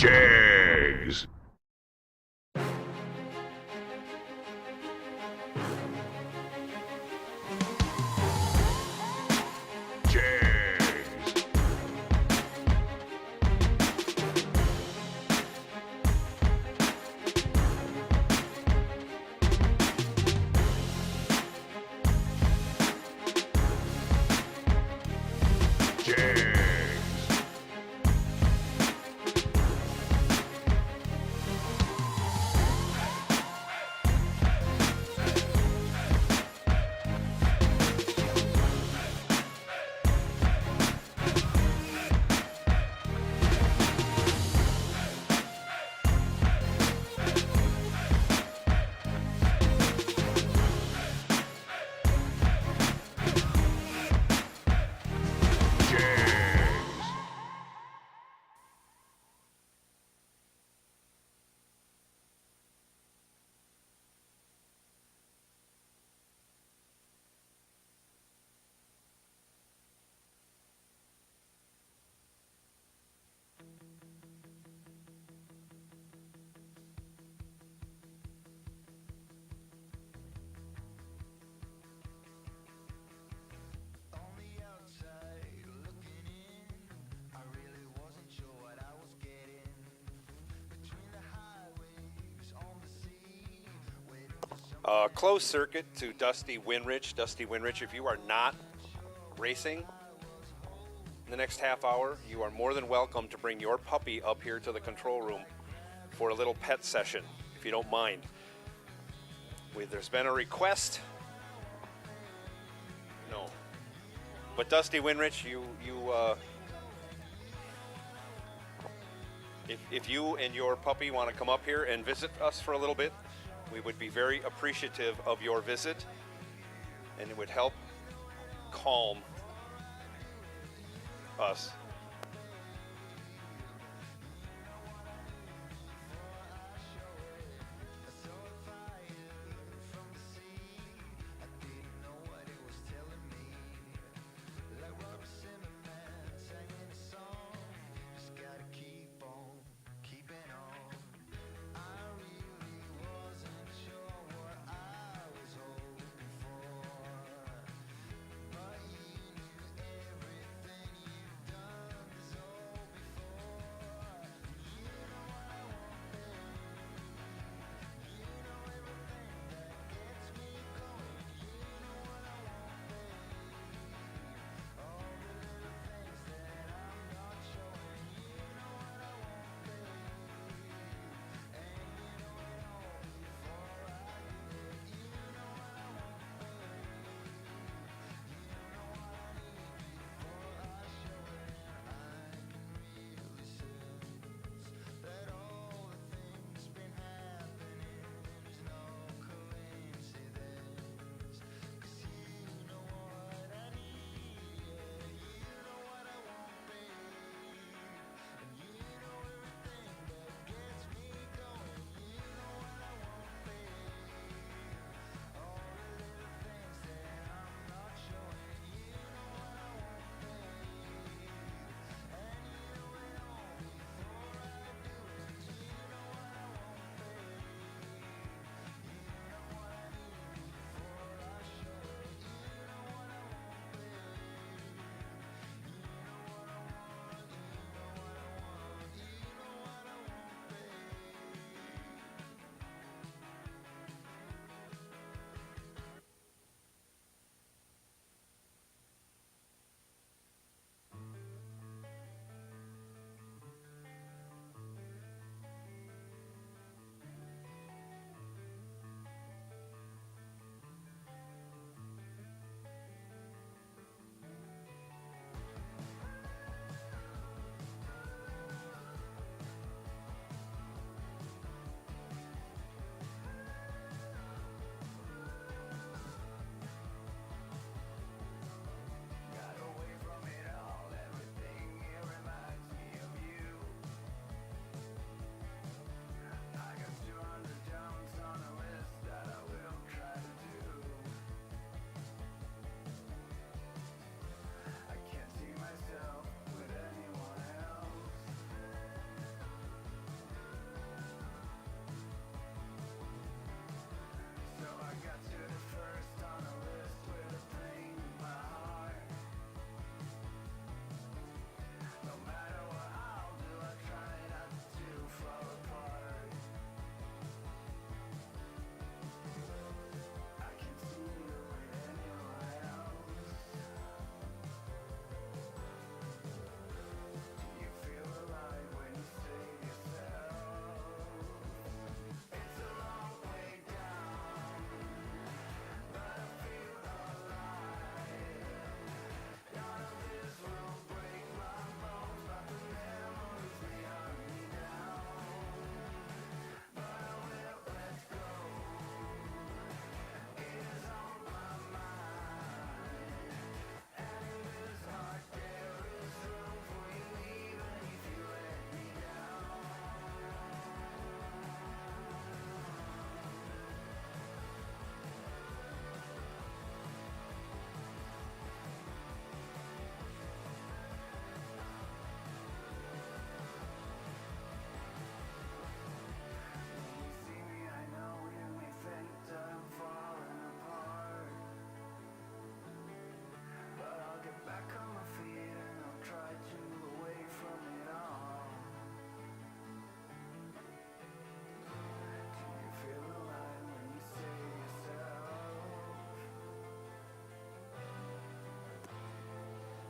Jags. Closed circuit to Dusty Winrich. Dusty Winrich, if you are not racing in the next half hour, you are more than welcome to bring your puppy up here to the control room for a little pet session, if you don't mind. There's been a request. No. But Dusty Winrich, if you and your puppy want to come up here and visit us for a little bit, we would be very appreciative of your visit, and it would help calm us.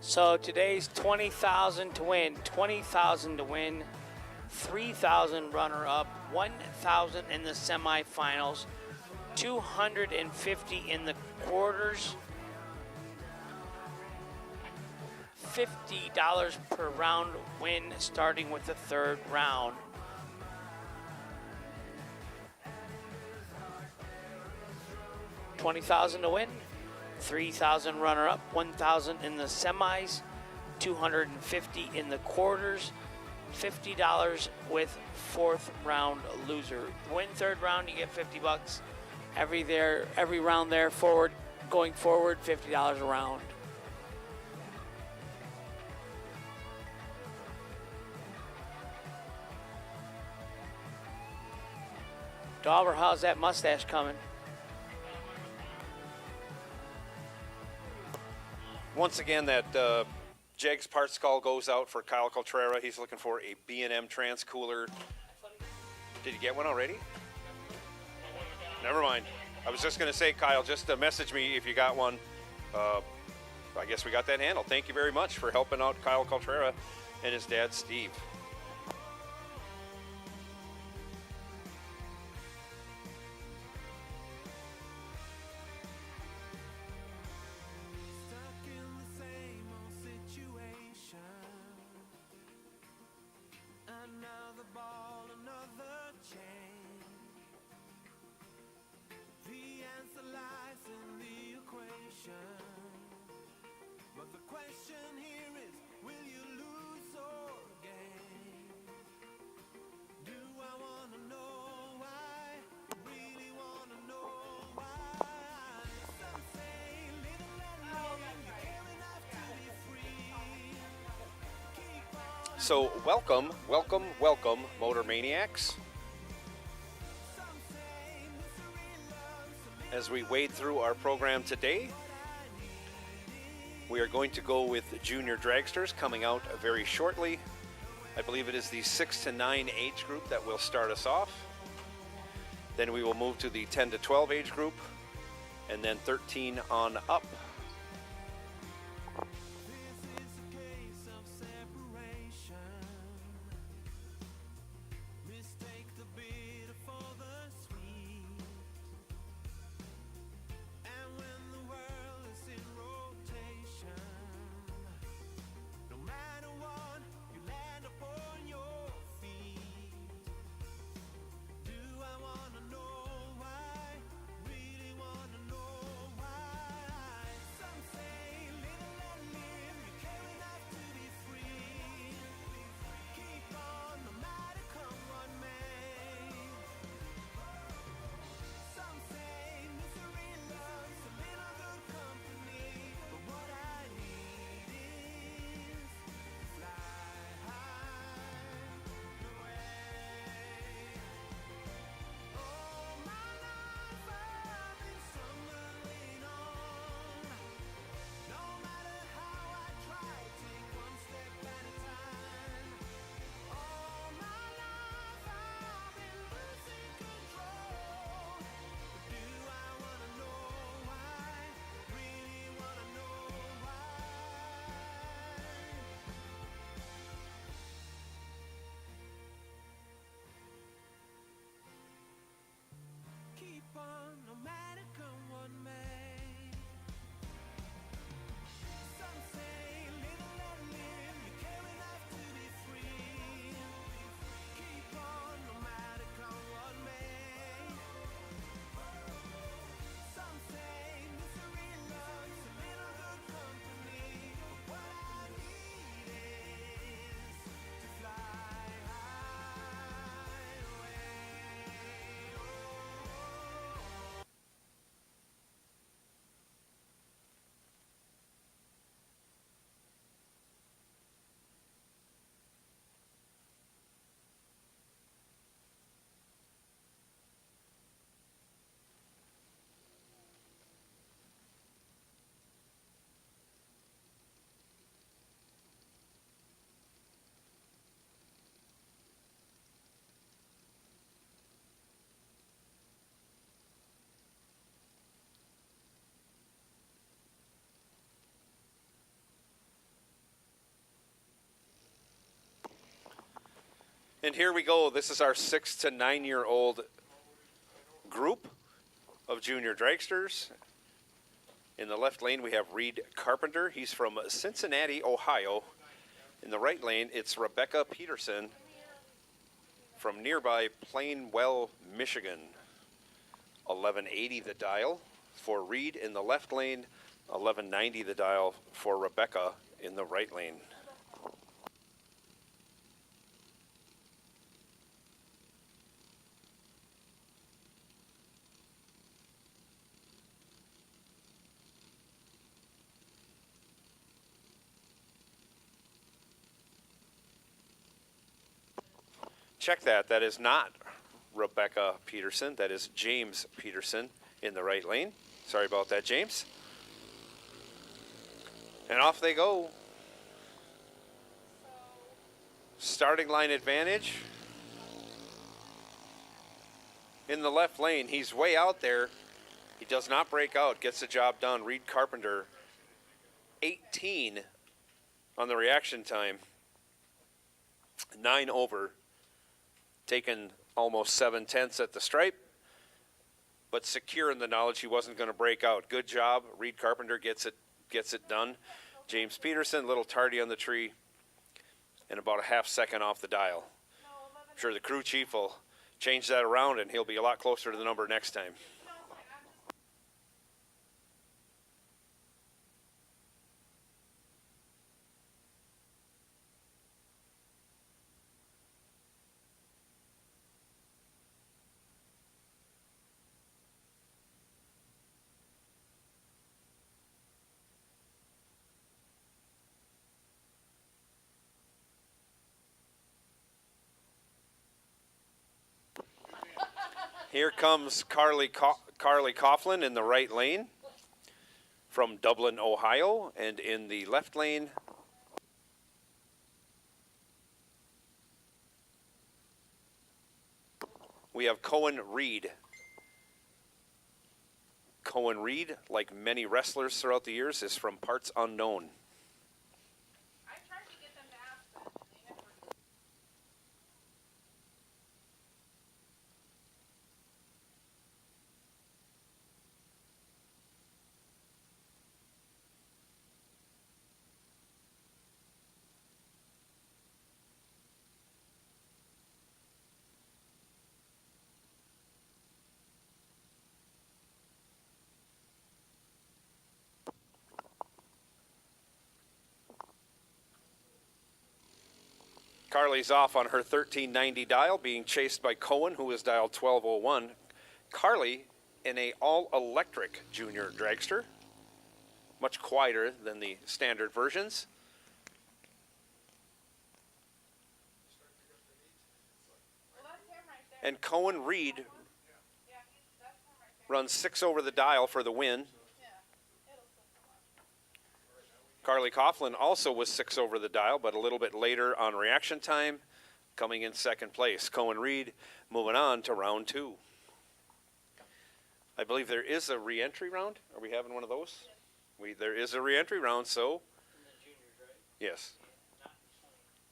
So today's 20,000 to win, 20,000 to win, 3,000 runner-up, 1,000 in the semifinals, 250 in the quarters, $50 per round win starting with the third round. $20,000 to win, 3,000 runner-up, 1,000 in the semis, 250 in the quarters, $50 with fourth round loser. Win third round, you get 50 bucks. Every round there forward, going forward, $50 a round. Dauber, how's that mustache coming? Once again, that Jegs parts call goes out for Kyle Coltrera. He's looking for a B&M transcooler. Did you get one already? Never mind. I was just going to say, Kyle, just message me if you got one. I guess we got that handled. Thank you very much for helping out Kyle Coltrera and his dad, Steve. So welcome, Motor Maniacs. As we wade through our program today, we are going to go with the Junior Dragsters coming out very shortly. I believe it is the 6 to 9 age group that will start us off. Then we will move to the 10 to 12 age group, and then 13 on up. And here we go. This is our 6 to 9 year old group of junior dragsters. In the left lane, we have Reed Carpenter. He's from Cincinnati, Ohio. In the right lane, it's Rebecca Peterson from nearby Plainwell, Michigan. 1180 the dial for Reed in the left lane, 1190 the dial for Rebecca in the right lane. Check that. That is not Rebecca Peterson. That is James Peterson in the right lane. Sorry about that, James. And off they go. Starting line advantage. In the left lane, he's way out there. He does not break out, gets the job done. Reed Carpenter, 18 on the reaction time. 9 over. Taken almost 7/10 at the stripe, but secure in the knowledge he wasn't going to break out. Good job. Reed Carpenter gets it done. James Peterson, a little tardy on the tree, and about a half second off the dial. I'm sure the crew chief will change that around, and he'll be a lot closer to the number next time. Here comes Carly Coughlin in the right lane from Dublin, Ohio, and in the left lane, we have Colton Reed. Colton Reed, like many wrestlers throughout the years, is from parts unknown. Carly's off on her 1390 dial, being chased by Cohen, who is dialed 1201. Carly in a all-electric junior dragster, much quieter than the standard versions. And Cohen Reed runs 6 over the dial for the win. Carly Coughlin also was 6 over the dial, but a little bit later on reaction time, coming in second place. Colton Reed moving on to round 2. I believe there is a re-entry round. Are we having one of those? There is a re-entry round, so. Yes.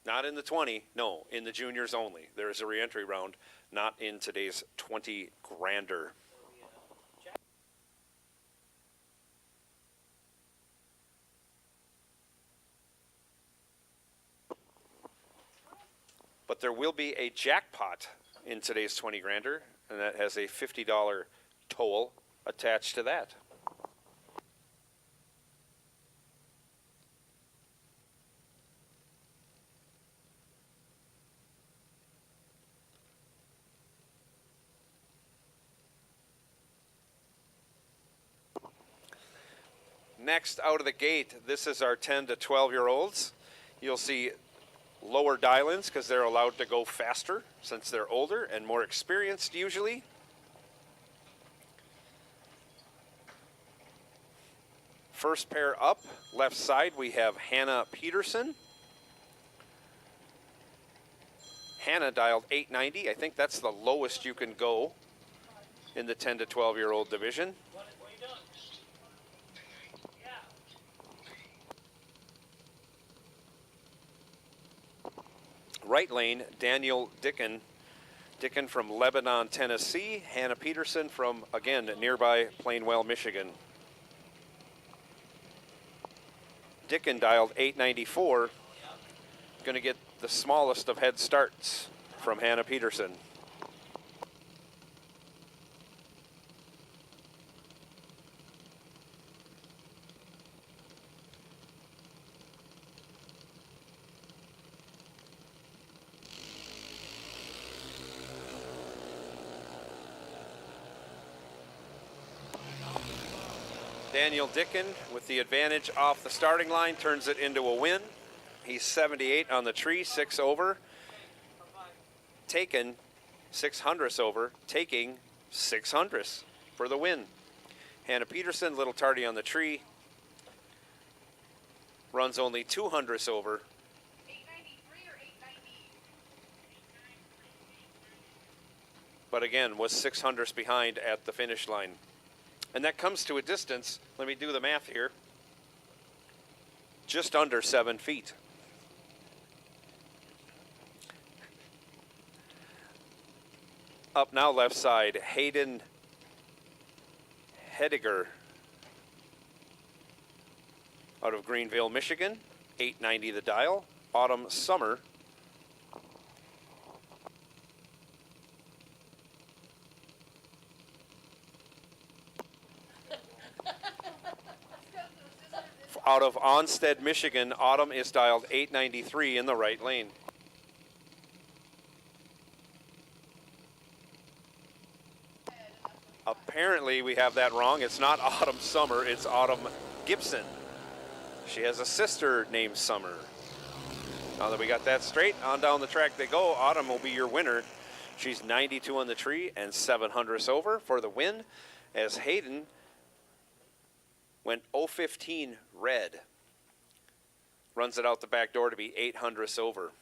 Not in the 20, no, in the juniors only. There is a re-entry round, not in today's 20 grander. But there will be a jackpot in today's 20 grander, and that has a $50 toll attached to that. Next out of the gate, this is our 10 to 12-year-olds. You'll see lower dial-ins because they're allowed to go faster since they're older and more experienced usually. First pair up, left side, we have Hannah Peterson. Hannah dialed 890. I think that's the lowest you can go in the 10 to 12-year-old division. right lane, Daniel Dicken from Lebanon, Tennessee. Hannah Peterson from, again, nearby Plainwell, Michigan. Dicken dialed 894. Going to get the smallest of head starts from Hannah Peterson. Daniel Dicken with the advantage off the starting line turns it into a win. He's 78 on the tree, 6 over. Taken 600ths over, taking 600ths for the win. Hannah Peterson, little tardy on the tree, runs only 200ths over. 893 or 890? But again, was 600ths behind at the finish line. And that comes to a distance, let me do the math here, just under 7 feet. Up now left side, Hayden Hediger out of Greenville, Michigan, 890 the dial. Autumn Summer, out of Onstead, Michigan, Autumn is dialed 893 in the right lane. Apparently we have that wrong. It's not Autumn Summer, it's Autumn Gibson. She has a sister named Summer. Now that we got that straight, on down the track they go. Autumn will be your winner. She's 92 on the tree and 700ths over for the win, as Hayden went 015 red. Runs it out the back door to be 800ths over.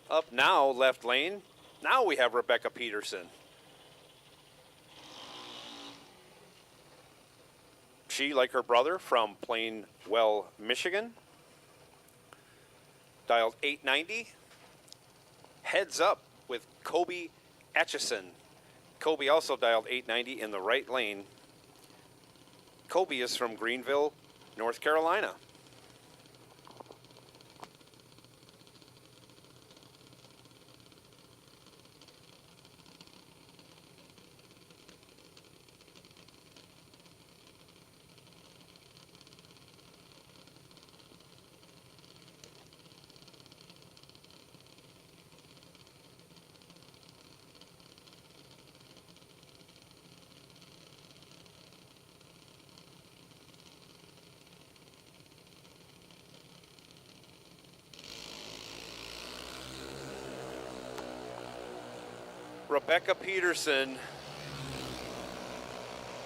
Up now, left lane. Now we have Rebecca Peterson. She, like her brother, from Plainwell, Michigan. Dialed 890. Heads up with Kobe Atchison. Kobe also dialed 890 in the right lane. Kobe is from Greenville, North Carolina. Rebecca Peterson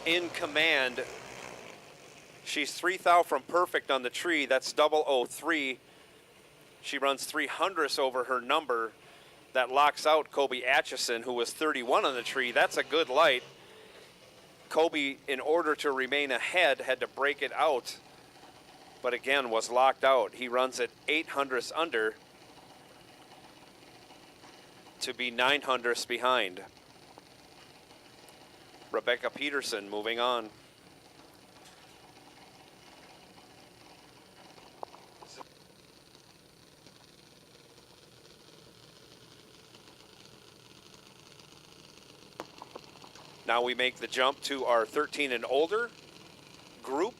in command. She's 3 thou from perfect on the tree. That's 003. She runs 300ths over her number. That locks out Kobe Atchison, who was 31 on the tree. That's a good light. Kobe, in order to remain ahead, had to break it out, but again was locked out. He runs at 800ths under to be 900ths behind. Rebecca Peterson moving on. Now we make the jump to our 13 and older group.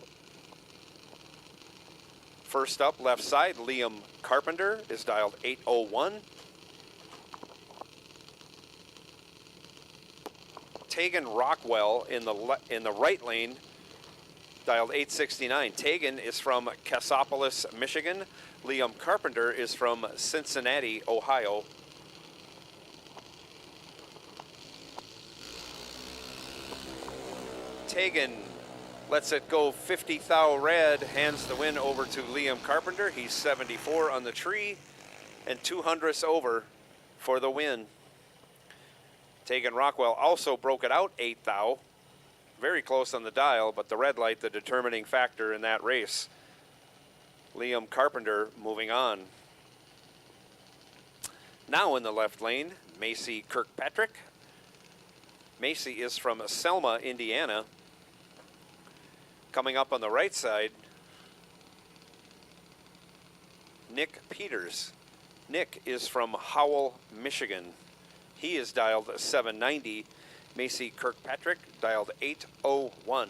First up, left side, Liam Carpenter is dialed 801. Tegan Rockwell in the right lane, dialed 869. Tegan is from Cassopolis, Michigan. Liam Carpenter is from Cincinnati, Ohio. Tegan lets it go 50 thou red, hands the win over to Liam Carpenter. He's 74 on the tree and 200ths over for the win. Tegan Rockwell also broke it out 8 thou. Very close on the dial, but the red light the determining factor in that race. Liam Carpenter moving on. Now in the left lane, Macy Kirkpatrick. Macy is from Selma, Indiana. Coming up on the right side, Nick Peters. Nick is from Howell, Michigan. He is dialed 790. Macy Kirkpatrick dialed 801.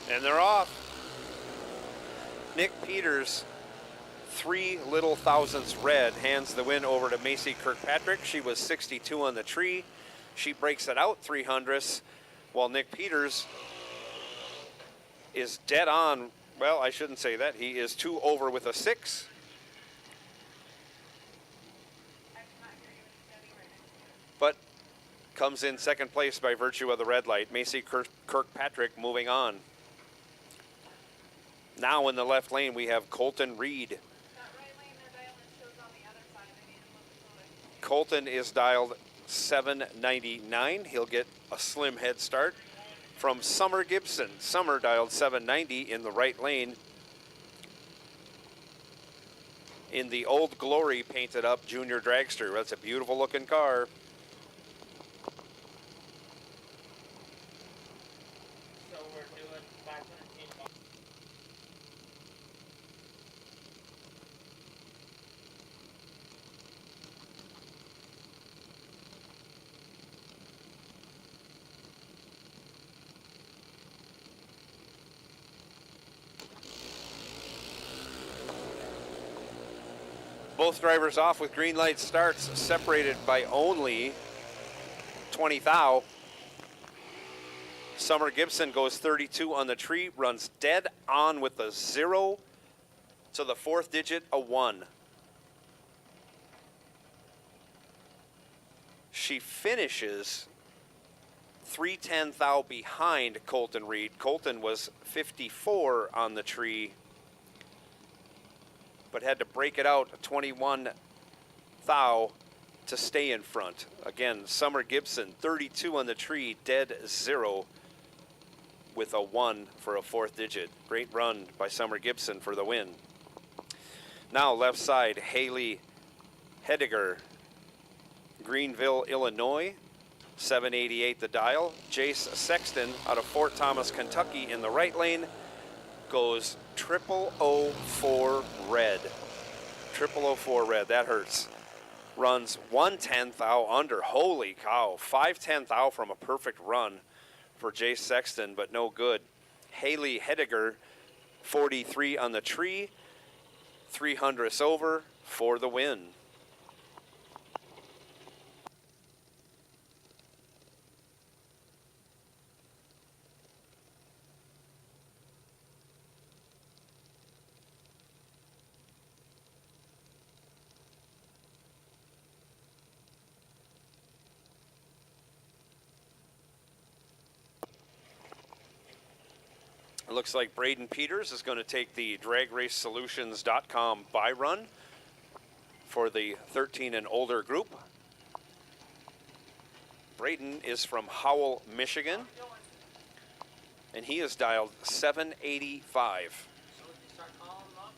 And they're off. Nick Peters, 3 little thousandths red, hands the win over to Macy Kirkpatrick. She was 62 on the tree. She breaks it out 300ths, while Nick Peters is dead on. Well, I shouldn't say that. He is 2 over with a 6. But comes in second place by virtue of the red light. Macy Kirkpatrick moving on. Now in the left lane, we have Colton Reed. That right lane they're dialing shows on the other side. They need to move it. Colton is dialed 799. He'll get a slim head start from Summer Gibson. Summer dialed 790 in the right lane. In the Old Glory painted up Junior Dragster. That's a beautiful looking car. So we're doing 510. Both drivers off with green light starts, separated by only 20 thou. Summer Gibson goes 32 on the tree, runs dead on with a 0 to the 4th digit, a 1. She finishes 3/10 thou behind Colton Reed. Colton was 54 on the tree, but had to break it out 21 thou to stay in front. Again, Summer Gibson, 32 on the tree, dead 0 with a 1 for a 4th digit. Great run by Summer Gibson for the win. Now left side, Haley Hediger, Greenville, Illinois, 788 the dial. Jace Sexton out of Fort Thomas, Kentucky in the right lane goes 0004 red. 0004 red, that hurts. Runs 1/10 thou under. Holy cow, 5/10 thou from a perfect run for Jace Sexton, but no good. Haley Hediger, 43 on the tree, 300ths over for the win. It looks like Braden Peters is going to take the DragRaceSolutions.com buy run for the 13 and older group. Braden is from Howell, Michigan, and he is dialed 785. So we can start calling them up.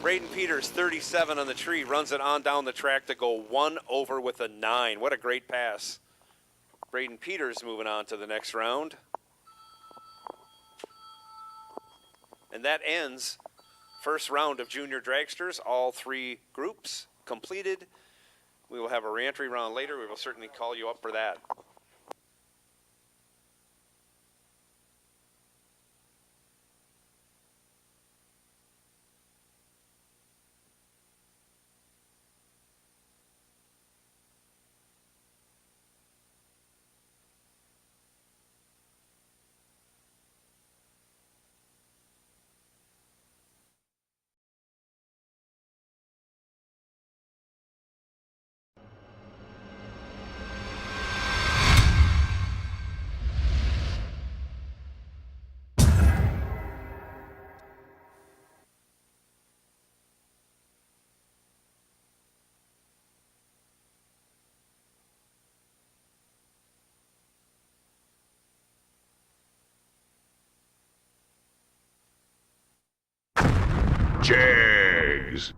Braden Peters, 37 on the tree, runs it on down the track to go 1 over with a 9. What a great pass. Braden Peters moving on to the next round. And that ends first round of junior dragsters, all 3 groups completed. We will have a reentry round later. We will certainly call you up for that. Jags.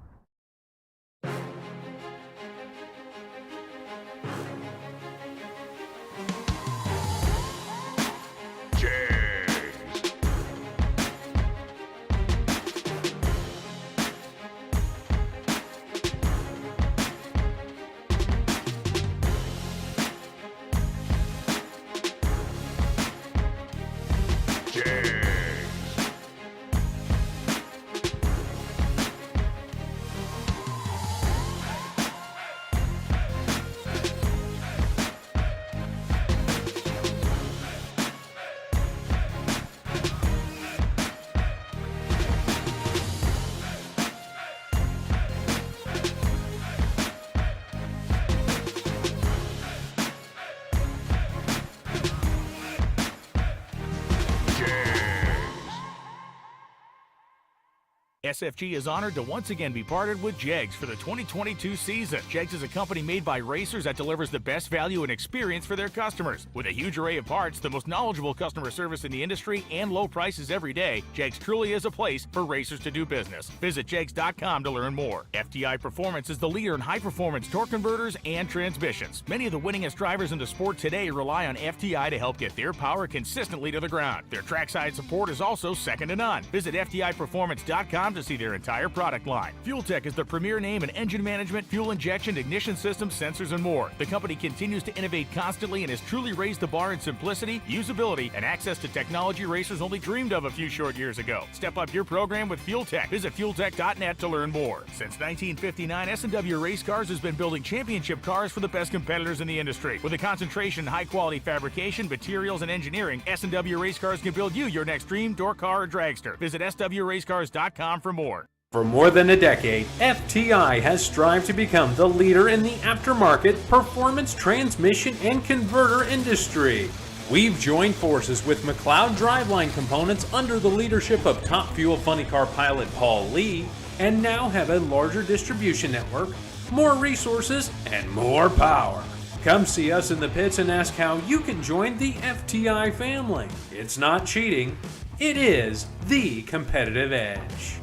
SFG is honored to once again be partnered with Jegs for the 2022 season. Jegs is a company made by racers that delivers the best value and experience for their customers. With a huge array of parts, the most knowledgeable customer service in the industry, and low prices every day, Jegs truly is a place for racers to do business. Visit jegs.com to learn more. FTI Performance is the leader in high-performance torque converters and transmissions. Many of the winningest drivers in the sport today rely on FTI to help get their power consistently to the ground. Their trackside support is also second to none. Visit FTIperformance.com to see their entire product line. Fuel Tech is the premier name in engine management, fuel injection, ignition systems, sensors, and more. The company continues to innovate constantly and has truly raised the bar in simplicity, usability, and access to technology racers only dreamed of a few short years ago. Step up your program with Fuel Tech. Visit fueltech.net to learn more. Since 1959, S&W Race Cars has been building championship cars for the best competitors in the industry. With a concentration in high-quality fabrication, materials, and engineering, S&W Race Cars can build you your next dream, door car, or dragster. Visit swracecars.com for more. For more than a decade, FTI has strived to become the leader in the aftermarket performance transmission and converter industry. We've joined forces with McLeod Driveline Components under the leadership of Top Fuel Funny Car pilot Paul Lee, and now have a larger distribution network, more resources, and more power. Come see us in the pits and ask how you can join the FTI family. It's not cheating, it is the competitive edge.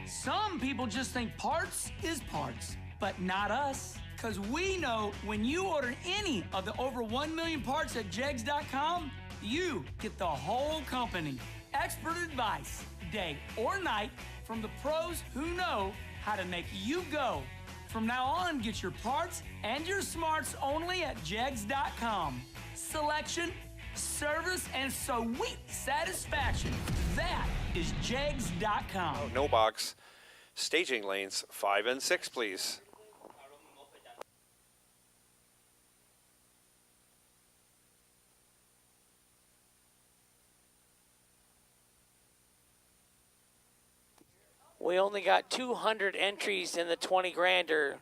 Some people just think parts is parts, but not us. Because we know when you order any of the over 1 million parts at jegs.com, you get the whole company. Expert advice, day or night, from the pros who know how to make you go. From now on, get your parts and your smarts only at jegs.com. Selection, service, and sweet satisfaction. That is jegs.com. Oh, no box. Staging lanes 5 and 6, please. We only got 200 entries in the 20 grander.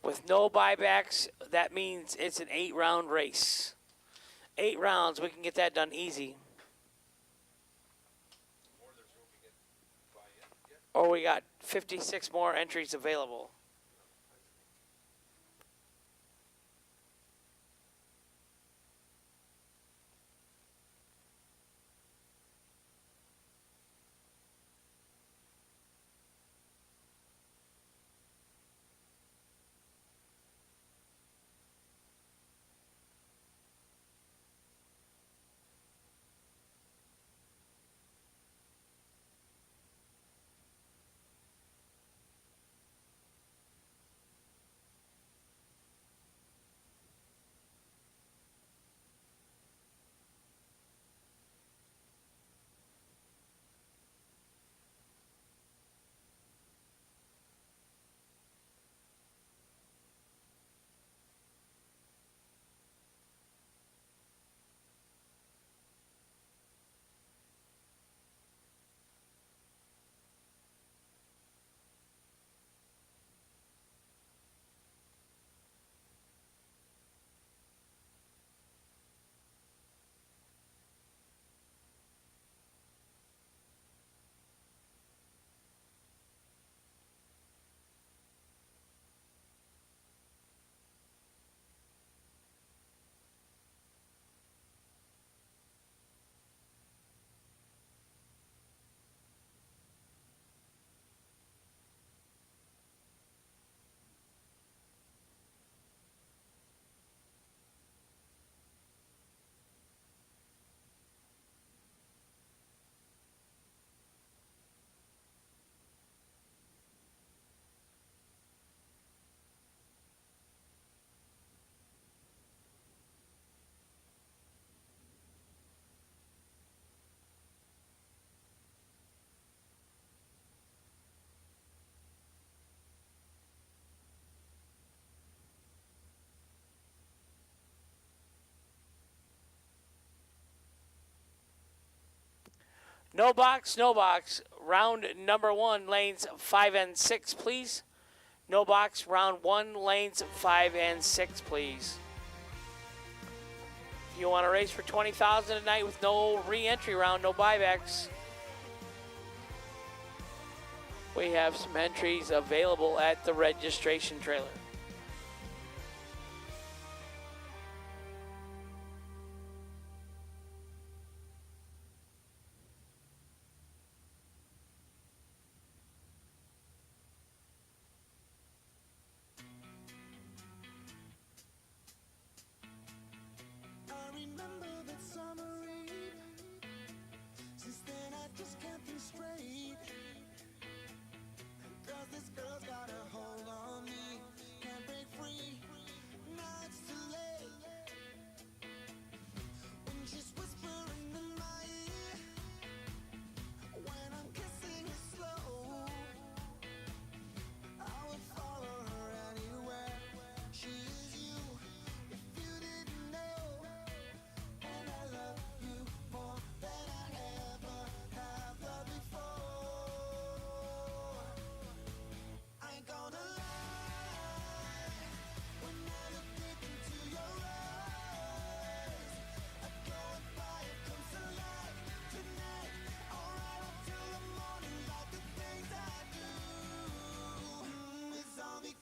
With no buybacks, that means it's an 8-round race. 8 rounds, we can get that done easy. Or we got 56 more entries available. No box, no box. Round number 1, lanes 5 and 6, please. No box, round 1, lanes 5 and 6, please. If you want to race for $20,000 tonight with no re-entry round, no buybacks, we have some entries available at the registration trailer.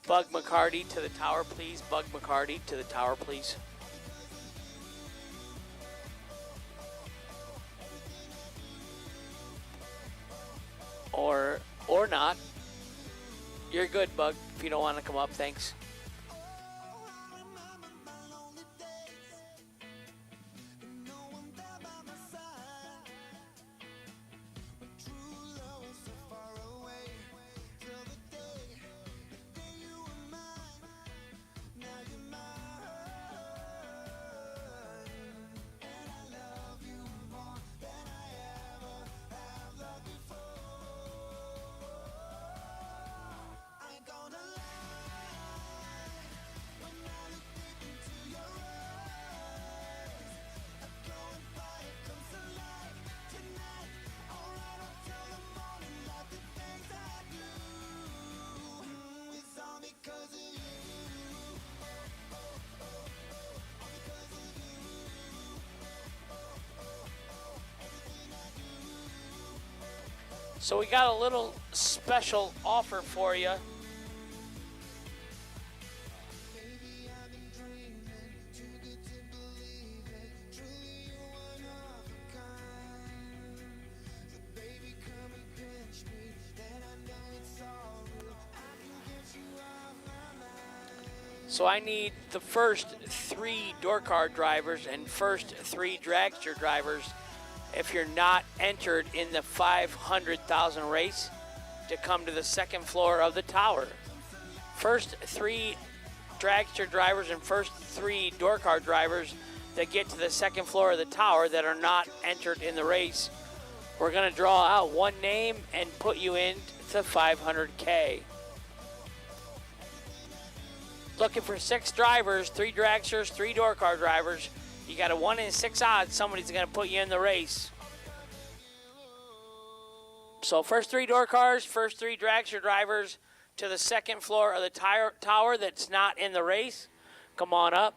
Bug McCarty to the tower, please. Bug McCarty to the tower, please. Or not. You're good, Bug, if you don't want to come up. Thanks. So we got a little special offer for you. So I need the first 3 door car drivers and first 3 dragster drivers, if you're not entered in the 500,000 race, to come to the second floor of the tower. First 3 dragster drivers and first 3 door car drivers that get to the second floor of the tower that are not entered in the race, we're going to draw out one name and put you into 500K. Looking for 6 drivers, 3 dragsters, 3 door car drivers. You got a 1 in 6 odds somebody's going to put you in the race. So first 3 door cars, first 3 dragster drivers to the second floor of the tower that's not in the race. Come on up.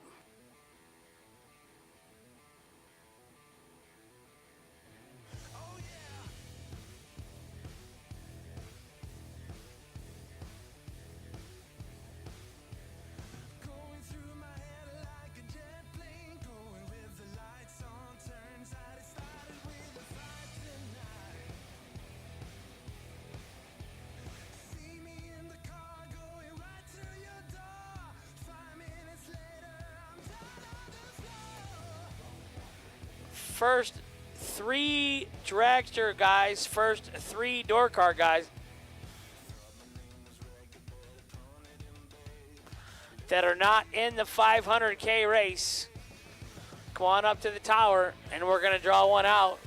First 3 dragster guys, first 3 door car guys that are not in the 500K race, come on up to the tower and we're going to draw one out.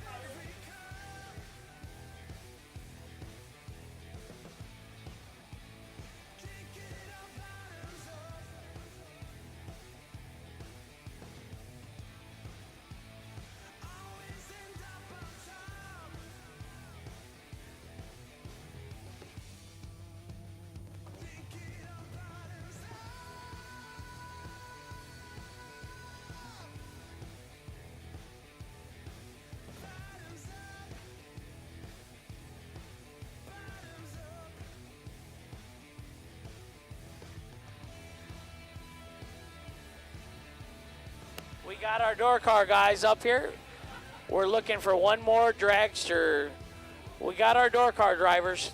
We got our door car guys up here. We're looking for one more dragster. We got our door car drivers.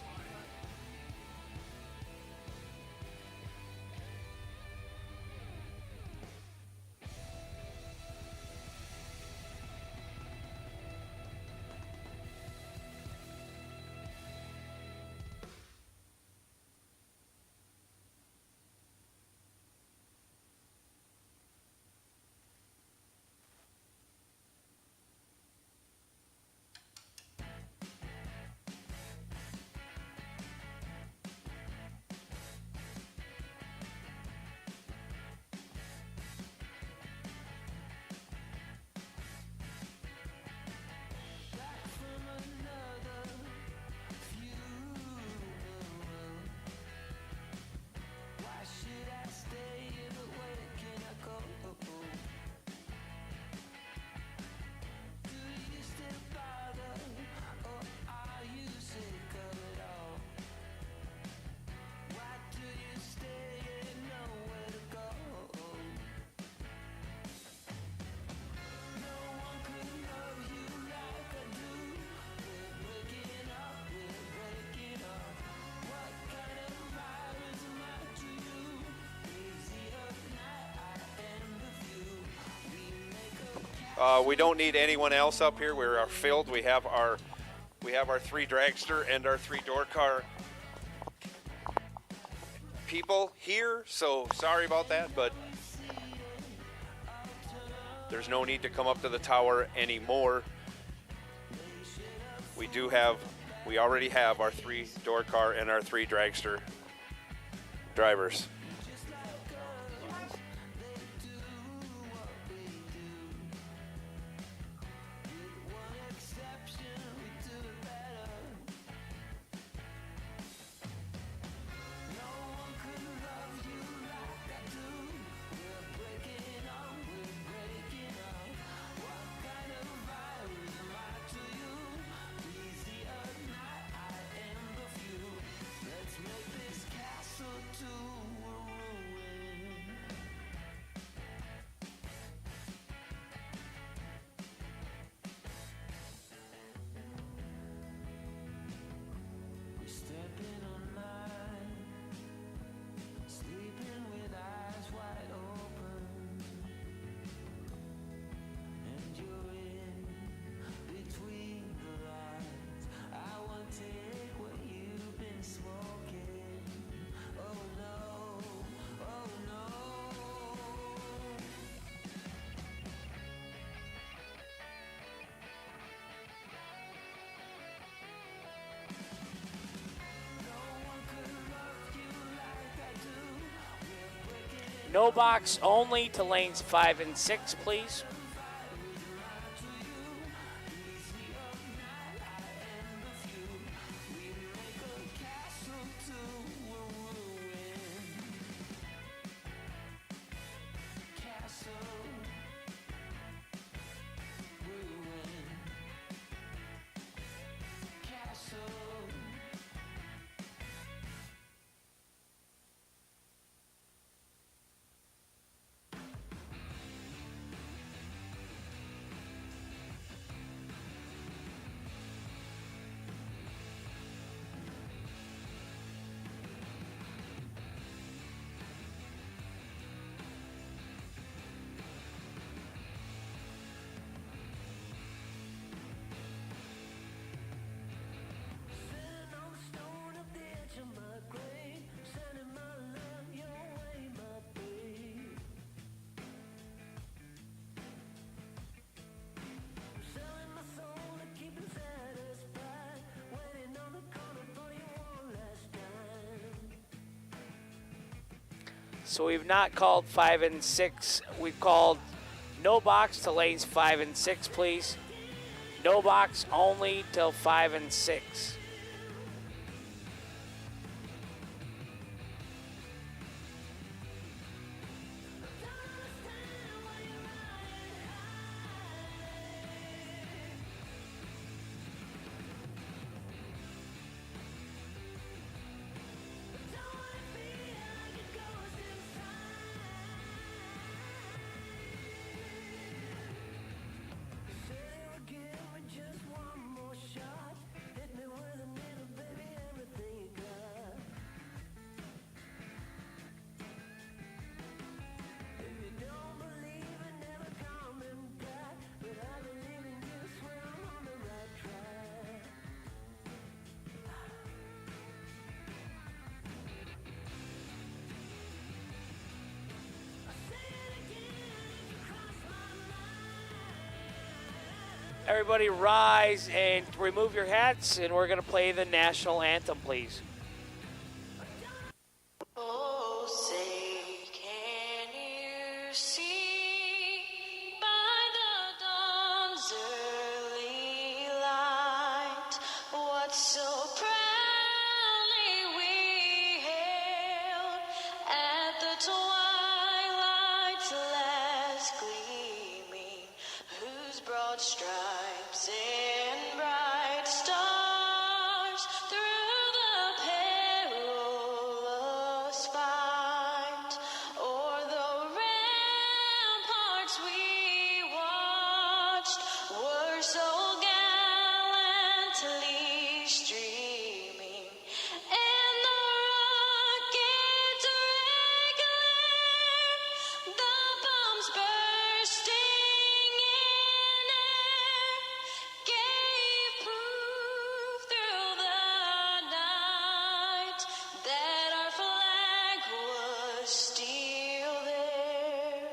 We don't need anyone else up here. We are filled. We have our 3 dragster and our 3 door car people here. So sorry about that, but there's no need to come up to the tower anymore. We already have our 3 door car and our 3 dragster drivers. No box only to lanes 5 and 6, please. So we've not called 5 and 6. We've called no box to lanes 5 and 6, please. No box only till 5 and 6. Everybody rise and remove your hats, and we're going to play the National Anthem, please. Oh, say, can you see by the dawn's early light what so proudly we hailed at the twilight's last gleaming, whose broad stripes and bright stars through the perilous fight o'er the ramparts we watched were so gallantly streaming, and the rockets regular, the bombs bursting in air, gave proof through the night that our flag was still there.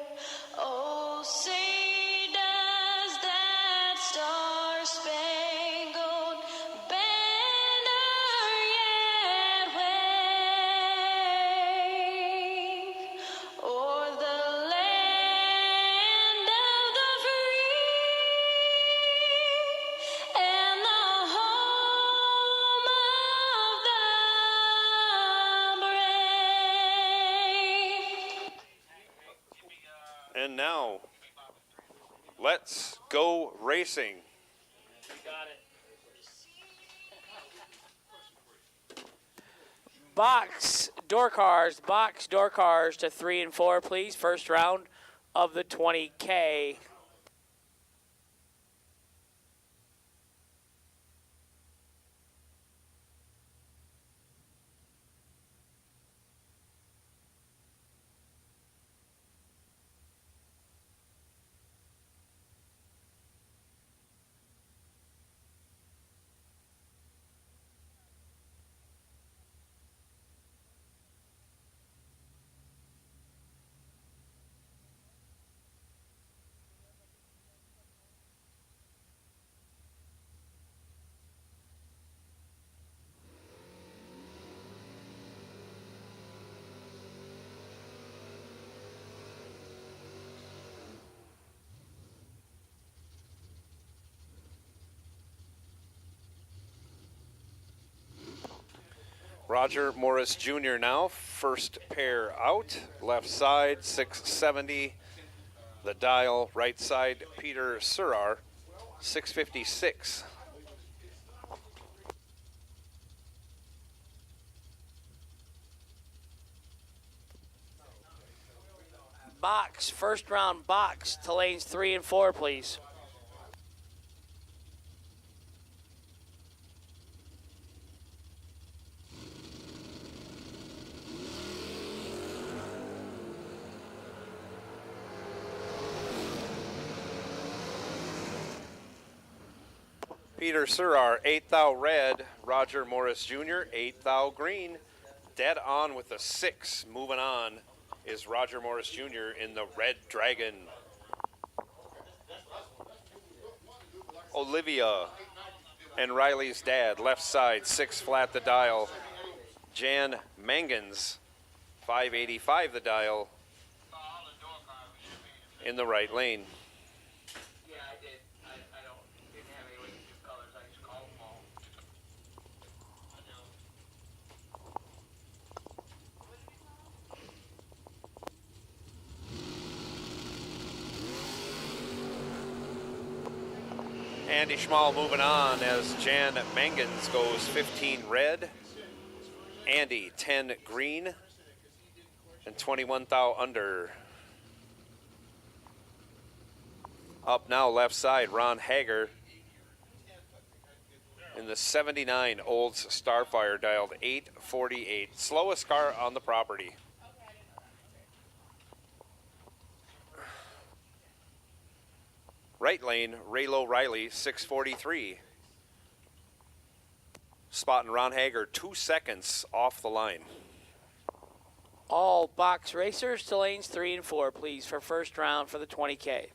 Oh, say does that star-spangled banner yet wave o'er the land of the free and the home of the brave? And now, let's go racing. Box door cars to 3 and 4, please. First round of the 20K. Roger Morris Jr. now, first pair out, left side 670, the dial right side Peter Surar 656. Box, first round box to lanes 3 and 4, please. Peter Surar, 8th thou red, Roger Morris Jr., 8th thou green. Dead on with the 6. Moving on is Roger Morris Jr. in the Red Dragon. Olivia and Riley's dad, left side, 6 flat the dial. Jan Mangans, 585 the dial, in the right lane. Andy Schmal moving on as Jan Mangans goes 15 red, Andy 10 green, and 21 thou under. Up now left side, Ron Hager in the 79 Olds Starfire, dialed 848. Slowest car on the property. Right lane, Raylo Riley, 643. Spotting Ron Hager 2 seconds off the line. All box racers to lanes 3 and 4, please, for first round for the 20K.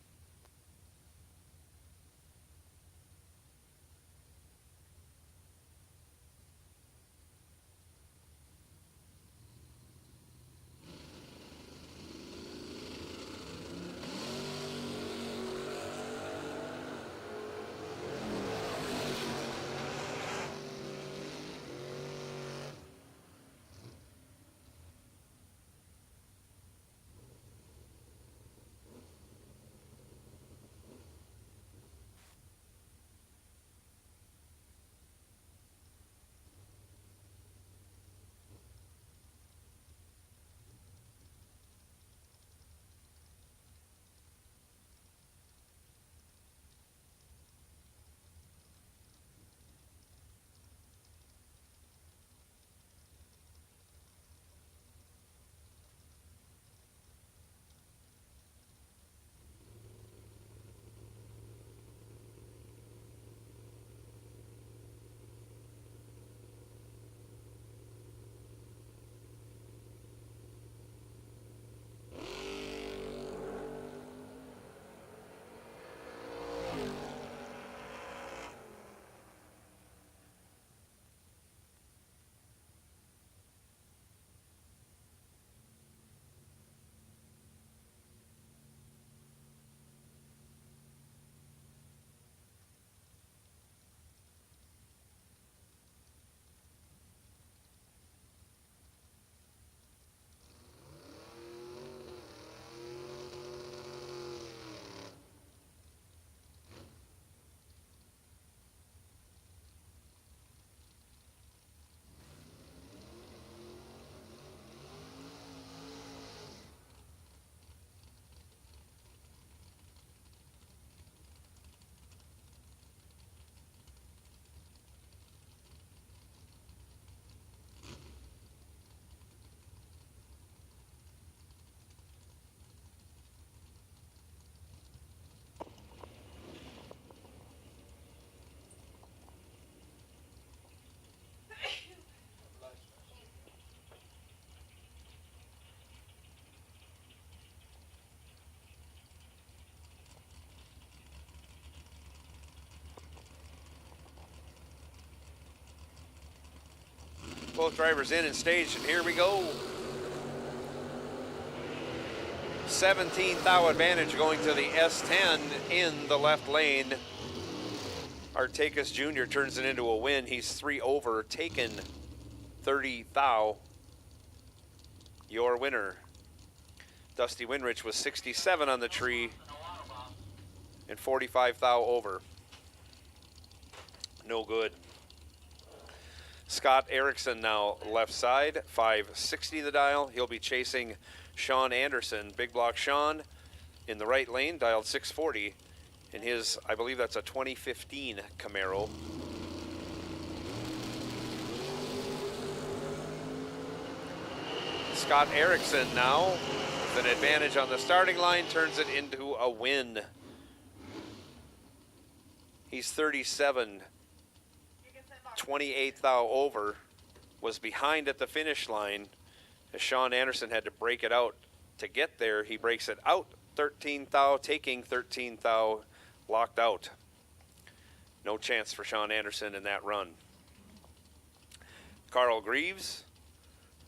Both drivers in and staged, and here we go. 17th thou advantage going to the S10 in the left lane. Artakis Jr. turns it into a win. He's 3 over, taken 30 thou. Your winner. Dusty Winrich was 67 on the tree and 45 thou over. No good. Scott Erickson now left side, 560 the dial. He'll be chasing Sean Anderson. Big block Sean in the right lane, dialed 640. In his, I believe that's a 2015 Camaro. Scott Erickson now with an advantage on the starting line, turns it into a win. He's 37, 28 thou over, was behind at the finish line as Sean Anderson had to break it out to get there. He breaks it out 13 thou, taking 13 thou, locked out. No chance for Sean Anderson in that run. Carl Greaves,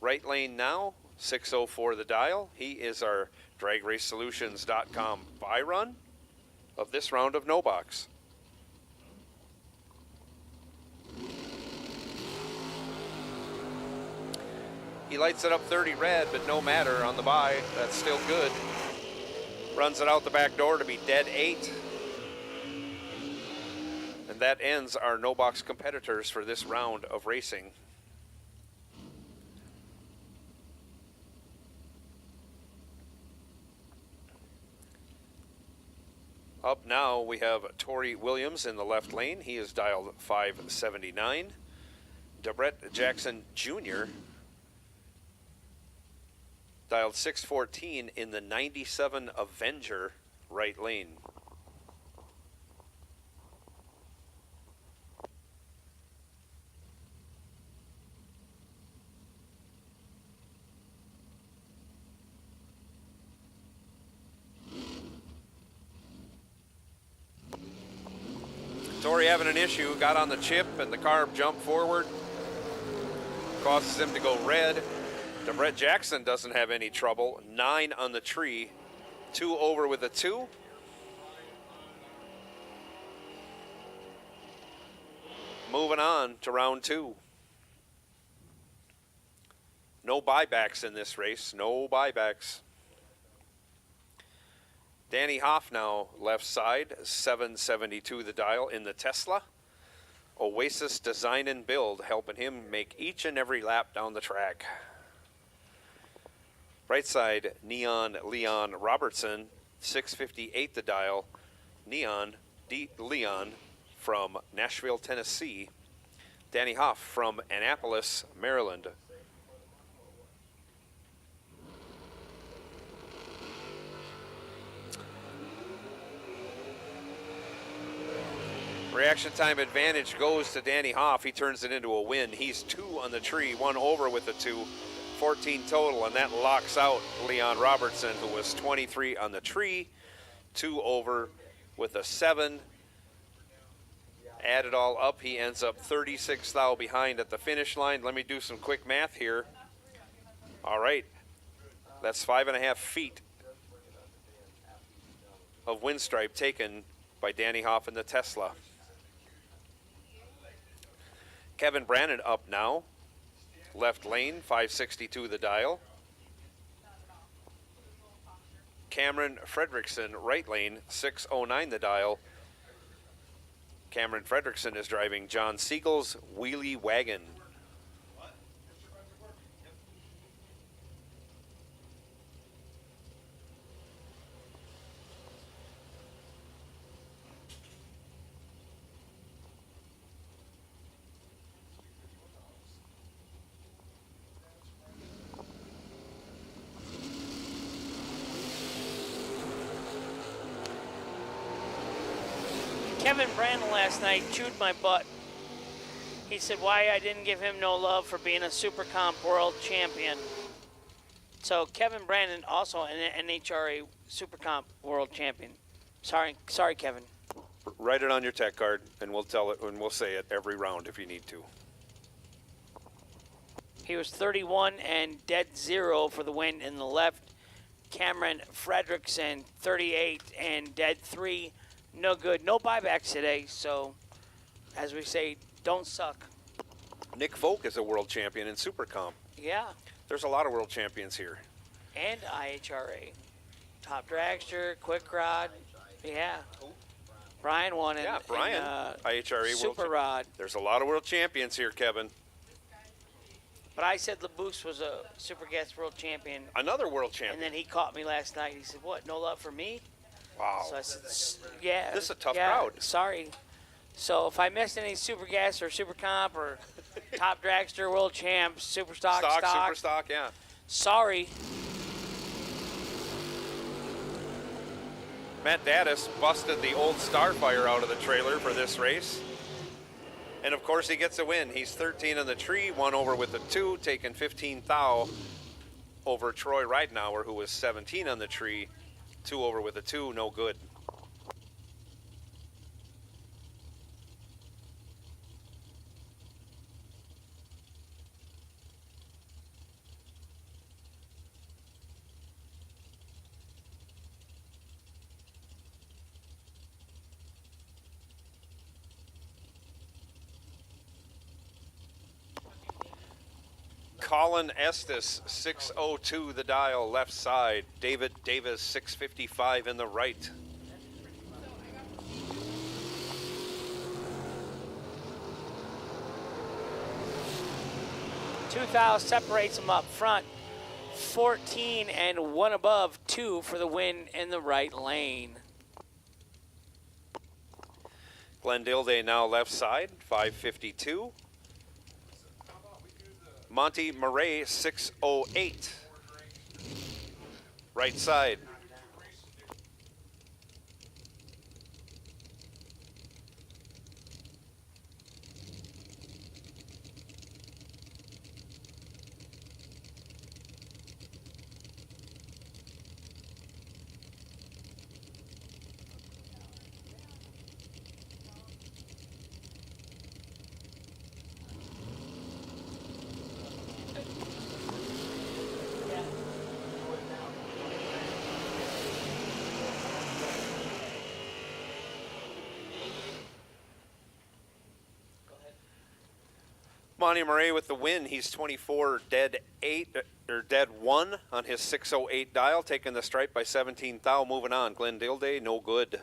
right lane now, 604 the dial. He is our DragRaceSolutions.com buy run of this round of No Box. He lights it up 30 red, but no matter on the buy. That's still good. Runs it out the back door to be dead 8. And that ends our No Box competitors for this round of racing. Up now we have Torrey Williams in the left lane. He is dialed 579. Debrett Jackson Jr. dialed 614 in the 97 Avenger right lane. Torrey having an issue, got on the chip and the car jumped forward. Causes him to go red. Debrett Jackson doesn't have any trouble. 9 on the tree, 2 over with a 2. Moving on to round 2. No buybacks in this race, no buybacks. Danny Hoff now left side, 772 the dial in the Tesla. Oasis Design and Build helping him make each and every lap down the track. Right side, Neon Leon Robertson, 658 the dial. Neon D. Leon from Nashville, Tennessee. Danny Hoff from Annapolis, Maryland. Reaction time advantage goes to Danny Hoff. He turns it into a win. He's 2 on the tree, 1 over with a 2, 14 total, and that locks out Leon Robertson, who was 23 on the tree, 2 over with a 7. Add it all up, he ends up 36 thou behind at the finish line. Let me do some quick math here. All right, that's 5.5 feet of wind stripe taken by Danny Hoff in the Tesla. Kevin Brannon up now, left lane, 562 the dial. Cameron Fredrickson, right lane, 609 the dial. Cameron Fredrickson is driving John Siegel's Wheelie Wagon. Kevin Brandon last night chewed my butt. He said why I didn't give him no love for being a Super Comp World Champion. So Kevin Brandon also an NHRA Super Comp World Champion. Sorry, Kevin. Write it on your tech card, and we'll tell it, and we'll say it every round if you need to. He was 31 and dead 0 for the win in the left. Cameron Fredrickson, 38 and dead 3. No good. No buybacks today. So, as we say, don't suck. Nick Folk is a world champion in Super Comp. Yeah. There's a lot of world champions here. And IHRA. Top Dragster, Quick Rod. Yeah. Brian won it. Yeah, Brian, IHRA Super world Rod. There's a lot of world champions here, Kevin. But I said LeBoux was a Super Gas World Champion. Another world And champion. then he caught me last night. He said, what, no love for me? Wow. So I said, yeah. This is a tough yeah, crowd. Sorry. So if I missed any Super Gas or Super Comp or Top Dragster World Champs, Super Stock, Super Stock, yeah. Sorry. Matt Daddis busted the old Starfire out of the trailer for this race. And of course he gets a win. He's 13 on the tree, 1 over with a 2, taking 15 thou over Troy Ridenauer, who was 17 on the tree, 2 over with a 2, no good. Colin Estes, 602 the dial, left side. David Davis, 655 in the right. $2,000 separates them up front. 14 and 1 above, 2 for the win in the right lane. Glendilde now left side, 552. Monty Murray, 608. Right side. Monty Murray with the win. He's 24 dead 8 or dead 1 on his 608 dial, taking the stripe by 17 thou. Moving on. Glendilde, no good.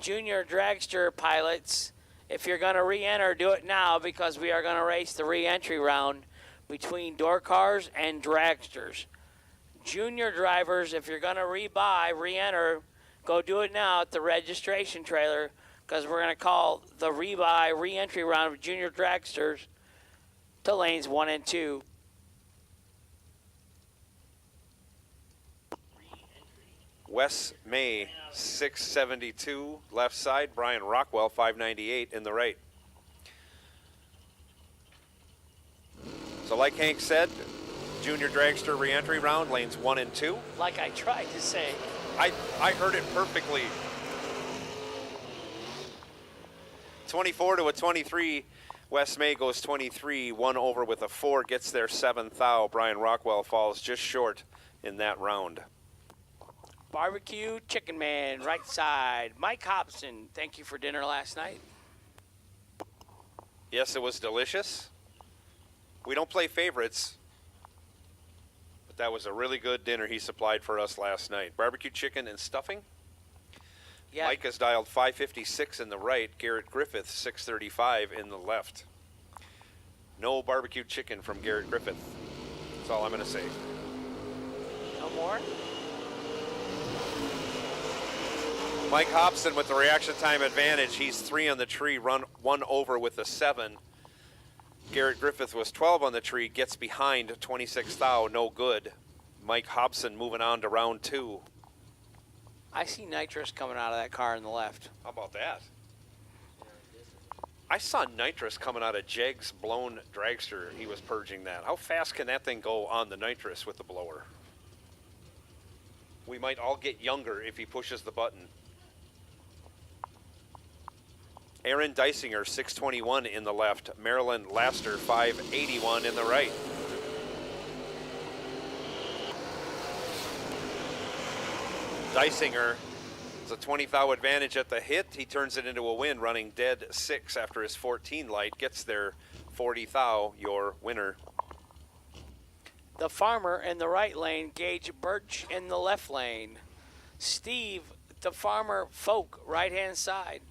Junior Dragster pilots, if you're going to re-enter, do it now because we are going to race the re-entry round between door cars and dragsters. Junior drivers, if you're going to re-enter, go do it now at the registration trailer because we're going to call the re-entry round of junior dragsters to lanes 1 and 2. Wes May, 672, left side. Brian Rockwell, 598 in the right. So like Hank said, junior dragster re-entry round, lanes 1 and 2. Like I tried to say. I heard it perfectly. 24 to a 23. Wes May goes 23, 1 over with a 4, gets there 7 thou. Brian Rockwell falls just short in that round. Barbecue Chicken Man, right side. Mike Hobson, thank you for dinner last night. Yes, it was delicious. We don't play favorites, but that was a really good dinner he supplied for us last night. Barbecue chicken and stuffing. Yeah. Mike has dialed 556 in the right. Garrett Griffith, 635 in the left. No barbecue chicken from Garrett Griffith. That's all I'm going to say. No more? Mike Hobson with the reaction time advantage. He's 3 on the tree, run 1 over with a 7. Garrett Griffith was 12 on the tree, gets behind 26 thou, no good. Mike Hobson moving on to round 2. I see nitrous coming out of that car on the left. How about that? I saw nitrous coming out of Jeg's blown dragster. He was purging that. How fast can that thing go on the nitrous with the blower? We might all get younger if he pushes the button. Aaron Dysinger, 621 in the left. Marilyn Laster, 581 in the right. Dysinger is a 20 thou advantage at the hit. He turns it into a win, running dead 6 after his 14 light. Gets there 40 thou, your winner. The Farmer in the right lane, Gage Birch in the left lane. Steve, the Farmer Folk, right-hand side.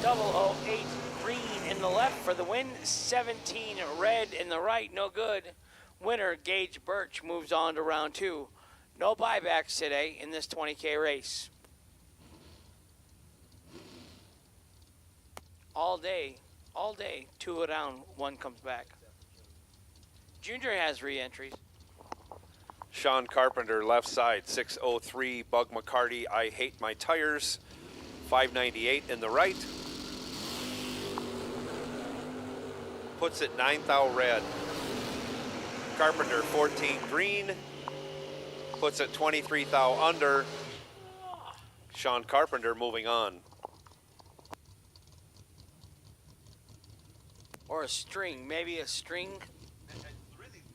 .008 green in the left for the win. 17 red in the right, no good. Winner Gage Birch moves on to round 2. No buybacks today in this 20K race. All day, 2 go down, 1 comes back. Junior has re-entries. Sean Carpenter, left side, 603. Bug McCarty, I hate my tires. 598 in the right. Puts it 9 thou red. Carpenter 14 green. Puts it 23 thou under. Sean Carpenter moving on. Or a string, maybe a string.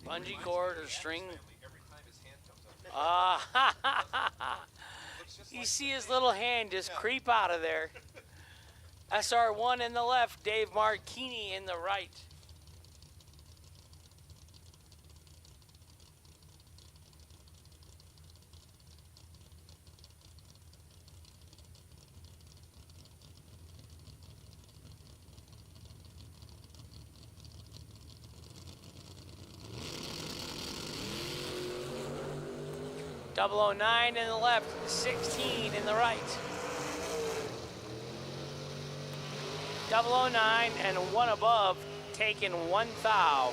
Bungee cord or string. You see his little hand just creep out of there. SR1 in the left, Dave Marchini in the right. .009 in the left, 16 in the right. 009 and 1 above, taking 1 thou.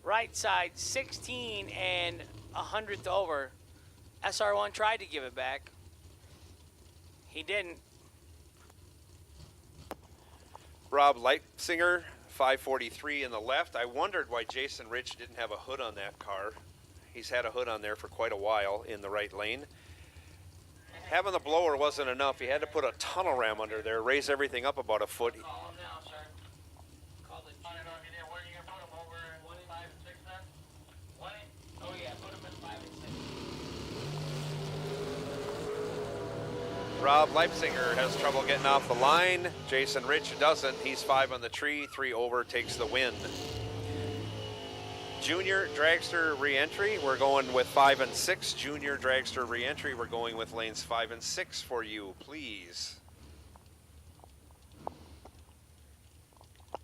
Right side, 16 and 100th over. SR1 tried to give it back. He didn't. Rob Leipzinger, 543 in the left. I wondered why Jason Rich didn't have a hood on that car. He's had a hood on there for quite a while in the right lane. Having the blower wasn't enough. He had to put a tunnel ram under there, raise everything up about a foot. Call him now, sir. Call the I don't know, where are you going to put them, over in 5 and 6 then? Oh yeah, put him in 5 and 6. Rob Leipzinger has trouble getting off the line. Jason Rich doesn't. He's 5 on the tree, 3 over, takes the win. Junior Dragster re-entry, we're going with 5 and 6. Junior Dragster re-entry, we're going with lanes 5 and 6 for you, please.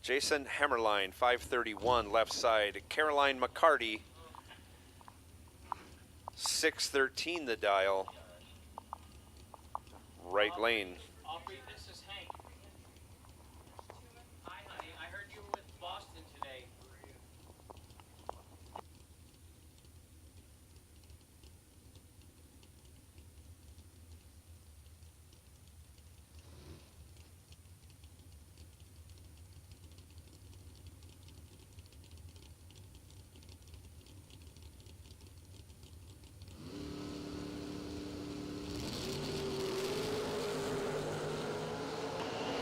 Jason Hammerline, 531, left side. Caroline McCarty, 613 the dial, right lane. Aubrey, this is Hank. Hi, honey. I heard you were with Boston today.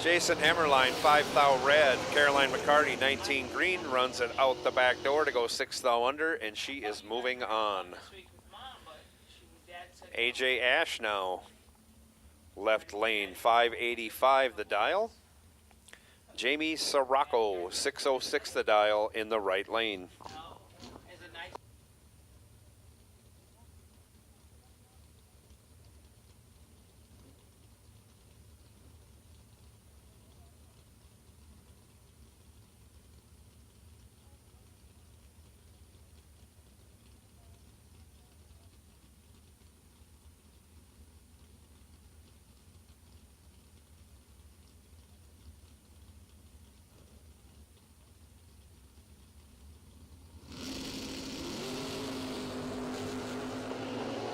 Jason Hammerline, 5 thou red. Caroline McCarty, 19 green, runs it out the back door to go 6 thou under, and she is moving on. AJ Ash now, left lane, 585 the dial. Jamie Sirocco, 606 the dial in the right lane.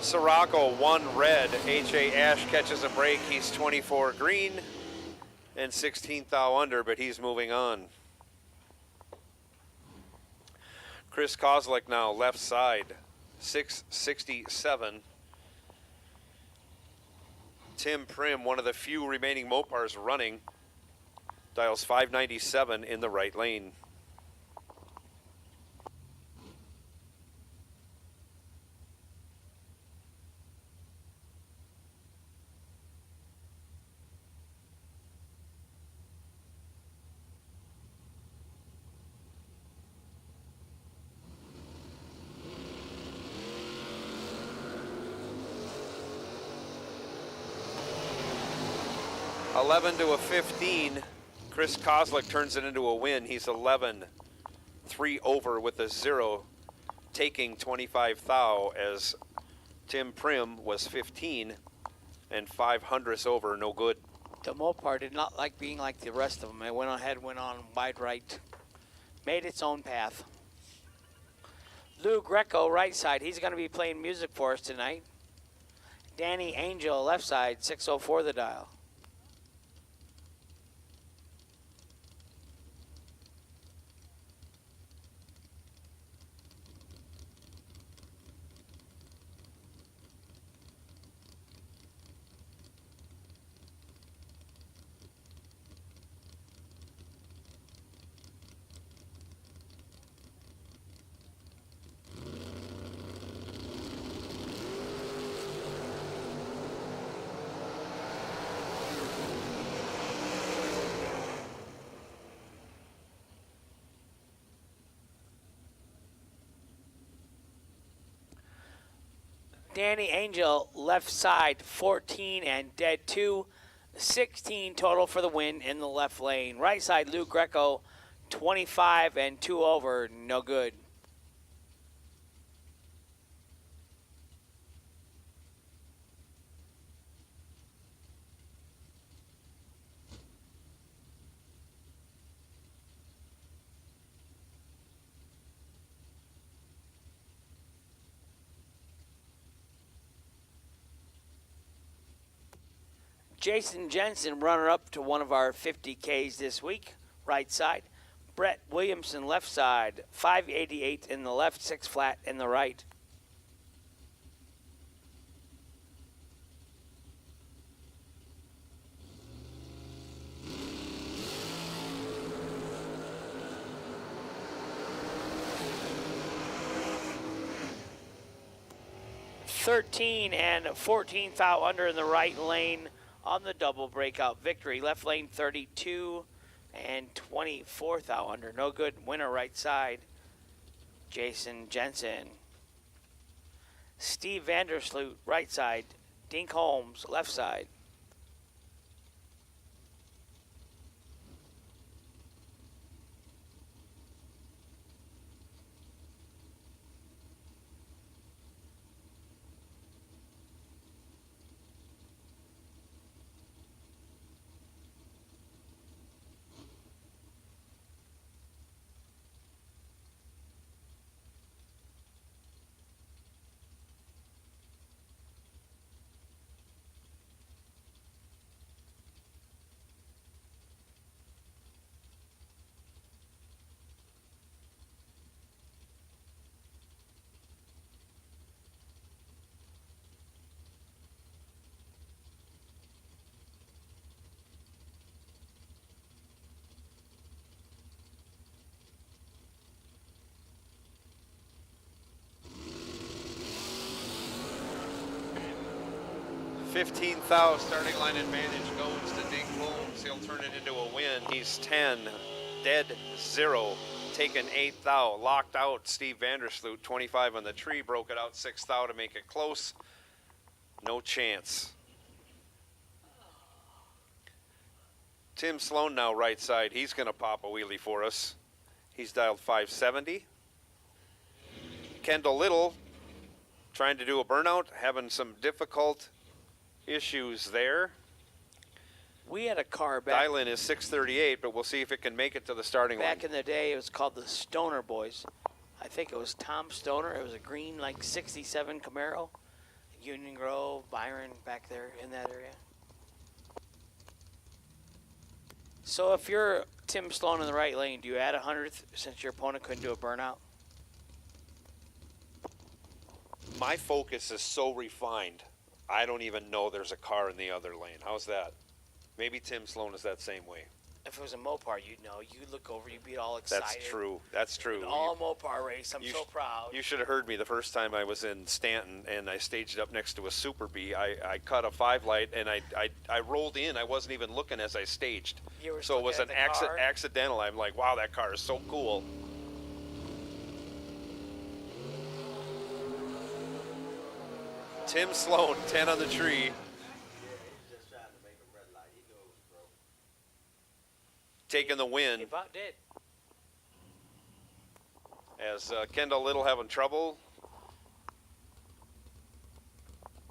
Sirocco, 1 red. H.A. Ash catches a break. He's 24 green and 16 thou under, but he's moving on. Chris Kozlik now left side, 667. Tim Prim, one of the few remaining Mopars running, dials 597 in the right lane. $11 to a 15. Chris Kozlik turns it into a win. He's 11, 3 over with a 0, taking 25 thou as Tim Prim was 15 and 500ths over, no good. The Mopar did not like being like the rest of them. It went ahead, went on wide right, made its own path. Lou Greco, right side. He's going to be playing music for us tonight. Danny Angel, left side, 604 the dial. Danny Angel, left side, 14 and dead 2. 16 total for the win in the left lane. Right side, Lou Greco, 25 and 2 over, no good. Jason Jensen, runner-up to one of our 50Ks this week, right side. Brett Williamson, left side, 588 in the left, 6 flat in the right. $13 and 14 thou under in the right lane on the double breakout victory. Left lane 32 and 24 thou under. No good. Winner right side, Jason Jensen. Steve Vandersloot, right side. Dink Holmes, left side. $15 thou starting line advantage goes to Dink Holmes. He'll turn it into a win. He's 10, dead 0, taken 8 thou. Locked out Steve Vandersloot, 25 on the tree, broke it out 6 thou to make it close. No chance. Tim Sloan now right side. He's going to pop a wheelie for us. He's dialed 570. Kendall Little trying to do a burnout, having some difficult issues there. We had a car back. Dial-in is 638, but we'll see if it can make it to the starting line. Back in the day, it was called the Stoner Boys. I think it was Tom Stoner. It was a green, like, 67 Camaro. Union Grove, Byron, back there in that area. So if you're Tim Sloan in the right lane, do you add a 100th since your opponent couldn't do a burnout? my focus is so refined, I don't even know there's a car in the other lane. How's that? Maybe Tim Sloan is that same way. If it was a Mopar, you'd know. You'd look over, you'd be all excited. That's true. That's true. All Mopar race. I'm so proud. You should have heard me the first time I was in Stanton and I staged up next to a Super Bee. I cut a 5-light and I rolled in. I wasn't even looking as I staged. So it was an accidental. I'm like, wow, that car is so cool. Tim Sloan, 10 on the tree. Taking the win. He about did. As Kendall Little having trouble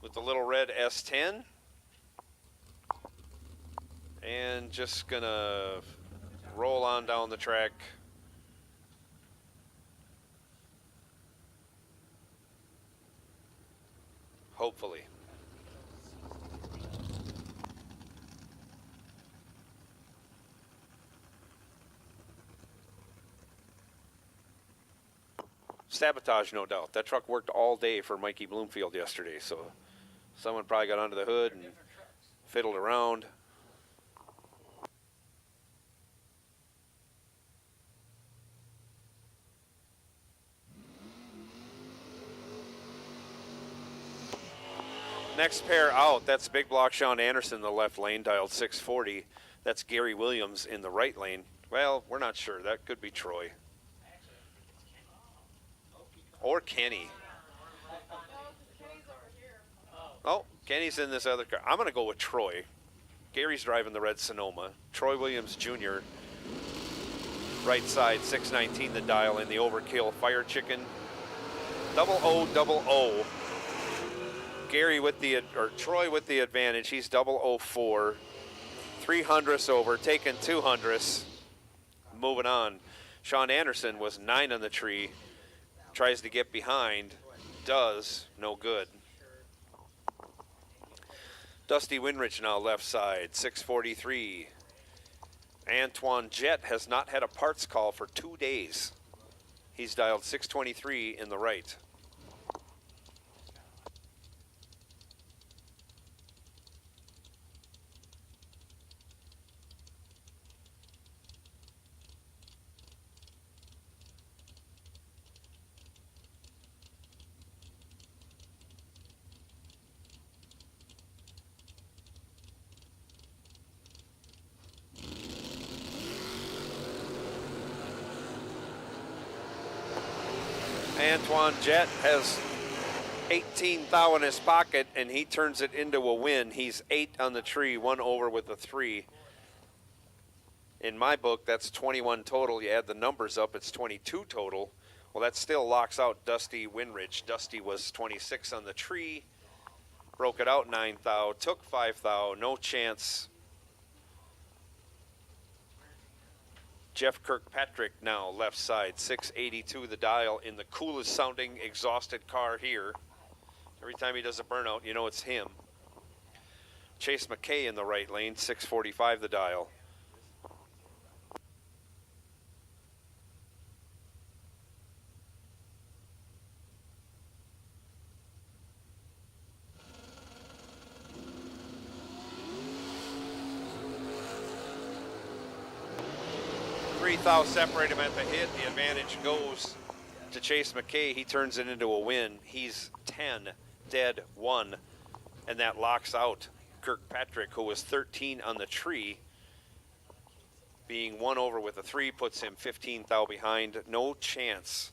with the little red S10. And just gonna roll on down the track. Hopefully. Sabotage, no doubt. That truck worked all day for Mikey Bloomfield yesterday, so someone probably got under the hood and fiddled around. Next pair out, that's Big Block Sean Anderson in the left lane, dialed 640. That's Gary Williams in the right lane. Well, we're not sure. That could be Troy. Or Kenny. Oh, Kenny's in this other car. I'm going to go with Troy. Gary's driving the red Sonoma. Troy Williams Jr. Right side, 619 the dial in the Overkill Fire Chicken. 0000. Gary with the, or Troy with the advantage. He's 004. 300ths over, taking 200ths. Moving on. Sean Anderson was 9 on the tree. Tries to get behind, does, no good. Dusty Winrich now left side, 643. Antoine Jett has not had a parts call for 2 days. He's dialed 623 in the right. Antoine Jett has 18 thou in his pocket, and he turns it into a win. He's 8 on the tree, 1 over with a 3. In my book, that's 21 total. You add the numbers up, it's 22 total. Well, that still locks out Dusty Winrich. Dusty was 26 on the tree, broke it out 9 thou, took 5 thou, no chance. Jeff Kirkpatrick now left side, 682 the dial in the coolest sounding exhausted car here. Every time he does a burnout, you know it's him. Chase McKay in the right lane, 645 the dial. Thou separate him at the hit. The advantage goes to Chase McKay. He turns it into a win. He's 10, dead 1, and that locks out Kirkpatrick, who was 13 on the tree. Being 1 over with a 3 puts him 15 thou behind. No chance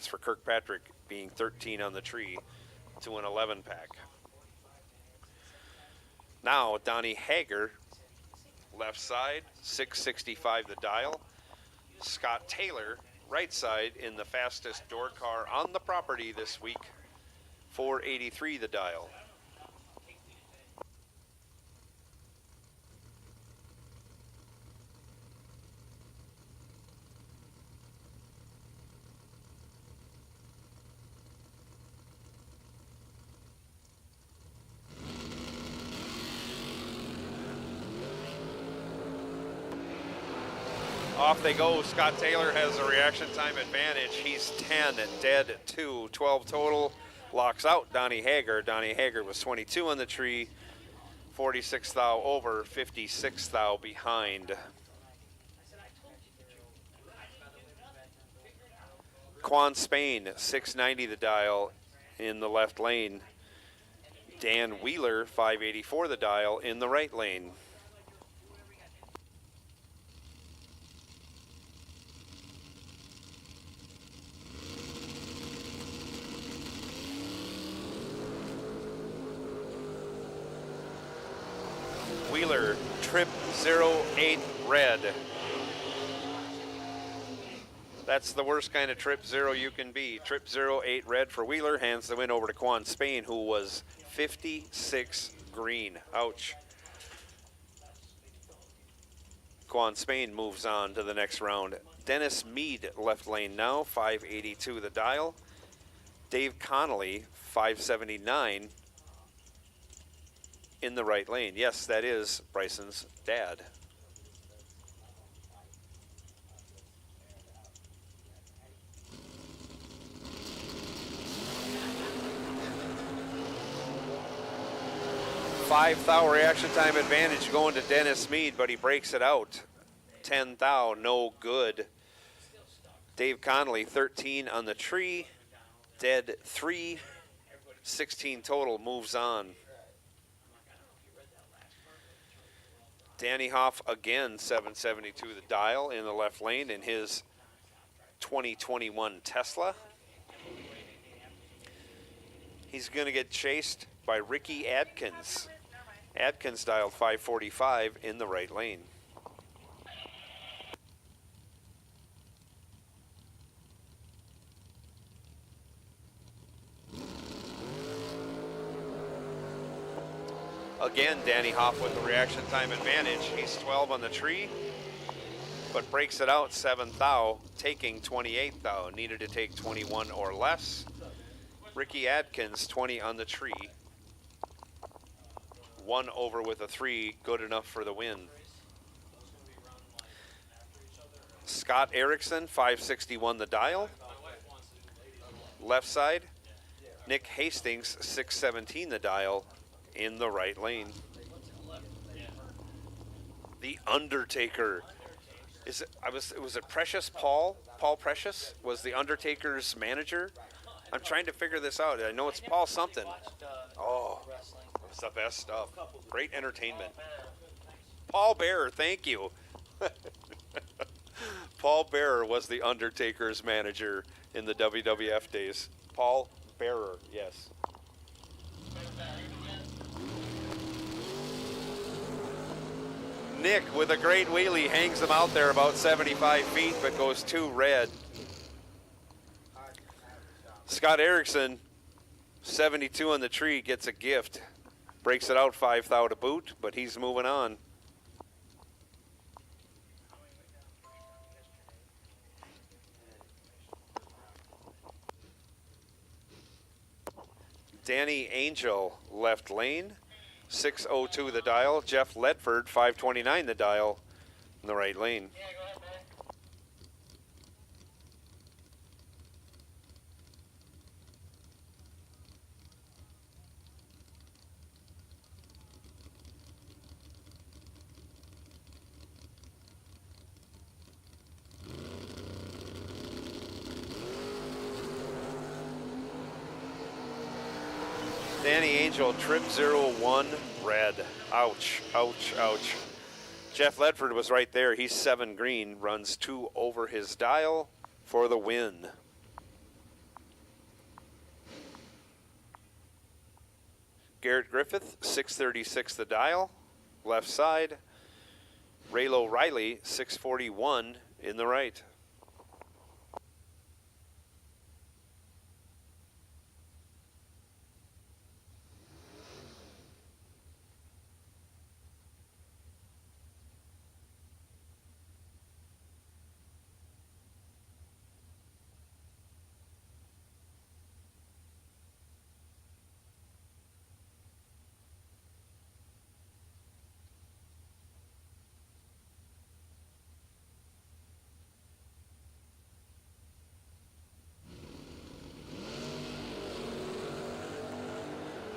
for Kirkpatrick being 13 on the tree to an 11 pack. Now Donnie Hager, left side, 665 the dial. Scott Taylor, right side, in the fastest door car on the property this week, 483 the dial. Off they go. Scott Taylor has a reaction time advantage. He's 10, dead 2, 12 total. locks out Donnie Hager. Donnie Hager was 22 on the tree, 46 thou over, 56 thou behind. Quan Spain, 690 the dial in the left lane. Dan Wheeler, 584 the dial in the right lane. Wheeler, trip 08 red. That's the worst kind of trip zero you can be. Trip 08 red for Wheeler, hands the win over to Quan Spain, who was 56 green. Ouch. Quan Spain moves on to the next round. Dennis Mead, left lane now, 582 the dial. Dave Connolly, 579 in the right lane. Yes, that is Bryson's dad. Five thou reaction time advantage going to Dennis Mead, but he breaks it out. 10 thou, no good. Dave Connolly, 13 on the tree, dead 3, 16 total, moves on. Danny Hoff again, 772 the dial in the left lane in his 2021 Tesla. He's going to get chased by Ricky Adkins. Adkins dialed 545 in the right lane. Again, Danny Hoff with the reaction time advantage. He's 12 on the tree, but breaks it out 7 thou, taking 28 thou. Needed to take 21 or less. Ricky Adkins, 20 on the tree. 1 over with a 3, good enough for the win. Scott Erickson, 561 the dial. Left side. Nick Hastings, 617 the dial in the right lane. The Undertaker. Was it Precious Paul? Paul Precious was the Undertaker's manager? I'm trying to figure this out. I know it's Paul something. Oh, it's the best stuff. Great entertainment. Paul Bearer, thank you. Paul Bearer was the Undertaker's manager in the WWF days. Paul Bearer, yes. Nick with a great wheelie hangs him out there about 75 feet, but goes 2 red. Scott Erickson, 72 on the tree, gets a gift. Breaks it out 5 thou to boot, but he's moving on. Danny Angel, left lane, 602 the dial. Jeff Ledford, 529 the dial in the right lane. Danny Angel, trip 01 red. Ouch, ouch, ouch. Jeff Ledford was right there. He's 7 green, runs 2 over his dial for the win. Garrett Griffith, 636 the dial, left side. Raylo Riley, 641 in the right.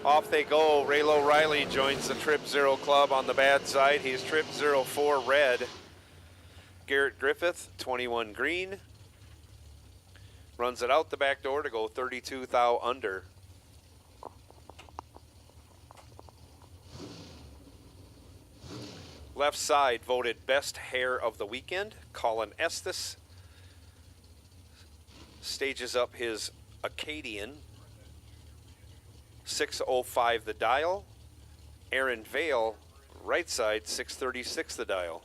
Off they go. Raylo Riley joins the Trip Zero Club on the bad side. He's Trip 04 red. Garrett Griffith, 21 green. Runs it out the back door to go 32 thou under. Left side voted best hair of the weekend. Colin Estes stages up his Acadian. 605 the dial. Aaron Vale, right side, 636 the dial.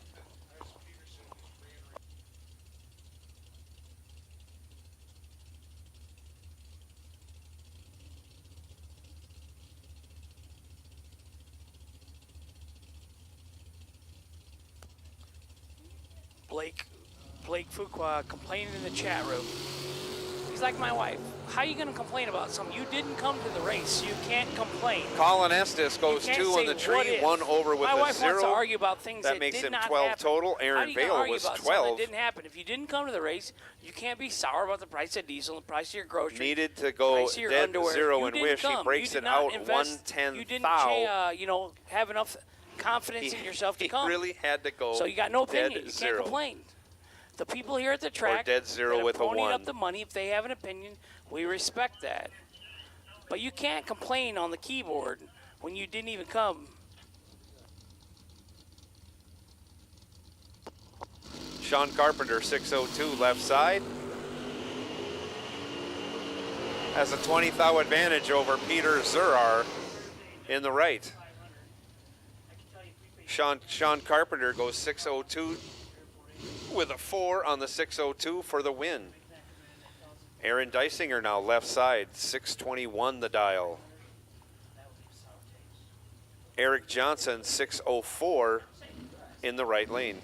Blake Fuqua complaining in the chat room. He's like my wife. How are you going to complain about something? You didn't come to the race. You can't complain. Colin Estes goes 2 on the tree, 1 over with my a wife 0. Wants to argue about things that makes did him not 12 happen. total. Aaron How are you Vale argue was about 12. That didn't happen. If you didn't come to the race, you can't be sour about the price of diesel, the price of your groceries. Needed to go dead underwear. 0 You and didn't wish. come. He breaks You it did not out invest. 110 You didn't, thou. have enough confidence in yourself to come. He really had to go. So you got no opinion. Dead You 0. can't complain. The people here at the track dead 0 that are with a ponying 1. up the money, if they have an opinion, we respect that. But you can't complain on the keyboard when you didn't even come. Sean Carpenter, 602 left side. Has a 20 thou advantage over Peter Zurar in the right. Sean Carpenter goes 602 with a 4 on the 602 for the win. Aaron Dysinger now left side, 621 the dial. Eric Johnson, 604 in the right lane.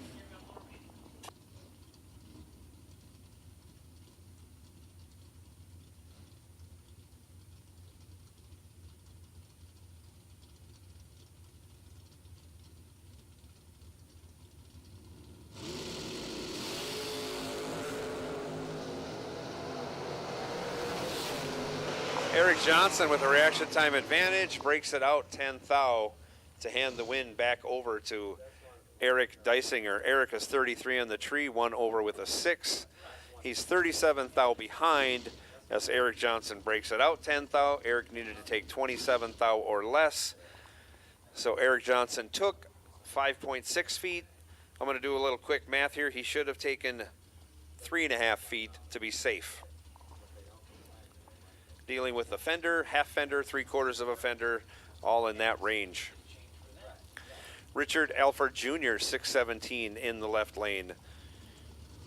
Eric Johnson with a reaction time advantage, breaks it out 10 thou to hand the win back over to Eric Dysinger. Eric is 33 on the tree, 1 over with a 6. He's 37 thou behind as Eric Johnson breaks it out 10 thou. Eric needed to take 27 thou or less. So Eric Johnson took 5.6 feet. I'm going to do a little quick math here. He should have taken 3.5 feet to be safe. Dealing with a fender, half fender, 3/4 of a fender, all in that range. Richard Alford Jr., 617 in the left lane.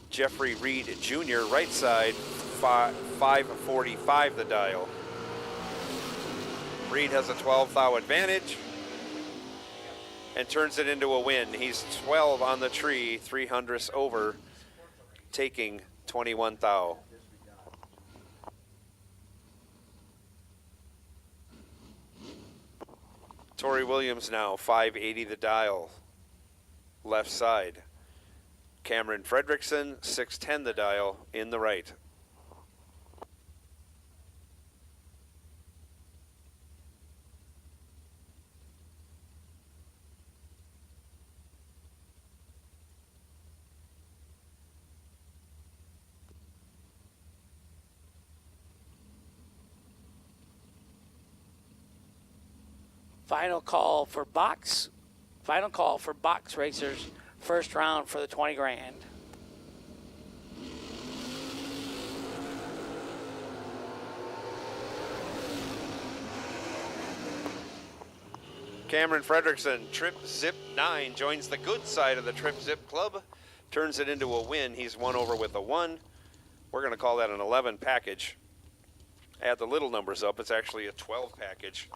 Jeffrey Reed Jr., right side, 545 the dial. Reed has a 12 thou advantage and turns it into a win. He's 12 on the tree, 300ths over, taking 21 thou. Tori Williams now, 580 the dial, left side. Cameron Fredrickson, 610 the dial, in the right. Final call for box racers. First round for the 20 grand. Cameron Fredrickson, Trip Zip 9, joins the good side of the Trip Zip Club. Turns it into a win. He's 1 over with a 1. We're going to call that an 11 package. Add the little numbers up. It's actually a 12 package.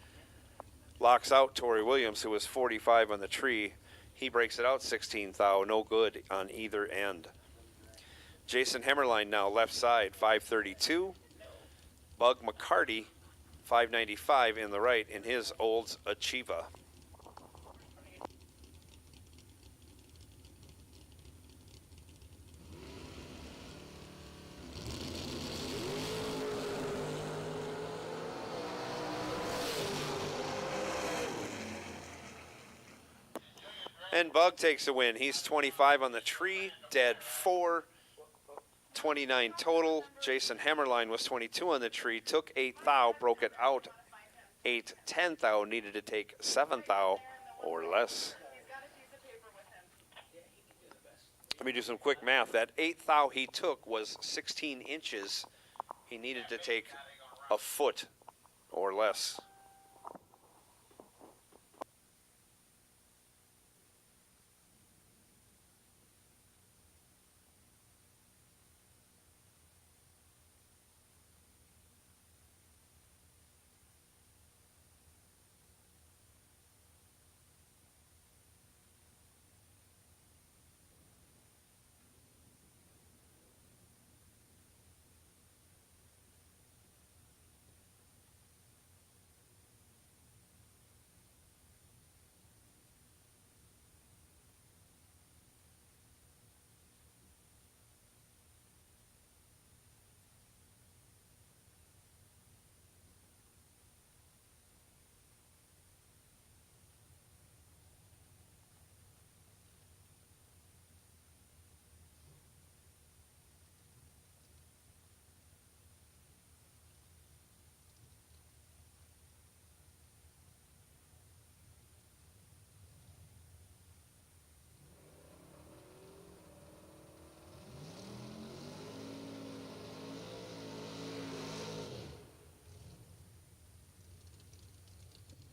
Locks out Tori Williams, who was 45 on the tree. He breaks it out 16 thou, no good on either end. Jason Hemmerline now left side, 532. Bug McCarty, 595 in the right in his Olds Achieva. Ben Bug takes the win. He's 25 on the tree, dead 4, 29 total. Jason Hammerline was 22 on the tree, took 8 thou, broke it out 8 10 thou, needed to take 7 thou or less. Let me do some quick math. That 8 thou he took was 16 inches. He needed to take a foot or less.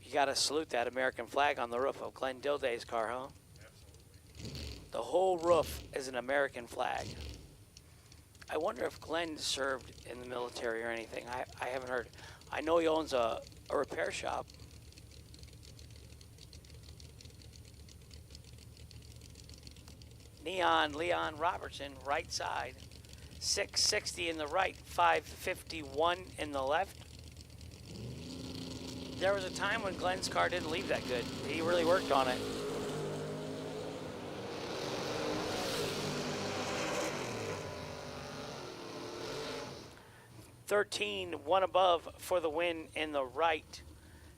You got to salute that American flag on the roof of Glenn Dilday's car, huh? Absolutely. The whole roof is an American flag. I wonder if Glenn served in the military or anything. I haven't heard. I know he owns a repair shop. Leon Robertson, right side. 660 in the right, 551 in the left. There was a time when Glenn's car didn't leave that good. He really worked on it. One above for the win in the right.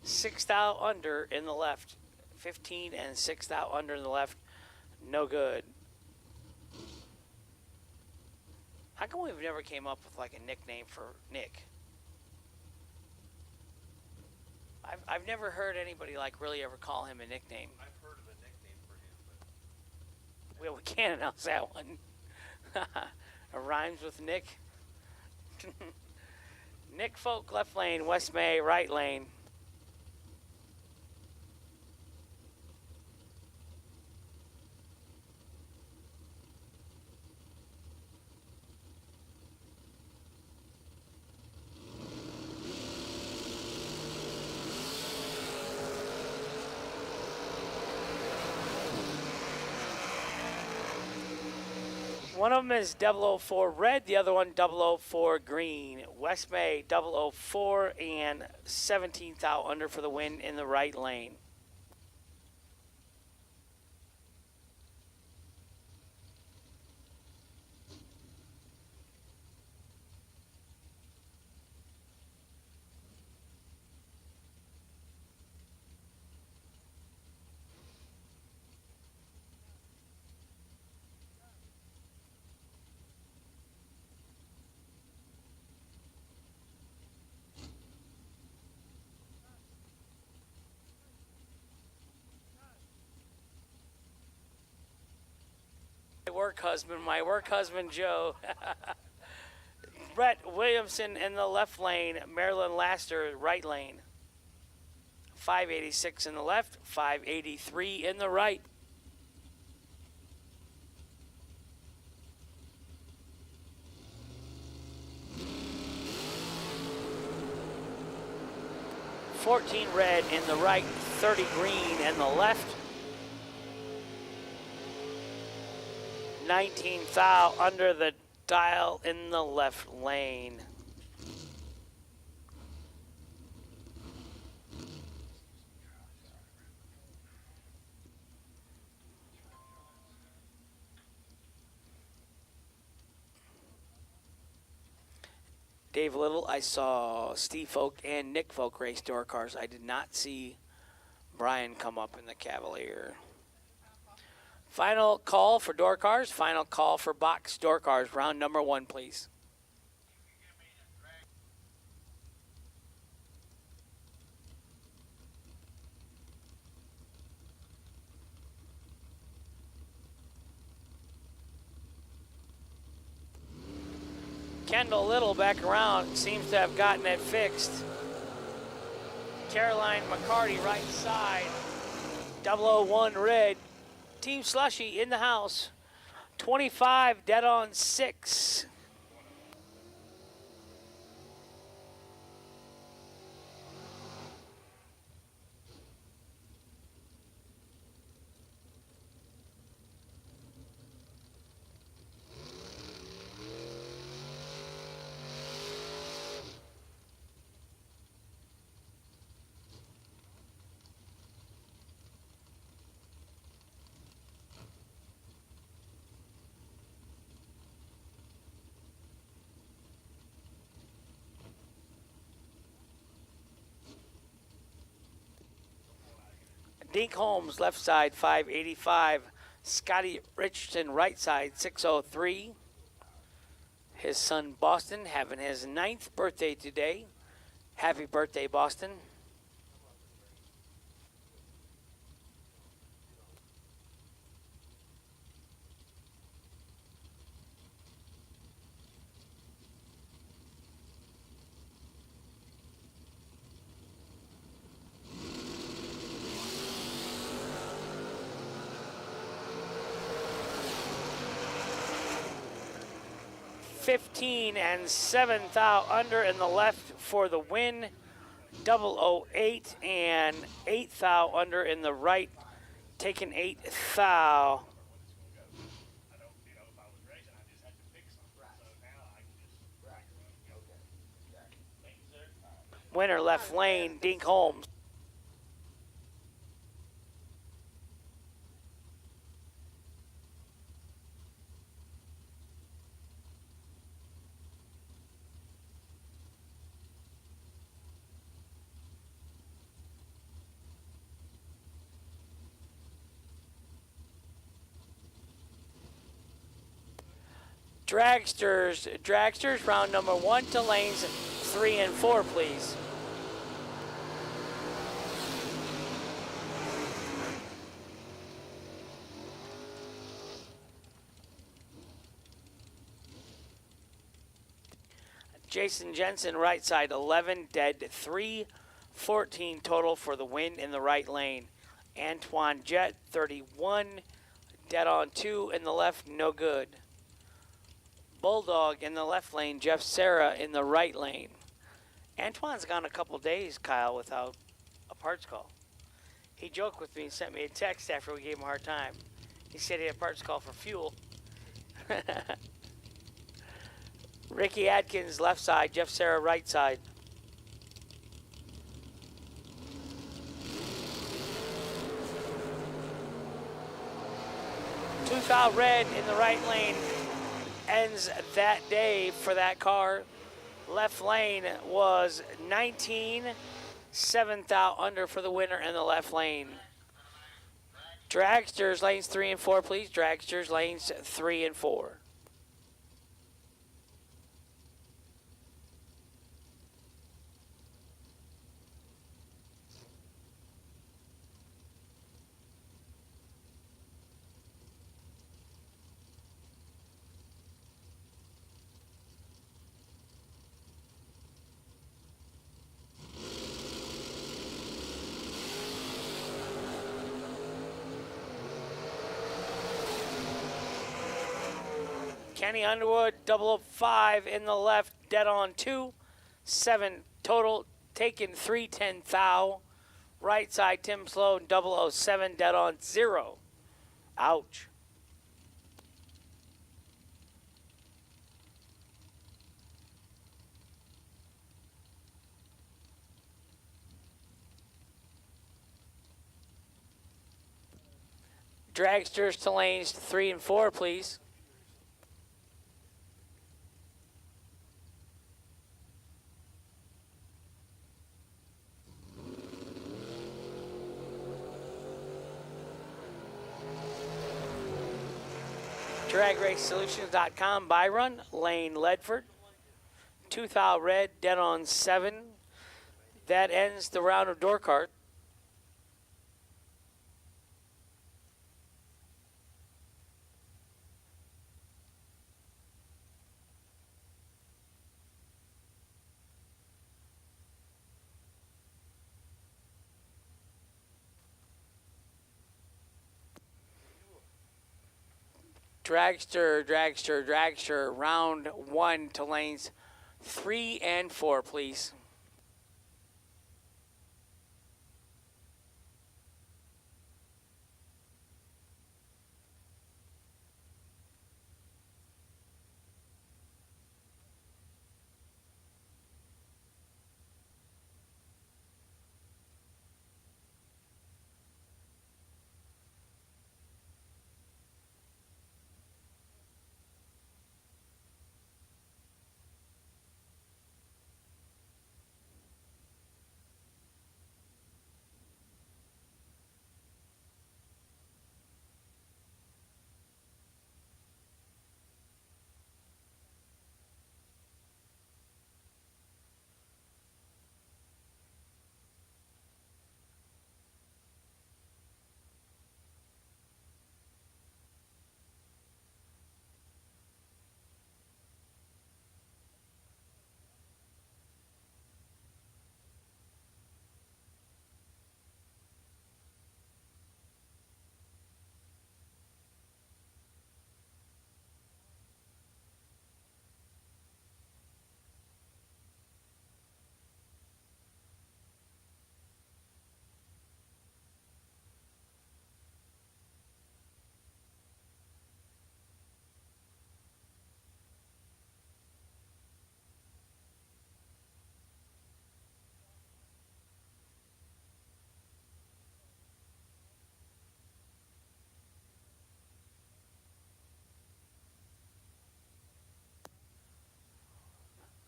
6 thou under in the left. 15 and 6 thou under in the left. No good. How come we've never came up with like a nickname for Nick? I've never heard anybody like really ever call him a nickname. I've heard of a nickname for him, but Well, we can't announce that one. It rhymes with Nick. Nick Folk, left lane. West May, right lane. One of them is 004 red, the other one 004 green. West May 004 and 17 thou under for the win in the right lane. My work husband Joe. Brett Williamson in the left lane, Marilyn Laster right lane. 586 in the left, 583 in the right. $14 red in the right, 30 green in the left. 19 thou under the dial in the left lane. Dave Little, I saw Steve Folk and Nick Folk race door cars. I did not see Brian come up in the Cavalier. Final call for door cars. Final call for box door cars. Round number 1, please. Kendall Little back around. Seems to have gotten it fixed. Caroline McCarty right side. 001 red. Team Slushy in the house. 25 dead on 6. Dink Holmes, left side, 585. Scotty Richardson, right side, 603. His son, Boston, having his 9th birthday today. Happy birthday, Boston. $15 and 7 thou under in the left for the win. 008 and 8 thou under in the right, taking 8 thou. Winner left lane, Dink Holmes. Dragsters, round number 1 to lanes 3 and 4, please. Jason Jensen, right side, 11, dead 3, 14 total for the win in the right lane. Antoine Jett, 31, dead on 2 in the left, no good. Bulldog in the left lane, Jeff Serra in the right lane. Antoine's gone a couple days, Kyle, without a parts call. He joked with me and sent me a text after we gave him a hard time. He said he had a parts call for fuel. Ricky Adkins, left side, Jeff Serra, right side. Two thou red in the right lane. Ends that day for that car. Left lane was 19, 7 thou under for the winner in the left lane. Dragsters lanes 3 and 4, please. Dragsters lanes 3 and 4. Kenny Underwood, 005 in the left, dead on 2. 7 total, taken 310 thou. Right side, Tim Sloan, 007, dead on 0. Ouch. Dragsters to lanes 3 and 4, please. DragRaceSolutions.com by run, Lane Ledford. 2,000 red, dead on 7. That ends the round of door cart. Dragster, round 1 to lanes 3 and 4, please.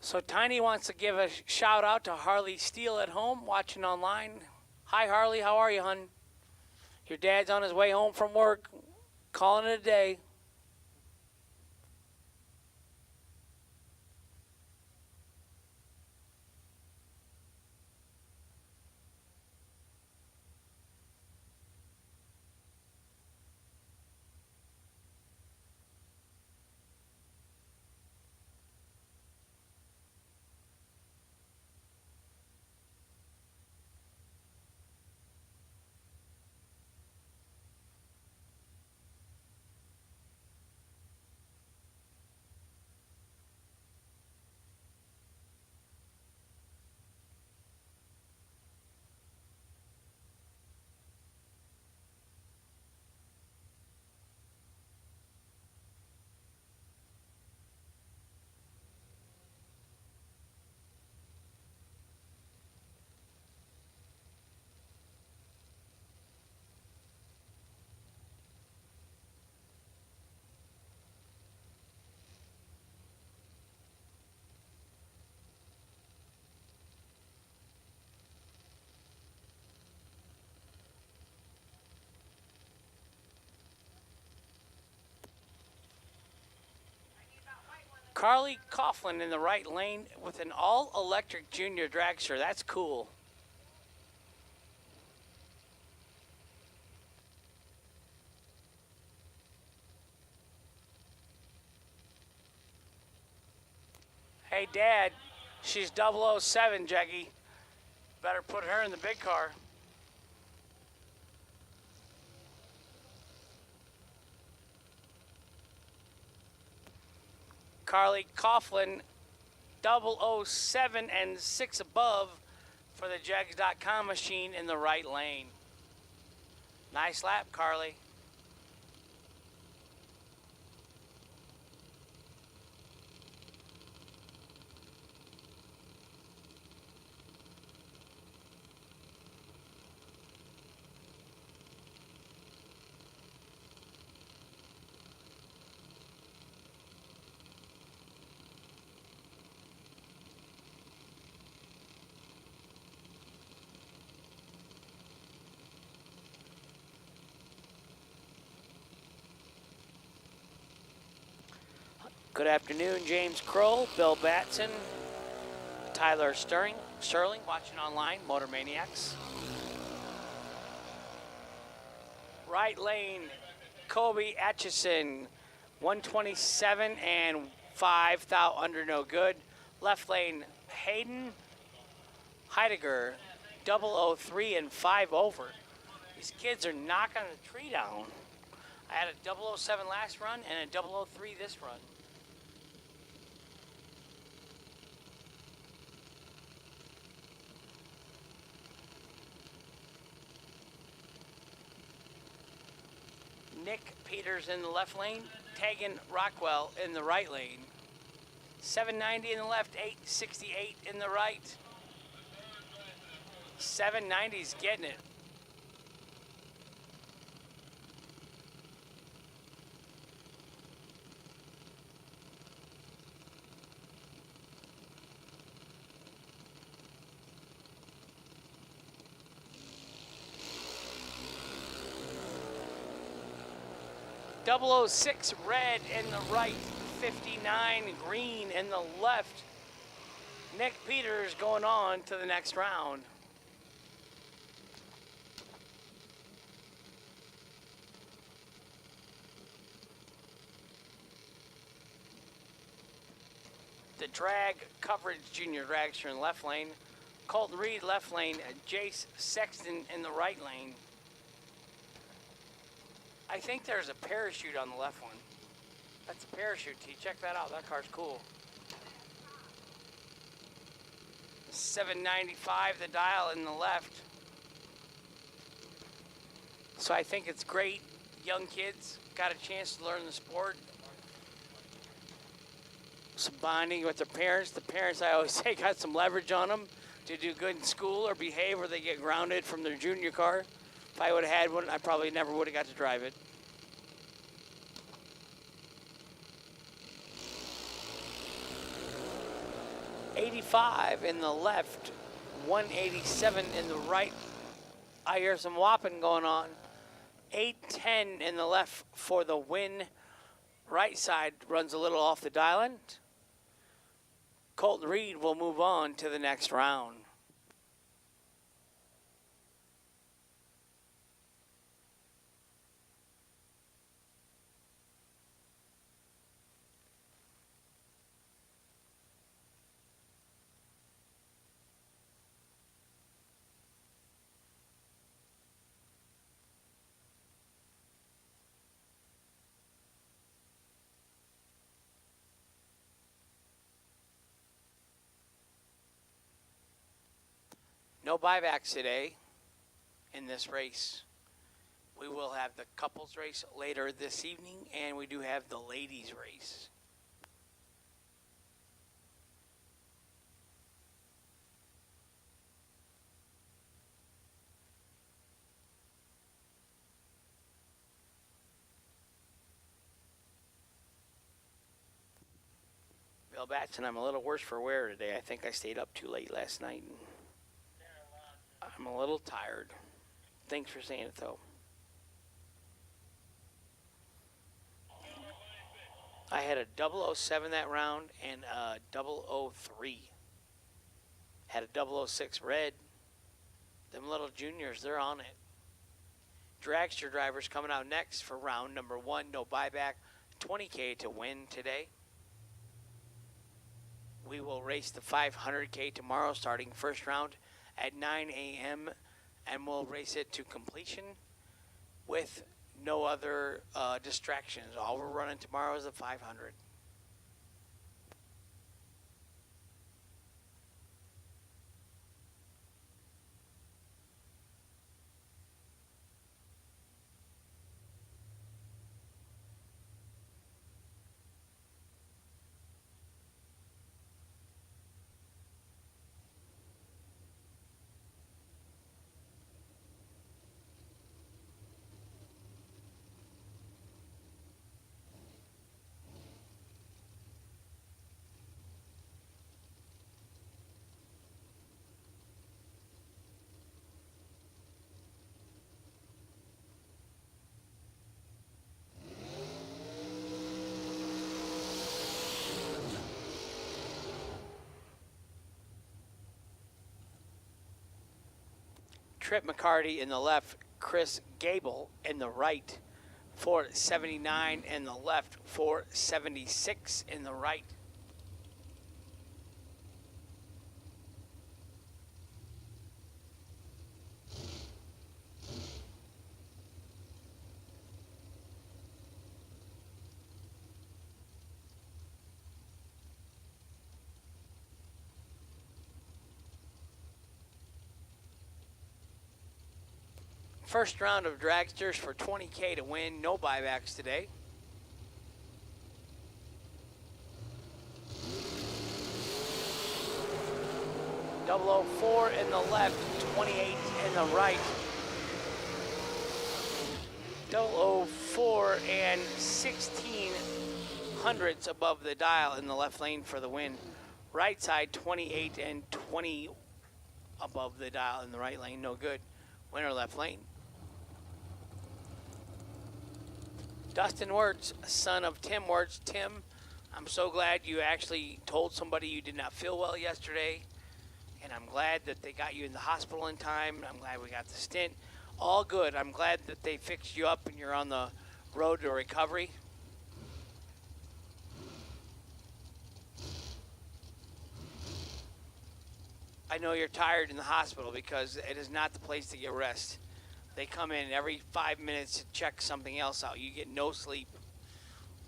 So Tiny wants to give a shout out to Harley Steele at home, watching online. Hi Harley, how are you, hun? Your dad's on his way home from work, calling it a day. Carly Coughlin in the right lane with an all-electric junior dragster. That's cool. Hey, Dad, she's 007, Jackie. Better put her in the big car. Carly Coughlin, 007 and 6 above for the Jags.com machine in the right lane. Nice lap, Carly. Good afternoon, James Kroll, Bill Batson, Tyler Sterling watching online, Motor Maniacs. Right lane, Kobe Atchison, 127 and 5 thou under no good. Left lane, Hayden Heidegger, 003 and 5 over. These kids are knocking the tree down. I had a 007 last run and a 003 this run. Nick Peters in the left lane, Tegan Rockwell in the right lane. 790 in the left, 868 in the right. 790's getting it. .006 red in the right, 59 green in the left. Nick Peters going on to the next round. The drag coverage junior dragster in the left lane. Colton Reed left lane, Jace Sexton in the right lane. I think there's a parachute on the left one. That's a parachute, T. Check that out. That car's cool. 795, the dial in the left. So I think it's great. Young kids got a chance to learn the sport. Some bonding with their parents. The parents, I always say, got some leverage on them to do good in school or behave, or they get grounded from their junior car. If I would have had one, I probably never would have got to drive it. .85 in the left, 187 in the right. I hear some whopping going on. 810 in the left for the win. Right side runs a little off the dial end. Colton Reed will move on to the next round. No buybacks today in this race. We will have the couples race later this evening, and we do have the ladies race. Bill Batson, I'm a little worse for wear today. I think I stayed up too late last night. I'm a little tired. Thanks for saying it, though. I had a 007 that round and a 003. Had a 006 red. Them little juniors, they're on it. Dragster drivers coming out next for round number 1. No buyback. $20K to win today. We will race the 500K tomorrow, starting first round at 9 a.m. and we'll race it to completion with no other distractions. All we're running tomorrow is the 500. Trip McCarty in the left, Chris Gable in the right, 479 in the left, 476 in the right. First round of Dragsters for $20K to win. No buybacks today. .004 in the left, 28 in the right. 004 and 16 hundredths above the dial in the left lane for the win. Right side, 28 and 20 above the dial in the right lane. No good. Winner left lane. Dustin Wirtz, son of Tim Wirtz. Tim, I'm so glad you actually told somebody you did not feel well yesterday. And I'm glad that they got you in the hospital in time. I'm glad we got the stint. All good. I'm glad that they fixed you up and you're on the road to recovery. I know you're tired in the hospital because it is not the place to get rest. They come in every 5 minutes to check something else out. You get no sleep.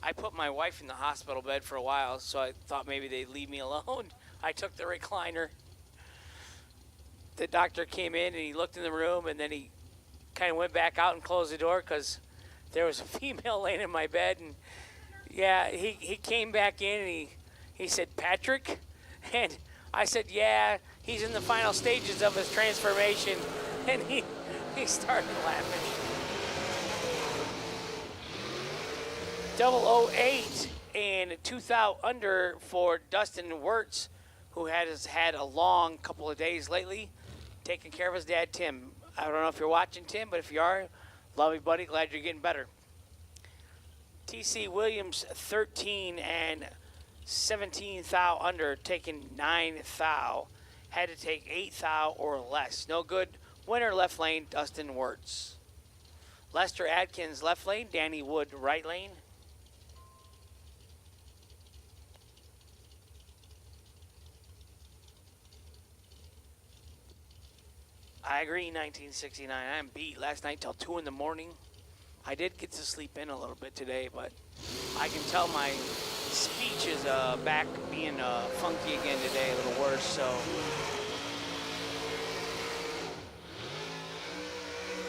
I put my wife in the hospital bed for a while, so I thought maybe they'd leave me alone. I took the recliner. The doctor came in and he looked in the room, and then he kind of went back out and closed the door because there was a female laying in my bed. And yeah, he came back in and he said, "Patrick?" And I said, "Yeah, he's in the final stages of his transformation." And he started laughing. 008 and 2,000 under for Dustin Wirtz, who has had a long couple of days lately, taking care of his dad, Tim. I don't know if you're watching, Tim, but if you are, love you, buddy. Glad you're getting better. TC Williams, 13 and 17,000 under, taking 9,000. Had to take 8,000 or less. No good. Winner left lane, Dustin Wirtz. Lester Adkins left lane, Danny Wood right lane. I agree, 1969. I'm beat last night till 2 in the morning. I did get to sleep in a little bit today, but I can tell my speech is back being funky again today, a little worse, so.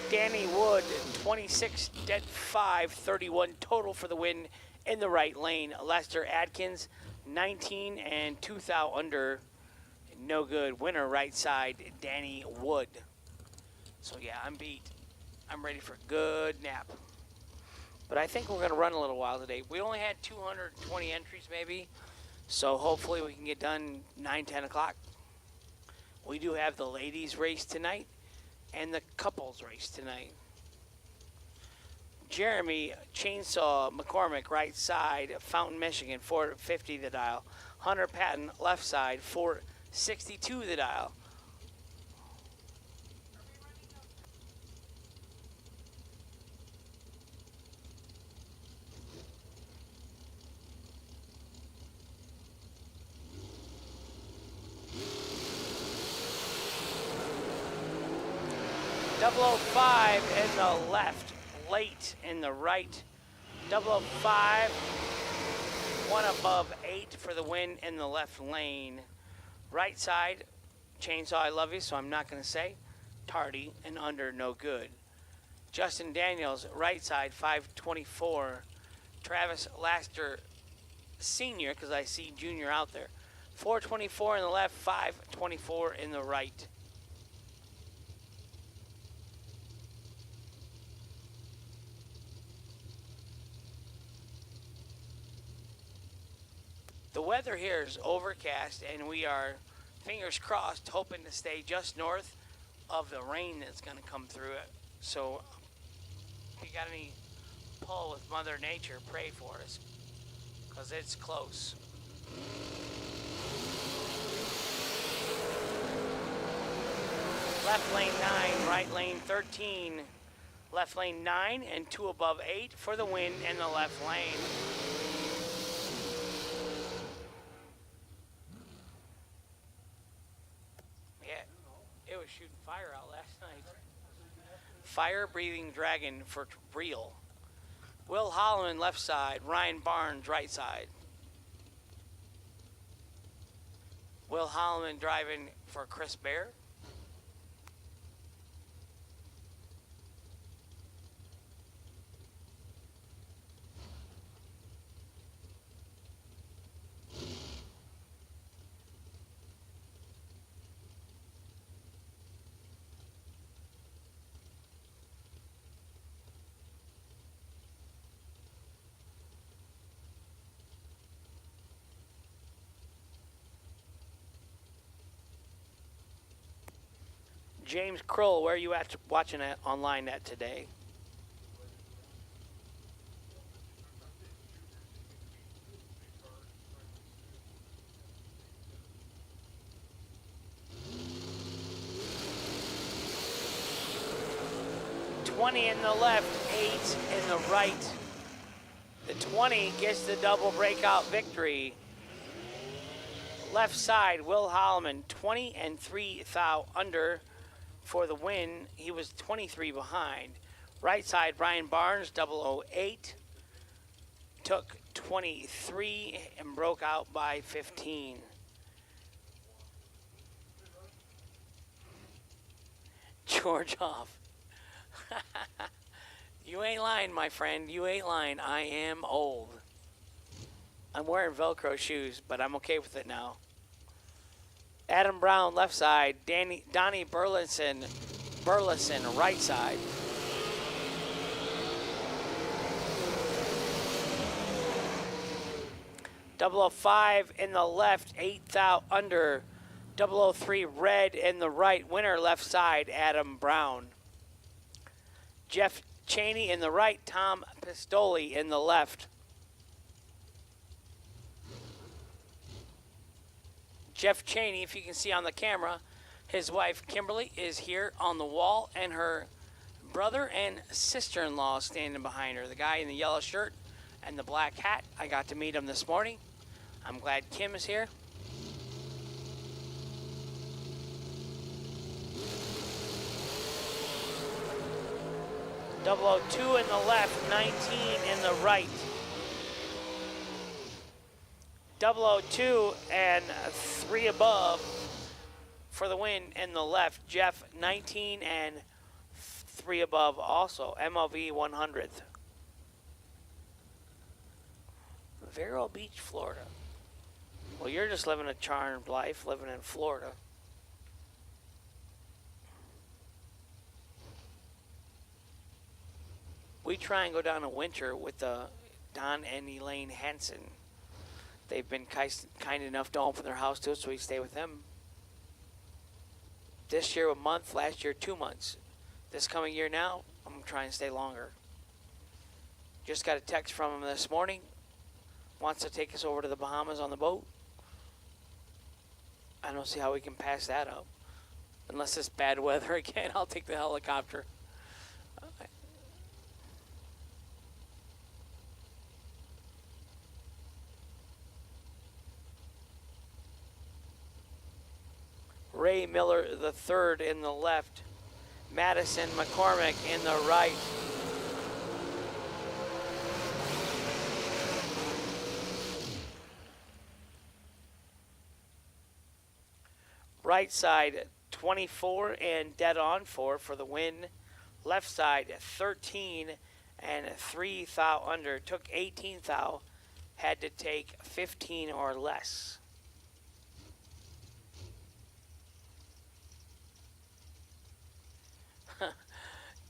Danny Wood, 26, dead 5, 31 total for the win in the right lane. Lester Adkins, 19 and 2,000 under, no good. Winner right side, Danny Wood. So yeah, I'm beat. I'm ready for a good nap. But I think we're going to run a little while today. We only had 220 entries maybe, so hopefully we can get done 9, 10 o'clock. We do have the ladies race tonight and the couples race tonight. Jeremy Chainsaw McCormick, right side, Fountain, Michigan, 450 the dial. Hunter Patton, left side, 462 the dial. .005 in the left, late in the right. 005, one above 8 for the win in the left lane. Right side, Chainsaw, I love you, so I'm not going to say. Tardy and under, no good. Justin Daniels, right side, 524. Travis Laster, senior, because I see junior out there. 424 in the left, 524 in the right. The weather here is overcast, and we are, fingers crossed, hoping to stay just north of the rain that's going to come through it. So if you got any pull with Mother Nature, pray for us, because it's close. Left lane 9, right lane 13. Left lane 9 and 2 above 8 for the win in the left lane. Yeah, it was shooting fire out last night. Fire breathing dragon for real. Will Holloman left side, Ryan Barnes right side. Will Holloman driving for Chris Bear. James Kroll, where are you at watching it online at today? $20 in the left, 8 in the right. The 20 gets the double breakout victory. Left side, Will Holloman, 20 and 3 thou under. For the win, he was 23 behind. Right side, Brian Barnes, 008. Took 23 and broke out by 15. George off. You ain't lying, my friend. You ain't lying. I am old. I'm wearing Velcro shoes, but I'm okay with it now. Adam Brown, left side. Donnie Burleson, right side. .005 in the left, 8 thou under. .003 red in the right. Winner left side, Adam Brown. Jeff Cheney in the right, Tom Pistoli in the left. Jeff Cheney, if you can see on the camera, his wife Kimberly is here on the wall, and her brother and sister-in-law standing behind her. The guy in the yellow shirt and the black hat, I got to meet him this morning. I'm glad Kim is here. .002 in the left, 19 in the right. .002 and 3 above for the win in the left. Jeff, 19 and 3 above also. MLV 100th. Vero Beach, Florida. Well, you're just living a charmed life, living in Florida. We try and go down a winter with Don and Elaine Hansen. They've been kind enough to open their house to us, so we stay with them. This year, a month. Last year, 2 months. This coming year now, I'm trying to stay longer. Just got a text from him this morning. Wants to take us over to the Bahamas on the boat. I don't see how we can pass that up. Unless it's bad weather again, I'll take the helicopter. Ray Miller III in the left. Madison McCormick in the right. Right side, 24 and dead on 4 for the win. Left side, 13 and 3 thou under. Took 18 thou. Had to take 15 or less.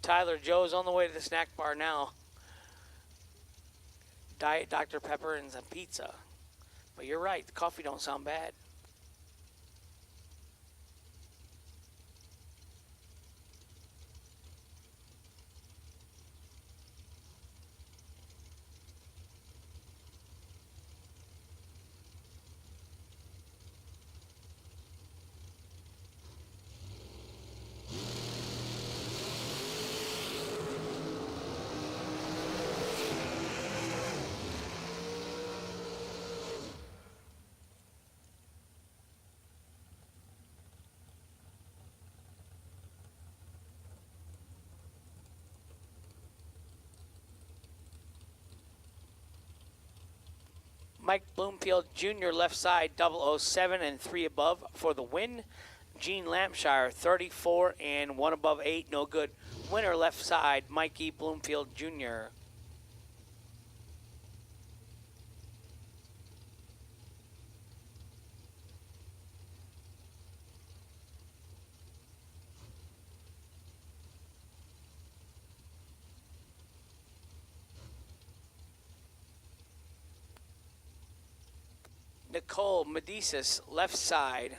Tyler Joe's on the way to the snack bar now. Diet Dr. Pepper and some pizza. But you're right, the coffee don't sound bad. Mike Bloomfield Jr. left side 007 and 3 above for the win. Gene Lampshire 34 and 1 above 8, no good. Winner left side, Mikey Bloomfield Jr. Nicole Medicis, left side.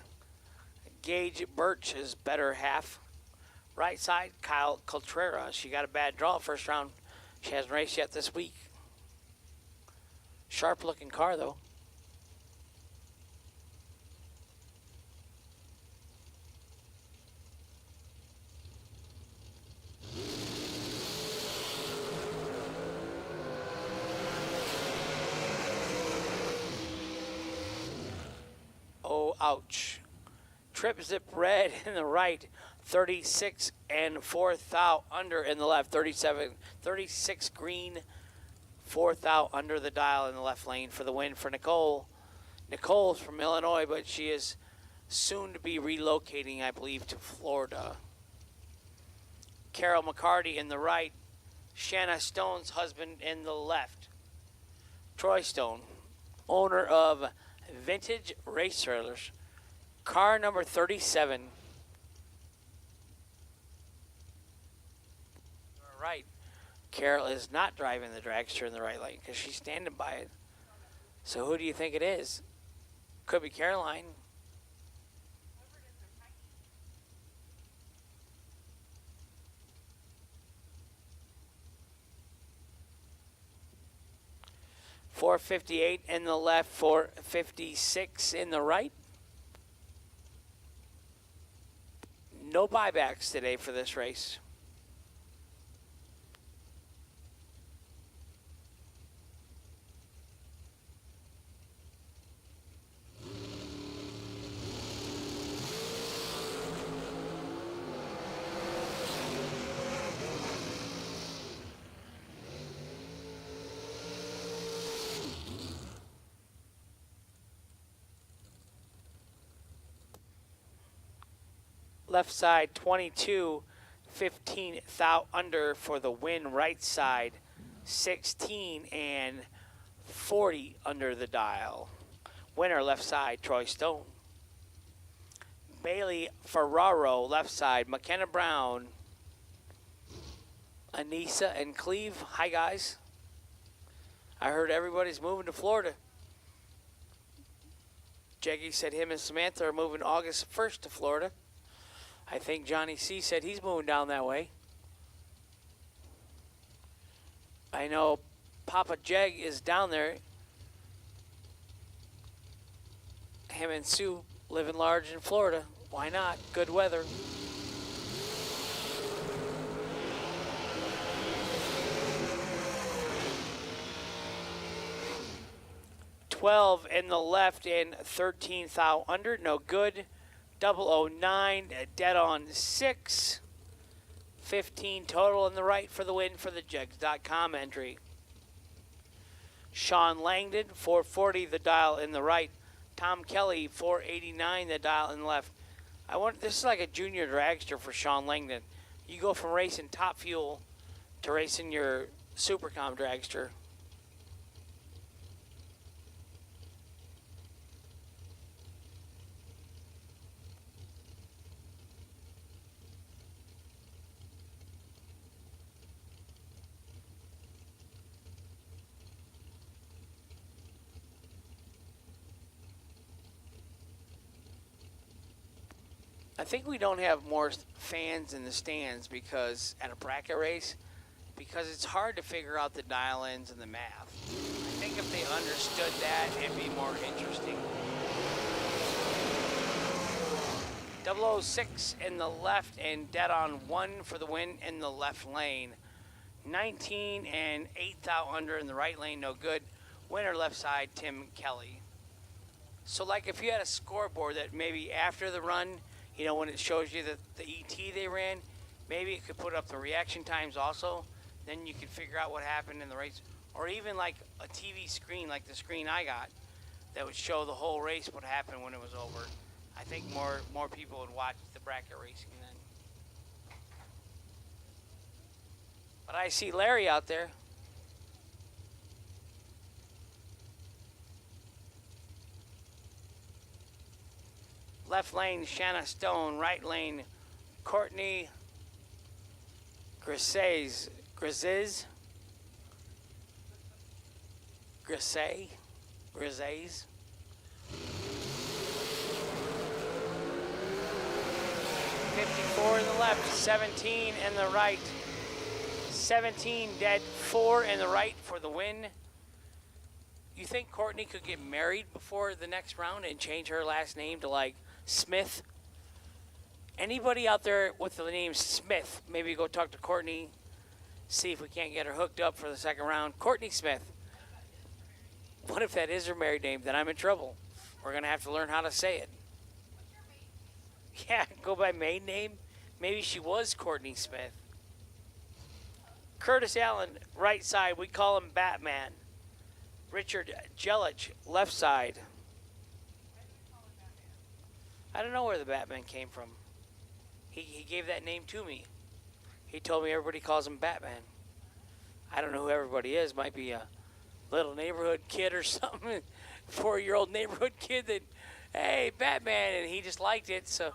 Gage Birch is better half. Right side, Kyle Contreras. She got a bad draw first round. She hasn't raced yet this week. Sharp looking car though. Oh, ouch. Trip zip red in the right, 36 and 4th out under in the left, 36 green, 4th out under the dial in the left lane for the win for Nicole. Nicole's from Illinois, but she is soon to be relocating, I believe, to Florida. Carol McCarty in the right, Shanna Stone's husband in the left. Troy Stone, owner of Vintage Race Trailers. Car number 37. All right. Carol is not driving the dragster in the right lane because she's standing by it. So who do you think it is? Could be Caroline. .458 in the left, 456 in the right. No buybacks today for this race. Left side 22, 15 thou under for the win. Right side 16 and 40 under the dial. Winner left side Troy Stone. Bailey Ferraro left side. McKenna Brown. Anissa and Cleve. Hi guys. I heard everybody's moving to Florida. Jeggy said him and Samantha are moving August 1st to Florida. I think Johnny C said he's moving down that way. I know Papa Jeg is down there. Him and Sue living large in Florida. Why not? Good weather. $12 in the left and 13 thou under. No good. 009, dead on 6. 15 total in the right for the win for the Jegs.com entry. Sean Langdon, 440, the dial in the right. Tom Kelly, 489, the dial in the left. This is like a junior dragster for Sean Langdon. You go from racing Top Fuel to racing your Supercom dragster. I think we don't have more fans in the stands because at a bracket race, because it's hard to figure out the dial-ins and the math. I think if they understood that, it'd be more interesting. 006 in the left and dead on 1 for the win in the left lane. 19 and 8 thou under in the right lane, no good. Winner left side, Tim Kelly. So like if you had a scoreboard that maybe after the run, you know, when it shows you the ET they ran, maybe it could put up the reaction times also. Then you could figure out what happened in the race. or even like a TV screen like the screen I got that would show the whole race what happened when it was over. I think more people would watch the bracket racing then. But I see Larry out there. Left lane, Shanna Stone. Right lane, Courtney Grisez. Grisez? Grisez? Grisez? 54 in the left, 17 in the right. 17 dead, 4 in the right for the win. You think Courtney could get married before the next round and change her last name to like Smith? Anybody out there with the name Smith, maybe go talk to Courtney, see if we can't get her hooked up for the second round. Courtney Smith. What if that is her married name? Then I'm in trouble. We're going to have to learn how to say it. Yeah, go by maiden name. Maybe she was Courtney Smith. Curtis Allen, right side. We call him Batman. Richard Jelich, left side. I don't know where the Batman came from. He gave that name to me. He told me everybody calls him Batman. I don't know who everybody is. Might be a little neighborhood kid or something. 4-year-old neighborhood kid that, hey, Batman, and he just liked it. So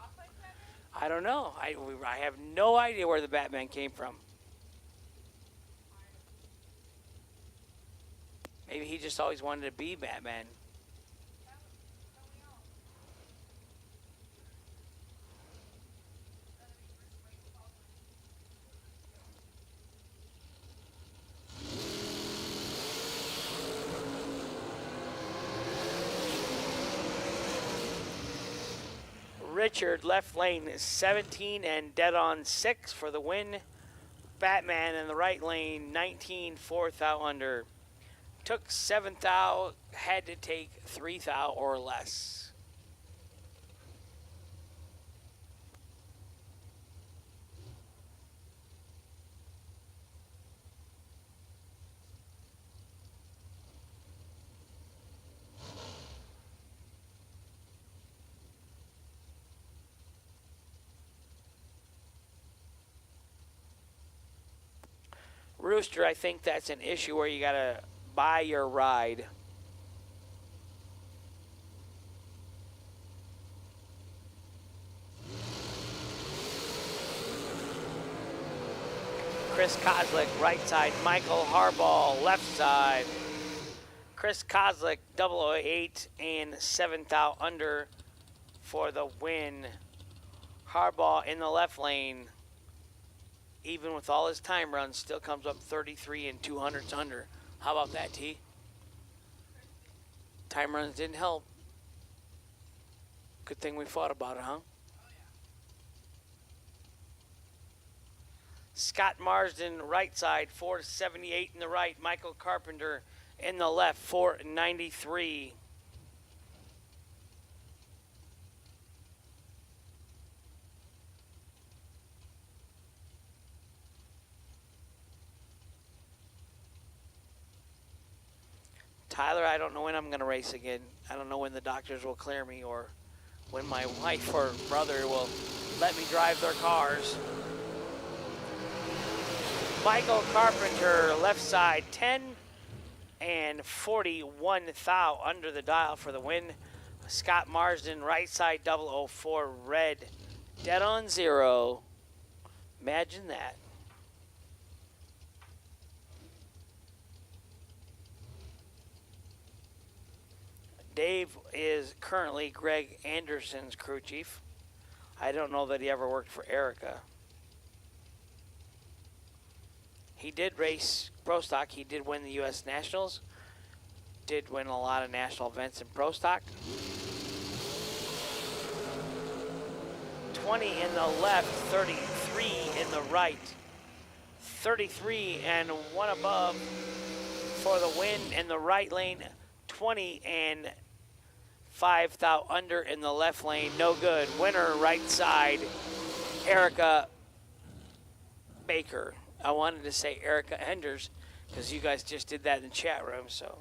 I don't know. I have no idea where the Batman came from. Maybe he just always wanted to be Batman. Richard, left lane, 17 and dead on 6 for the win. Batman in the right lane, 19, 4th out under. Took 7th out, had to take 3rd out or less. Rooster, I think that's an issue where you got to buy your ride. Chris Kozlik, right side. Michael Harbaugh, left side. Chris Kozlik, 008 and 7th out under for the win. Harbaugh in the left lane, even with all his time runs, still comes up 33 and 200s under. How about that, T? Time runs didn't help. Good thing we fought about it, huh? Scott Marsden, right side, 478 in the right. Michael Carpenter in the left, 493. Tyler, I don't know when I'm going to race again. I don't know when the doctors will clear me or when my wife or brother will let me drive their cars. Michael Carpenter, left side, 10 and 41 thou under the dial for the win. Scott Marsden, right side, 004 red, dead on 0. Imagine that. Dave is currently Greg Anderson's crew chief. I don't know that he ever worked for Erica. He did race Pro Stock. He did win the U.S. Nationals. Did win a lot of national events in Pro Stock. 20 in the left, 33 in the right. 33 and 1 above for the win in the right lane. 20 and 5 thou under in the left lane. No good. Winner, right side, Erica Baker. I wanted to say Erica Enders because you guys just did that in the chat room, so.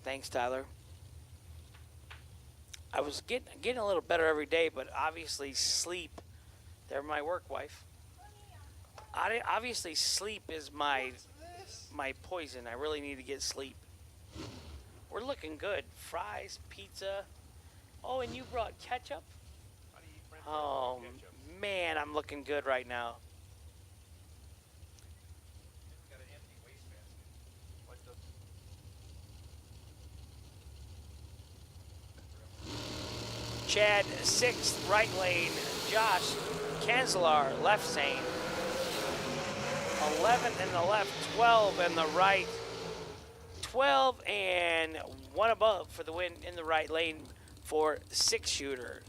Thanks, Tyler. I was getting a little better every day, but obviously sleep. They're my work wife. Obviously, sleep is my poison. I really need to get sleep. We're looking good. Fries, pizza. Oh, and you brought ketchup? Oh, man, I'm looking good right now. Chad, 6th, right lane. Josh, Kanzler, left lane. 11 in the left, 12 in the right. 12 and 1 above for the win in the right lane for 6-shooter.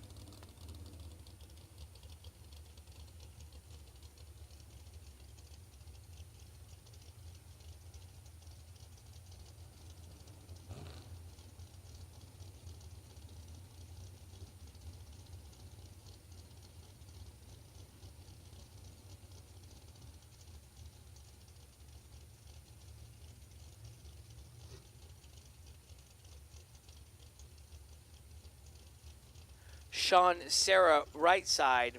Sean Sarah, right side.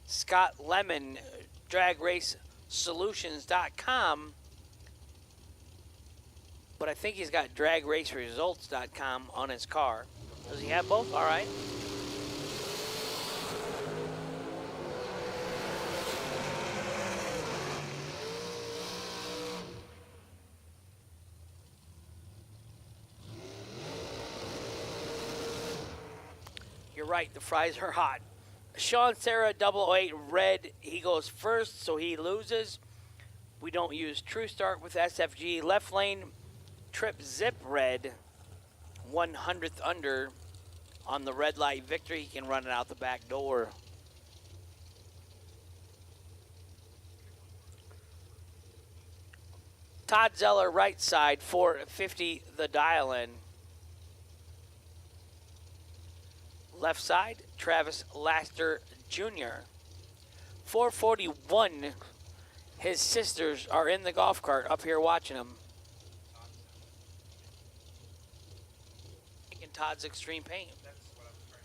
Scott Lemon, dragracesolutions.com. But I think he's got dragraceresults.com on his car. Does he have both? All right. You're right, the fries are hot. Sean Sarah, 008 red. He goes first, so he loses. We don't use True Start with SFG. Left lane, Trip Zip red. 100th under on the red light victory. He can run it out the back door. Todd Zeller, right side, 450 the dial in. Left side, Travis Laster Jr. 441. His sisters are in the golf cart up here watching him. In Todd's Extreme Paint.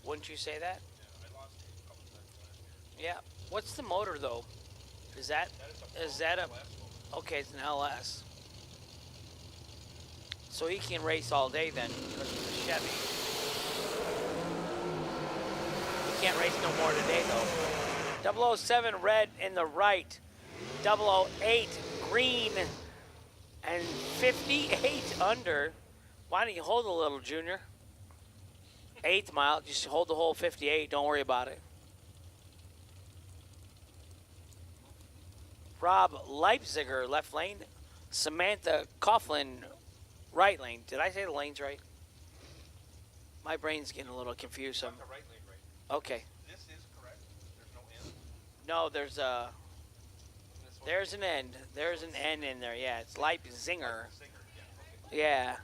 Wouldn't you say that? Yeah. What's the motor though? Is that a? Okay, it's an LS. So he can race all day then because it's a Chevy. Can't race no more today though. 007 red in the right. 008 green and 58 under. Why don't you hold a little, Junior? 8th mile, just hold the whole 58. Don't worry about it. Rob Leipziger, left lane. Samantha Coughlin, right lane. Did I say the lanes right? My brain's getting a little confused. Okay. This is correct. There's no end. No, there's an end. There's an N in there. Yeah, it's Leipziger. Yeah.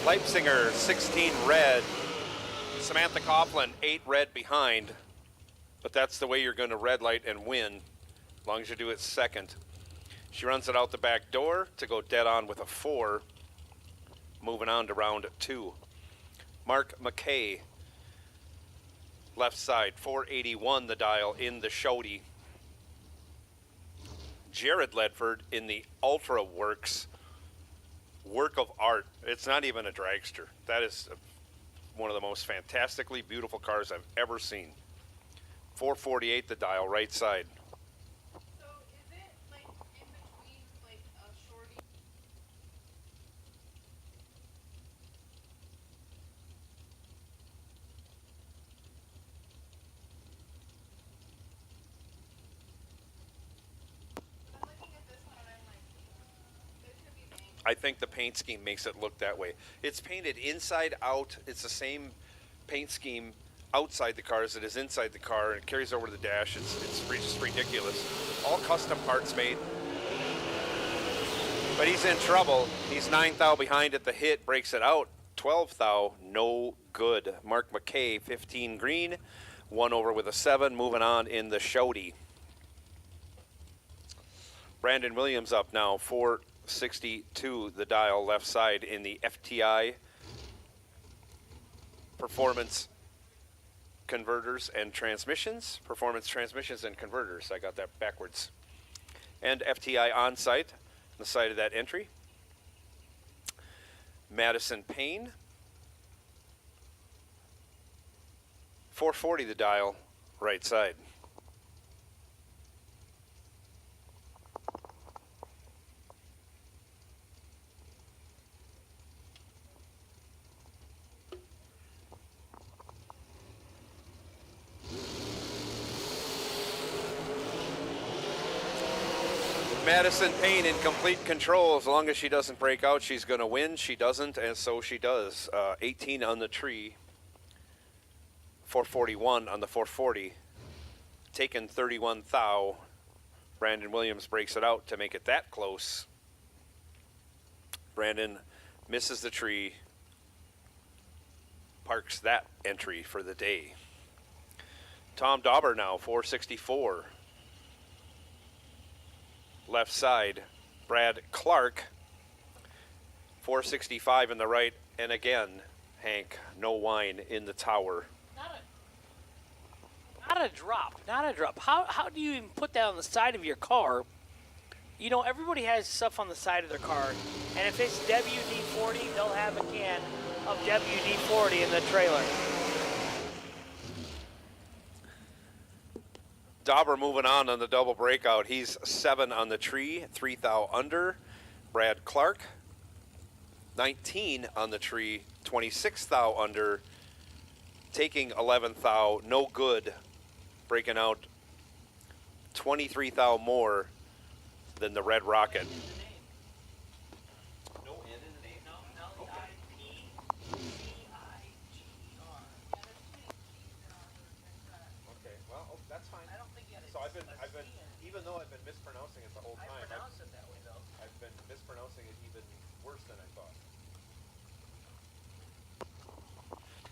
Leipziger, 16 red. Samantha Coughlin, 8 red behind. But that's the way you're going to red light and win, as long as you do it second. She runs it out the back door to go dead on with a 4. Moving on to round 2. Mark McKay, left side, 481 the dial in the Shody. Jared Ledford in the Ultra Works. Work of art. It's not even a dragster. That is one of the most fantastically beautiful cars I've ever seen. 448 the dial, right side. So is it like in between like a shorty? I think the paint scheme makes it look that way. It's painted inside out. It's the same paint scheme outside the car as it is inside the car, and it carries over the dash. It's just ridiculous. All custom parts made. But he's in trouble. He's 9 thou behind at the hit, breaks it out. 12 thou, no good. Mark McKay, 15 green, 1 over with a 7, moving on in the shouty. Brandon Williams up now, 462 the dial left side in the FTI Performance Converters and Transmissions. Performance Transmissions and Converters. I got that backwards. And FTI on site, the side of that entry. Madison Payne. 440 the dial, right side. Madison Payne in complete control. As long as she doesn't break out, she's going to win. She doesn't, and so she does. 18 on the tree. 441 on the 440. Taken 31 thou. Brandon Williams breaks it out to make it that close. Brandon misses the tree. Parks that entry for the day. Tom Dauber now, 464. Left side, Brad Clark, 465 in the right, and again, Hank, no wine in the tower. Not a drop. How do you even put that on the side of your car? You know, everybody has stuff on the side of their car, and if it's WD-40, they'll have a can of WD-40 in the trailer. Dauber moving on the double breakout. He's 7 on the tree, 3 thou under. Brad Clark, 19 on the tree, 26 thou under. Taking 11 thou, no good. Breaking out 23 thou more than the Red Rocket. No N in the name? No, Okay, well, that's fine. So I've been, even though I've been mispronouncing it the whole time, I pronounce it that way, though. I've been mispronouncing it even worse than I thought.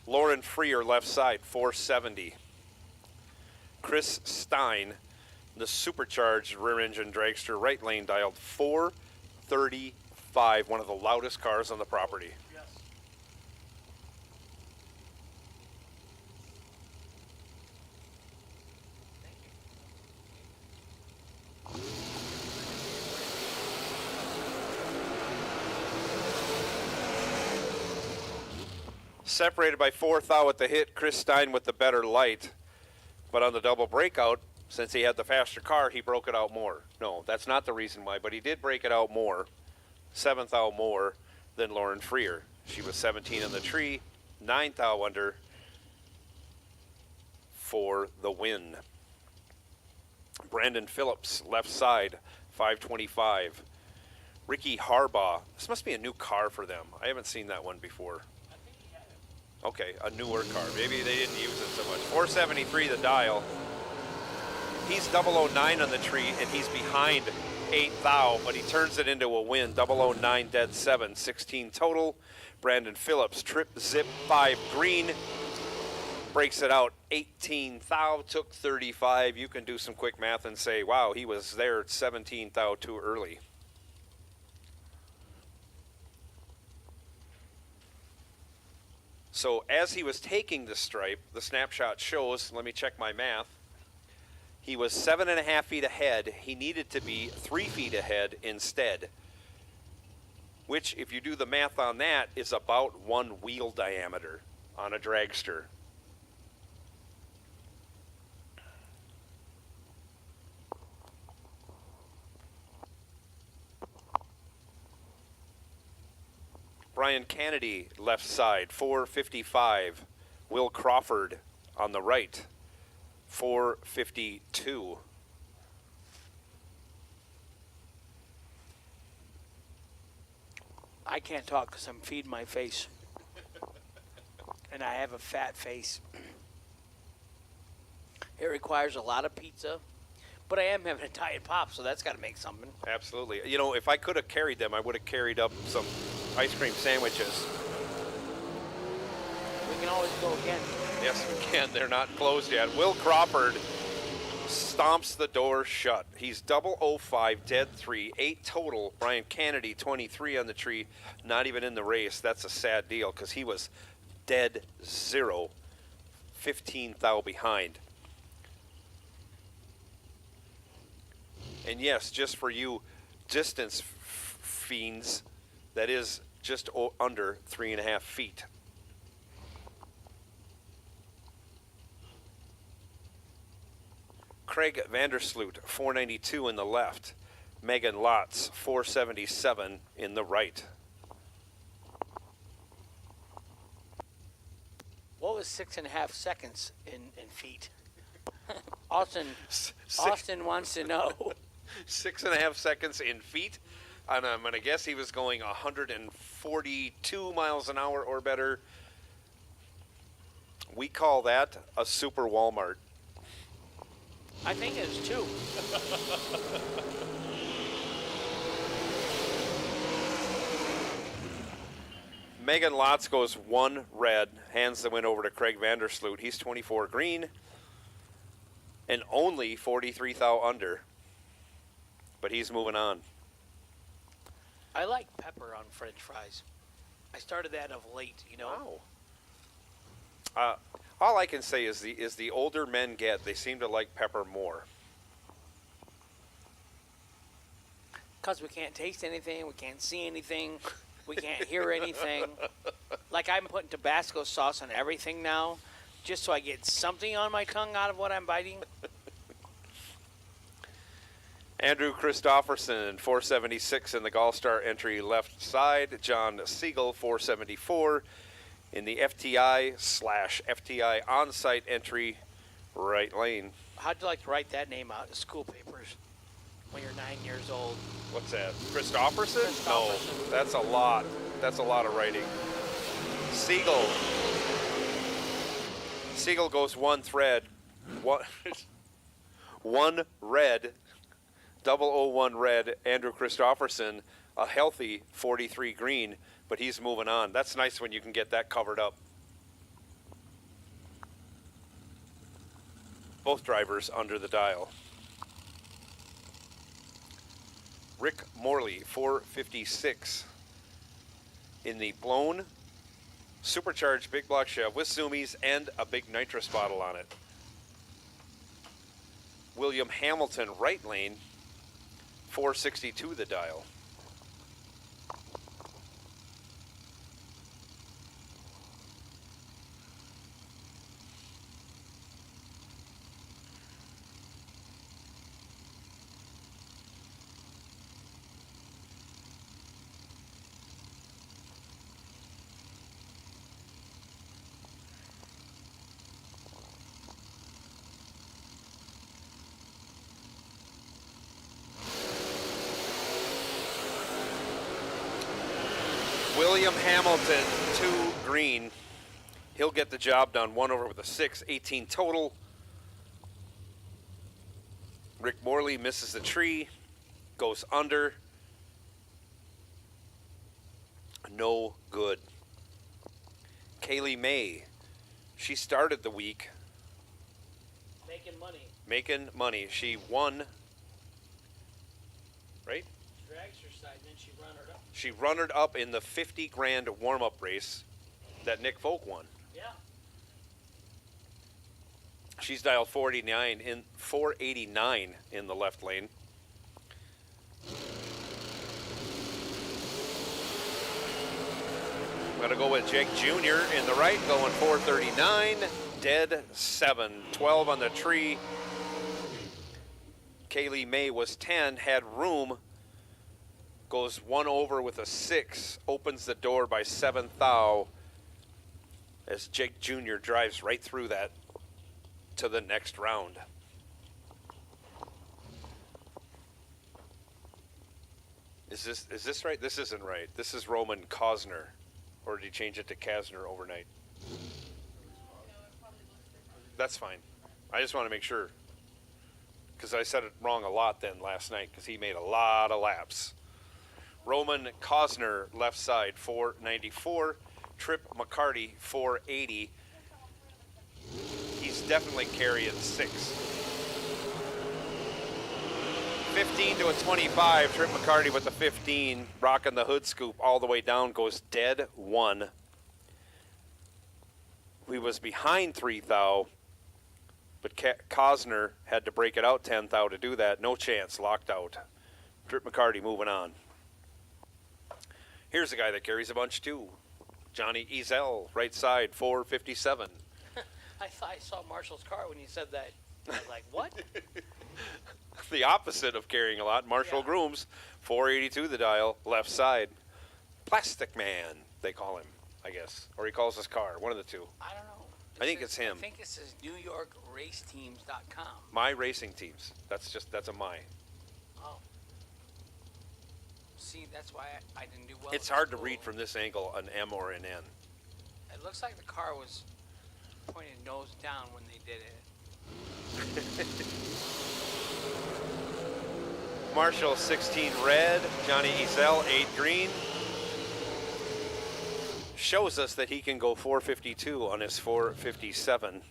Lauren Freer, left side, 470. Chris Stein, the supercharged rear-engine dragster, right lane dialed, 435, one of the loudest cars on the property. Yes. Separated by 4 thou at the hit, Chris Stein with the better light. But on the double breakout, since he had the faster car, he broke it out more. No, that's not the reason why, but he did break it out more. 7 thou more than Lauren Freer. She was 17 on the tree, 9 thou under for the win. Brandon Phillips, left side, 525. Ricky Harbaugh. This must be a new car for them. I haven't seen that one before. Okay, a newer car. Maybe they didn't use it so much. 473 the dial. He's 009 on the tree, and he's behind 8 thou, but he turns it into a win. 009 dead 7, 16 total. Brandon Phillips, trip zip 5 green. Breaks it out 18 thou, took 35. You can do some quick math and say, wow, he was there at 17 thou too early. So as he was taking the stripe, the snapshot shows, let me check my math, he was 7.5 feet ahead. He needed to be 3 feet ahead instead, which, if you do the math on that, is about 1 wheel diameter on a dragster. Brian Kennedy, left side, 455. Will Crawford on the right, 452. I can't talk because I'm feeding my face. And I have a fat face. It requires a lot of pizza. But I am having a diet pop, so that's got to make something. Absolutely. You know, if I could have carried them, I would have carried up some ice cream sandwiches. We can always go again. Yes, we can. They're not closed yet. Will Crawford stomps the door shut. He's 005, dead 3, 8 total. Brian Kennedy, 23 on the tree, not even in the race. That's a sad deal because he was dead 0, 15 thou behind. And yes, just for you distance fiends, that is just under 3.5 feet. Craig Vandersloot, 492 in the left. Megan Lotz, 477 in the right. What was 6.5 seconds in feet? Austin wants to know. 6.5 seconds in feet. And I'm going to guess he was going 142 miles an hour or better. We call that a super Walmart. I think it is 2. Megan Lotz goes 1 red, hands the win over to Craig Vandersloot. He's 24 green and only 43 thou under. But he's moving on. I like pepper on French fries. I started that of late, you know. Wow. All I can say is the older men get, they seem to like pepper more. Because we can't taste anything, we can't see anything, we can't hear anything. Like I'm putting Tabasco sauce on everything now, just so I get something on my tongue out of what I'm biting. Andrew Christofferson, 476 in the Gallstar entry left side. John Siegel, 474 in the FTI/FTI on-site entry right lane. How'd you like to write that name out in school papers when you're 9 years old? What's that? Christofferson? Christofferson. No, that's a lot. That's a lot of writing. Siegel. Siegel goes 1 thread. One red. 001 red. Andrew Christofferson, a healthy 43 green, but he's moving on. That's nice when you can get that covered up. Both drivers under the dial. Rick Morley, 456 in the blown supercharged big block Chev with zoomies and a big nitrous bottle on it. William Hamilton, right lane, 462 the dial. William Hamilton, 2 green. He'll get the job done. 1 over with a 6, 18 total. Rick Morley misses the tree, goes under. No good. Kaylee May, she started the week making money. She won, right? Dragster side, and then she run her up. She runnered up in the 50 grand warm-up race that Nick Folk won. Yeah. She's dialed 489 in the left lane. I'm going to go with Jake Jr. in the right, going 439. Dead 7. 12 on the tree. Kaylee May was 10, had room. Goes 1 over with a 6. Opens the door by 7 thou. As Jake Jr. drives right through that to the next round. Is this right? This isn't right. This is Roman Cosner. Or did he change it to Kasner overnight? That's fine. I just want to make sure. Because I said it wrong a lot then last night because he made a lot of laps. Roman Cosner, left side, 494. Trip McCarty, 480. He's definitely carrying 6. 15 to a 25. Trip McCarty with the 15. Rocking the hood scoop all the way down. Goes dead 1. We was behind 3 thou. But Cosner had to break it out 10 thou to do that. No chance. Locked out. Trip McCarty moving on. Here's a guy that carries a bunch too. Johnny Ezel, right side, 457. I thought I saw Marshall's car when you said that. I was like, what? The opposite of carrying a lot. Marshall Grooms, 482 the dial, left side. Plastic Man, they call him, I guess. Or he calls his car, one of the two. I don't know. I think it's him. I think it says NewYorkRaceTeams.com. My Racing Teams. That's a my. Oh. See, that's why I didn't do well. It's hard to read from this angle an M or an N. It looks like the car was pointed nose down when they did it. Marshall 16 red, Johnny Ezel 8 green. Shows us that he can go 452 on his 457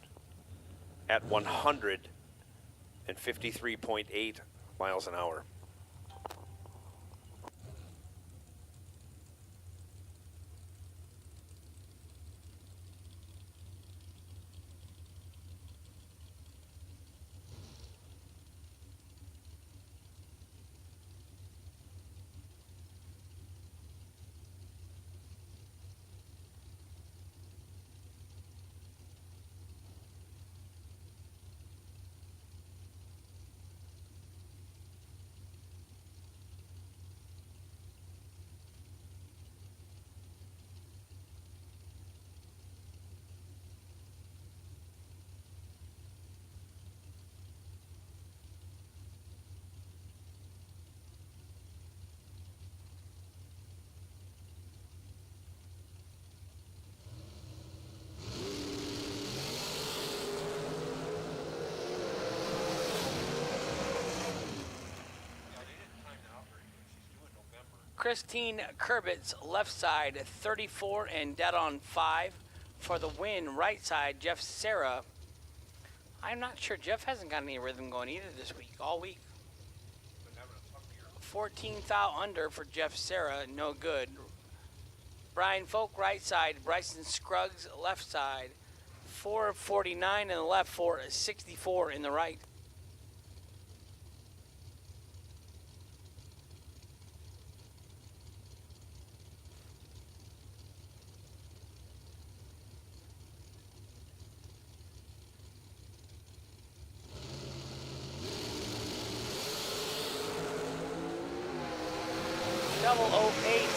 at 153.8 miles an hour. Christine Kurbitz, left side, 34 and dead on 5 for the win. Right side, Jeff Serra. I'm not sure. Jeff hasn't got any rhythm going either this week, all week. 14 thou under for Jeff Serra, no good. Brian Folk, right side. Bryson Scruggs, left side. 449 in the left, 464 in the right. Double 08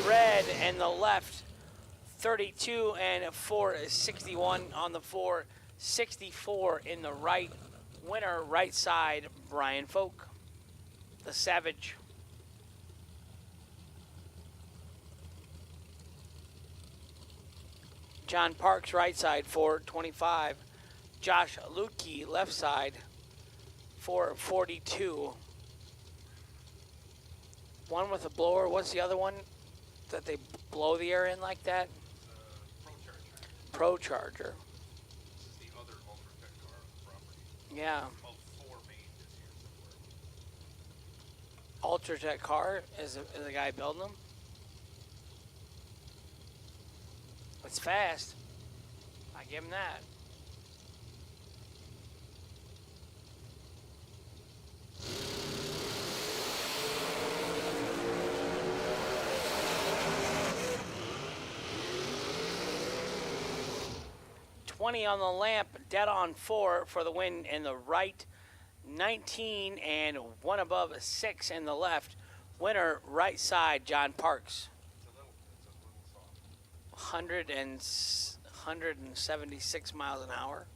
red and the left 32 and 461 on the 464 in the right. Winner right side Brian Folk, the Savage. John Parks right side 425. Josh Lutke left side 442. One with a blower. What's the other one that they blow the air in like that? Pro Charger. This is the other Ultratech car on the property. Yeah. Of 4 made this year so far. Ultratech car is the guy building them. It's fast. I give him that. $20 on the lamp, dead on 4 for the win in the right. 19 and 1 above 6 in the left. Winner right side, John Parks. 176 miles an hour.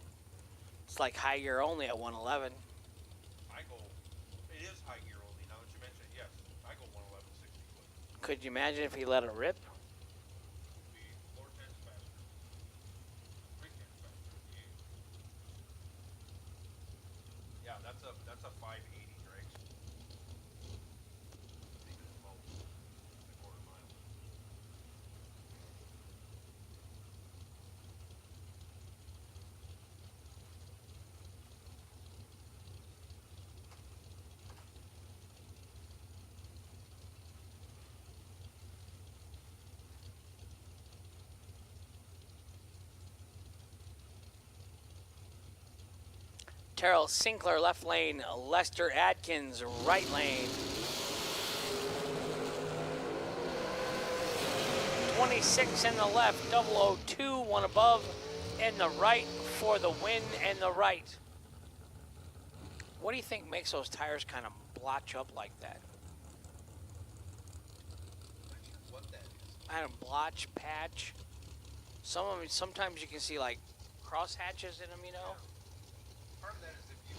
It's like high gear only at 111. It is high gear only. Now that you mention it, yes. I go 111 Could you imagine if he let it rip? Be 4 tenths faster. 3 tenths faster. Yeah, that's a 580 Drake. Even at most, a quarter mile. Terrell Sinkler, left lane. Lester Adkins, right lane. 26 in the left, 002, one above, in the right for the win and the right. What do you think makes those tires kind of blotch up like that? What that is? I don't blotch, patch. Some of them, sometimes you can see like cross hatches in them, you know? Part of that is if you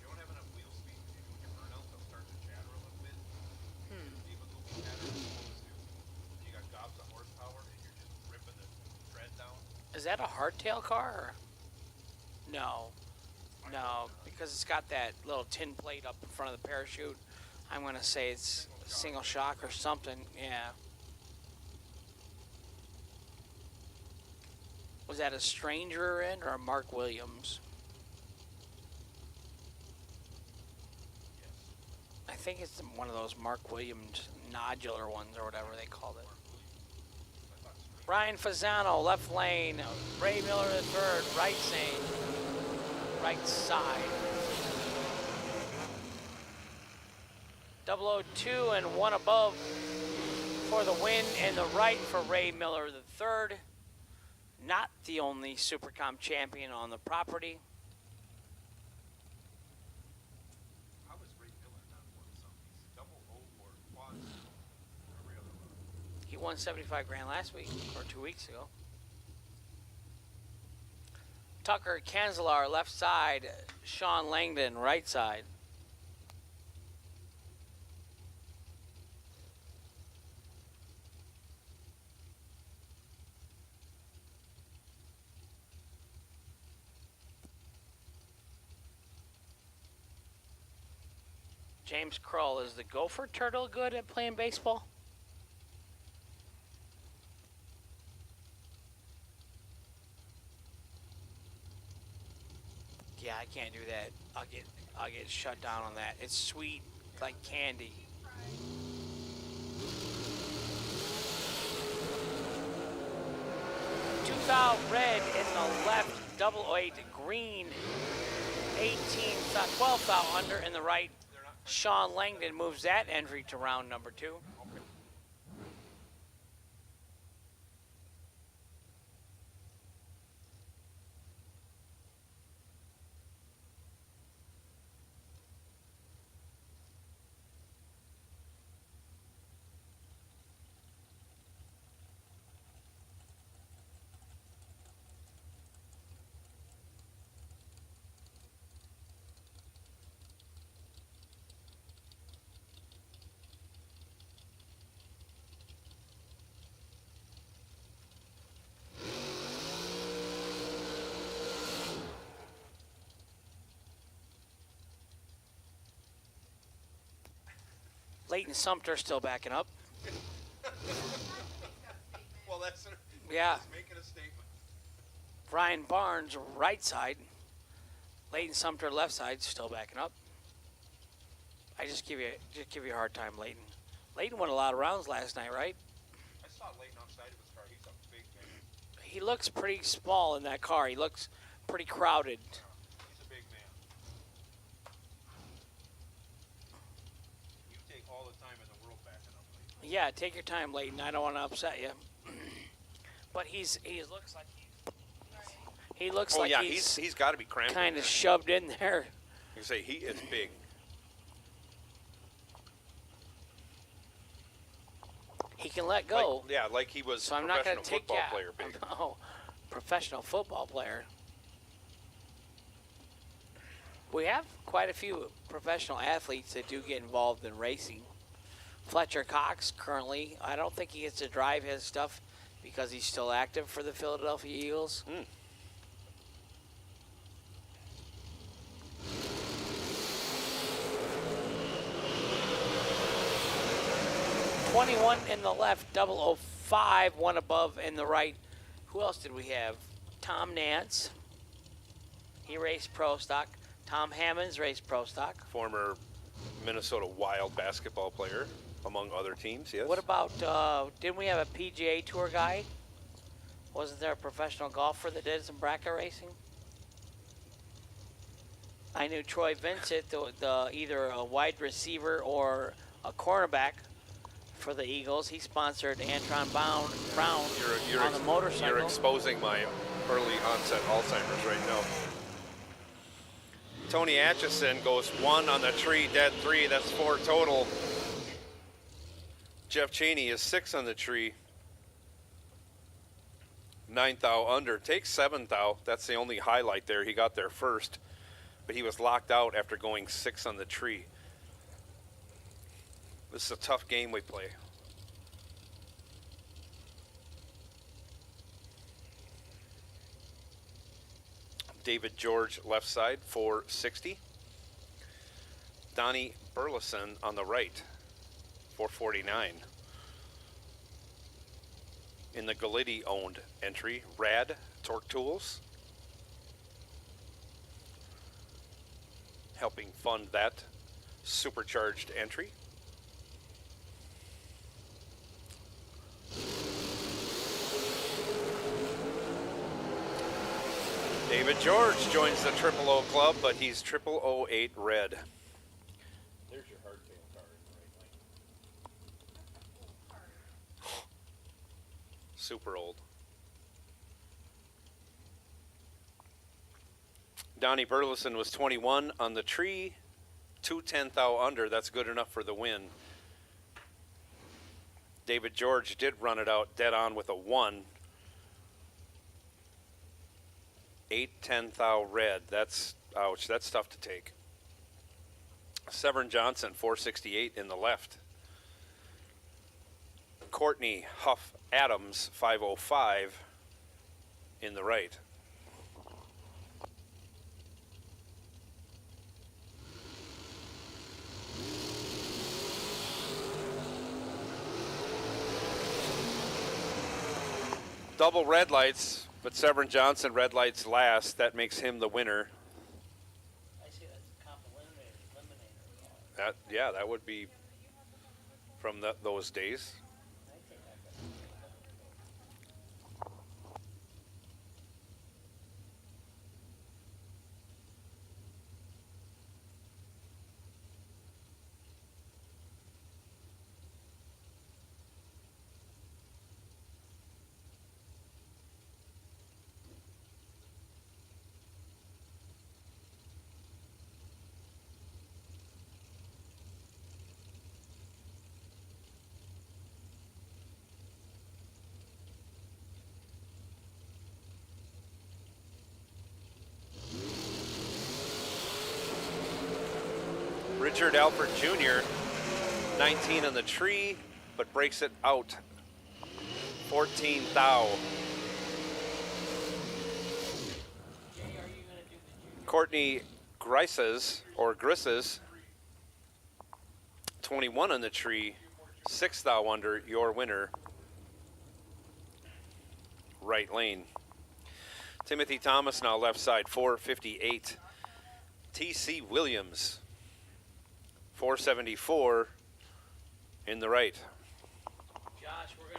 don't have enough wheel speed to do your burnout, they'll start to chatter a little bit. Even looping patterns supposed to. You got gobs of horsepower and you're just ripping the tread down. Is that a hardtail car? Or? No. No, because it's got that little tin plate up in front of the parachute. I'm going to say it's single shock or something. Yeah. Was that a Stranger in or a Mark Williams? I think it's one of those Mark Williams nodular ones or whatever they called it. Ryan Fasano, left lane. Ray Miller the third, right right side. 002 and one above for the win, and the right for Ray Miller the third. Not the only Supercom champion on the property. How is Ray Miller not won something? He's double O or quad every other month. He won 75 grand last week or 2 weeks ago. Tucker Kanzelar, left side. Sean Langdon, right side. James Kroll, is the Gopher Turtle good at playing baseball? Yeah, I can't do that. I'll get shut down on that. It's sweet like candy. Two foul red in the left, 008 green, 12 foul under in the right. Sean Langdon moves that entry to round number 2. Leighton Sumter still backing up. Well, that's Yeah. making a statement. Ryan Barnes, right side. Leighton Sumter, left side, still backing up. I just give you a hard time, Leighton. Leighton won a lot of rounds last night, right? I saw Leighton outside of his car. He's a big man. He looks pretty small in that car. He looks pretty crowded. He's a big man. You take all the time in the world backing up, Leighton. Yeah, take your time, Leighton. I don't want to upset you. But he looks like he's got to be cramped. kind of shoved in there. You say he is big. He can let go. Like he was So a I'm not going professional to take football player big. Oh, professional football player. We have quite a few professional athletes that do get involved in racing. Fletcher Cox currently, I don't think he gets to drive his stuff because he's still active for the Philadelphia Eagles. 21 in the left, 005, one above in the right. Who else did we have? Tom Nance. He raced Pro Stock. Tom Hammonds raced Pro Stock. Former Minnesota Wild basketball player, among other teams, yes. What about, didn't we have a PGA Tour guy? Wasn't there a professional golfer that did some bracket racing? I knew Troy Vincent, either a wide receiver or a cornerback for the Eagles. He sponsored Antron Brown on the motorcycle. You're exposing my early onset Alzheimer's right now. Tony Atchison goes 1 on the tree, dead 3. That's 4 total. Jeff Cheney is 6 on the tree. 9th thou under. Takes 7th thou. That's the only highlight there. He got there first, but he was locked out after going 6 on the tree. This is a tough game we play. David George left side, 460. Donnie Burleson on the right, 449. In the Galitti-owned entry, Rad Torque Tools, helping fund that supercharged entry. David George joins the 000 club, but he's 0008 red. There's your hardtail car in the right lane. Super old. Donnie Burleson was 21 on the tree, 210 thou under. That's good enough for the win. David George did run it out dead on with a 1. 810 thou red. That's ouch. That's tough to take. Severn Johnson 468 in the left. Courtney Huff Adams 505 in the right. Double red lights. But Severn Johnson red lights last. That makes him the winner. I see that's a comp eliminator. That would be from those days. Richard Alford Jr., 19 on the tree, but breaks it out. 14 thou. Courtney Grises, 21 on the tree, 6 thou under, your winner. Right lane. Timothy Thomas now left side, 458. T.C. Williams, 474 in the right. Josh, we're going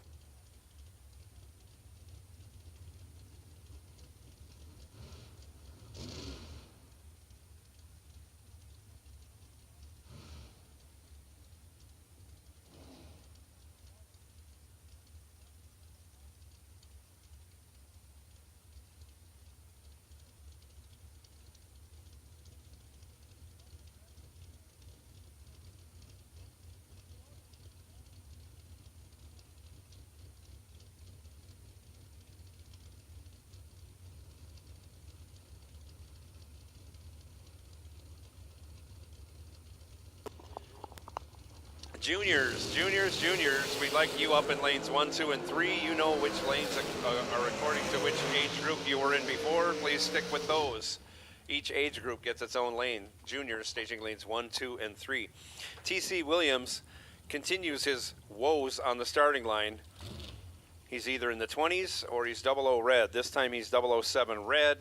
Juniors, we'd like you up in lanes 1, 2, and 3. You know which lanes are according to which age group you were in before. Please stick with those. Each age group gets its own lane. Juniors staging lanes 1, 2, and 3. TC Williams continues his woes on the starting line. He's either in the 20s or he's 00 red. This time he's 007 red.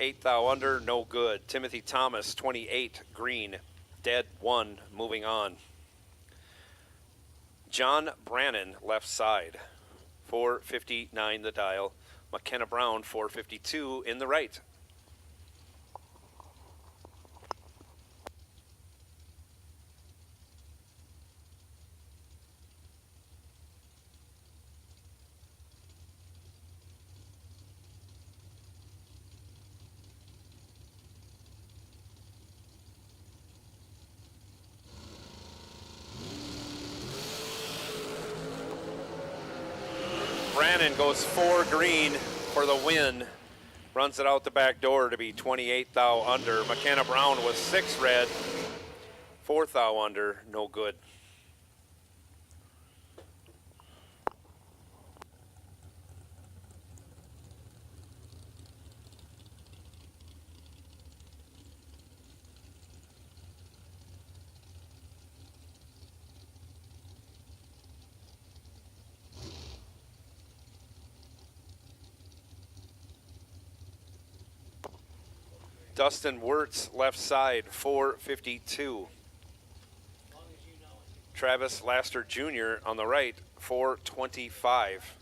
8 thou under, no good. Timothy Thomas, 28, green, dead 1, moving on. John Brannon, left side, 459 the dial. McKenna Brown, 452 in the right. Brannon goes 4 green for the win. Runs it out the back door to be 28 thou under. McKenna Brown was 6 red. 4 thou under, no good. Dustin Wirtz, left side, 452. Travis Laster Jr. on the right, 425.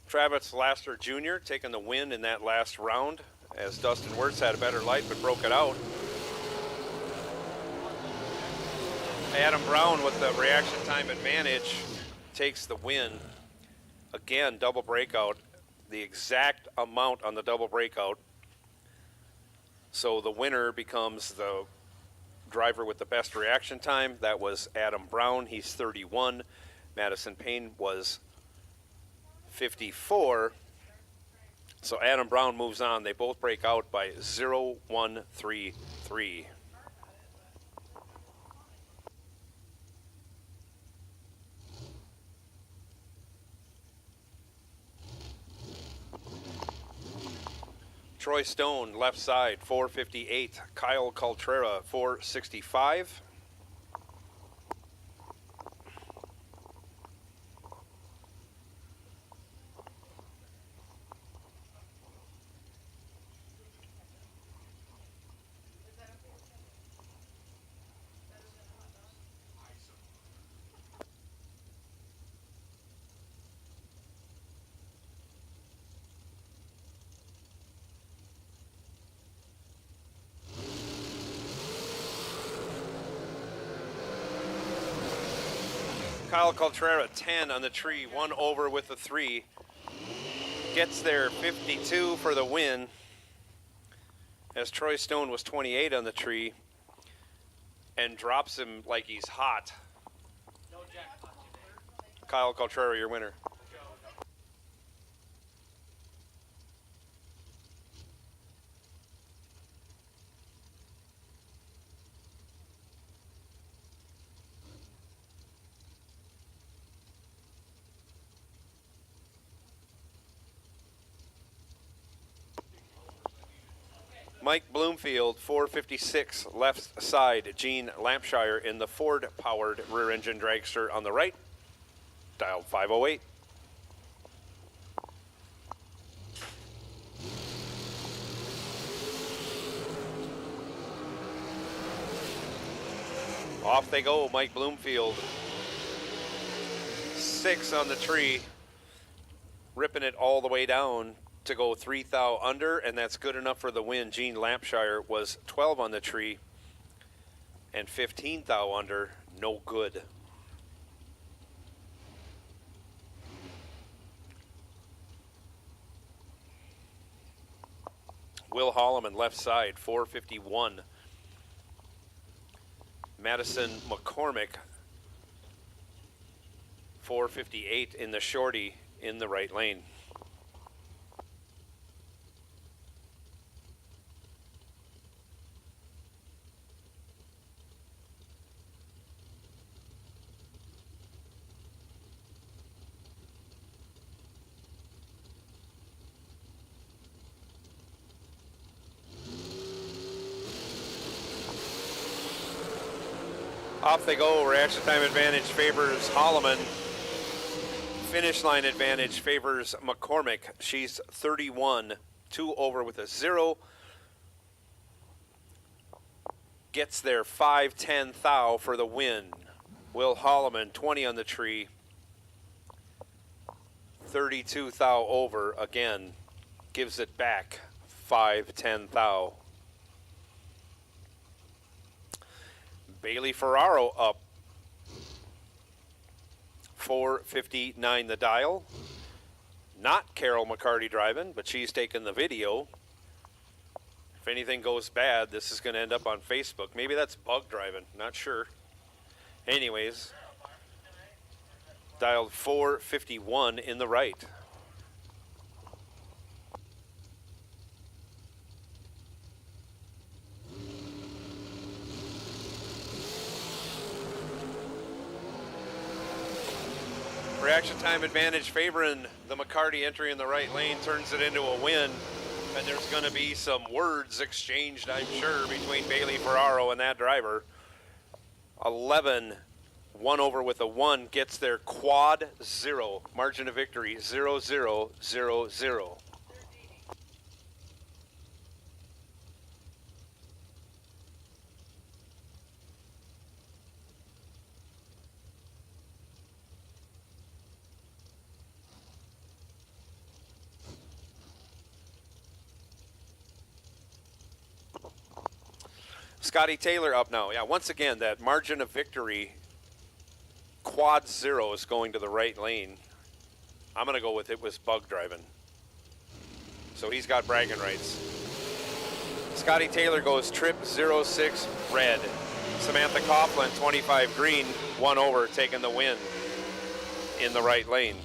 Travis Laster Jr. taking the win in that last round as Dustin Wirtz had a better light but broke it out. Adam Brown with the reaction time advantage takes the win. Again, double breakout, the exact amount on the double breakout. So the winner becomes the driver with the best reaction time. That was Adam Brown, he's 31. Madison Payne was 54. So Adam Brown moves on. They both break out by 0-1-3-3. Troy Stone, left side, 458. Kyle Coltrera, 465. Kyle Coltrera, 10 on the tree, 1 over with the 3. Gets there 52 for the win. As Troy Stone was 28 on the tree and drops him like he's hot. Kyle Coltrera, your winner. Mike Bloomfield, 456 left side. Gene Lampshire in the Ford-powered rear-engine dragster on the right. Dialed 508. Off they go, Mike Bloomfield. 6 on the tree, ripping it all the way down to go 3 thou under, and that's good enough for the win. Gene Lampshire was 12 on the tree and 15 thou under, no good. Will Holloman left side, 451. Madison McCormick, 458 in the shorty in the right lane. Off they go. Reaction time advantage favors Holloman. Finish line advantage favors McCormick. She's 31, 2 over with a 0. Gets there 5-10 thou for the win. Will Holloman, 20 on the tree, 32 thou over again. Gives it back 5-10 thou. Bailey Ferraro up, 459 the dial. Not Carol McCarty driving, but she's taking the video. If anything goes bad, this is going to end up on Facebook. Maybe that's bug driving, not sure. Anyways, dialed 451 in the right. Reaction time advantage favoring the McCarty entry in the right lane turns it into a win. And there's going to be some words exchanged, I'm sure, between Bailey Ferraro and that driver. 11, 1 over with a 1, gets their quad 0. Margin of victory 0-0-0-0. Scotty Taylor up now. Yeah, once again, that margin of victory, quad 0 is going to the right lane. I'm going to go with it was bug driving. So he's got bragging rights. Scotty Taylor goes trip 06 red. Samantha Coughlin, 25 green, 1 over, taking the win in the right lane.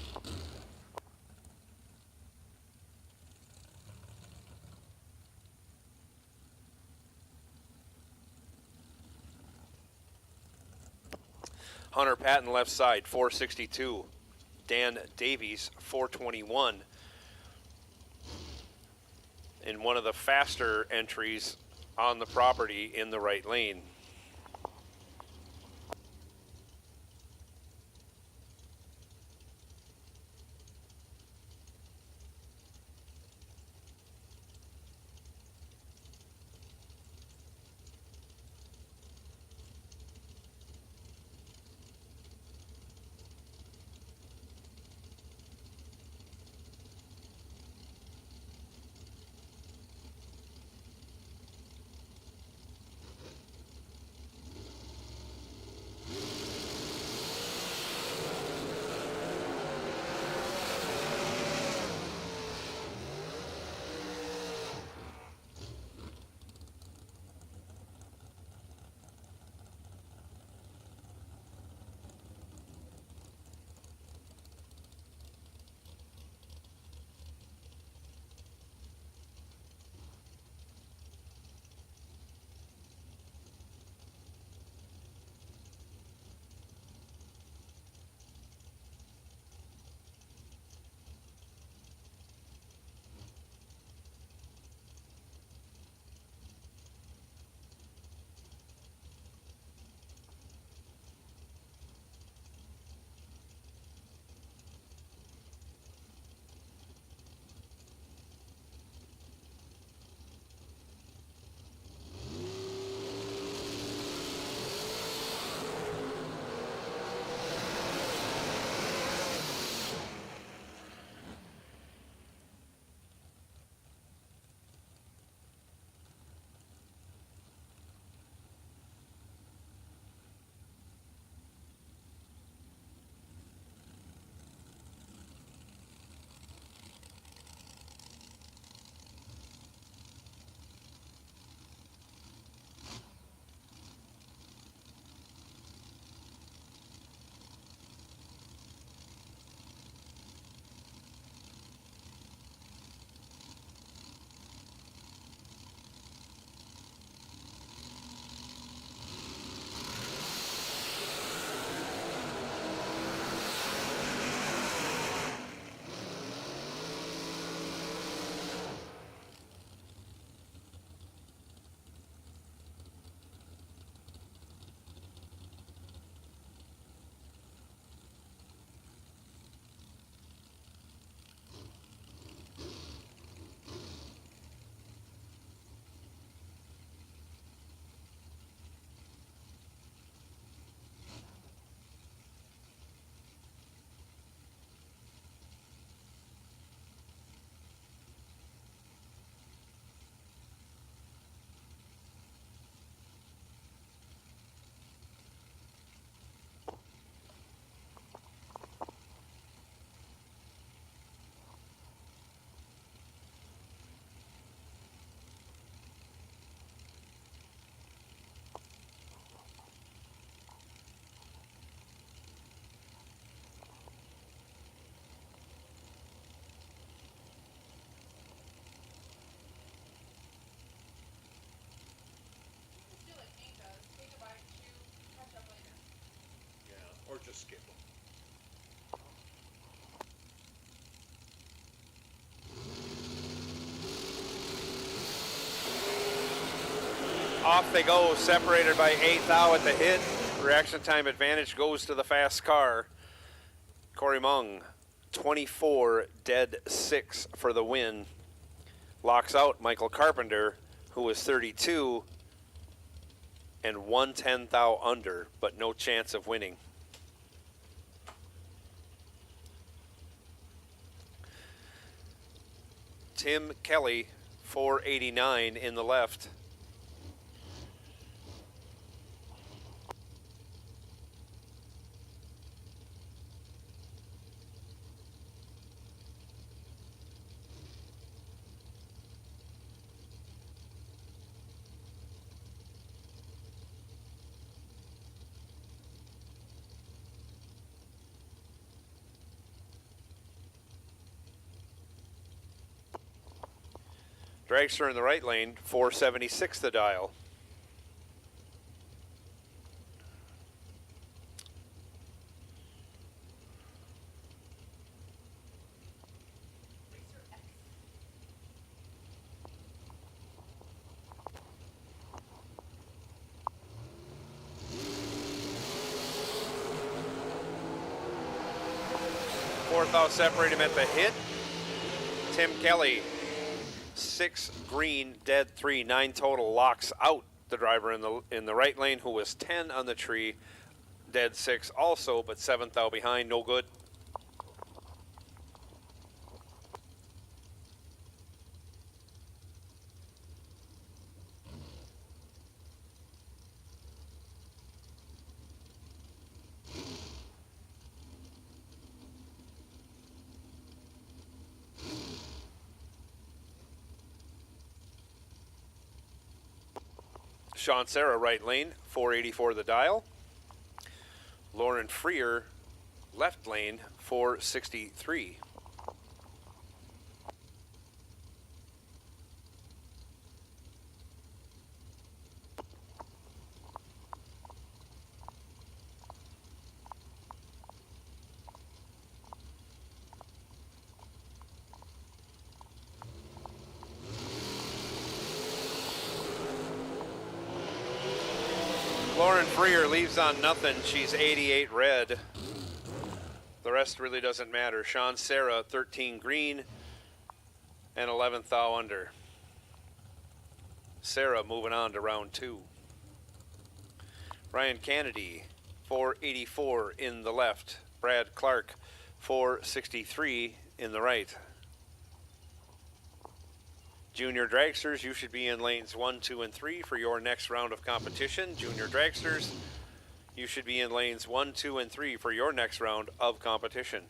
Hunter Patton left side, 462. Dan Davies, 421. In one of the faster entries on the property in the right lane. Off they go, separated by 8 thou at the hit. Reaction time advantage goes to the fast car. Corey Mung, 24 dead 6 for the win. Locks out Michael Carpenter, who was 32 and 1/10 thou under, but no chance of winning. Tim Kelly, 489 in the left. Dragster in the right lane, 476 the dial. Fourth out, separate him at the hit. Tim Kelly, 6 green, dead 3, 9 total, locks out the driver in the right lane, who was 10 on the tree, dead 6 also, but 7th out behind, no good. Sean Serra, right lane, 484 the dial. Lauren Freer, left lane, 463. Lauren Freer leaves on nothing. She's 88 red. The rest really doesn't matter. Sean Serra, 13 green and 11th thou under. Serra moving on to round 2. Ryan Kennedy, 484 in the left. Brad Clark, 463 in the right. Junior Dragsters, you should be in lanes 1, 2, and 3 for your next round of competition. Junior Dragsters, you should be in lanes 1, 2, and 3 for your next round of competition.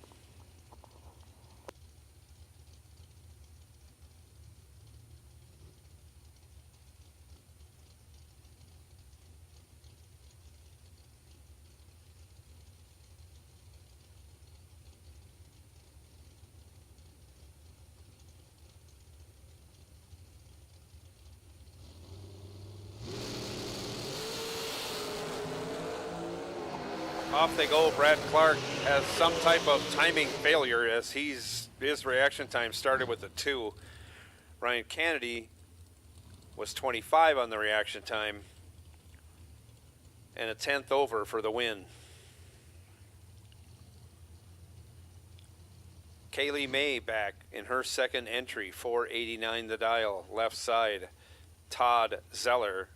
Off they go. Brad Clark has some type of timing failure as his reaction time started with a 2. Ryan Kennedy was 25 on the reaction time and a 10th over for the win. Kaylee May back in her second entry, 489 the dial, left side. Todd Zeller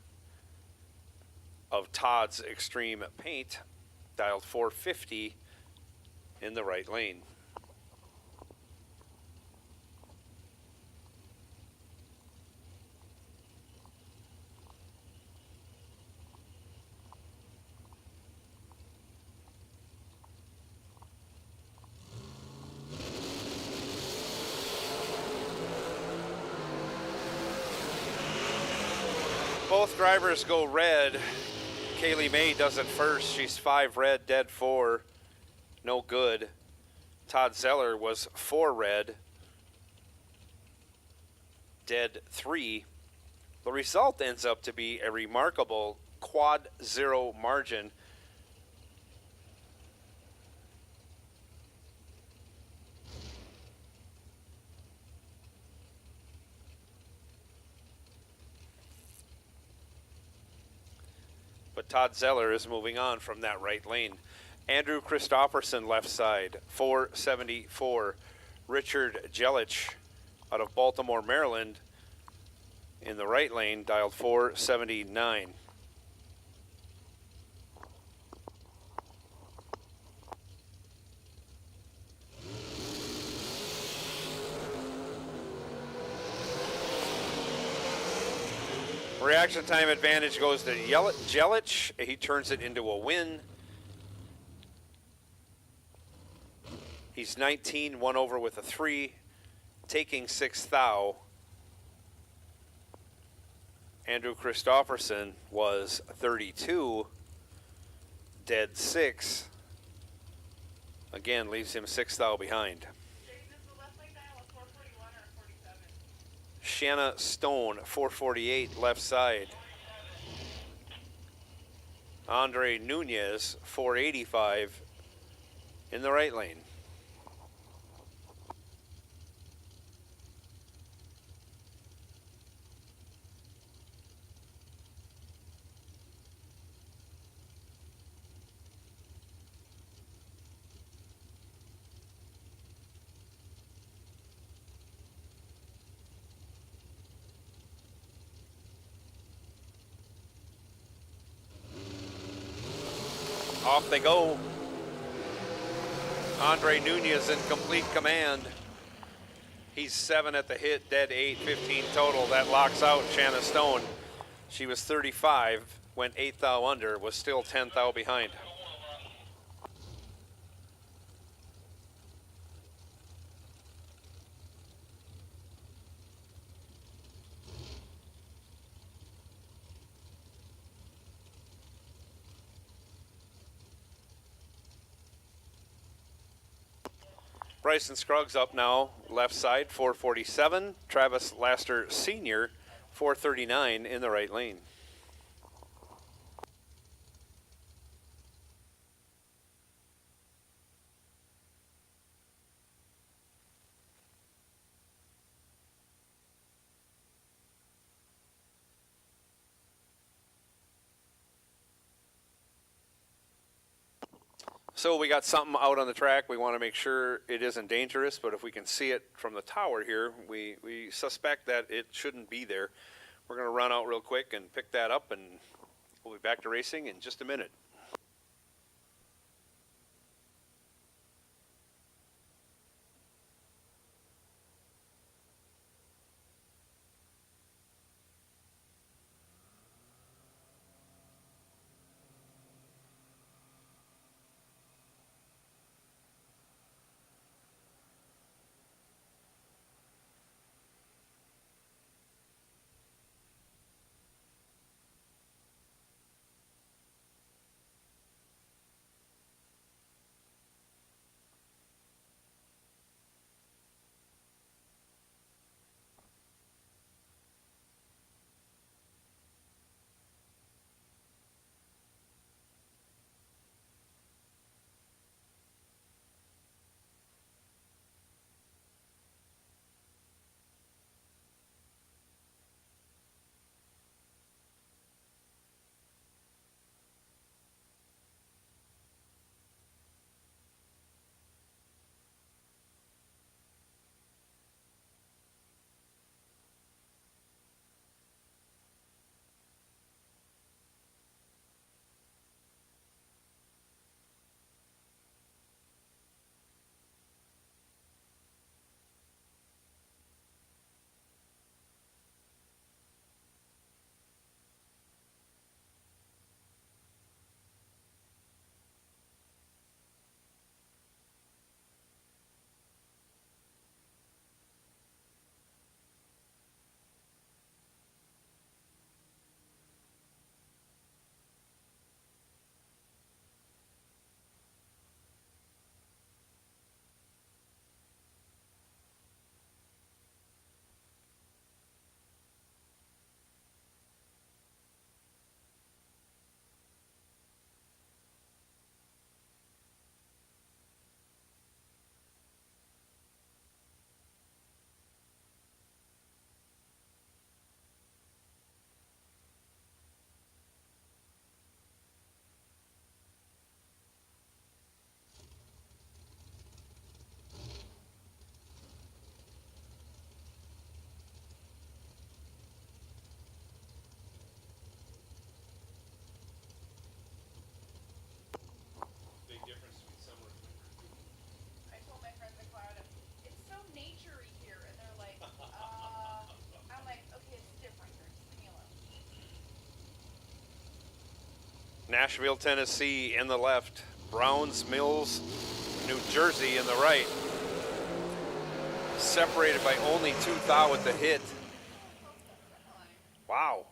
of Todd's Extreme Paint, dialed 450 in the right lane. Both drivers go red. Kaylee May does it first. She's 5 red, dead 4. No good. Todd Zeller was 4 red, dead 3. The result ends up to be a remarkable quad 0 margin. Todd Zeller is moving on from that right lane. Andrew Christopherson, left side, 474. Richard Jelich out of Baltimore, Maryland, in the right lane, dialed 479. Reaction time advantage goes to Jelich. He turns it into a win. He's 19, 1 over with a 3, taking 6th thou. Andrew Christopherson was 32, dead 6. Again, leaves him 6th thou behind. Shanna Stone, 448, left side. Andre Nunez, 485, in the right lane. Off they go. Andre Nunez in complete command. He's 7 at the hit, dead 8, 15 total. That locks out Shanna Stone. She was 35, went 8 thou under, was still 10 thou behind. Bryson Scruggs up now, left side, 447. Travis Laster Sr., 439 in the right lane. So we got something out on the track. We want to make sure it isn't dangerous, but if we can see it from the tower here, we suspect that it shouldn't be there. We're going to run out real quick and pick that up, and we'll be back to racing in just a minute. Nashville, Tennessee in the left. Browns Mills, New Jersey in the right. Separated by only 2 thou at the hit. Wow,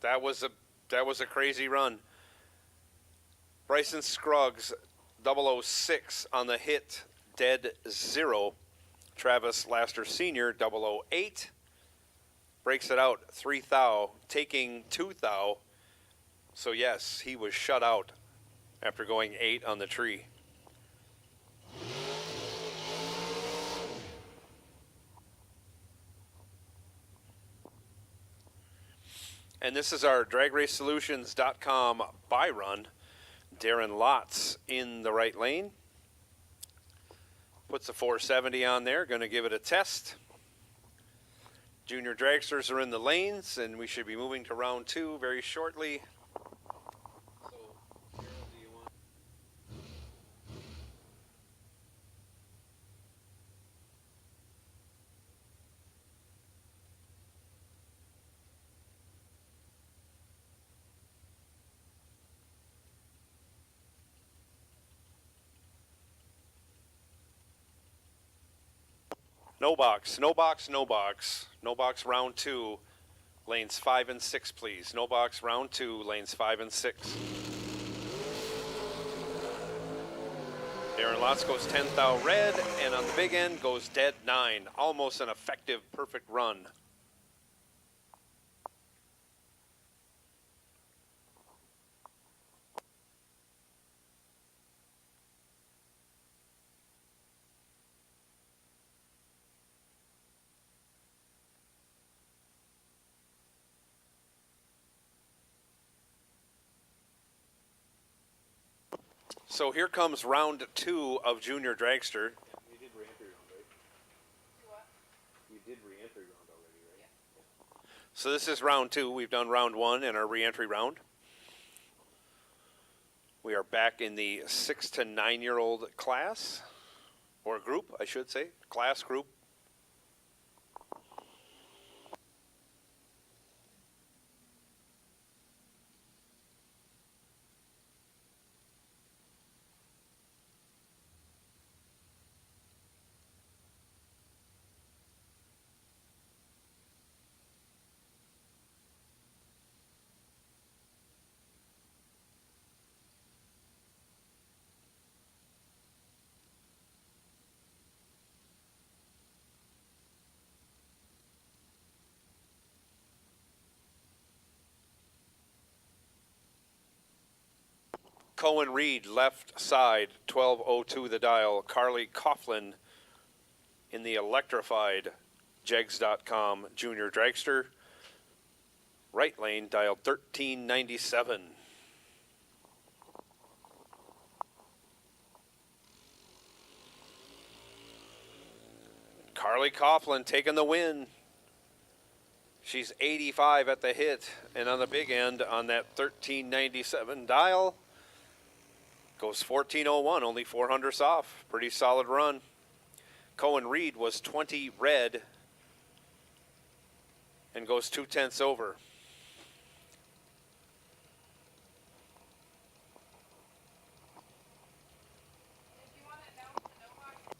that was a crazy run. Bryson Scruggs 006 on the hit, dead 0. Travis Laster Sr. 008 breaks it out 3 thou, taking 2 thou. So yes, he was shut out after going 8 on the tree. And this is our DragRaceSolutions.com buy run. Darren Lotz in the right lane. Puts a 470 on there, going to give it a test. Junior Dragsters are in the lanes, and we should be moving to round 2 very shortly. No box, no box, no box. No box round 2, lanes 5 and 6, please. No box round 2, lanes 5 and 6. Darren Lotz goes 10 thou red, and on the big end goes dead 9. Almost an effective, perfect run. So here comes round 2 of Junior Dragster. You did re-entry round, right? What? You did re-entry round already, right? Yeah. So this is round 2. We've done round 1 and our re-entry round. We are back in the 6 to 9-year-old class, or group, I should say, class group. Colton Reed, left side, 1202 the dial. Carly Coughlin in the electrified jegs.com Junior Dragster. Right lane, dial 1397. Carly Coughlin taking the win. She's 85 at the hit, and on the big end on that 1397 dial, goes 1401, only 400 off. Pretty solid run. Colton Reed was 20 red and goes 0.2 over. If you want to announce the no box,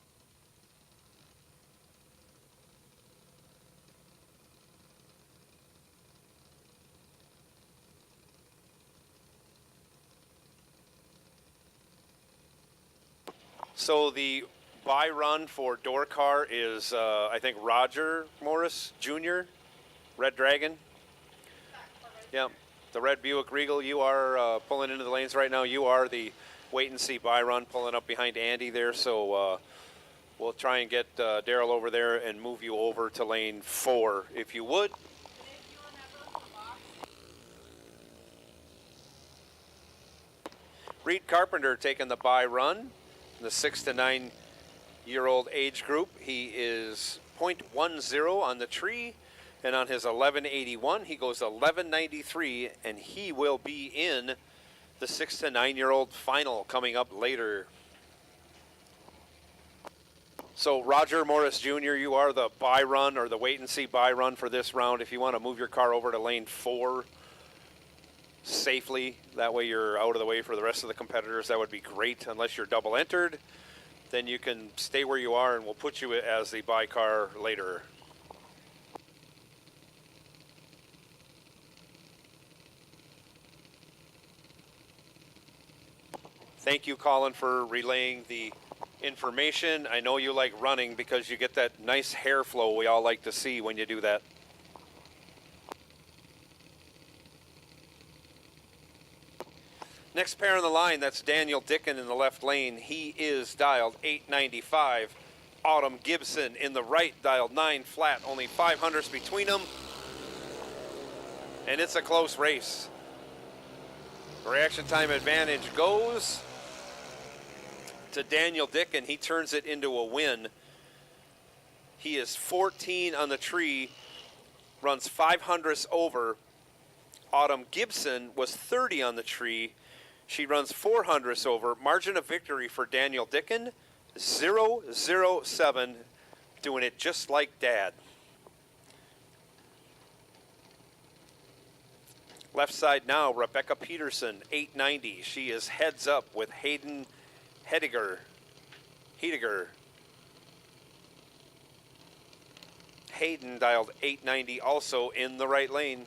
So the buy run for door car is, I think, Roger Morris Jr., Red Dragon. Yeah, the red Buick Regal. You are pulling into the lanes right now. You are the wait and see buy run, pulling up behind Andy there. So we'll try and get Daryl over there and move you over to lane 4, if you would. Reed Carpenter taking the buy run. In the 6 to 9-year-old age group, he is 0.10 on the tree, and on his 1181, he goes 1193, and he will be in the 6 to 9-year-old final coming up later. So Roger Morris Jr., you are the buy run or the wait and see buy run for this round. If you want to move your car over to lane 4, safely. That way you're out of the way for the rest of the competitors. That would be great. Unless you're double entered, then you can stay where you are and we'll put you as the buy car later. Thank you, Colin, for relaying the information. I know you like running because you get that nice hair flow we all like to see when you do that. Next pair on the line, that's Daniel Dicken in the left lane. He is dialed 895. Autumn Gibson in the right, dialed 9 flat. Only 500s between them. And it's a close race. Reaction time advantage goes to Daniel Dicken. He turns it into a win. He is 14 on the tree, runs 500s over. Autumn Gibson was 30 on the tree. She runs 400s over. Margin of victory for Daniel Dicken, 007, doing it just like Dad. Left side now, Rebecca Peterson, 890. She is heads up with Hayden Hediger. Hayden dialed 890 also in the right lane.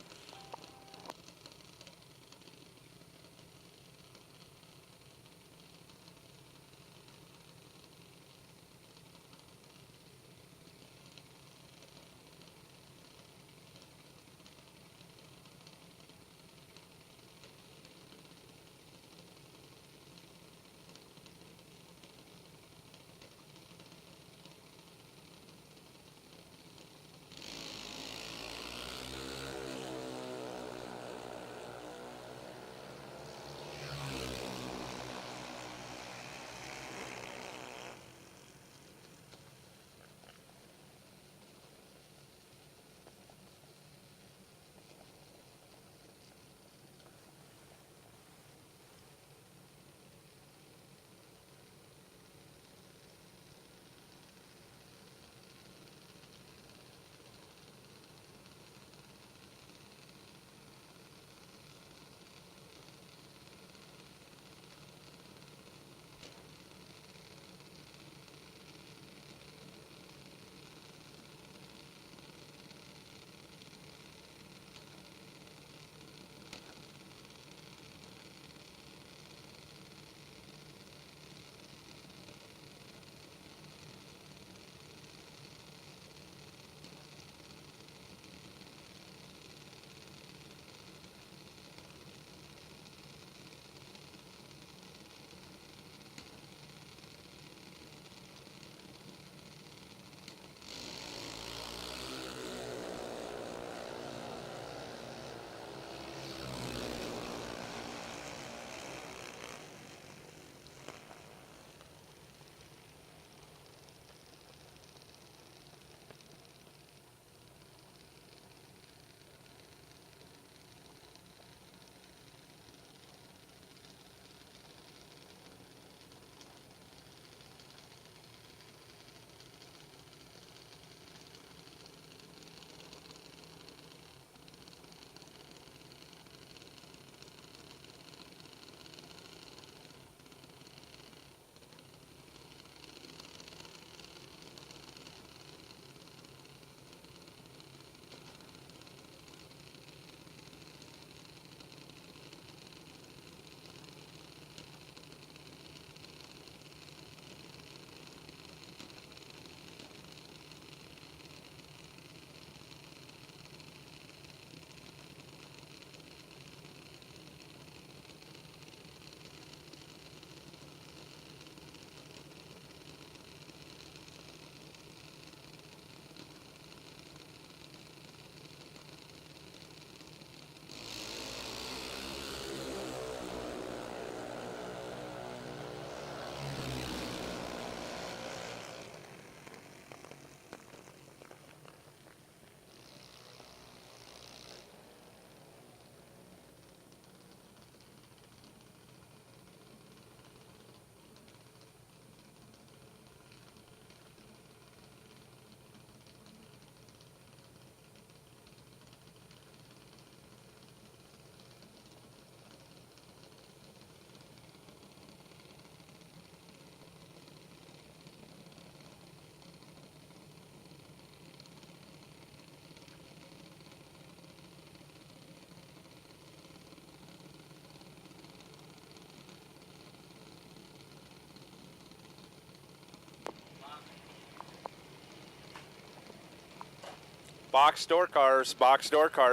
Box door cars,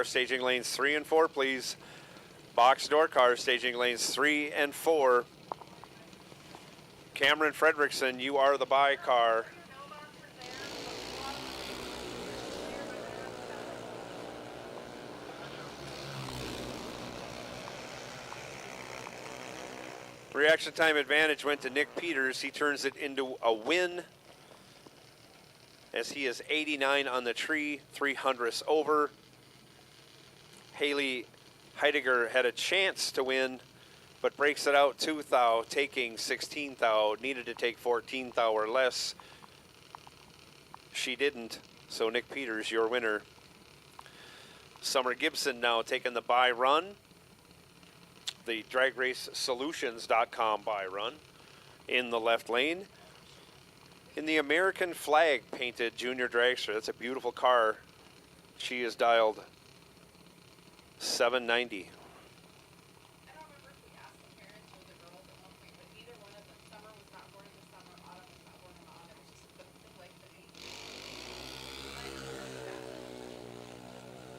staging lanes 3 and 4, please. Box door cars, staging lanes 3 and 4. Cameron Fredrickson, you are the buy car. Reaction time advantage went to Nick Peters. He turns it into a win as he is 89 on the tree, 300ths over. Haley Heidegger had a chance to win, but breaks it out 2 thou, taking 16 thou. Needed to take 14 thou or less. She didn't, so Nick Peters, your winner. Summer Gibson now taking the buy run. The DragRaceSolutions.com buy run in the left lane. In the American flag painted Junior Dragster, that's a beautiful car. She is dialed 790. I don't remember if we asked the parents or the girls at one point, but either one of them, Summer was not born in the summer, Autumn was not born in the autumn. It was just like the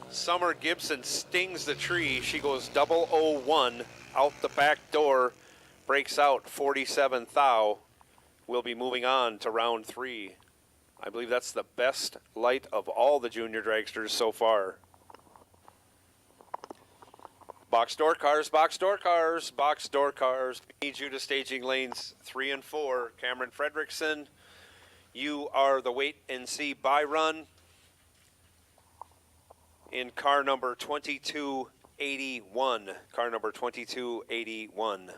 age. Summer Gibson stings the tree. She goes 001 out the back door, breaks out 47 thou. We'll be moving on to round 3. I believe that's the best light of all the junior dragsters so far. Box door cars, box door cars, box door cars. We need you to staging lanes 3 and 4. Cameron Fredrickson, you are the wait and see buy run in car number 2281. Car number 2281.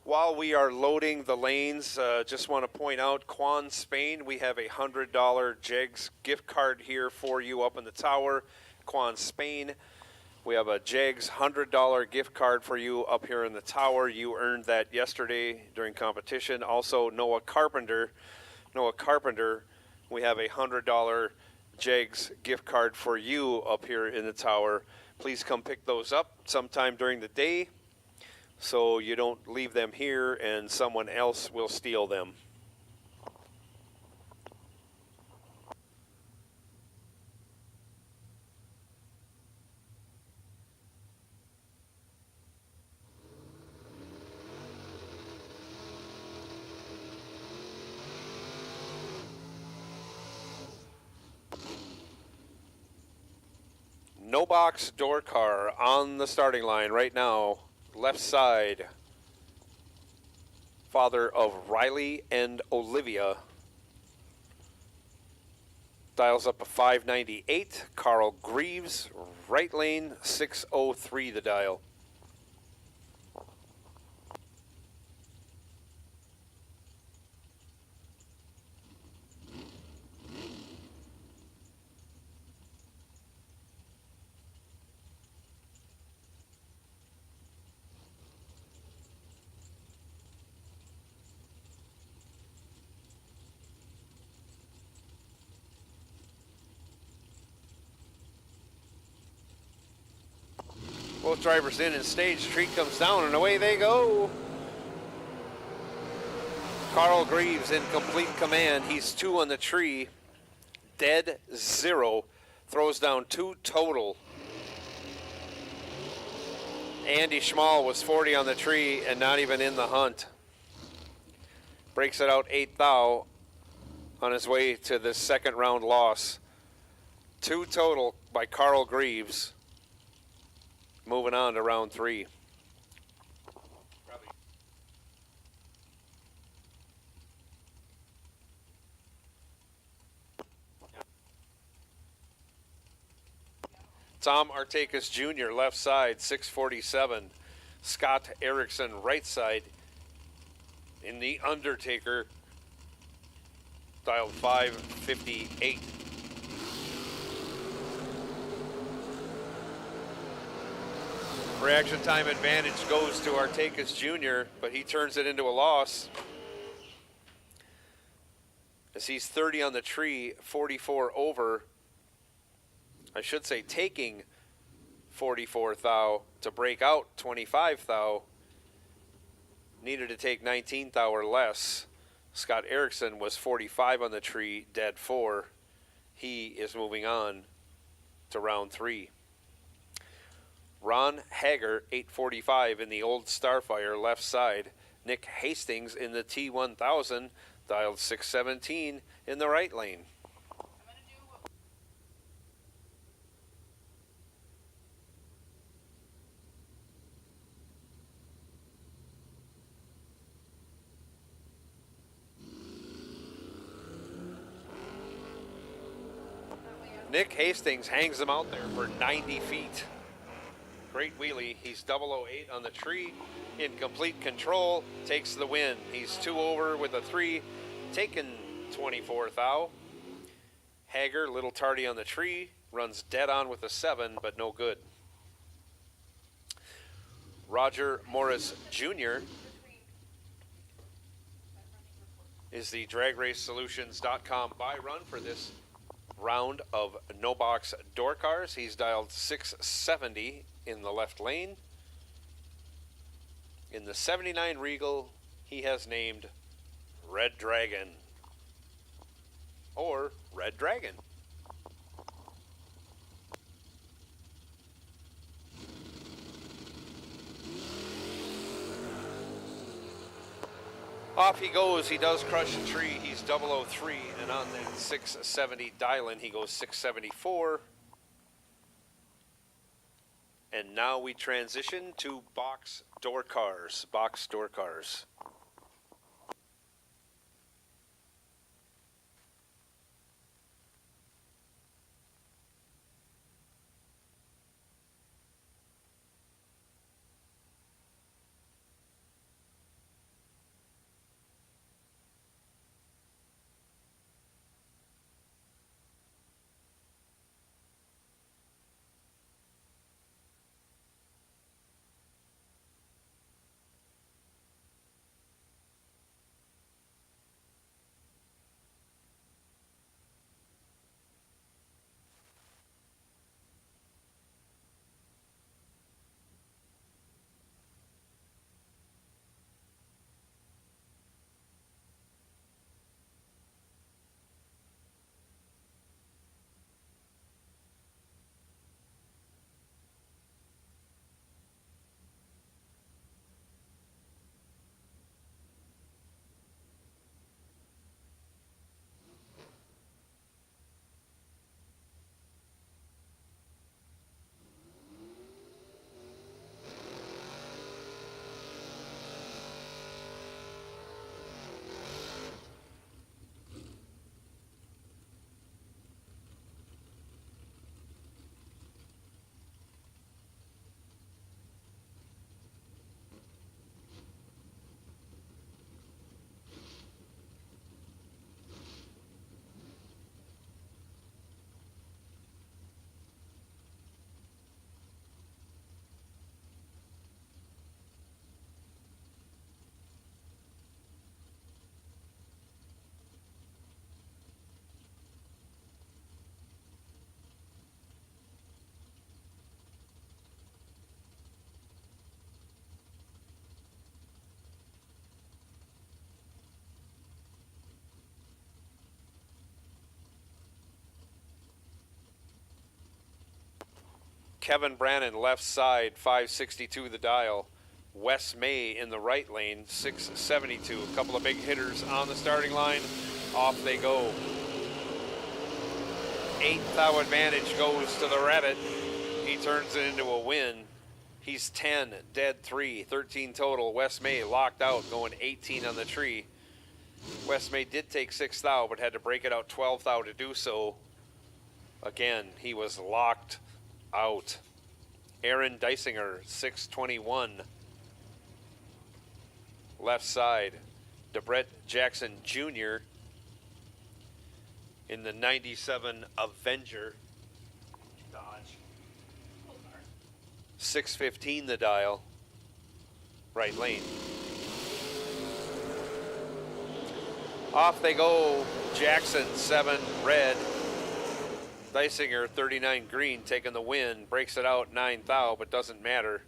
While we are loading the lanes, just want to point out, Quan, Spain, we have a $100 Jegs gift card here for you up in the tower. Quan, Spain, we have a Jegs $100 gift card for you up here in the tower. You earned that yesterday during competition. Also, Noah Carpenter, we have a $100 Jegs gift card for you up here in the tower. Please come pick those up sometime during the day, so you don't leave them here and someone else will steal them. No box door car on the starting line right now. Left side, father of Riley and Olivia. Dials up a 598. Carl Greaves, right lane, 603 the dial. Both drivers in and stage. Tree comes down and away they go. Carl Greaves in complete command. He's 2 on the tree. Dead 0. Throws down 2 total. Andy Schmall was 40 on the tree and not even in the hunt. Breaks it out 8 thou on his way to this second round loss. 2 total by Carl Greaves. Moving on to round 3. Tom Artakis Jr., left side, 647. Scott Erickson, right side, in the Undertaker, dialed 558. Reaction time advantage goes to Artakis Jr., but he turns it into a loss. As he's 30 on the tree, 44 over. I should say taking 44 thou to break out 25 thou. Needed to take 19 thou or less. Scott Erickson was 45 on the tree, dead 4. He is moving on to round 3. Ron Hager, 845 in the old Starfire, left side. Nick Hastings in the T1000, dialed 617 in the right lane. Nick Hastings hangs them out there for 90 feet. Great wheelie. He's 008 on the tree, in complete control, takes the win. He's 2 over with a 3, taken 24 thou. Hager, little tardy on the tree, runs dead on with a 7, but no good. Roger Morris Jr. is the DragRaceSolutions.com buy run for this round of no box door cars. He's dialed 670 in the left lane. In the 79 Regal, he has named Red Dragon or Red Dragon. Off he goes. He does crush a tree. He's 003, and on that 670 dial-in, he goes 674. And now we transition to box door cars. Box door cars. Kevin Brannon, left side, 562 the dial. Wes May in the right lane, 672. A couple of big hitters on the starting line. Off they go. 8th thou advantage goes to the Rabbit. He turns it into a win. He's 10, dead 3, 13 total. Wes May locked out, going 18 on the tree. Wes May did take 6th thou, but had to break it out 12th thou to do so. Again, he was locked out. Aaron Dysinger, 621. Left side. DeBrett Jackson Jr. in the 97 Avenger. Dodge. 615 the dial. Right lane. Off they go. Jackson, 7 red. Dysinger, 39 green, taking the win. Breaks it out 9th thou, but doesn't matter,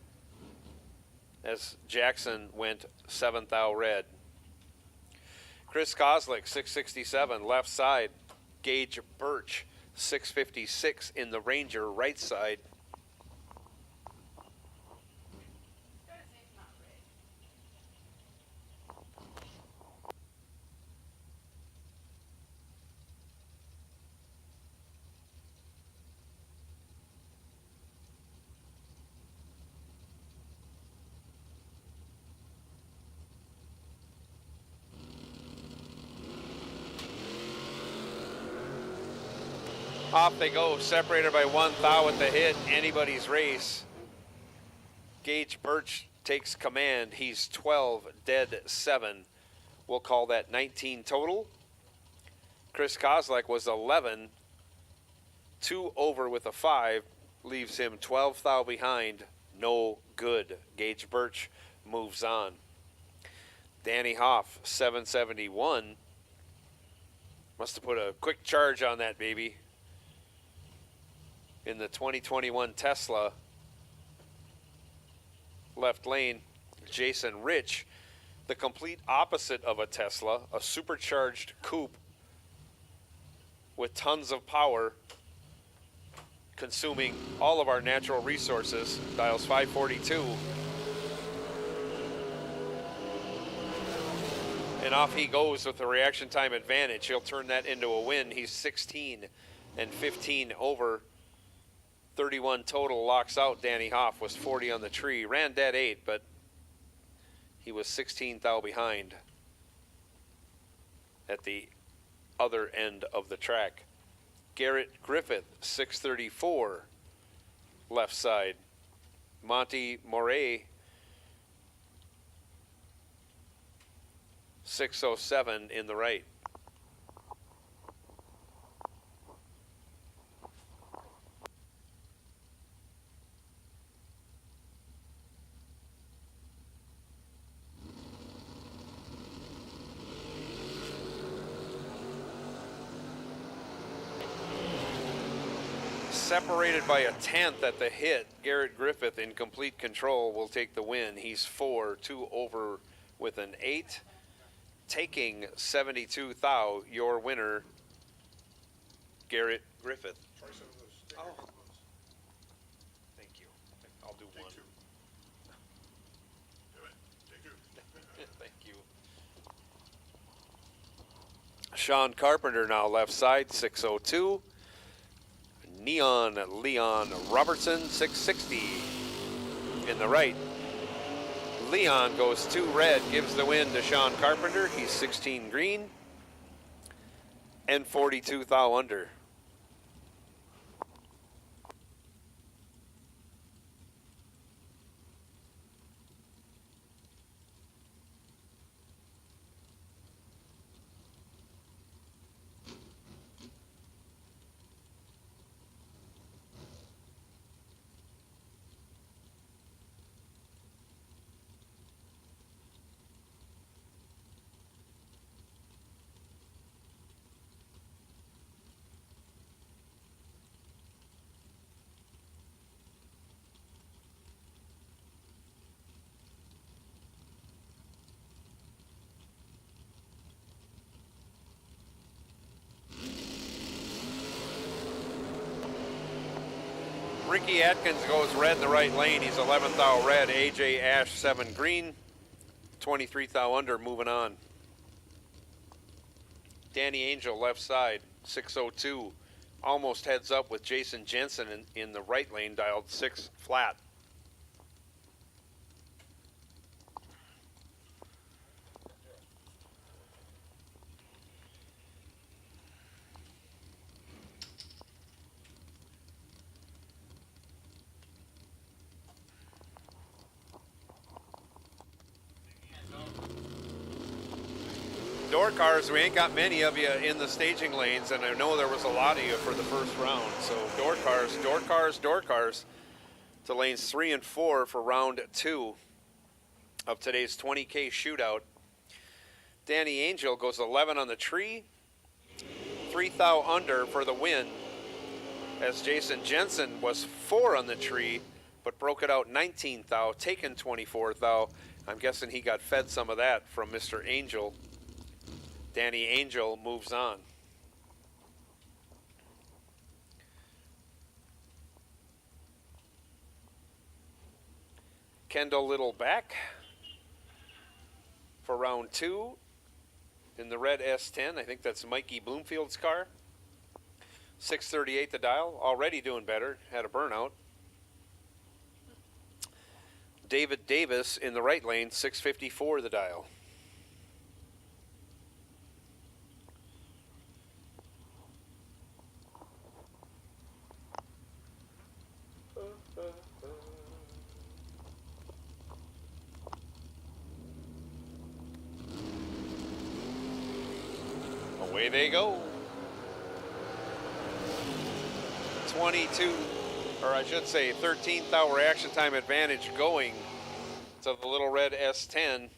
as Jackson went 7th thou red. Chris Kozlik, 667, left side. Gage Birch, 656 in the Ranger, right side. Off they go, separated by 1 thou at the hit. Anybody's race. Gage Birch takes command. He's 12, dead 7. We'll call that 19 total. Chris Kozlak was 11, 2 over with a 5, leaves him 12 thou behind. No good. Gage Birch moves on. Danny Hoff, 771. Must have put a quick charge on that baby. In the 2021 Tesla. Left lane, Jason Rich, the complete opposite of a Tesla, a supercharged coupe with tons of power, consuming all of our natural resources. Dials 542. And off he goes with the reaction time advantage. He'll turn that into a win. He's 16 and 15 over. 31 total, locks out. Danny Hoff was 40 on the tree. Ran dead 8, but he was 16 thou behind at the other end of the track. Garrett Griffith, 634, left side. Monty Moray, 607 in the right. Separated by a 10th at the hit, Garrett Griffith in complete control will take the win. He's 4, 2 over with an 8, taking 72 thou. Your winner, Garrett Griffith. Oh, thank you. I'll do one. Thank you. Sean Carpenter now left side, 602. Neon Leon Robertson, 660 in the right. Leon goes 2 red, gives the win to Sean Carpenter. He's 16 green and 42 thou under. Ricky Atkins goes red in the right lane. He's 11th thou red. AJ Ash 7 green. 23 thou under, moving on. Danny Angel left side, 602. Almost heads up with Jason Jensen in the right lane, dialed 6 flat. Door cars, we ain't got many of you in the staging lanes, and I know there was a lot of you for the first round. So door cars, door cars, door cars to lanes 3 and 4 for round 2 of today's 20K shootout. Danny Angel goes 11 on the tree, 3 thou under for the win, as Jason Jensen was 4 on the tree, but broke it out 19 thou, taken 24 thou. I'm guessing he got fed some of that from Mr. Angel. Danny Angel moves on. Kendall Little back for round 2 in the red S10. I think that's Mikey Bloomfield's car. 638 the dial, already doing better, had a burnout. David Davis in the right lane, 654 the dial. Away they go. 22, or I should say 13th hour reaction time advantage going to the little red S10.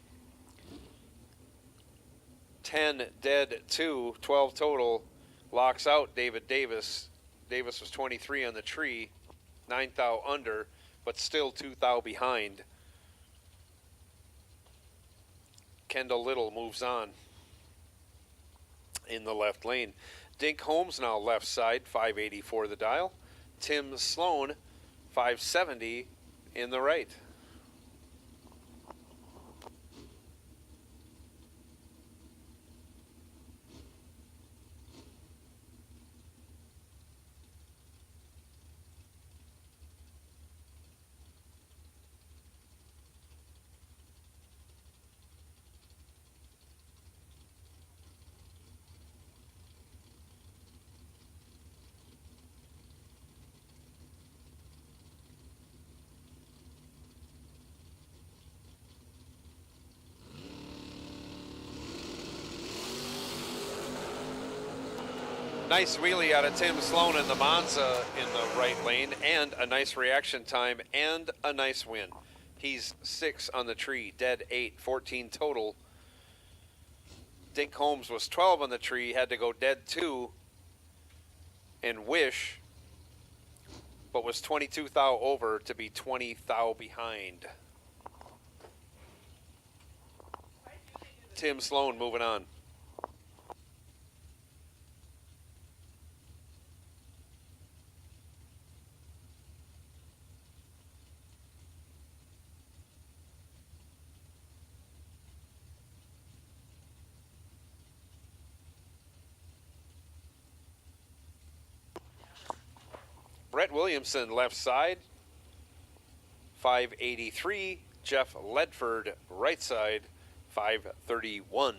10 dead, 2, 12 total. Locks out David Davis. Davis was 23 on the tree, 9 thou under, but still 2 thou behind. Kendall Little moves on in the left lane. Dink Holmes now left side, 584 the dial. Tim Sloan, 570 in the right. Nice wheelie out of Tim Sloan in the Monza in the right lane, and a nice reaction time and a nice win. He's 6 on the tree, dead 8, 14 total. Dink Holmes was 12 on the tree, had to go dead 2 and wish, but was 22 thou over to be 20 thou behind. Tim Sloan moving on. Brett Williamson left side, 583. Jeff Ledford right side, 531.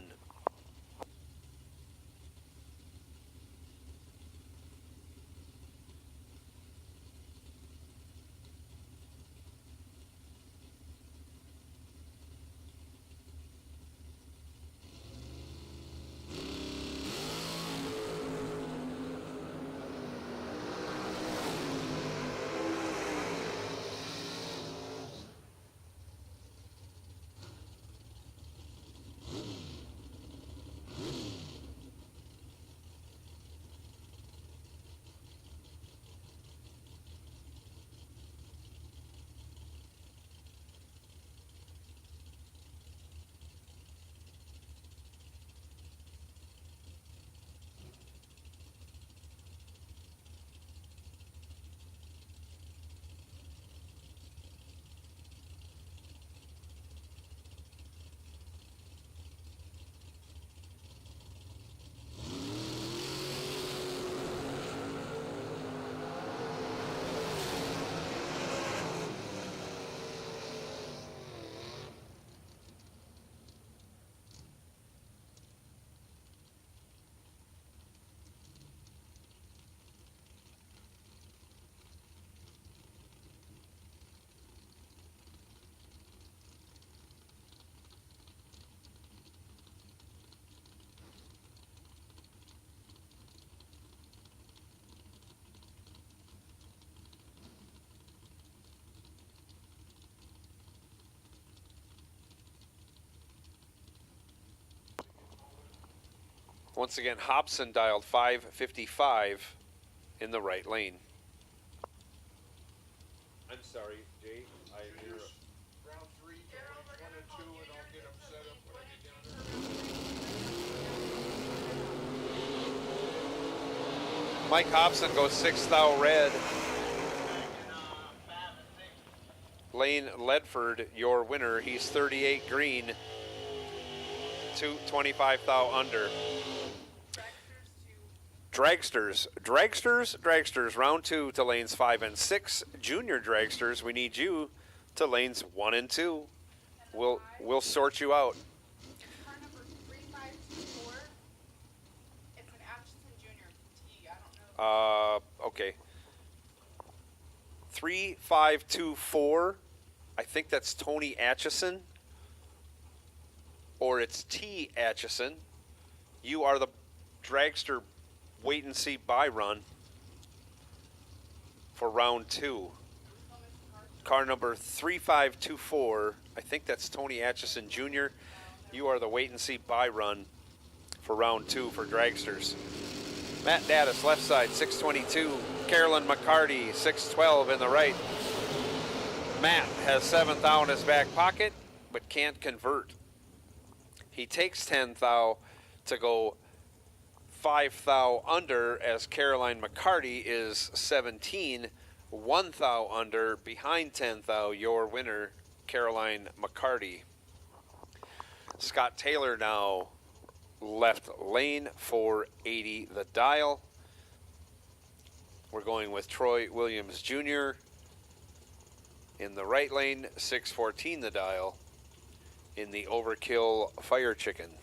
Once again, Hobson dialed 555 in the right lane. I'm sorry, Jay. Round 3, 1 and 2, and I'll get them set up when I get down there. Mike Hobson goes 6th thou red. Lane Ledford, your winner. He's 38 green. 25 thou under. Dragsters, round 2 to lanes 5 and 6. Junior Dragsters, we need you to lanes 1 and 2. We'll sort you out. Car number 3524. It's an Atchison Junior T. I don't know. Okay. 3524. I think that's Tony Atchison. Or it's T. Atchison. You are the Dragster wait and see buy run for round 2. Car number 3524. I think that's Tony Atchison Jr. You are the wait and see buy run for round 2 for Dragsters. Matt Daddis, left side, 622. Carolyn McCarty, 612 in the right. Matt has 7th thou in his back pocket, but can't convert. He takes 10th thou to go 5 thou under, as Caroline McCarty is 17, 1 thou under, behind 10 thou, your winner, Caroline McCarty. Scott Taylor now left lane, 480 the dial. We're going with Troy Williams Jr. in the right lane, 614 the dial in the Overkill Fire Chicken.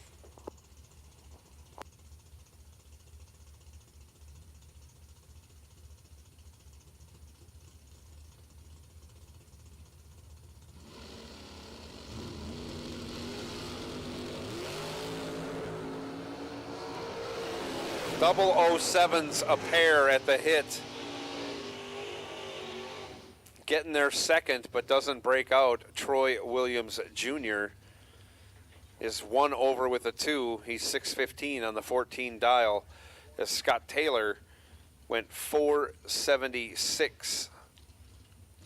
Double 07s a pair at the hit. Getting there second, but doesn't break out. Troy Williams Jr. is 1 over with a 2. He's 615 on the 14 dial. As Scott Taylor went 476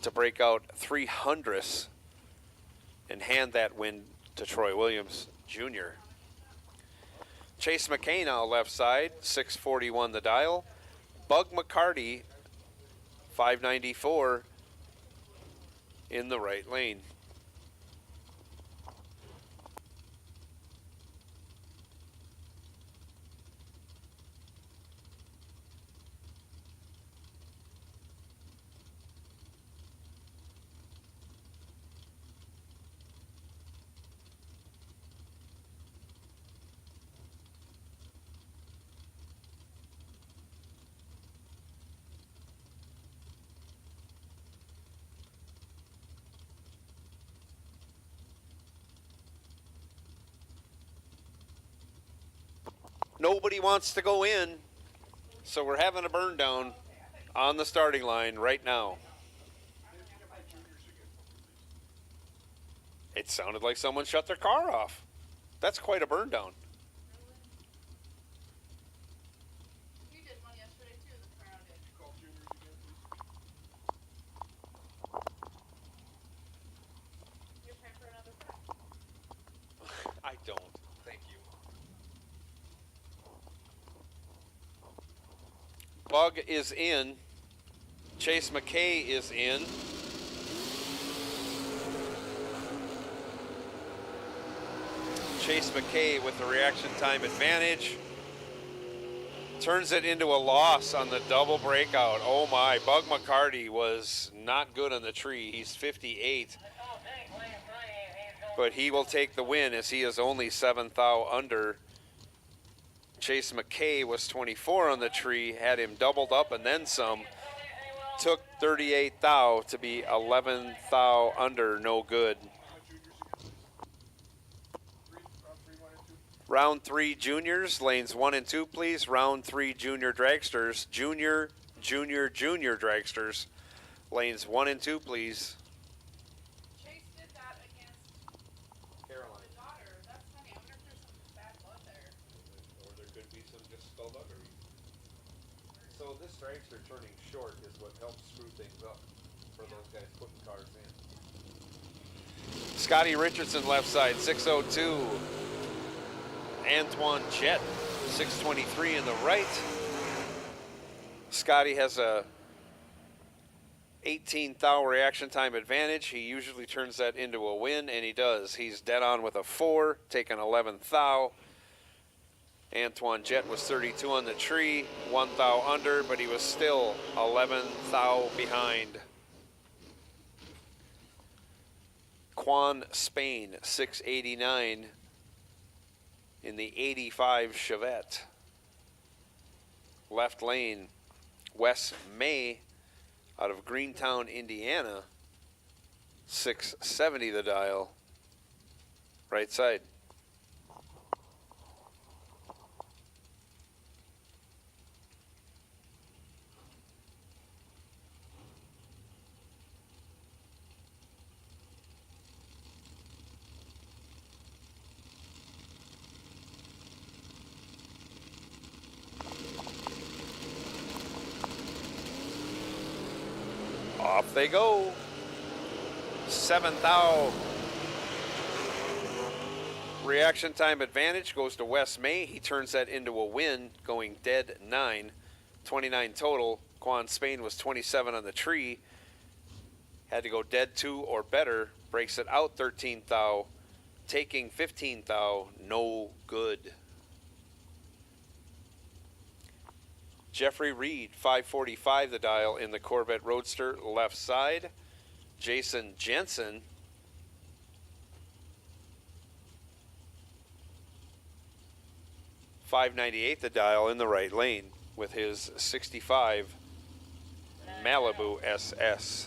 to break out 300ths and hand that win to Troy Williams Jr. Chase McKay now left side, 641 the dial. Bug McCarty, 594 in the right lane. Nobody wants to go in, so we're having a burn down on the starting line right now. It sounded like someone shut their car off. That's quite a burn down. We did one yesterday too, the crowd did. Call juniors again, please. You're time for another pack. I don't. Thank you. Bug is in. Chase McKay is in. Chase McKay with the reaction time advantage. Turns it into a loss on the double breakout. Oh my, Bug McCarty was not good on the tree. He's 58. But he will take the win as he is only 7 thou under. Chase McKay was 24 on the tree, had him doubled up and then some. Took 38 thou to be 11 thou under, no good. Round 3 juniors, lanes 1 and 2, please. Round 3 junior dragsters, junior dragsters, lanes 1 and 2, please. Chase did that against Caroline. the daughter. That's funny. I wonder if there's some bad blood there. Or there could be skullduggery. So this dragster turning short is what helps screw things up for those guys putting cars in. Scotty Richardson left side, 602. Antoine Jett, 623 in the right. Scotty has a 18 thou reaction time advantage. He usually turns that into a win, and he does. He's dead on with a 4, taking 11 thou. Antoine Jett was 32 on the tree, 1 thou under, but he was still 11 thou behind. Quan Spain, 689 in the 85 Chevette. Left lane, Wes May out of Greentown, Indiana, 670 the dial. Right side. Off they go. 7th thou. Reaction time advantage goes to Wes May. He turns that into a win, going dead 9. 29 total. Quan Spain was 27 on the tree. Had to go dead 2 or better. Breaks it out 13 thou. Taking 15 thou. No good. Jeffrey Reed, 545 the dial in the Corvette Roadster, left side. Jason Jensen, $5.98 the dial in the right lane with his 65 Malibu SS.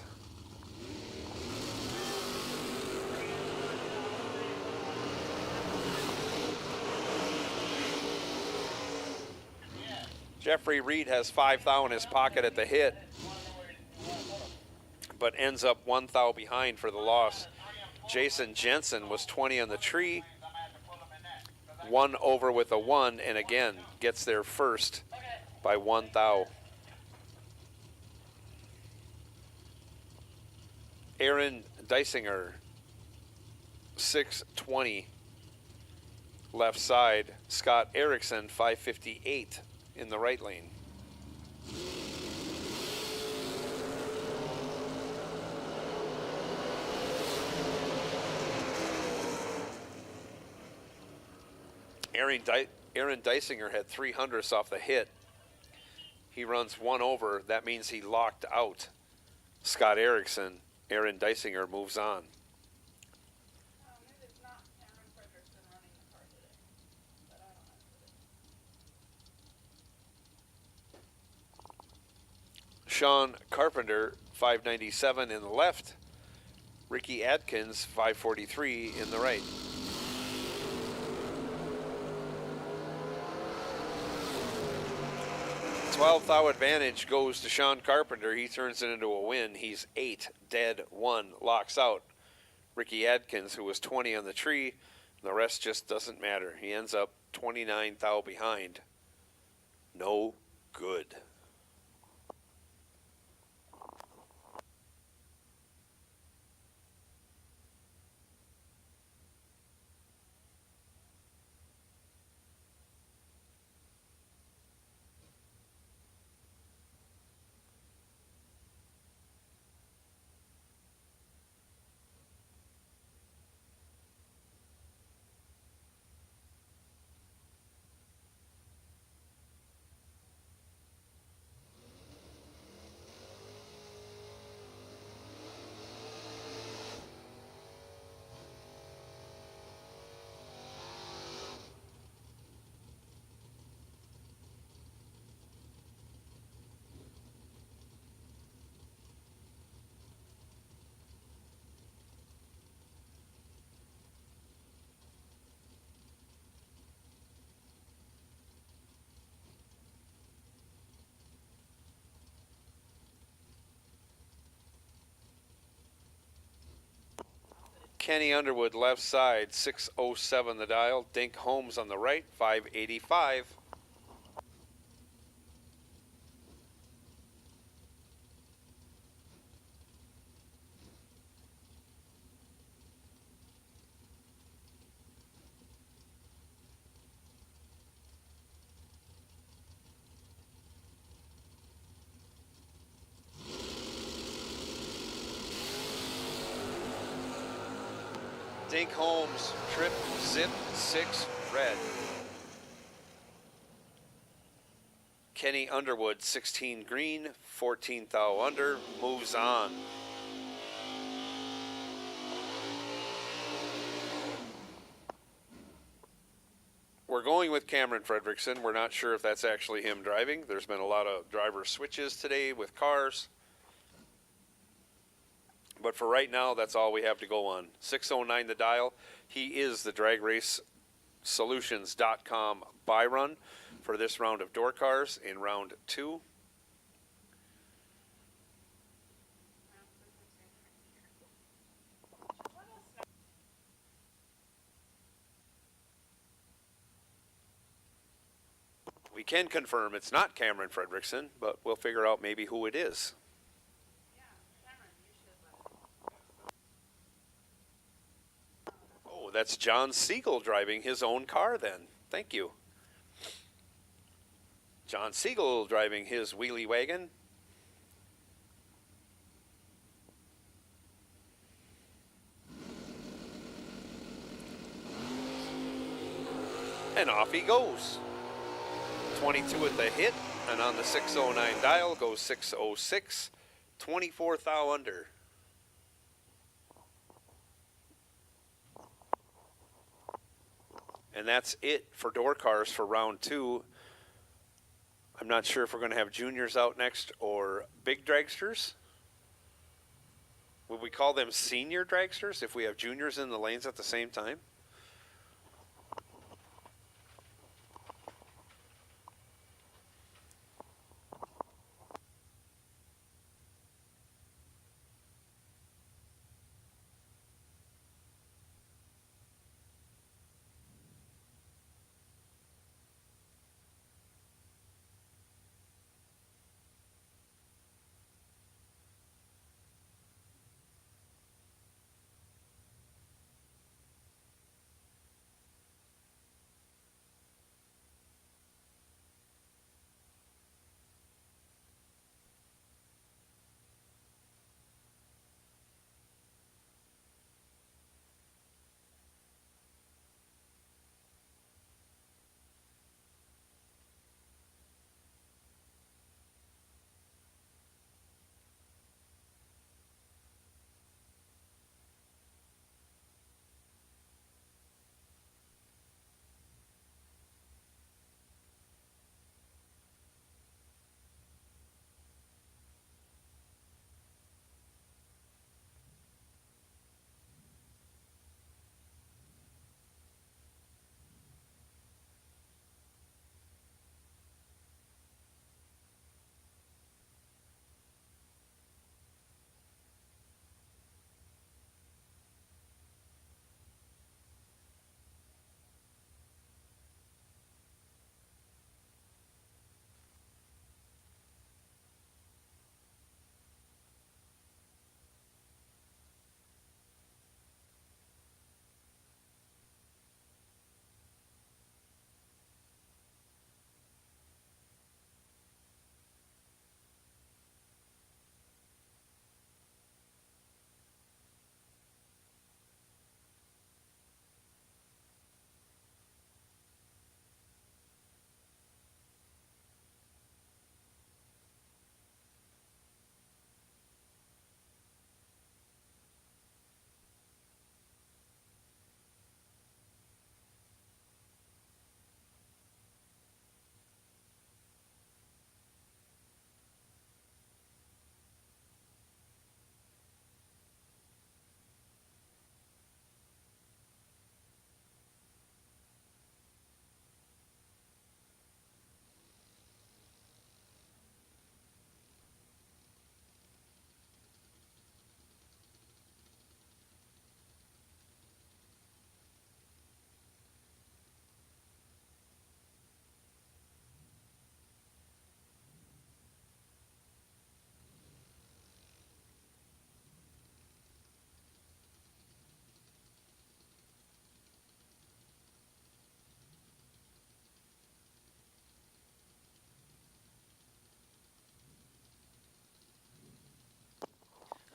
Jeffrey Reed has 5 thou in his pocket at the hit, but ends up 1 thou behind for the loss. Jason Jensen was 20 on the tree, 1 over with a 1, and again gets there first by 1 thou. Aaron Dysinger, 620 left side. Scott Erickson, 558 in the right lane. Aaron Dysinger had 300ths off the hit. He runs 1 over. That means he locked out Scott Erickson. Aaron Dysinger moves on. Maybe it's not Cameron Frederickson running the car today, but I don't know. Sean Carpenter, 597 in the left. Ricky Adkins, 543 in the right. $12 thou advantage goes to Sean Carpenter. He turns it into a win. He's 8 dead 1, locks out Ricky Adkins, who was 20 on the tree. The rest just doesn't matter. He ends up 29 thou behind. No good. Kenny Underwood left side, 607 the dial. Dink Holmes on the right, 585. Hank Holmes, Trip Zip 6 Red. Kenny Underwood, 16 green, 14 thou under, moves on. We're going with Cameron Fredrickson. We're not sure if that's actually him driving. There's been a lot of driver switches today with cars. But for right now, that's all we have to go on. 609 the dial. He is the DragRaceSolutions.com buy run for this round of door cars in round 2. We can confirm it's not Cameron Fredrickson, but we'll figure out maybe who it is. Oh, that's John Siegel driving his own car then. Thank you. John Siegel driving his wheelie wagon. And off he goes. 22 at the hit, and on the 609 dial goes 606, 24 thou under. And that's it for door cars for round 2. I'm not sure if we're going to have juniors out next or big dragsters. Would we call them senior dragsters if we have juniors in the lanes at the same time?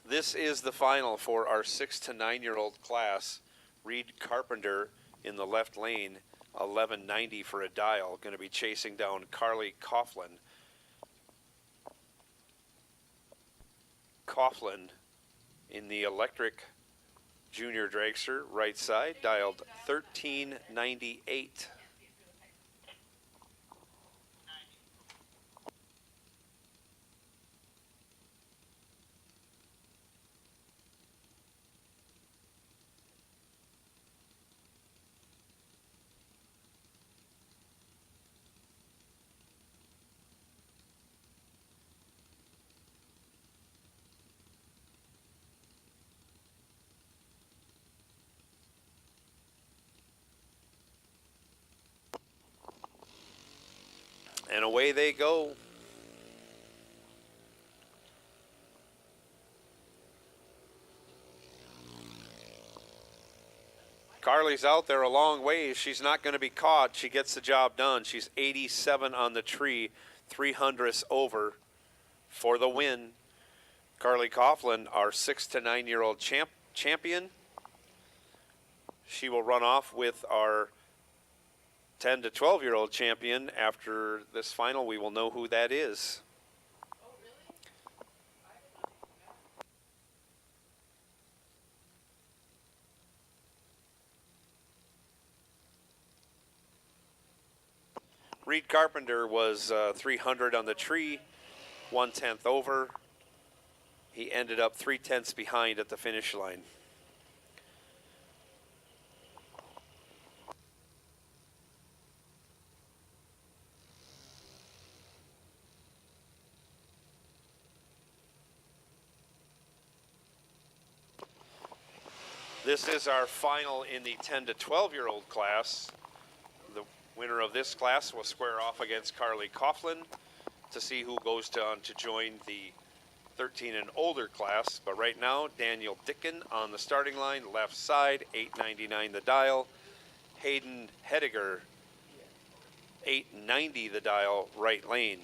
This is the final for our 6 to 9 year old class Reed Carpenter in the left lane, 1190 for a dial. Going to be chasing down Carly Coughlin. Coughlin in the electric junior dragster, right side, dialed 1398. And away they go. Carly's out there a long ways. She's not going to be caught. She gets the job done. She's 87 on the tree, 300ths over for the win. Carly Coughlin, our 6 to 9 year old champion. She will run off with our 10 to 12 year old champion. After this final, we will know who that is. Reed Carpenter was 300 on the tree, 1/10 over. He ended up 3/10 behind at the finish line. This is our final in the 10 to 12 year old class. The winner of this class will square off against Carly Coughlin to see who goes on to join the 13 and older class. But right now, Daniel Dicken on the starting line, left side, 899 the dial. Hayden Hediger, 890 the dial, right lane.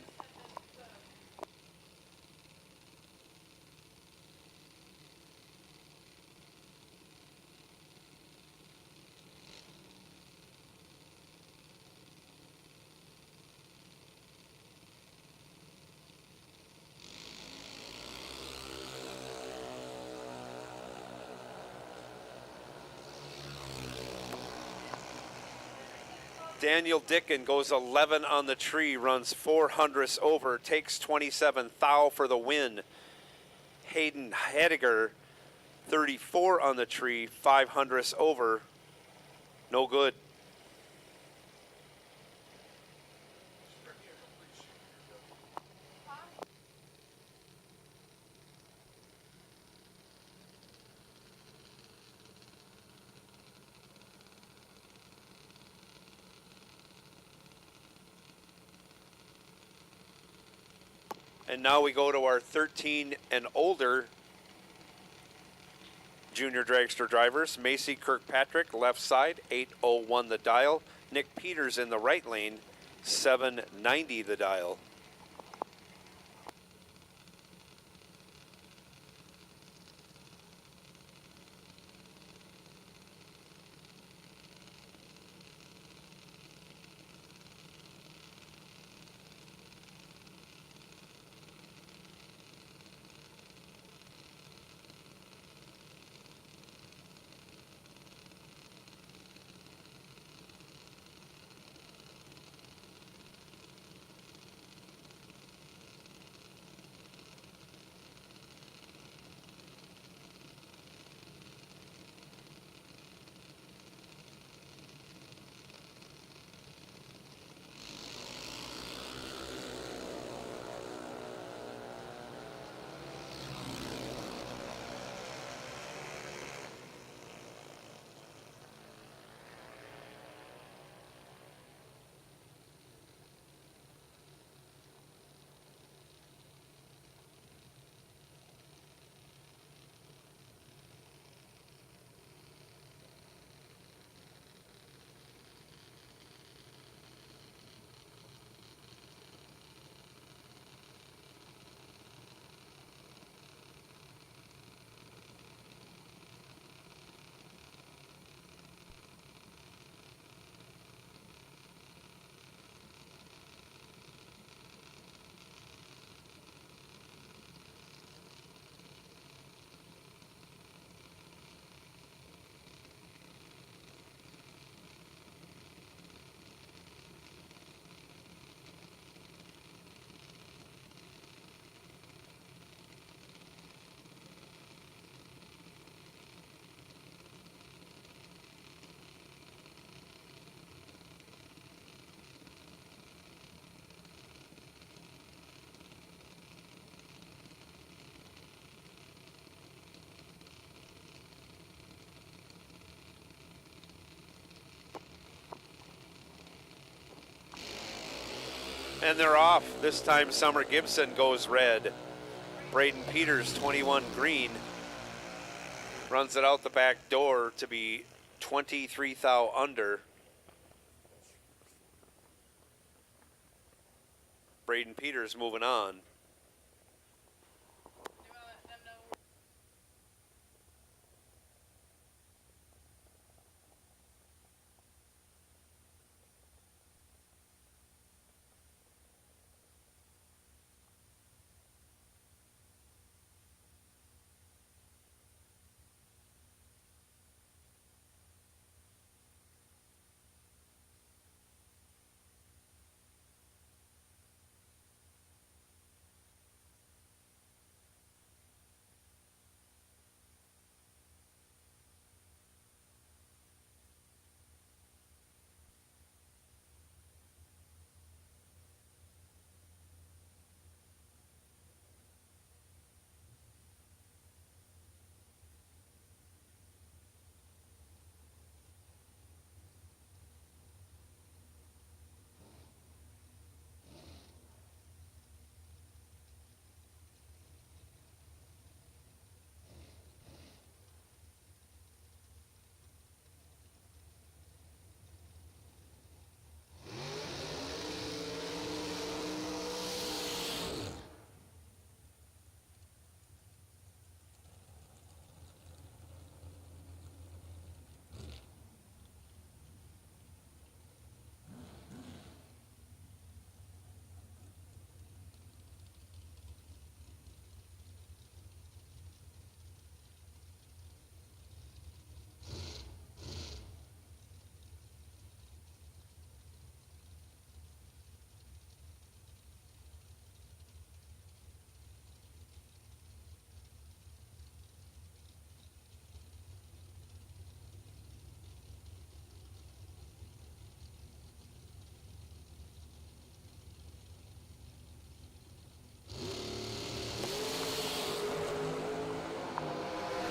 Daniel Dicken goes 11 on the tree, runs 400ths over, takes 27 thou for the win. Hayden Hediger, 34 on the tree, 500ths over, no good. And now we go to our 13 and older junior dragster drivers. Macy Kirkpatrick, left side, 801 the dial. Nick Peters in the right lane, 790 the dial. And they're off. This time Summer Gibson goes red. Braden Peters, 21 green. Runs it out the back door to be 23 thou under. Braden Peters moving on.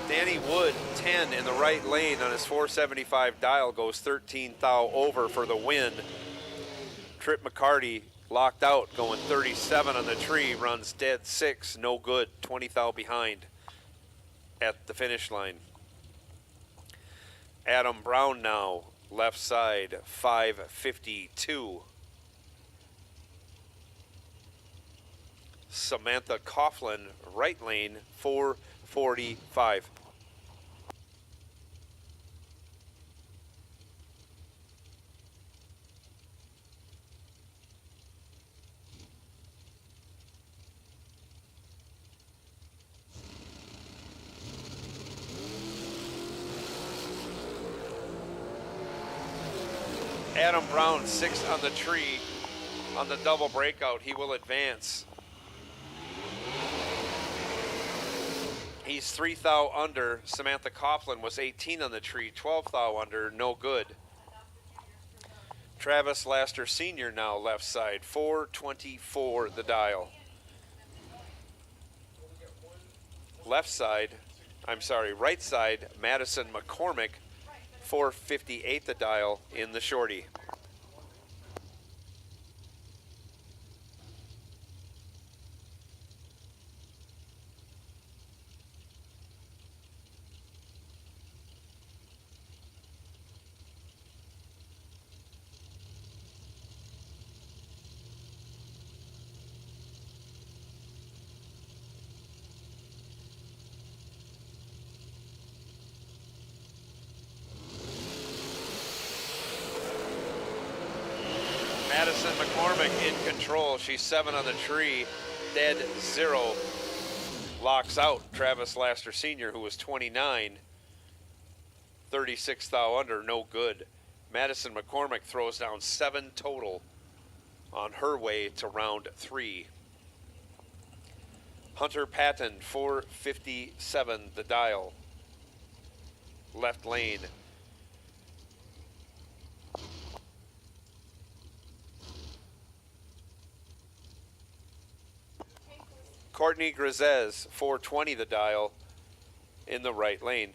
Danny Wood, 10 in the right lane on his 475 dial, goes 13 thou over for the win. Trip McCarty locked out, going 37 on the tree, runs dead 6, no good, 20 thou behind at the finish line. Adam Brown now, left side, 552. Samantha Coughlin, right lane, 445. Adam Brown, 6 on the tree on the double breakout. He will advance. He's 3 thou under. Samantha Coughlin was 18 on the tree, 12 thou under, no good. Travis Laster Sr. now left side, 424 the dial. Right side, Madison McCormick, 458 the dial in the shorty. Madison McCormick in control. She's 7 on the tree, dead 0. Locks out Travis Laster Sr., who was 29, 36 thou under, no good. Madison McCormick throws down 7 total on her way to round 3. Hunter Patton, 457 the dial. Left lane. Courtney Grizez, 420 the dial in the right lane.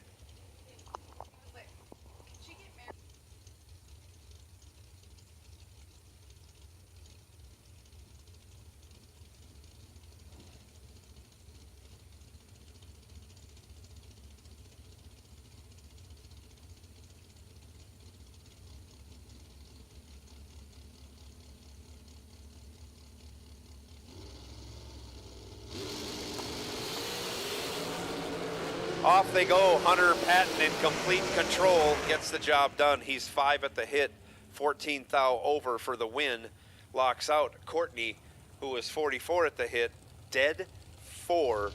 Off they go. Hunter Patton in complete control gets the job done. He's 5 at the hit, 14th thou over for the win. Locks out Courtney, who is 44 at the hit, dead 4,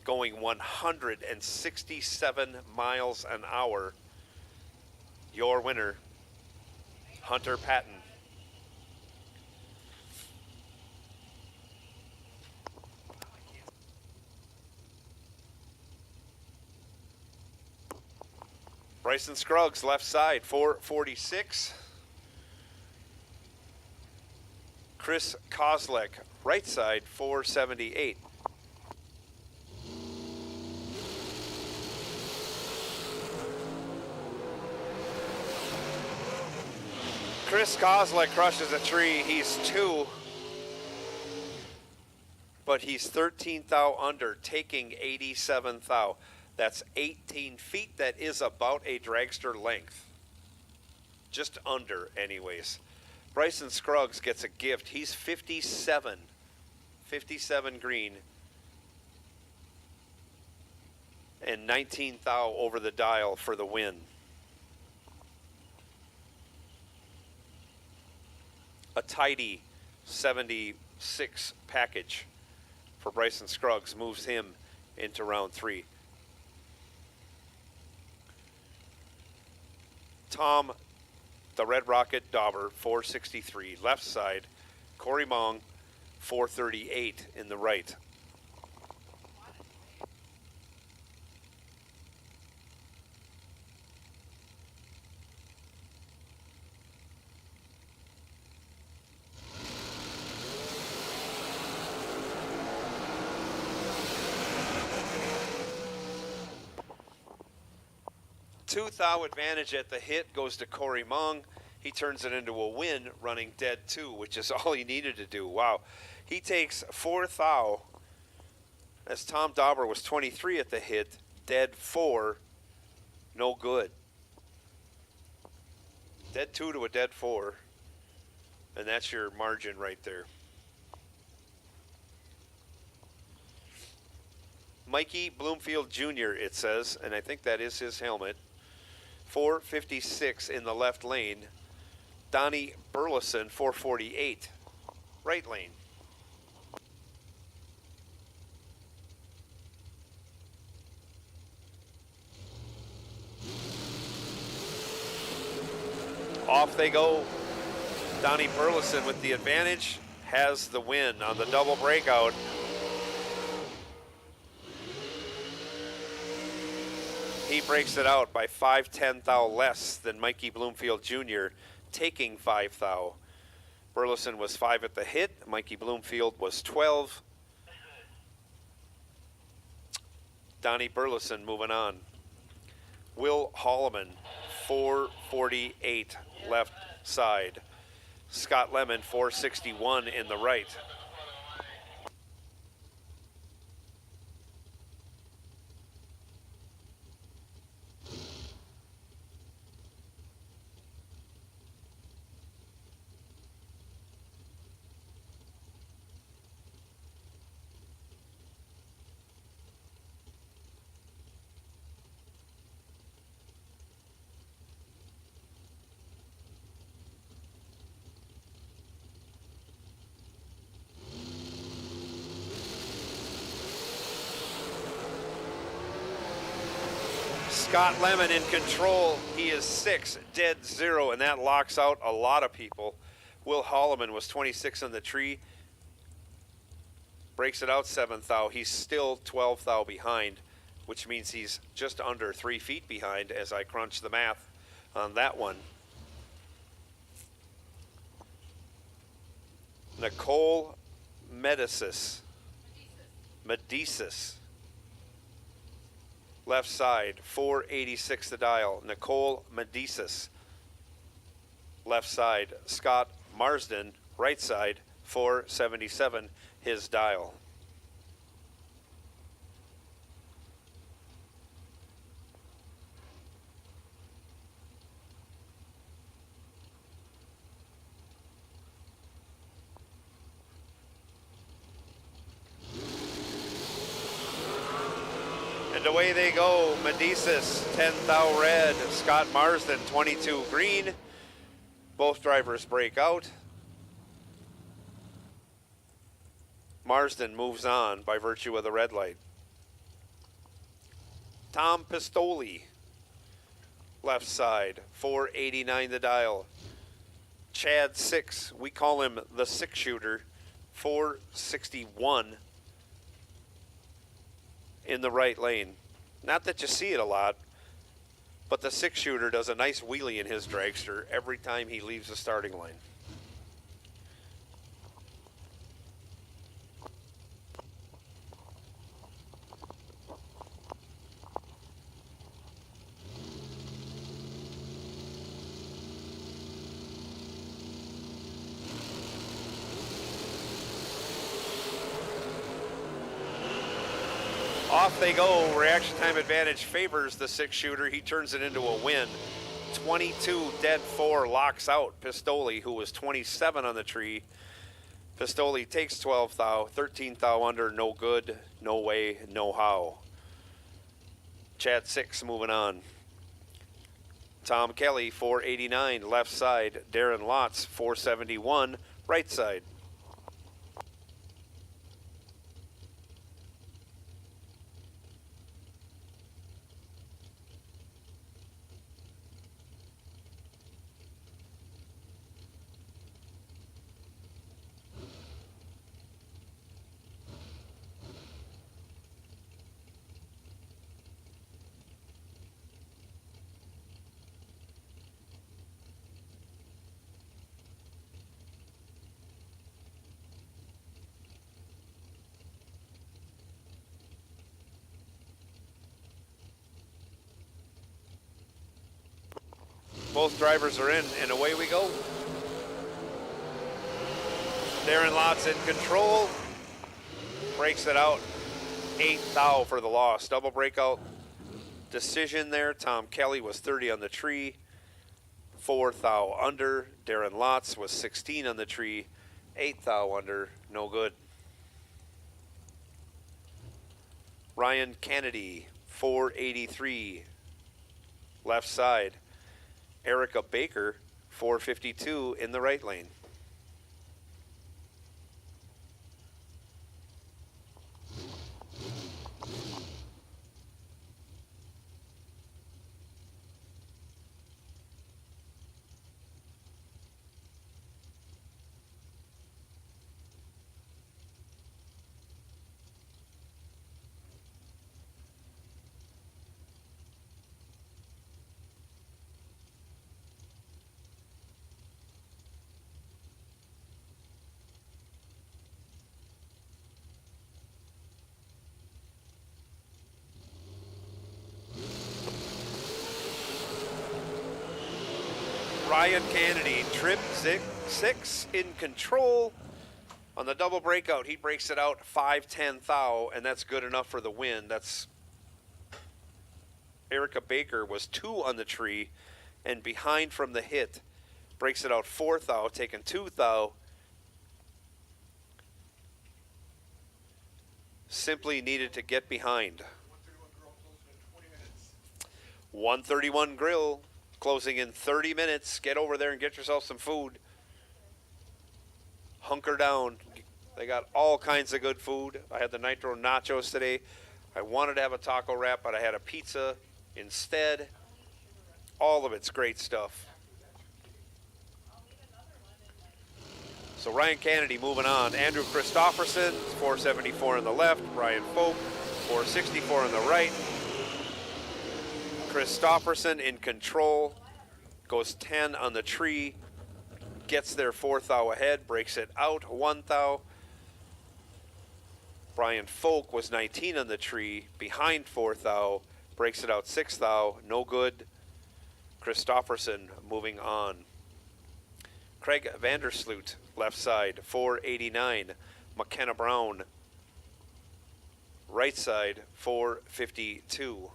going 167 miles an hour. Your winner, Hunter Patton. Bryson Scruggs, left side, 446. Chris Kozlek, right side, 478. Chris Kozlek crushes a tree. He's 2, but he's 13th thou under, taking 87th thou. That's 18 feet. That is about a dragster length. Just under, anyways. Bryson Scruggs gets a gift. He's 57. 57 green. And 19th thou over the dial for the win. A tidy 76 package for Bryson Scruggs moves him into round 3. Tom, the Red Rocket Dauber, 463, left side. Corey Mong, 438 in the right. Two thou advantage at the hit goes to Corey Mong. He turns it into a win running dead 2, which is all he needed to do. Wow. He takes 4 thou as Tom Dauber was 23 at the hit, dead 4, no good. Dead 2 to a dead 4, and that's your margin right there. Mikey Bloomfield Jr., it says, and I think that is his helmet. 456 in the left lane. Donnie Burleson, 448, right lane. Off they go. Donnie Burleson with the advantage has the win on the double breakout. He breaks it out by 5/10 thou less than Mikey Bloomfield Jr., taking 5 thou. Burleson was 5 at the hit. Mikey Bloomfield was 12. Donnie Burleson moving on. Will Holloman, 448 left side. Scott Lemon, 461 in the right. Scott Lemon in control. He is 6, dead 0, and that locks out a lot of people. Will Holloman was 26 on the tree. Breaks it out 7 thou. He's still 12 thou behind, which means he's just under 3 feet behind as I crunch the math on that one. Nicole Medicis. Left side, 486 the dial. Nicole Medicis. Left side. Scott Marsden, right side, 477 his dial. And away they go. Medicis, 10 thou red. Scott Marsden, 22 green. Both drivers break out. Marsden moves on by virtue of the red light. Tom Pistoli, left side, 489 the dial. Chad 6, we call him the 6-shooter, 461 in the right lane. Not that you see it a lot, but the 6-shooter does a nice wheelie in his dragster every time he leaves the starting line. Off they go. Reaction time advantage favors the 6-shooter. He turns it into a win. 22 dead 4 locks out Pistoli, who was 27 on the tree. Pistoli takes 12 thou, 13 thou under, no good, no way, no how. Chad 6 moving on. Tom Kelly, 489, left side. Darren Lotz, 471, right side. Both drivers are in, and away we go. Darren Lotz in control. Breaks it out. 8 thou for the loss. Double breakout decision there. Tom Kelly was 30 on the tree. 4 thou under. Darren Lotz was 16 on the tree. 8 thou under. No good. Ryan Kennedy, 483. Left side. Erica Baker, 452 in the right lane. Ryan Kennedy, trip 6 in control. On the double breakout, he breaks it out 5-10 thou, and that's good enough for the win. That's Erica Baker was 2 on the tree, and behind from the hit, breaks it out 4 thou, taking 2 thou. Simply needed to get behind. 131 Grill closing in 30 minutes. Get over there and get yourself some food. Hunker down. They got all kinds of good food. I had the nitro nachos today. I wanted to have a taco wrap, but I had a pizza instead. All of it's great stuff. So Ryan Kennedy moving on. Andrew Christofferson, 474 on the left. Ryan Folk, 464 on the right. Christofferson in control, goes 10 on the tree, gets there 4 thou ahead, breaks it out 1 thou. Brian Folk was 19 on the tree, behind 4 thou, breaks it out 6 thou, no good. Christofferson moving on. Craig Vandersloot, left side, 489. McKenna Brown, right side, 452.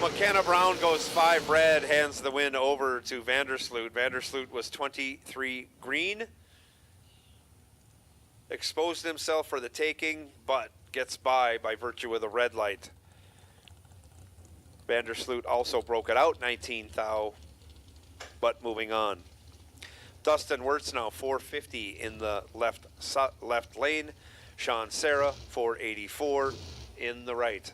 McKenna Brown goes 5 red, hands the win over to Vandersloot. Vandersloot was 23 green. Exposed himself for the taking, but gets by virtue of the red light. Vandersloot also broke it out, 19 thou, but moving on. Dustin Wirtz now 450 in the left lane. Sean Serra 484 in the right.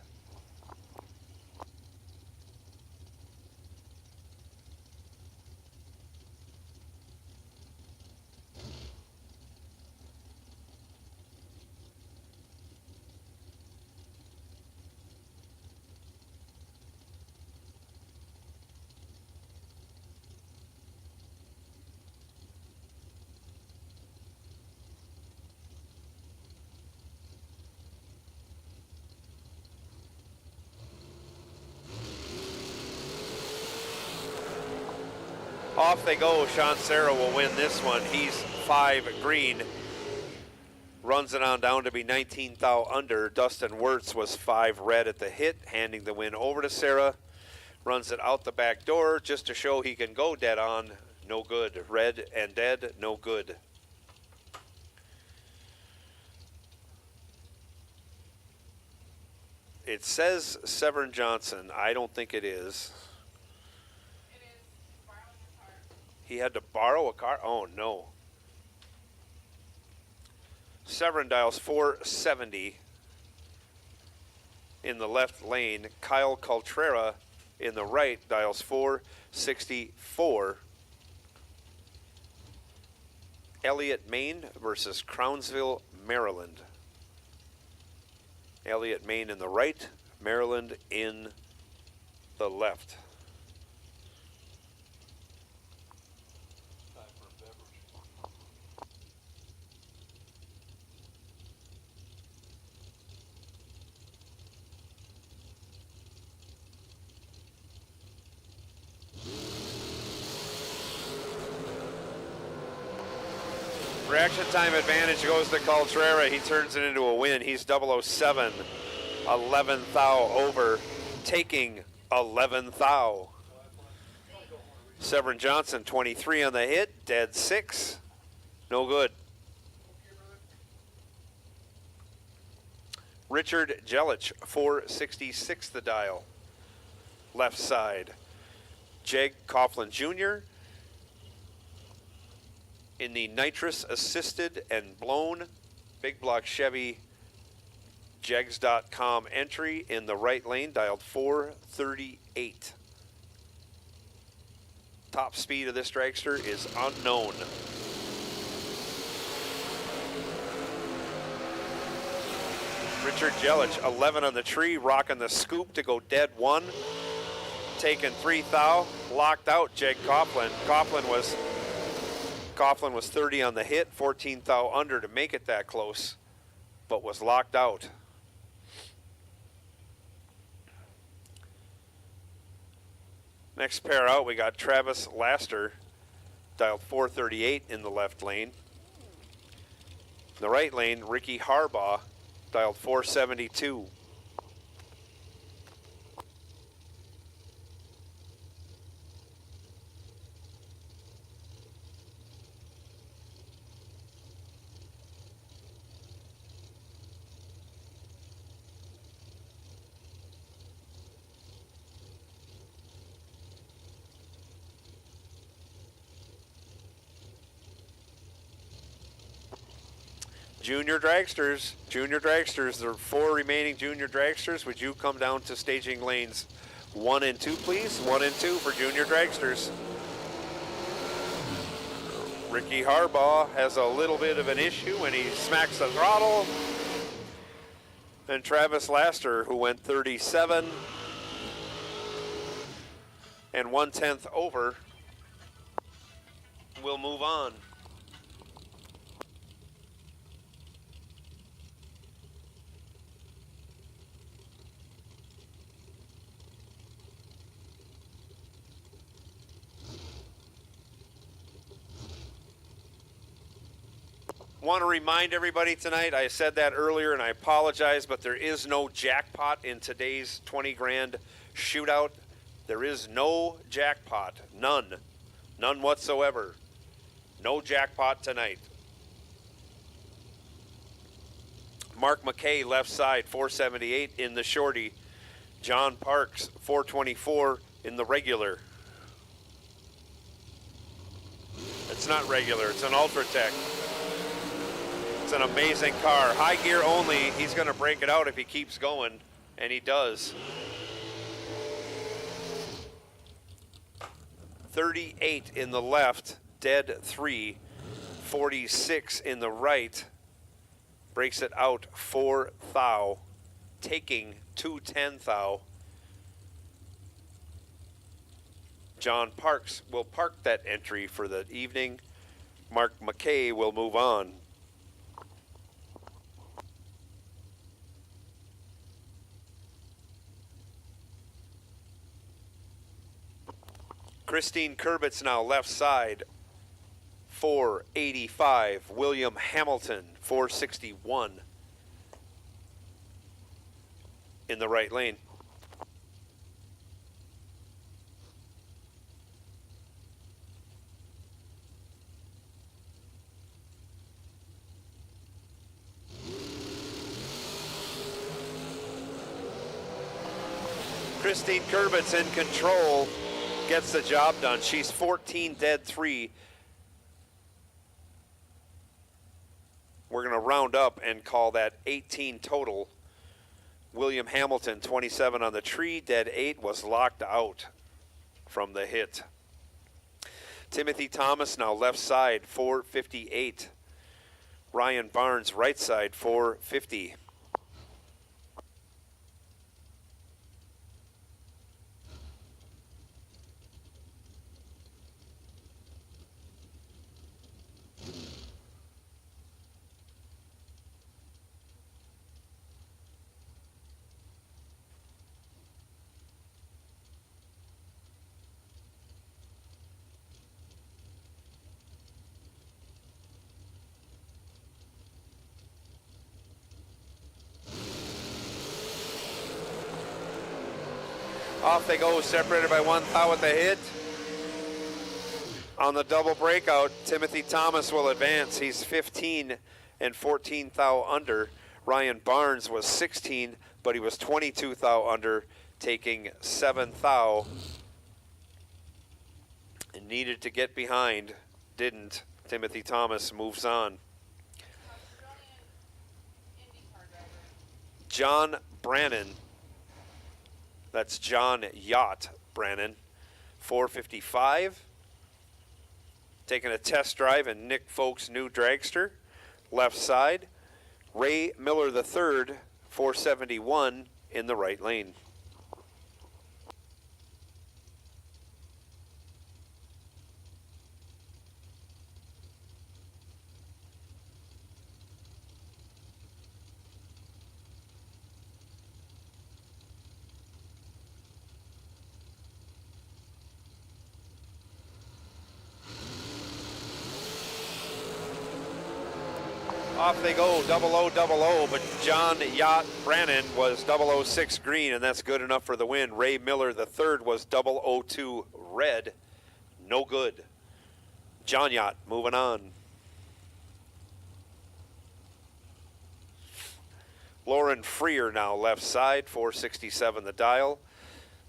Off they go. Sean Serra will win this one. He's 5 green. Runs it on down to be 19 thou under. Dustin Wirtz was 5 red at the hit, handing the win over to Serra. Runs it out the back door just to show he can go dead on. No good. Red and dead, no good. It says Severn Johnson. I don't think it is. He had to borrow a car? Oh, no. Severn dials 470 in the left lane. Kyle Coltrera in the right dials 464. Elliott, Maine versus Crownsville, Maryland. Elliott, Maine in the right, Maryland in the left. Reaction time advantage goes to Coltrera. He turns it into a win. He's 007, 11 thou over, taking 11 thou. Severn Johnson, 23 on the hit, dead 6, no good. Richard Jelich, 466 the dial, left side. Jeg Coughlin Jr. in the nitrous assisted and blown big block Chevy jegs.com entry in the right lane, dialed 438. Top speed of this dragster is unknown. Richard Jelich, 11 on the tree, rocking the scoop to go dead 1. Taking 3 thou, locked out Jeg Coughlin. Coughlin was 30 on the hit, 14 thou under to make it that close, but was locked out. Next pair out, we got Travis Laster, dialed 438 in the left lane. In the right lane, Ricky Harbaugh, dialed 472. Junior dragsters, there are 4 remaining junior dragsters. Would you come down to staging lanes 1 and 2, please? 1 and 2 for junior dragsters. Ricky Harbaugh has a little bit of an issue when he smacks the throttle. And Travis Laster, who went 37 and 1/10 over, will move on. Want to remind everybody tonight, I said that earlier and I apologize, but there is no jackpot in today's 20 grand shootout. There is no jackpot. None. None whatsoever. No jackpot tonight. Mark McKay, left side, 478 in the shorty. John Parks, 424 in the regular. It's not regular, it's an Ultratech. It's an amazing car. High gear only. He's going to break it out if he keeps going, and he does. 38 in the left, dead 3. 46 in the right, breaks it out 4 thou, taking 210 thou. John Parks will park that entry for the evening. Mark McKay will move on. Christine Kurbitz now left side, 485. William Hamilton, 461 in the right lane. Christine Kurbitz in control, gets the job done. She's 14 dead 3. We're going to round up and call that 18 total. William Hamilton, 27 on the tree, dead 8, was locked out from the hit. Timothy Thomas now left side, 458. Ryan Barnes right side, 450. Off they go, separated by 1 thou at the hit. On the double breakout, Timothy Thomas will advance. He's 15 and 14 thou under. Ryan Barnes was 16, but he was 22 thou under, taking 7 thou. And needed to get behind, didn't. Timothy Thomas moves on. John Brannon. That's John Yacht Brannon, 455. Taking a test drive in Nick Folk's new dragster, left side. Ray Miller III, 471 in the right lane. Off they go, 0000, but John Yacht Brannon was 006 green, and that's good enough for the win. Ray Miller III was 002 red, no good. John Yacht moving on. Lauren Freer now left side, 467 the dial.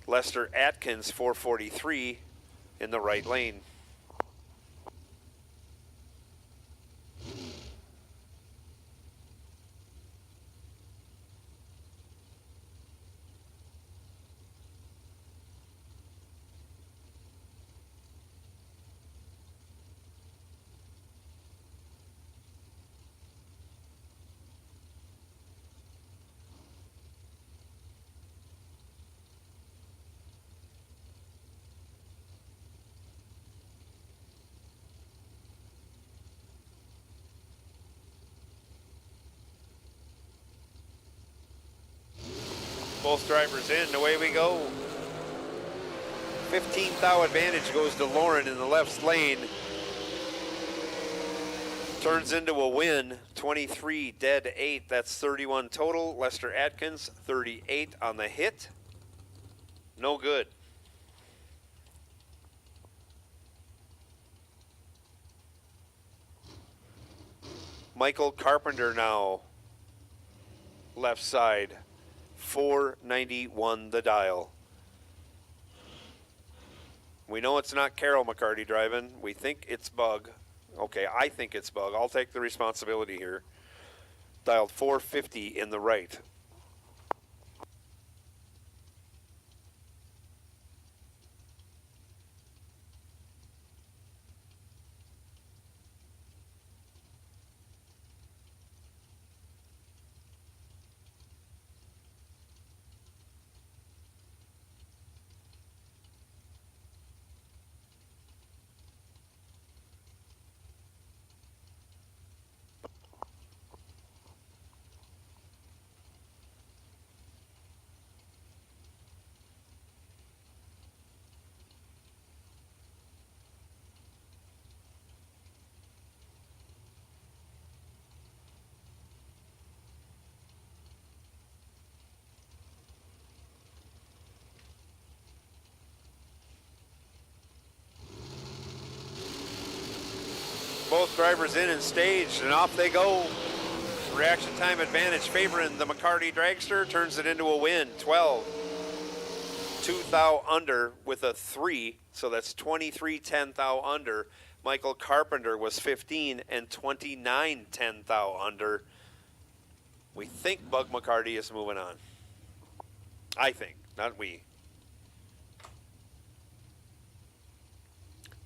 Lester Atkins, 443 in the right lane. Both drivers in, away we go. 15 thou advantage goes to Lauren in the left lane. Turns into a win, 23 dead 8, that's 31 total. Lester Atkins, 38 on the hit. No good. Michael Carpenter now. Left side. 491 the dial. We know it's not Carol McCarty driving. We think it's Bug. Okay, I think it's Bug. I'll take the responsibility here. Dialed 450 in the right. Both drivers in and staged, and off they go. Reaction time advantage favoring the McCarty Dragster, turns it into a win. 12. 2 thou under with a 3, so that's 23 10 thou under. Michael Carpenter was 15 and 29 10 thou under. We think Bug McCarty is moving on. I think, not we.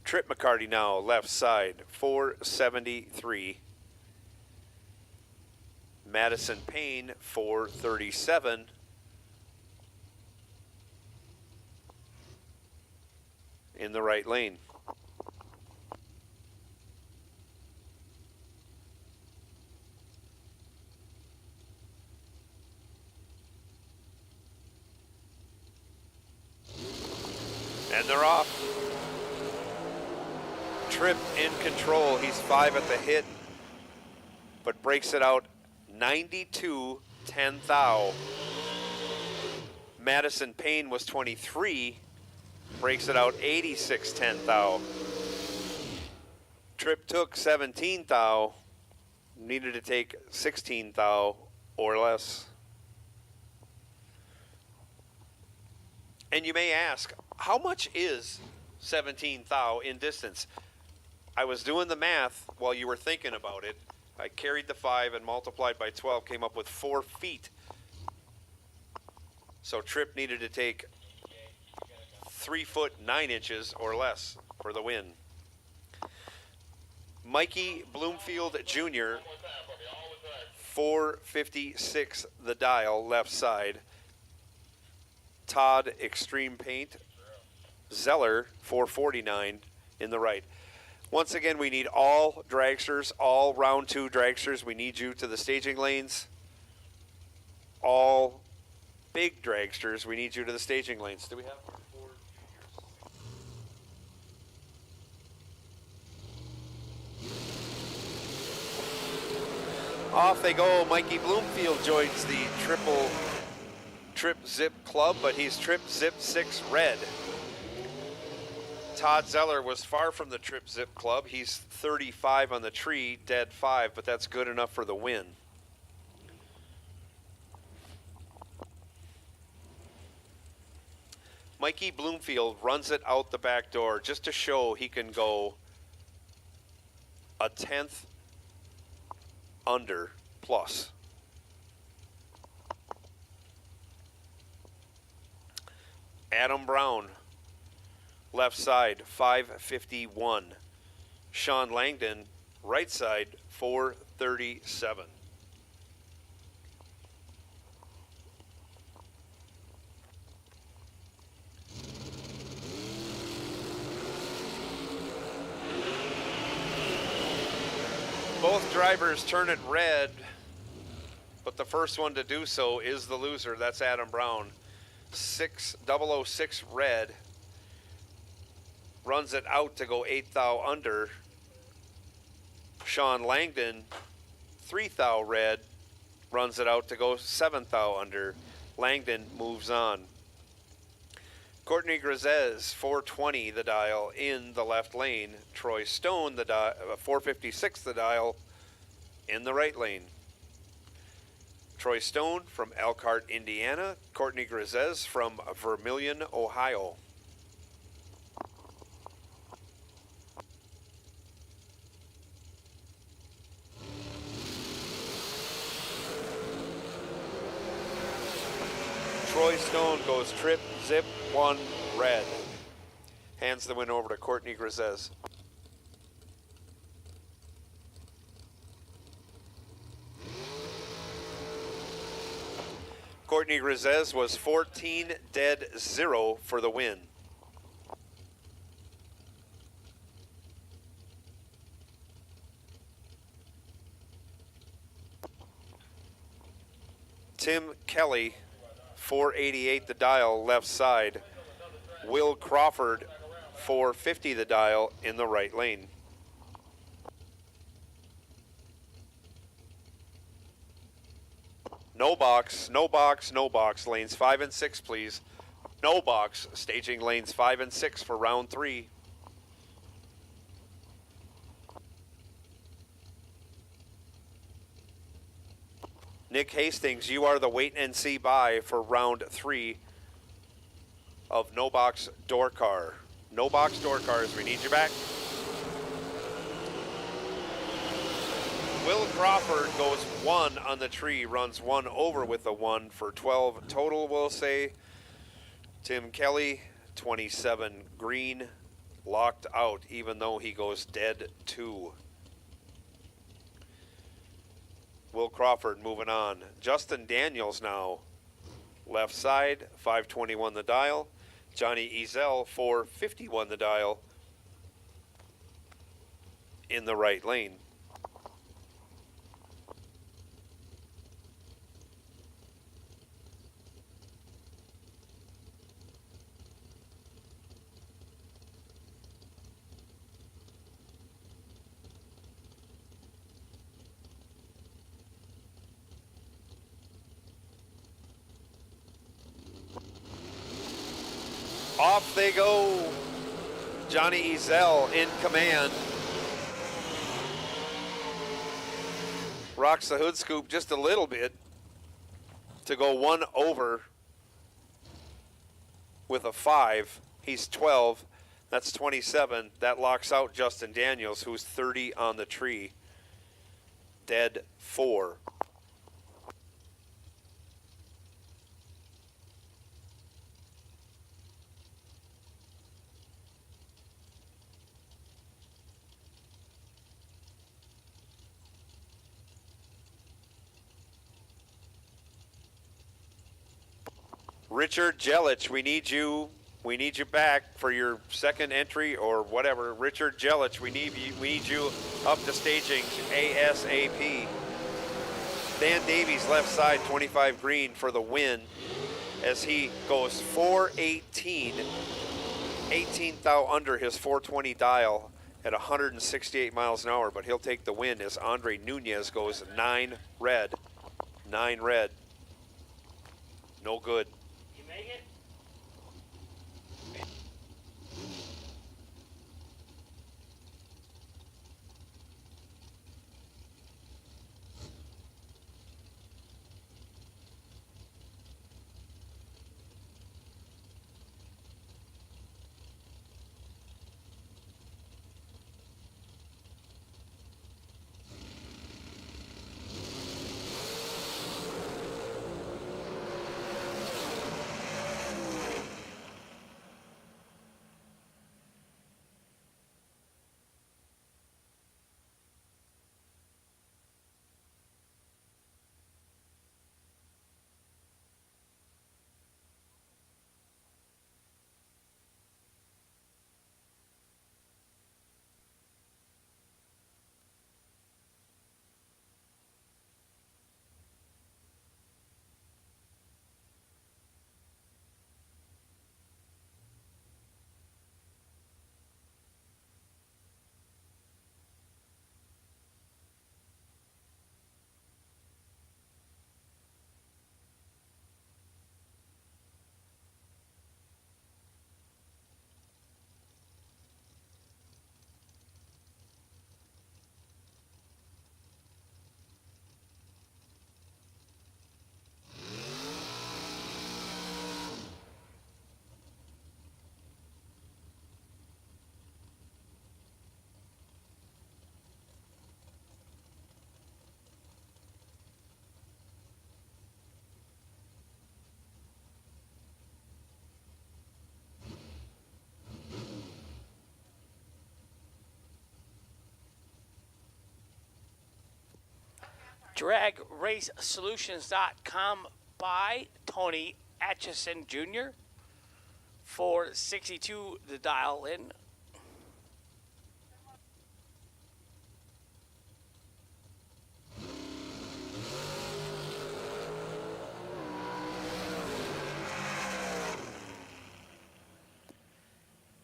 Trip McCarty now, left side, 473. Madison Payne, 437. In the right lane. And they're off. Trip in control. He's 5 at the hit, but breaks it out 92 10 thou. Madison Payne was 23, breaks it out 86 10 thou. Trip took 17 thou, needed to take 16 thou or less. And you may ask, how much is 17 thou in distance? I was doing the math while you were thinking about it. I carried the 5 and multiplied by 12, came up with 4 feet. So Tripp needed to take 3 foot 9 inches or less for the win. Mikey Bloomfield Jr., 456 the dial, left side. Todd Extreme Paint, Zeller, 449 in the right. Once again, we need all dragsters, all round 2 dragsters. We need you to the staging lanes. All big dragsters, we need you to the staging lanes. Do we have 4 juniors? Off they go. Mikey Bloomfield joins the Trip Zip Club, but he's Trip Zip 6 red. Todd Zeller was far from the Trip Zip Club. He's 35 on the tree, dead 5, but that's good enough for the win. Mikey Bloomfield runs it out the back door just to show he can go a 10th under plus. Adam Brown, left side, 551. Sean Langdon, right side, 437. Both drivers turn it red, but the first one to do so is the loser. That's Adam Brown. 006 red. Runs it out to go 8 thou under. Sean Langdon, 3 thou red, runs it out to go 7 thou under. Langdon moves on. Courtney Grisez, 420 the dial in the left lane. Troy Stone, the 456 the dial in the right lane. Troy Stone from Elkhart, Indiana. Courtney Grisez from Vermilion, Ohio. Troy Stone goes trip, zip, 1, red. Hands the win over to Courtney Grisez. Courtney Grisez was 14 dead 0 for the win. Tim Kelly, 488 the dial left side. Will Crawford, 450 the dial in the right lane. No box, no box, no box. Lanes 5 and 6, please. No box. Staging lanes 5 and 6 for round 3. Nick Hastings, you are the wait and see by for round 3 of no box door car. No box door cars, we need you back. Will Crawford goes 1 on the tree, runs 1 over with a 1 for 12 total, we'll say. Tim Kelly, 27 green, locked out, even though he goes dead 2. Will Crawford moving on. Justin Daniels now, left side, 521 the dial. Johnny Ezel, 451 the dial in the right lane. Off they go. Johnny Ezel in command. Rocks the hood scoop just a little bit to go 1 over with a 5. He's 12. That's 27. That locks out Justin Daniels, who's 30 on the tree. Dead 4. Richard Jelich, we need you back for your second entry or whatever. Richard Jelich, we need you up to staging ASAP. Dan Davies left side, 25 green for the win as he goes 418, 18th out under his 420 dial at 168 miles an hour, but he'll take the win as Andre Nunez goes 9 red. 9 red. No good. You make it? DragRaceSolutions.com by Tony Atchison Jr. 462 to dial in.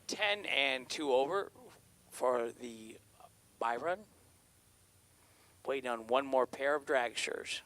Ten and 2 over for the buy run. Waiting on one more pair of dragsters.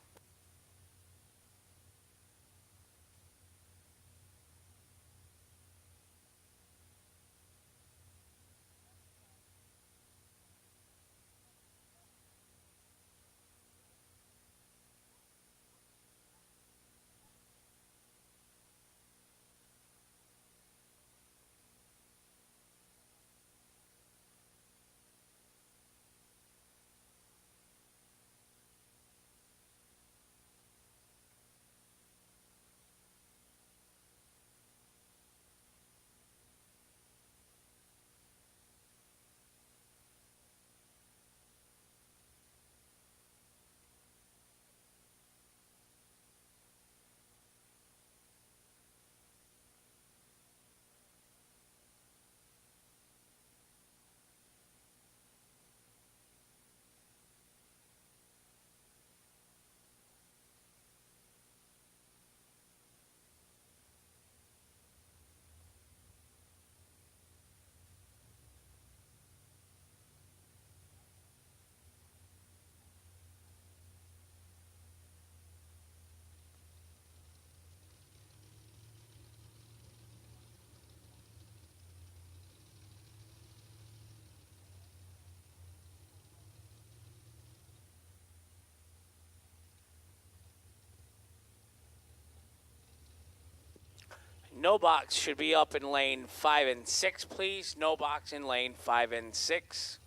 No box should be up in lane 5 and 6, please. No box in lane 5 and 6.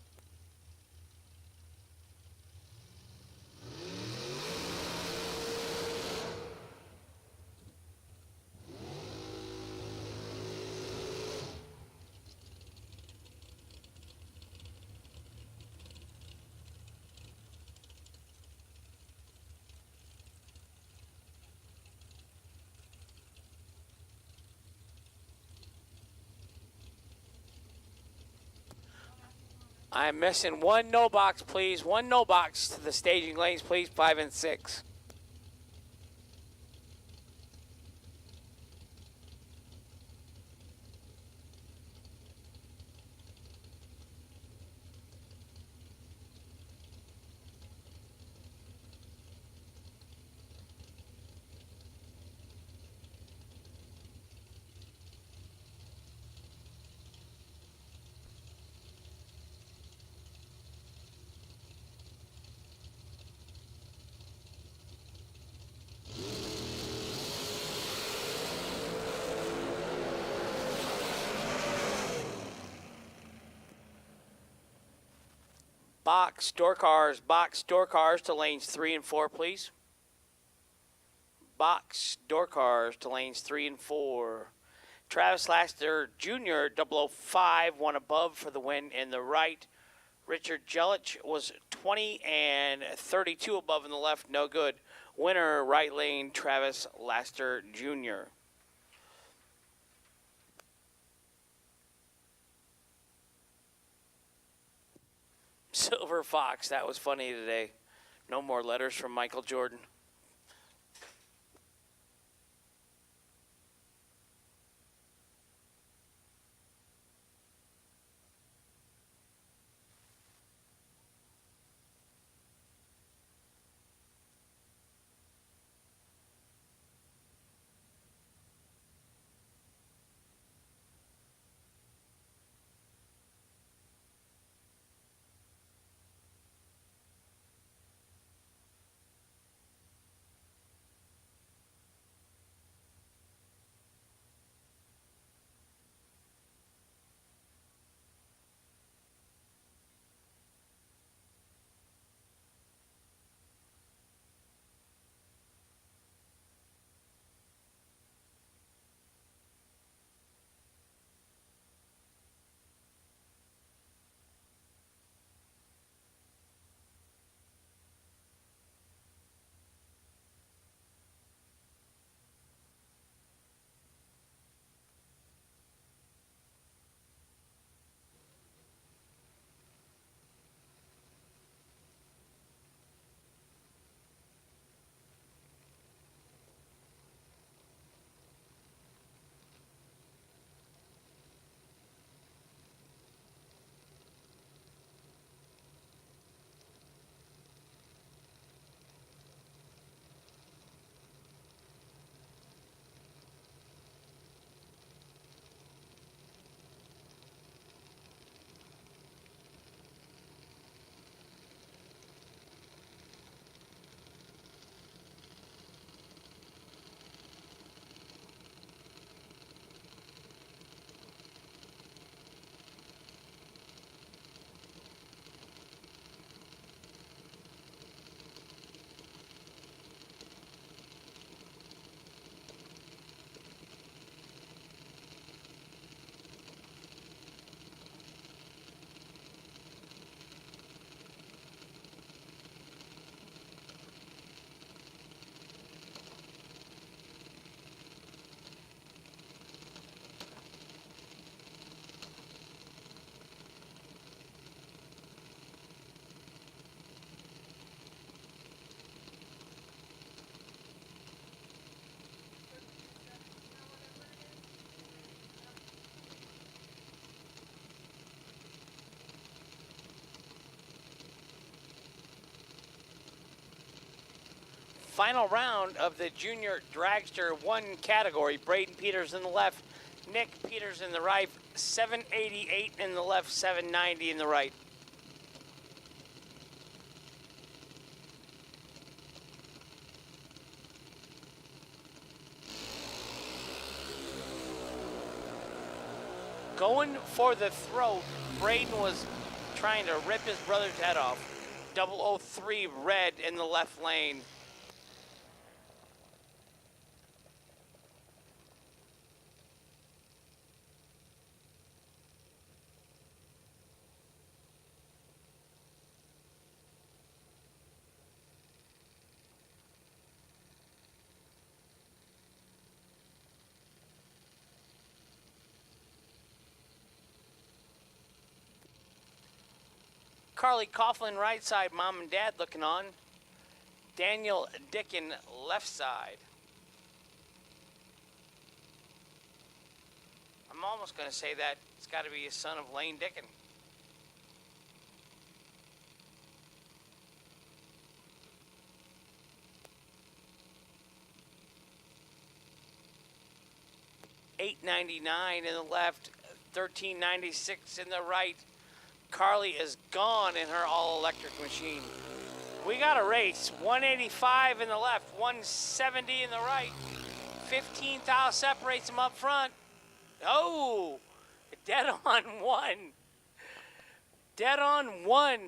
I'm missing one no box, please. One no box to the staging lanes, please. 5 and 6. Box door cars to lanes 3 and 4, please. Box door cars to lanes 3 and 4. Travis Laster Jr. 005, one above for the win in the right. Richard Jelich was 20 and 32 above in the left, no good. Winner, right lane, Travis Laster Jr. Silver Fox, that was funny today. No more letters from Michael Jordan. final round of the Junior Dragster 1 category. Braden Peters in the left, Nick Peters in the right, 788 in the left, 790 in the right. Going for the throat, Braden was trying to rip his brother's head off. 003 red in the left lane. Carly Coughlin right side, mom and dad looking on. Daniel Dickin left side. I'm almost going to say that it's got to be a son of Lane Dickin. $8.99 in the left, $13.96 in the right. Carly is gone in her all-electric machine. We got a race. 185 in the left, 170 in the right. 15 thou separates them up front. Oh, dead on one. Dead on one.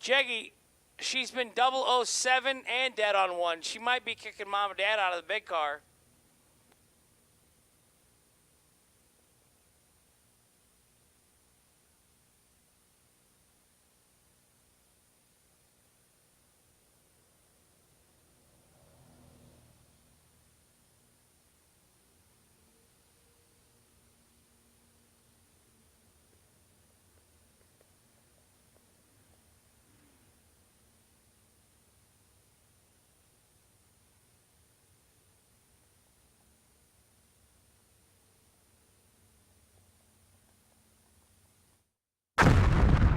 Jeggy, she's been 007 and dead on one. She might be kicking mom and dad out of the big car.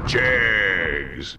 Jags.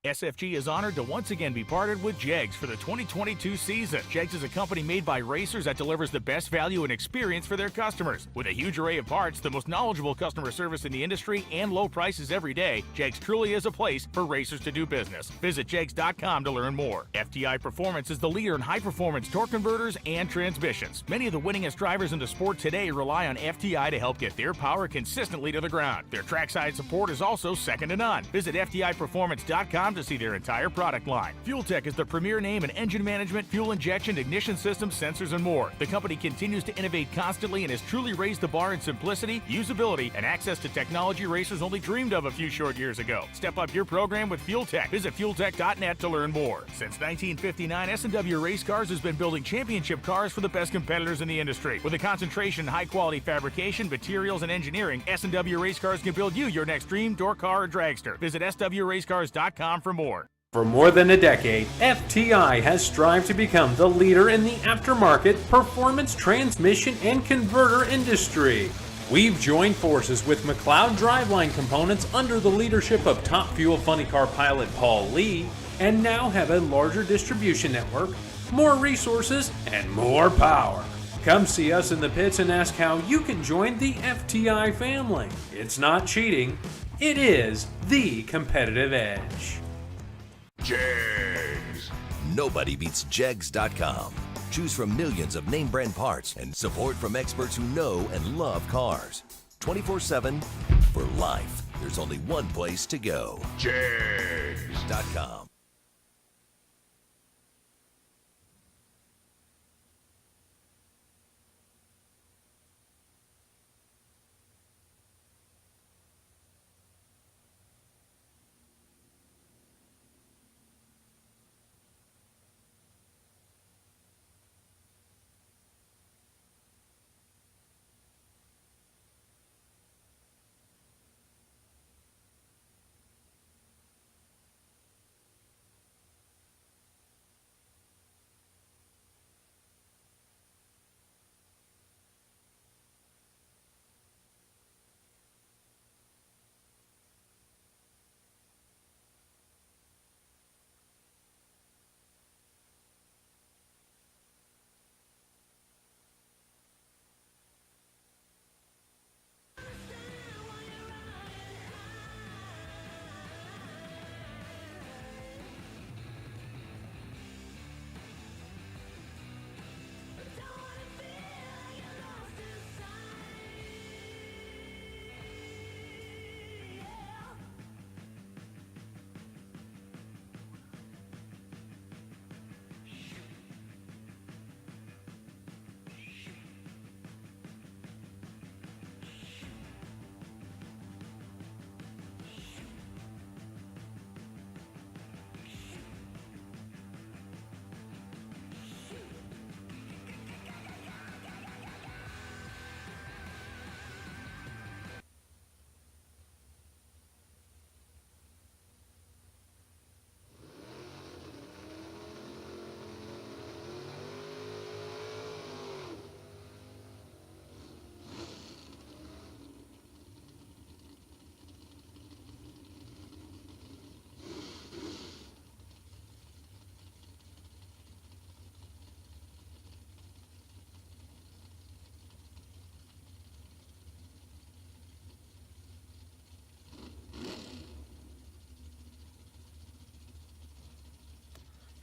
SFG is honored to once again be partnered with Jegs for the 2022 season. Jegs is a company made by racers that delivers the best value and experience for their customers. With a huge array of parts, the most knowledgeable customer service in the industry, and low prices every day, Jegs truly is a place for racers to do business. Visit jegs.com to learn more. FTI Performance is the leader in high-performance torque converters and transmissions. Many of the winningest drivers in the sport today rely on FTI to help get their power consistently to the ground. Their trackside support is also second to none. Visit FTIperformance.com to see their entire product line. Fuel Tech is the premier name in engine management, fuel injection, ignition systems, sensors, and more. The company continues to innovate constantly and has truly raised the bar in simplicity, usability, and access to technology racers only dreamed of a few short years ago. Step up your program with Fuel Tech. Visit fueltech.net to learn more. Since 1959, S&W Race Cars has been building championship cars for the best competitors in the industry. With a concentration in high-quality fabrication, materials, and engineering, S&W Race Cars can build you your next dream, door car, or dragster. Visit swracecars.com for more. For more than a decade, FTI has strived to become the leader in the aftermarket performance transmission and converter industry. We've joined forces with McLeod Driveline Components under the leadership of Top Fuel Funny Car pilot Paul Lee, and now have a larger distribution network, more resources, and more power. Come see us in the pits and ask how you can join the FTI family. It's not cheating, it is the competitive edge. Jags. Nobody beats Jegs.com. Choose from millions of name brand parts and support from experts who know and love cars. 24/7 for life. There's only one place to go. Jags.com.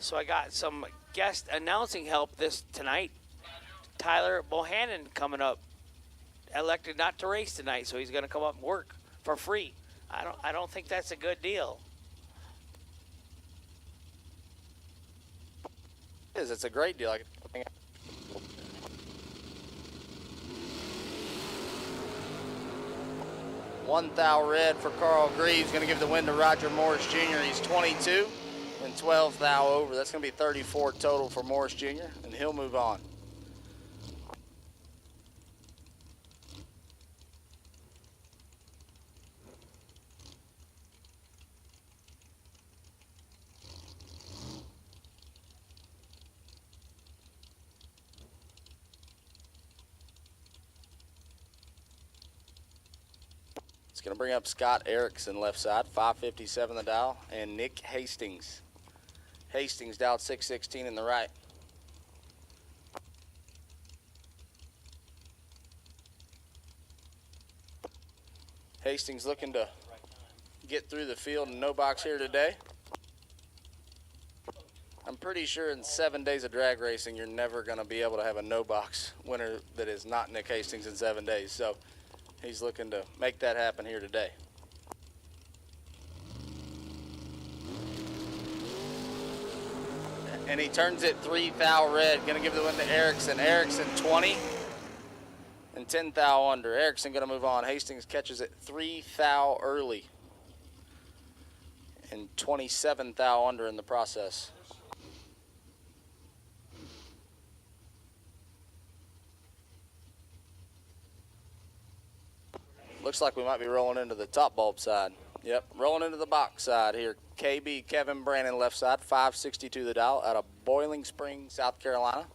So I got some guest announcing help tonight. Tyler Bohannon coming up. Elected not to race tonight, so he's going to come up and work for free. I don't think that's a good deal. It is. It's a great deal. One thou red for Carl Greaves. Going to give the win to Roger Morris Jr. He's 22. And 12 thou over. That's going to be 34 total for Morris Jr. And he'll move on. It's going to bring up Scott Erickson left side, 557 the dial, and Nick Hastings. Hastings dialed 616 in the right. Hastings looking to get through the field and no box here today. I'm pretty sure in 7 days of drag racing, you're never going to be able to have a no box winner that is not Nick Hastings in 7 days. So he's looking to make that happen here today. And he turns it 3 thou red. Going to give the win to Erickson. Erickson 20 and 10 thou under. Erickson going to move on. Hastings catches it 3 thou early and 27 thou under in the process. Looks like we might be rolling into the top bulb side. Yep, rolling into the box side here. KB Kevin Brannon left side, 562 the dial out of Boiling Springs, South Carolina.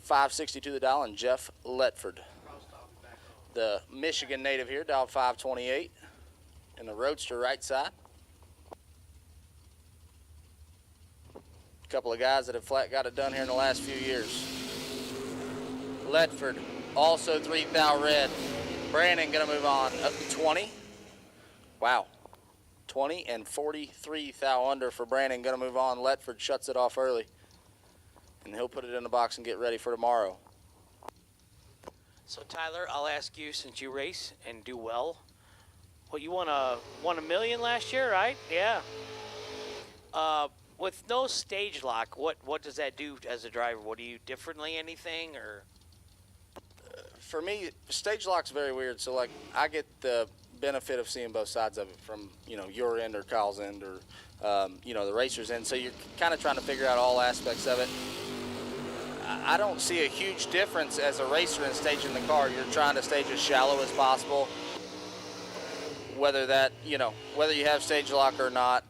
562 the dial, and Jeff Letford. The Michigan native here, dialed 528 in the Roadster right side. A couple of guys that have flat got it done here in the last few years. Letford, also 3 thou red. Brandon gonna move on up to 20. Wow, 20 and 43 thou under for Brandon. Going to move on. Letford shuts it off early, and he'll put it in the box and get ready for tomorrow. So Tyler, I'll ask you, since you race and do well. Well, you won $1 million last year, right? Yeah. With no stage lock, what does that do as a driver? What do you differently? Anything or? For me, stage lock's very weird. So like, I get the benefit of seeing both sides of it, from your end or Kyle's end or the racer's end. So you're kind of trying to figure out all aspects of it. I don't see a huge difference as a racer in staging the car. You're trying to stage as shallow as possible. Whether that, whether you have stage lock or not,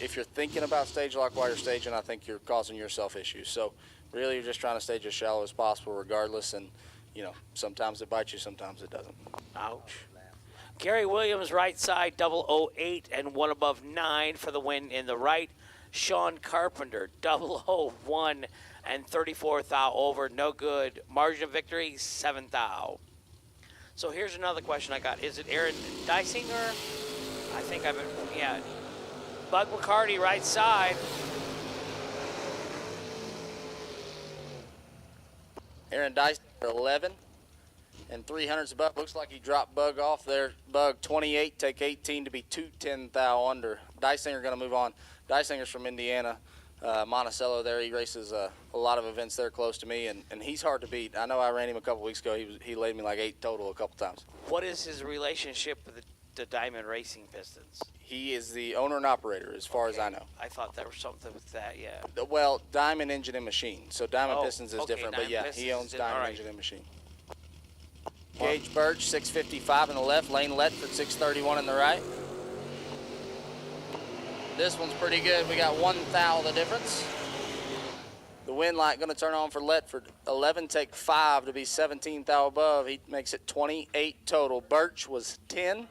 if you're thinking about stage lock while you're staging, I think you're causing yourself issues. So really, you're just trying to stage as shallow as possible regardless. And, sometimes it bites you, sometimes it doesn't. Ouch. Gary Williams, right side, 008 and 1 above 9 for the win in the right. Sean Carpenter, 001 and 34 thou over, no good. Margin of victory, 7 thou. So here's another question I got. Is it Aaron Dysinger? I think yeah. Bug McCarty, right side. Aaron Dysinger, 11 and 300s above. Looks like he dropped Bug off there. Bug, 28, take 18 to be 210 thou under. Dysinger going to move on. Dysinger's from Indiana, Monticello there. He races a lot of events there close to me, and he's hard to beat. I know I ran him a couple weeks ago. He laid me like 8 total a couple times. What is his relationship with the Diamond Racing Pistons? He is the owner and operator, as far as I know. I thought there was something with that, yeah. Well, Diamond Engine and Machine. So Diamond Pistons is different, but yeah, Pistons he owns Diamond right. Engine and Machine. Gage Birch, 655 in the left. Lane Letford, 631 in the right. This one's pretty good. We got 1 thou the difference. The wind light going to turn on for Letford. 11 take 5 to be 17 thou above. He makes it 28 total. Birch was 10,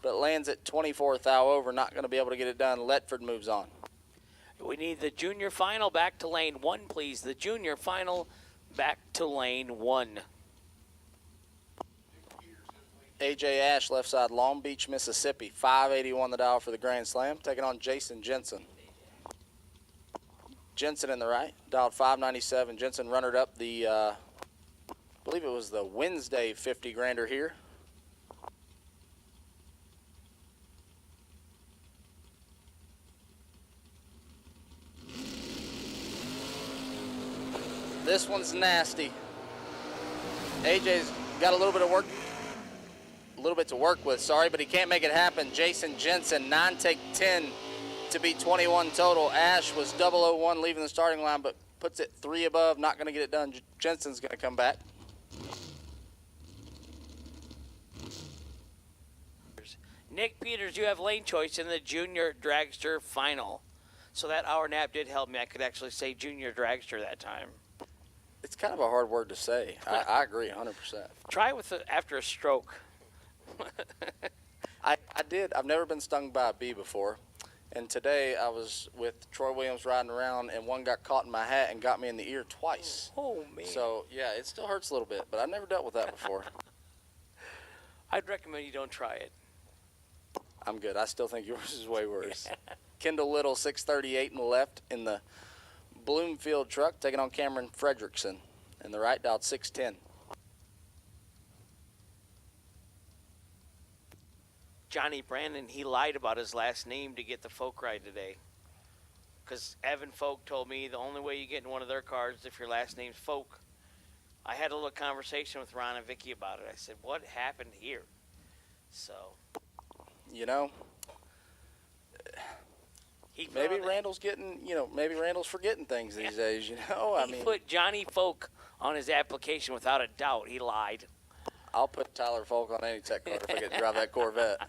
but lands at 24 thou over. Not going to be able to get it done. Letford moves on. We need the junior final back to lane 1, please. The junior final back to lane 1. AJ Ash, left side, Long Beach, Mississippi. 581 the dial for the Grand Slam. Taking on Jason Jensen. Jensen in the right, dialed 597. Jensen runnered up the, I believe it was the Wednesday 50 grander here. This one's nasty. AJ's got a little bit to work with, sorry, but he can't make it happen. Jason Jensen, 9 take 10 to be 21 total. Ash was 001 leaving the starting line, but puts it 3 above, not going to get it done. Jensen's going to come back. Nick Peters, you have lane choice in the junior dragster final. So that hour nap did help me. I could actually say junior dragster that time. It's kind of a hard word to say. I agree 100%. Try it with after a stroke. I did. I've never been stung by a bee before. And today I was with Troy Williams riding around, and one got caught in my hat and got me in the ear twice. Oh, man. So, yeah, it still hurts a little bit, but I've never dealt with that before. I'd recommend you don't try it. I'm good. I still think yours is way worse. Kendall Little, 638 in the left in the Bloomfield truck, taking on Cameron Fredrickson. In the right, dialed 610. Johnny Brandon, he lied about his last name to get the Folk ride today. Because Evan Folk told me the only way you get in one of their cars is if your last name's Folk. I had a little conversation with Ron and Vicky about it. I said, what happened here? So. You know, maybe Randall's getting, maybe Randall's forgetting things these days, I mean. He put Johnny Folk on his application without a doubt. He lied. I'll put Tyler Folk on any tech card if I get to drive that Corvette.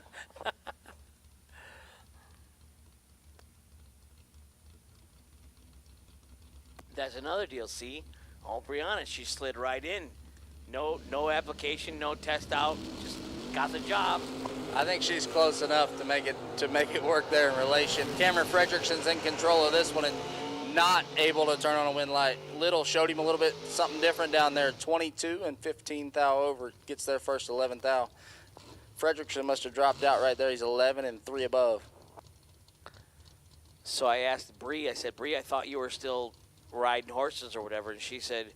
That's another deal, see? Oh, Brianna, she slid right in. No application, no test out, just got the job. I think she's close enough to make it work there in relation. Cameron Fredrickson's in control of this one and not able to turn on a wind light. Little showed him a little bit something different down there. 22 and 15 thou over, gets there first 11 thou. Fredrickson must have dropped out right there. He's 11 and 3 above. So I asked Bree, I said, Bree, I thought you were still riding horses or whatever. And she said,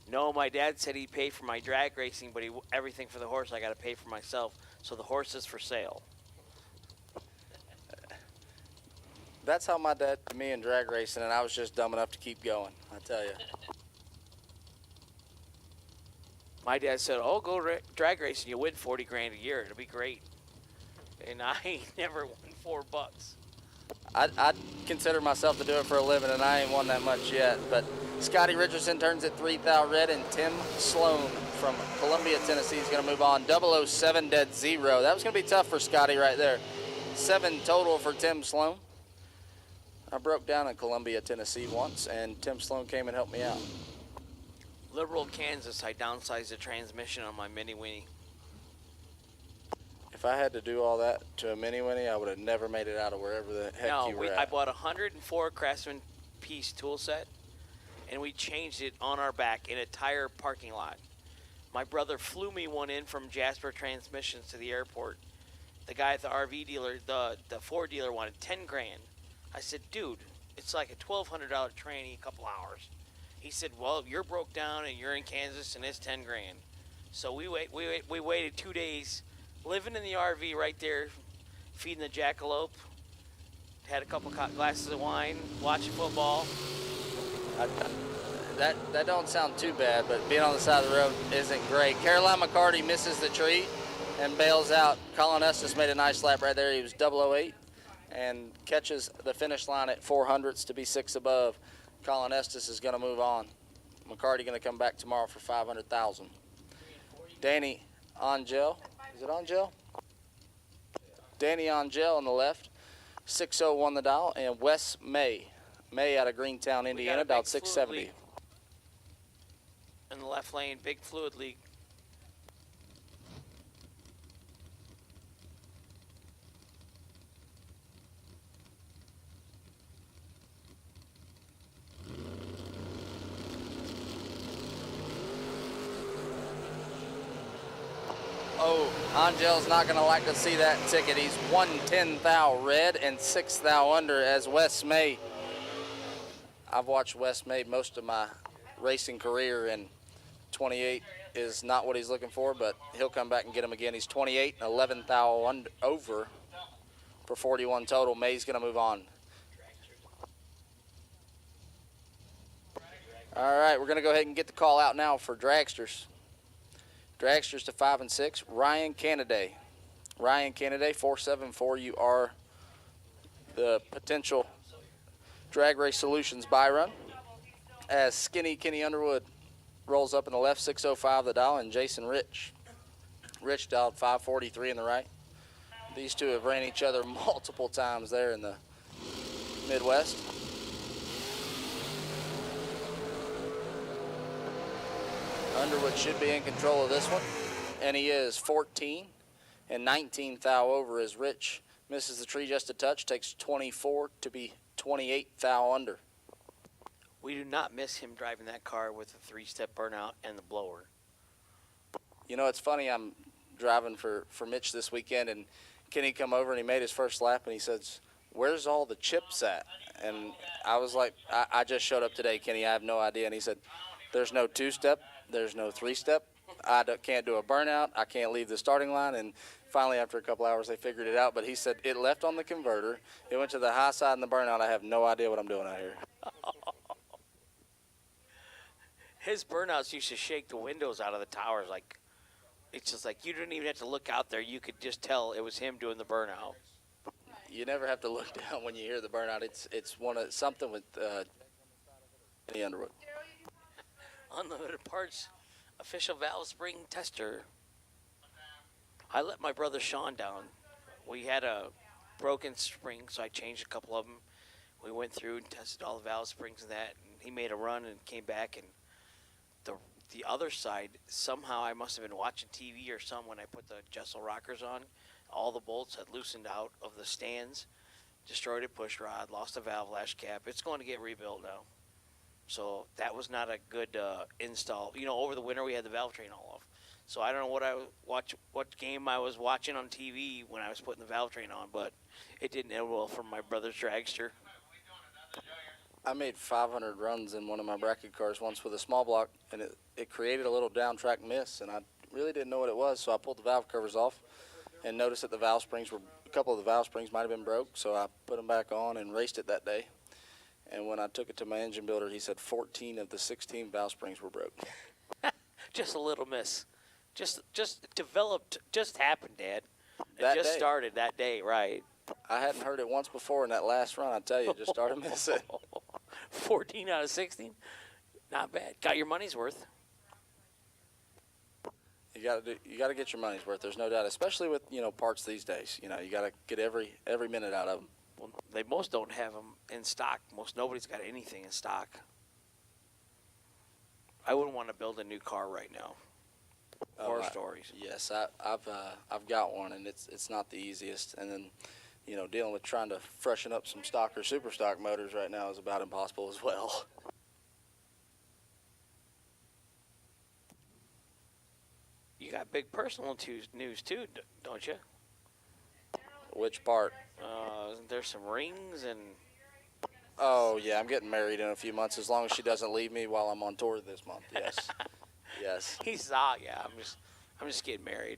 no, my dad said he'd pay for my drag racing, but everything for the horse I got to pay for myself. So the horse is for sale. That's how my dad did me in drag racing, and I was just dumb enough to keep going, I tell you. My dad said, oh, go drag racing. You'll win 40 grand a year. It'll be great. And I ain't never won $4. I consider myself to do it for a living, and I ain't won that much yet. But Scotty Richardson turns at 3,000 red, and Tim Sloan from Columbia, Tennessee is going to move on. 007 dead 0. That was going to be tough for Scotty right there. 7 total for Tim Sloan. I broke down in Columbia, Tennessee once, and Tim Sloan came and helped me out. Liberal, Kansas, I downsized the transmission on my Mini Winnie. If I had to do all that to a Mini Winnie, I would have never made it out of wherever the heck you were at. I bought a 104 Craftsman piece tool set, and we changed it on our back in a tire parking lot. My brother flew me one in from Jasper Transmissions to the airport. The guy at the RV dealer, the Ford dealer, wanted 10 grand. I said, dude, it's like a $1,200 tranny, a couple hours. He said, well, you're broke down and you're in Kansas and it's 10 grand. So we waited 2 days, living in the RV right there, feeding the jackalope, had a couple glasses of wine, watching football. That don't sound too bad, but being on the side of the road isn't great. Caroline McCarty misses the tree and bails out. Colin Estes made a nice lap right there. He was 008 and catches the finish line at 400s to be 6 above. Colin Estes is going to move on. McCarty going to come back tomorrow for 500,000. Danny Angel, is it Angel? Danny Angel on the left, 6-0 won the dial, and Wes May out of Greentown, Indiana, dialed 670. In the left lane, big fluid leak. Oh, Angel's not going to like to see that ticket. He's 110 thou red and 6 thou under as Wes May. I've watched Wes May most of my racing career, and 28 is not what he's looking for, but he'll come back and get him again. He's 28 and 11 thou over for 41 total. May's going to move on. All right, we're going to go ahead and get the call out now for Dragsters. Dragsters to 5 and 6. Ryan Canaday. Ryan Canaday, 474. You are the potential Drag Race Solutions buy run. As Skinny Kenny Underwood rolls up in the left, 605 the dial, and Jason Rich. Rich dialed 543 in the right. These two have ran each other multiple times there in the Midwest. Underwood should be in control of this one, and he is. 14 and 19 thou over as Rich misses the tree just a touch, takes 24 to be 28 thou under. We do not miss him driving that car with the 3-step burnout and the blower. You know, it's funny, I'm driving for Mitch this weekend, and Kenny come over and he made his first lap, and he says, where's all the chips at? And I was like, I just showed up today, Kenny, I have no idea. And he said, there's no 2-step. There's no 3-step. I can't do a burnout. I can't leave the starting line. And finally, after a couple hours, they figured it out. But he said it left on the converter. It went to the high side in the burnout. I have no idea what I'm doing out here. His burnouts used to shake the windows out of the towers. Like, it's just like you didn't even have to look out there. You could just tell it was him doing the burnout. You never have to look down when you hear the burnout. It's something with the Underwood. Unlimited Parts official valve spring tester. I let my brother Sean down. We had a broken spring, so I changed a couple of them. We went through and tested all the valve springs and that, and he made a run and came back, and the other side, somehow I must have been watching TV or something when I put the Jessel rockers on. All the bolts had loosened out of the stands, destroyed a push rod, lost a valve lash cap. It's going to get rebuilt now. So that was not a good install. You know, over the winter we had the valve train all off. So I don't know what game I was watching on TV when I was putting the valve train on, but it didn't end well for my brother's dragster. I made 500 runs in one of my bracket cars once with a small block, and it created a little down track miss, and I really didn't know what it was, so I pulled the valve covers off and noticed that a couple of the valve springs might have been broke, so I put them back on and raced it that day. And when I took it to my engine builder, he said 14 of the 16 valve springs were broke. Just a little miss. Just developed, just happened, Dad. That It just day. started that day, right? I hadn't heard it once before in that last run, I tell you, it just started missing. 14 out of 16? Not bad. Got your money's worth. You got to get your money's worth. There's no doubt, especially with parts these days. You got to get every minute out of them. Well, they most don't have them in stock. Nobody's got anything in stock. I wouldn't want to build a new car right now. Horror stories. Yes, I've got one, and it's not the easiest. And then, dealing with trying to freshen up some stock or super stock motors right now is about impossible as well. You got big personal news too, don't you? Which part? Isn't there some rings and? Oh yeah, I'm getting married in a few months. As long as she doesn't leave me while I'm on tour this month. Yes. Yes. He's yeah. I'm just getting married.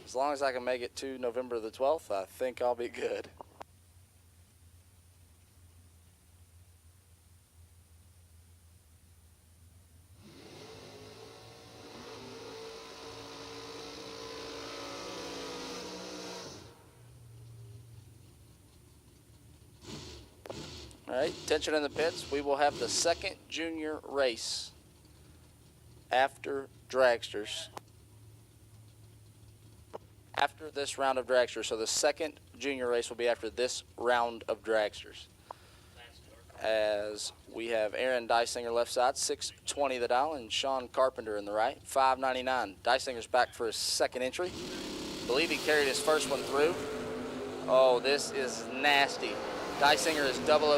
As long as I can make it to November the 12th, I think I'll be good. All right, attention in the pits. We will have the second junior race after Dragsters. After this round of Dragsters. So the second junior race will be after this round of Dragsters. As we have Aaron Dysinger left side, 620 the dial, and Sean Carpenter in the right, 599. Dysinger's back for his second entry. Believe he carried his first one through. Oh, this is nasty. Dysinger is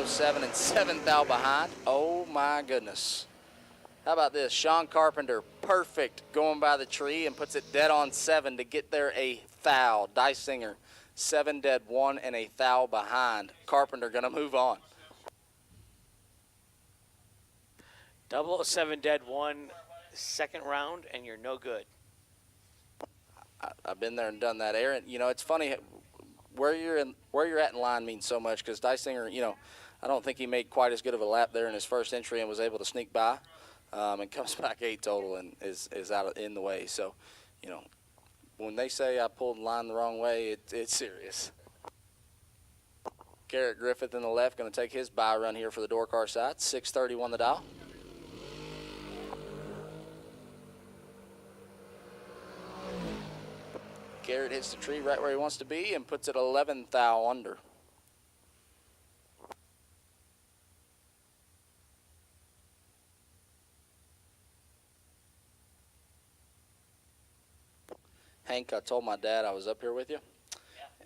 007 and 7 thou behind. Oh my goodness. How about this? Sean Carpenter, perfect, going by the tree and puts it dead on 7 to get there a thou. Dysinger, 7 dead, 1 and a thou behind. Carpenter gonna move on. 007 dead 1 second round, and you're no good. I've been there and done that, Aaron. It's funny. Where you're at in line means so much, because Dysinger, I don't think he made quite as good of a lap there in his first entry and was able to sneak by, and comes back 8 total and is out in the way. So, when they say I pulled the line the wrong way, it's serious. Garrett Griffith in the left going to take his bye run here for the door car side. 631 the dial. Garrett hits the tree right where he wants to be and puts it 11 thou under. Hank, I told my dad I was up here with you,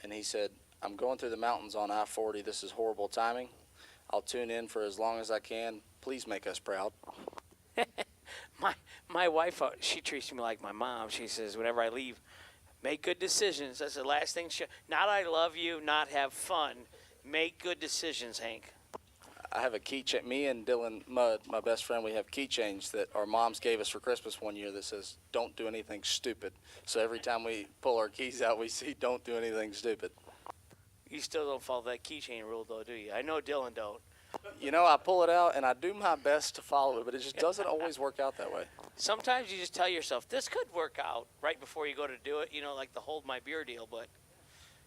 and he said, I'm going through the mountains on I-40. This is horrible timing. I'll tune in for as long as I can. Please make us proud. My wife, she treats me like my mom. She says, whenever I leave, make good decisions. That's the last thing. Not I love you, not have fun. Make good decisions, Hank. I have a keychain. Me and Dylan Mudd, my best friend, we have keychains that our moms gave us for Christmas one year that says, don't do anything stupid. So every time we pull our keys out, we see, don't do anything stupid. You still don't follow that keychain rule, though, do you? I know Dylan don't. I pull it out, and I do my best to follow it, but it just doesn't always work out that way. Sometimes you just tell yourself, this could work out right before you go to do it, like the hold my beer deal, but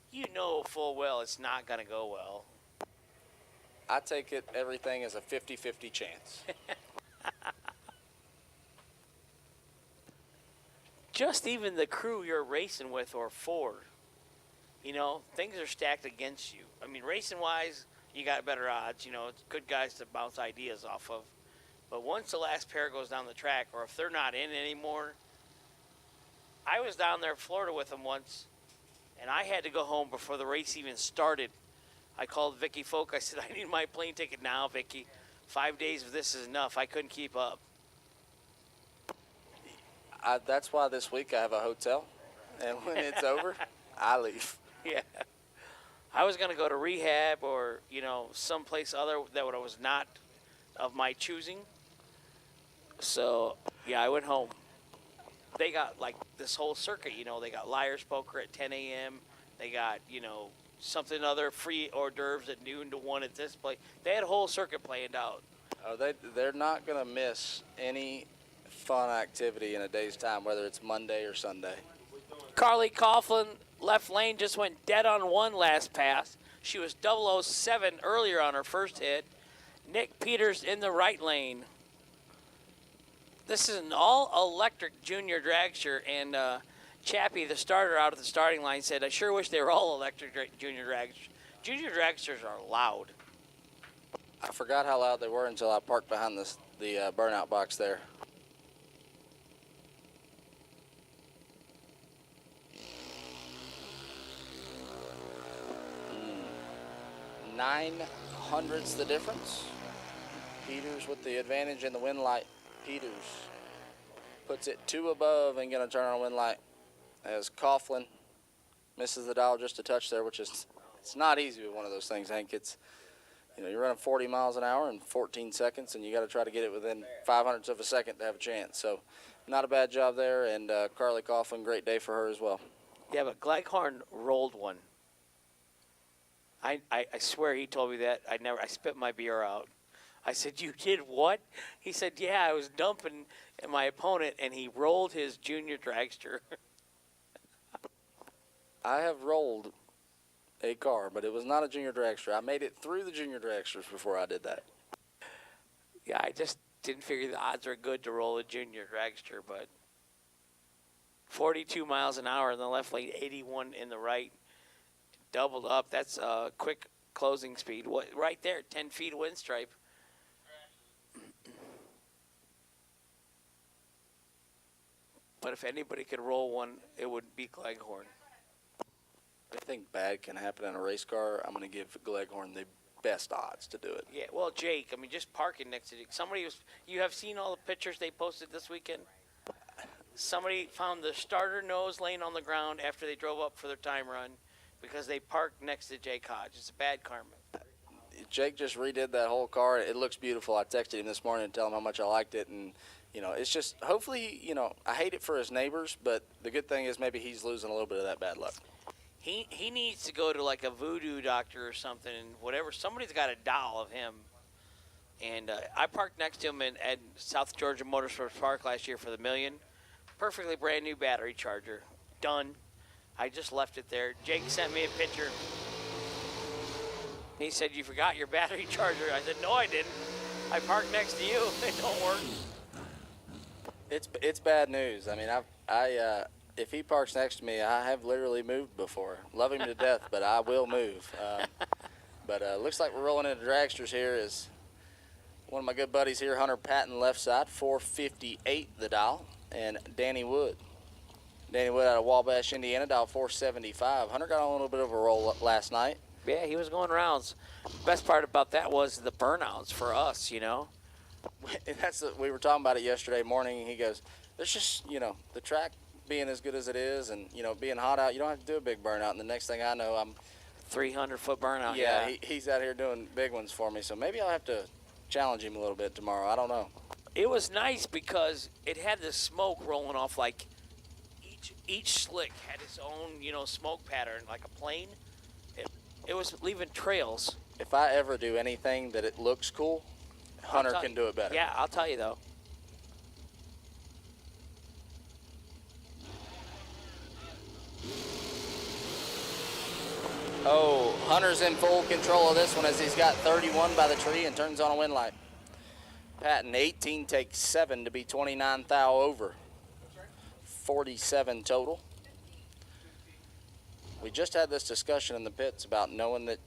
you know full well it's not going to go well. I take everything as a 50-50 chance. Just even the crew you're racing with or for, things are stacked against you. I mean, racing-wise, you got better odds. It's good guys to bounce ideas off of. But once the last pair goes down the track, or if they're not in anymore, I was down there in Florida with them once, and I had to go home before the race even started. I called Vicky Folk. I said, I need my plane ticket now, Vicky. 5 days of this is enough. I couldn't keep up. That's why this week I have a hotel, and when it's over, I leave. Yeah. I was going to go to rehab or, someplace other that was not of my choosing. So, yeah, I went home. They got, like, this whole circuit, They got Liar's Poker at 10 a.m. They got, something other free hors d'oeuvres at noon to 1 at this place. They had a whole circuit planned out. Oh, they're not going to miss any fun activity in a day's time, whether it's Monday or Sunday. Carly Coughlin, left lane, just went dead on one last pass. She was 007 earlier on her first hit. Nick Peters in the right lane. This is an all-electric junior dragster, and Chappie, the starter out at the starting line, said, I sure wish they were all electric junior dragsters. Junior dragsters are loud. I forgot how loud they were until I parked behind the burnout box there. Nine hundredths the difference. Peters with the advantage in the wind light. Peters puts it 2 above and going to turn on wind light as Coughlin misses the dial just a touch there, which is, it's not easy with one of those things, Hank. It's, you're running 40 miles an hour in 14 seconds, and you got to try to get it within 500ths of a second to have a chance. So not a bad job there, and Carly Coughlin, great day for her as well. Yeah, but Gleghorn rolled one. I swear he told me that. I spit my beer out. I said, you did what? He said, yeah, I was dumping my opponent, and he rolled his junior dragster. I have rolled a car, but it was not a junior dragster. I made it through the junior dragsters before I did that. Yeah, I just didn't figure the odds are good to roll a junior dragster, but 42 miles an hour in the left lane, 81 in the right, doubled up. That's a quick closing speed. Right there, 10 feet wind stripe. But if anybody could roll one, it would be Gleghorn. I think bad can happen in a race car. I'm going to give Gleghorn the best odds to do it. Yeah, well, Jake, just parking next to Jake. You have seen all the pictures they posted this weekend? Somebody found the starter nose laying on the ground after they drove up for their time run because they parked next to Jake Hodge. It's a bad karma. Jake just redid that whole car. It looks beautiful. I texted him this morning to tell him how much I liked it, and it's just, hopefully, I hate it for his neighbors, but the good thing is maybe he's losing a little bit of that bad luck. He needs to go to like a voodoo doctor or something, and whatever. Somebody's got a doll of him. And I parked next to him at South Georgia Motorsports Park last year for the Million. Perfectly brand new battery charger. Done. I just left it there. Jake sent me a picture. He said, you forgot your battery charger. I said, no, I didn't. I parked next to you. It don't work. It's bad news. If he parks next to me, I have literally moved before. Love him to death, but I will move. But looks like we're rolling into dragsters here. Is one of my good buddies here, Hunter Patton, left side, 458 the dial, and Danny Wood. Danny Wood out of Wabash, Indiana, dial 475. Hunter got on a little bit of a roll last night. Yeah, he was going rounds. Best part about that was the burnouts for us, And we were talking about it yesterday morning, and he goes, there's just, the track being as good as it is and, being hot out, you don't have to do a big burnout. And the next thing I know, I'm 300-foot burnout. Yeah, he's out here doing big ones for me. So maybe I'll have to challenge him a little bit tomorrow. I don't know. It was nice because it had the smoke rolling off. Like each slick had its own, smoke pattern, like a plane. It was leaving trails. If I ever do anything that it looks cool, Hunter can do it better. Yeah, I'll tell you though. Oh, Hunter's in full control of this one as he's got 31 by the tree and turns on a wind light. Patton, 18 takes 7 to be 29 thou over. 47 total. We just had this discussion in the pits about knowing that,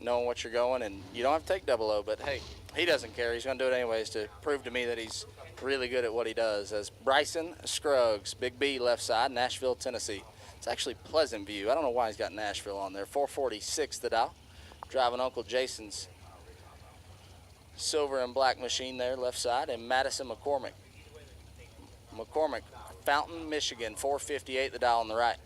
knowing what you're going, and you don't have to take 00, but hey, he doesn't care. He's going to do it anyways to prove to me that he's really good at what he does. As Bryson Scruggs, Big B left side, Nashville, Tennessee. It's actually Pleasant View. I don't know why he's got Nashville on there. 446 the dial. Driving Uncle Jason's silver and black machine there, left side, and Madison McCormick. McCormick, Fountain, Michigan, 458 the dial on the right.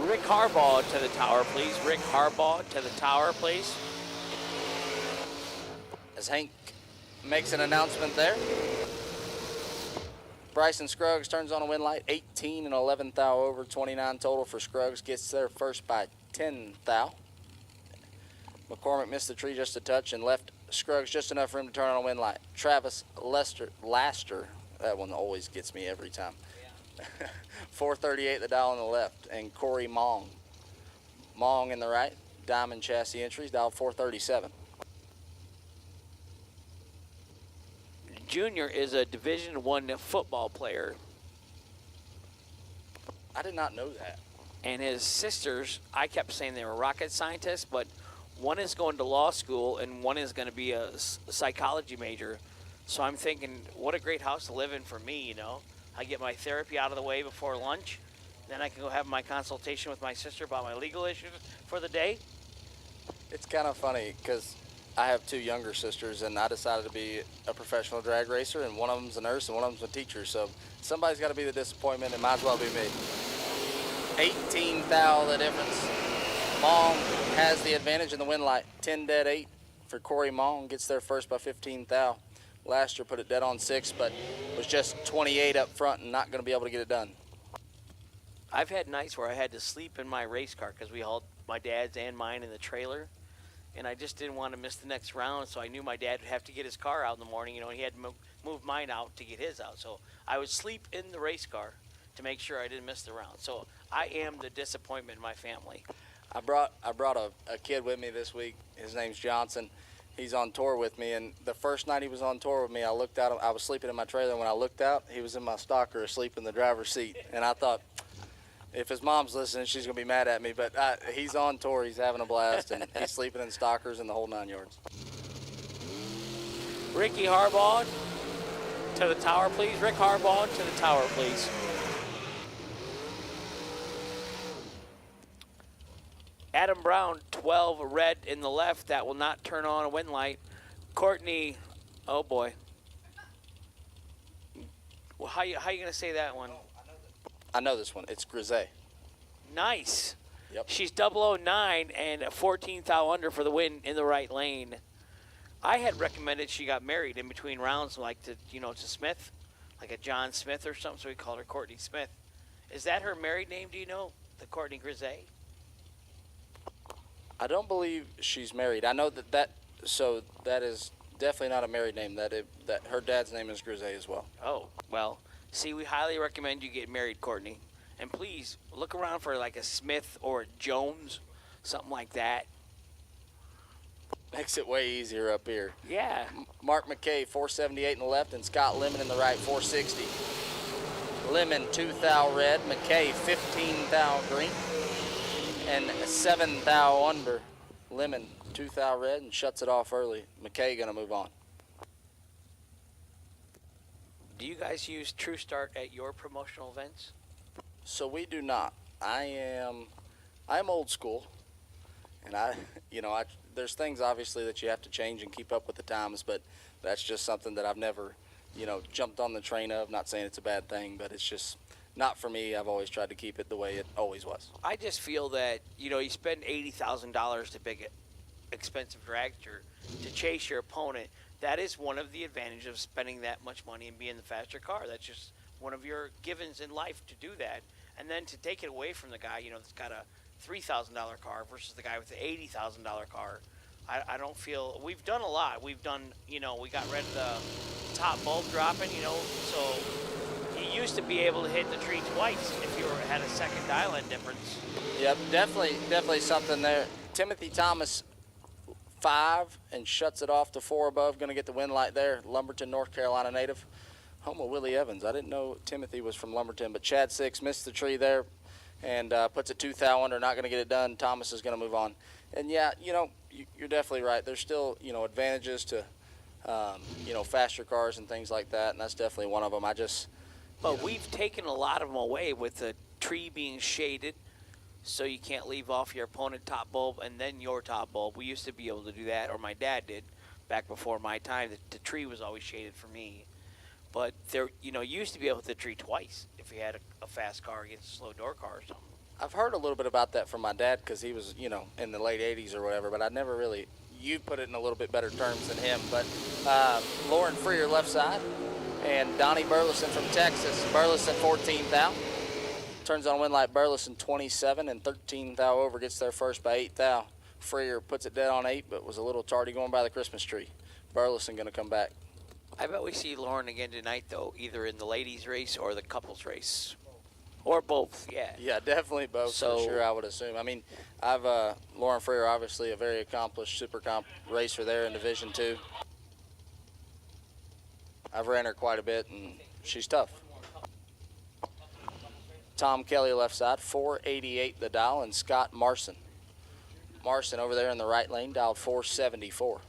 Rick Harbaugh to the tower, please. Rick Harbaugh to the tower, please. As Hank makes an announcement there. Bryson Scruggs turns on a win light, 18 and 11 thou over, 29 total for Scruggs. Gets there first by 10 thou. McCormick missed the tree just a touch and left Scruggs just enough room to turn on a win light. Travis Laster, that one always gets me every time. 438 the dial on the left, and Corey Mong in the right. Diamond chassis entries, dial 437. Junior is a Division I football player. I did not know that. And his sisters, I kept saying they were rocket scientists, but one is going to law school and one is going to be a psychology major. So I'm thinking, what a great house to live in for me, you know. I get my therapy out of the way before lunch. Then I can go have my consultation with my sister about my legal issues for the day. It's kind of funny because I have two younger sisters, and I decided to be a professional drag racer, and one of them's a nurse and one of them's a teacher. So somebody's got to be the disappointment. It might as well be me. 18 thou the difference. Mong has the advantage in the win light. 10 dead 8 for Corey Mong. Gets there first by 15 thou. Last year put it dead on 6, but was just 28 up front and not going to be able to get it done. I've had nights where I had to sleep in my race car because we hauled my dad's and mine in the trailer. And I just didn't want to miss the next round, so I knew my dad would have to get his car out in the morning. You know, he had to move mine out to get his out. So I would sleep in the race car to make sure I didn't miss the round. So I am the disappointment in my family. I brought a kid with me this week. His name's Johnson. He's on tour with me, and the first night he was on tour with me, I looked out. I was sleeping in my trailer. When I looked out, he was in my stalker asleep in the driver's seat. And I thought, if his mom's listening, she's going to be mad at me. But he's on tour. He's having a blast, and he's sleeping in stalkers and the whole 9 yards. Ricky Harbaugh to the tower, please. Rick Harbaugh to the tower, please. Adam Brown, 12 red in the left. That will not turn on a win light. Courtney, oh boy. Well, how you going to say that one? I know this one. It's Grisey. Nice. Yep. She's 009 and 14 thou under for the win in the right lane. I had recommended she got married in between rounds, like to Smith, like a John Smith or something, so we called her Courtney Smith. Is that her married name, do you know? The Courtney Grisey? I don't believe she's married. I know that is definitely not a married name. That her dad's name is Grisey as well. Oh, well, see, we highly recommend you get married, Courtney. And please, look around for like a Smith or a Jones, something like that. Makes it way easier up here. Yeah. Mark McKay, 478 in the left, and Scott Lemon in the right, 460. Lemon, 2 thou red. McKay, 15 thou green. And 7 thou under. Lemon, 2 thou red, and shuts it off early. McKay going to move on. Do you guys use True Start at your promotional events? So we do not. I'm old school, and there's things obviously that you have to change and keep up with the times, but that's just something that I've never, jumped on the train of. Not saying it's a bad thing, but it's just not for me. I've always tried to keep it the way it always was. I just feel that, you spend $80,000 to pick an expensive dragster to chase your opponent. That is one of the advantages of spending that much money and being the faster car. That's just one of your givens in life to do that. And then to take it away from the guy, that's got a $3,000 car versus the guy with the $80,000 car. I don't feel, we've done a lot. We've done, we got rid of the top bulb dropping, so you used to be able to hit the tree twice if you had a second dial-in difference. Yep, definitely something there. Timothy Thomas, 5, and shuts it off to 4 above. Going to get the win light there. Lumberton, North Carolina native. Home of Willie Evans. I didn't know Timothy was from Lumberton, but Chad 6 missed the tree there and puts it 2 thou under. Not going to get it done. Thomas is going to move on. And yeah, you're definitely right. There's still, advantages to, faster cars and things like that, and that's definitely one of them. But we've taken a lot of them away with the tree being shaded, so you can't leave off your opponent top bulb and then your top bulb. We used to be able to do that, or my dad did. back before my time, the tree was always shaded for me. But there, you used to be able to hit the tree twice if you had a fast car against a slow door car or something. I've heard a little bit about that from my dad because he was, in the late 80s or whatever, but I never really, you put it in a little bit better terms than him. But Lauren Freer left side and Donnie Burleson from Texas. Burleson 14th out. Turns on win light Burleson 27 and 13th out over, gets there first by 8th out. Freer puts it dead on 8, but was a little tardy going by the Christmas tree. Burleson going to come back. I bet we see Lauren again tonight, though, either in the ladies' race or the couples' race. Or both, yeah. Yeah, definitely both, for sure, I would assume. I mean, Lauren Freer, obviously a very accomplished super comp racer there in Division II. I've ran her quite a bit, and she's tough. Tom Kelly left side, 488 the dial, and Scott Marson. Marson over there in the right lane, dialed 474.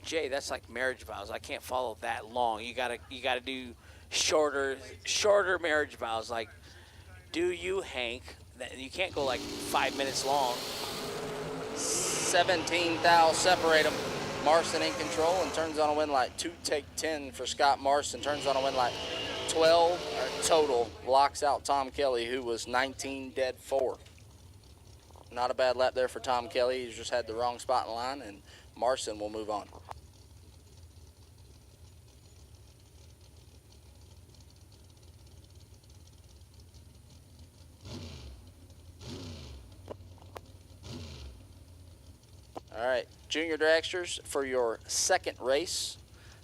Jay, that's like marriage vows. I can't follow that long. You gotta do shorter marriage vows. Like, do you, Hank? You can't go like 5 minutes long. 17 thou separate them. Marson in control and turns on a win light. 2 take 10 for Scott Marson. Turns on a win light. 12 total. Blocks out Tom Kelly, who was 19 dead 4. Not a bad lap there for Tom Kelly. He's just had the wrong spot in line, and Marson will move on. All right, junior dragsters, for your second race,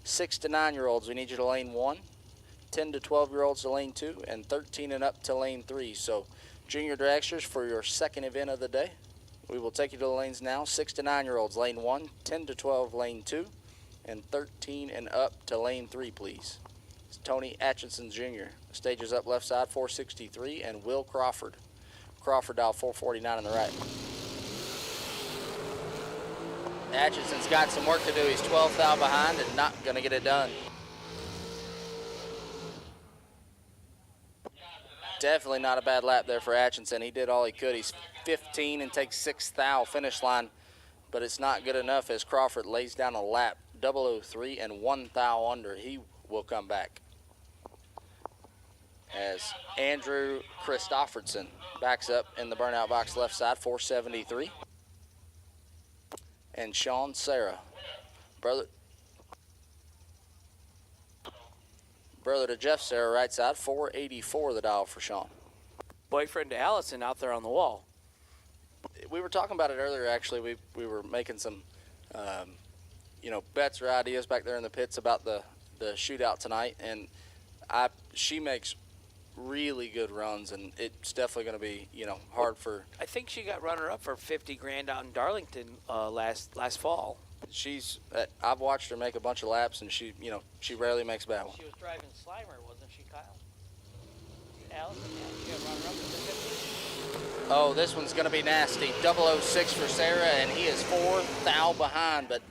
6 to 9-year-olds, we need you to lane 1, 10 to 12-year-olds to lane 2, and 13 and up to lane 3. So, junior dragsters, for your second event of the day, we will take you to the lanes now. 6 to 9-year-olds, lane 1, 10 to 12, lane 2, and 13 and up to lane 3, please. It's Tony Atchison Jr. Stage is up left side, 463, and Will Crawford. Crawford dial 449 on the right. Atchison's got some work to do. He's 12th out behind and not going to get it done. Definitely not a bad lap there for Atchison. He did all he could. He's 15 and takes 6th thou finish line, but it's not good enough as Crawford lays down a lap, 003 and 1 thou under. He will come back. As Andrew Christofferson backs up in the burnout box left side, 473. And Sean Sarah, brother to Jeff Sarah, right side, 484 the dial for Sean. Boyfriend to Allison out there on the wall. We were talking about it earlier, actually. We were making some, bets or ideas back there in the pits about the shootout tonight, and she makes really good runs, and it's definitely going to be, hard for. I think she got runner-up for $50,000 out in Darlington last fall. I've watched her make a bunch of laps, and she rarely makes bad ones. She was driving Slimer, wasn't she, Kyle? Allison, yeah, she got runner-up for the 50. Oh, this one's going to be nasty. 006 for Sarah, and he is 4 thou behind, but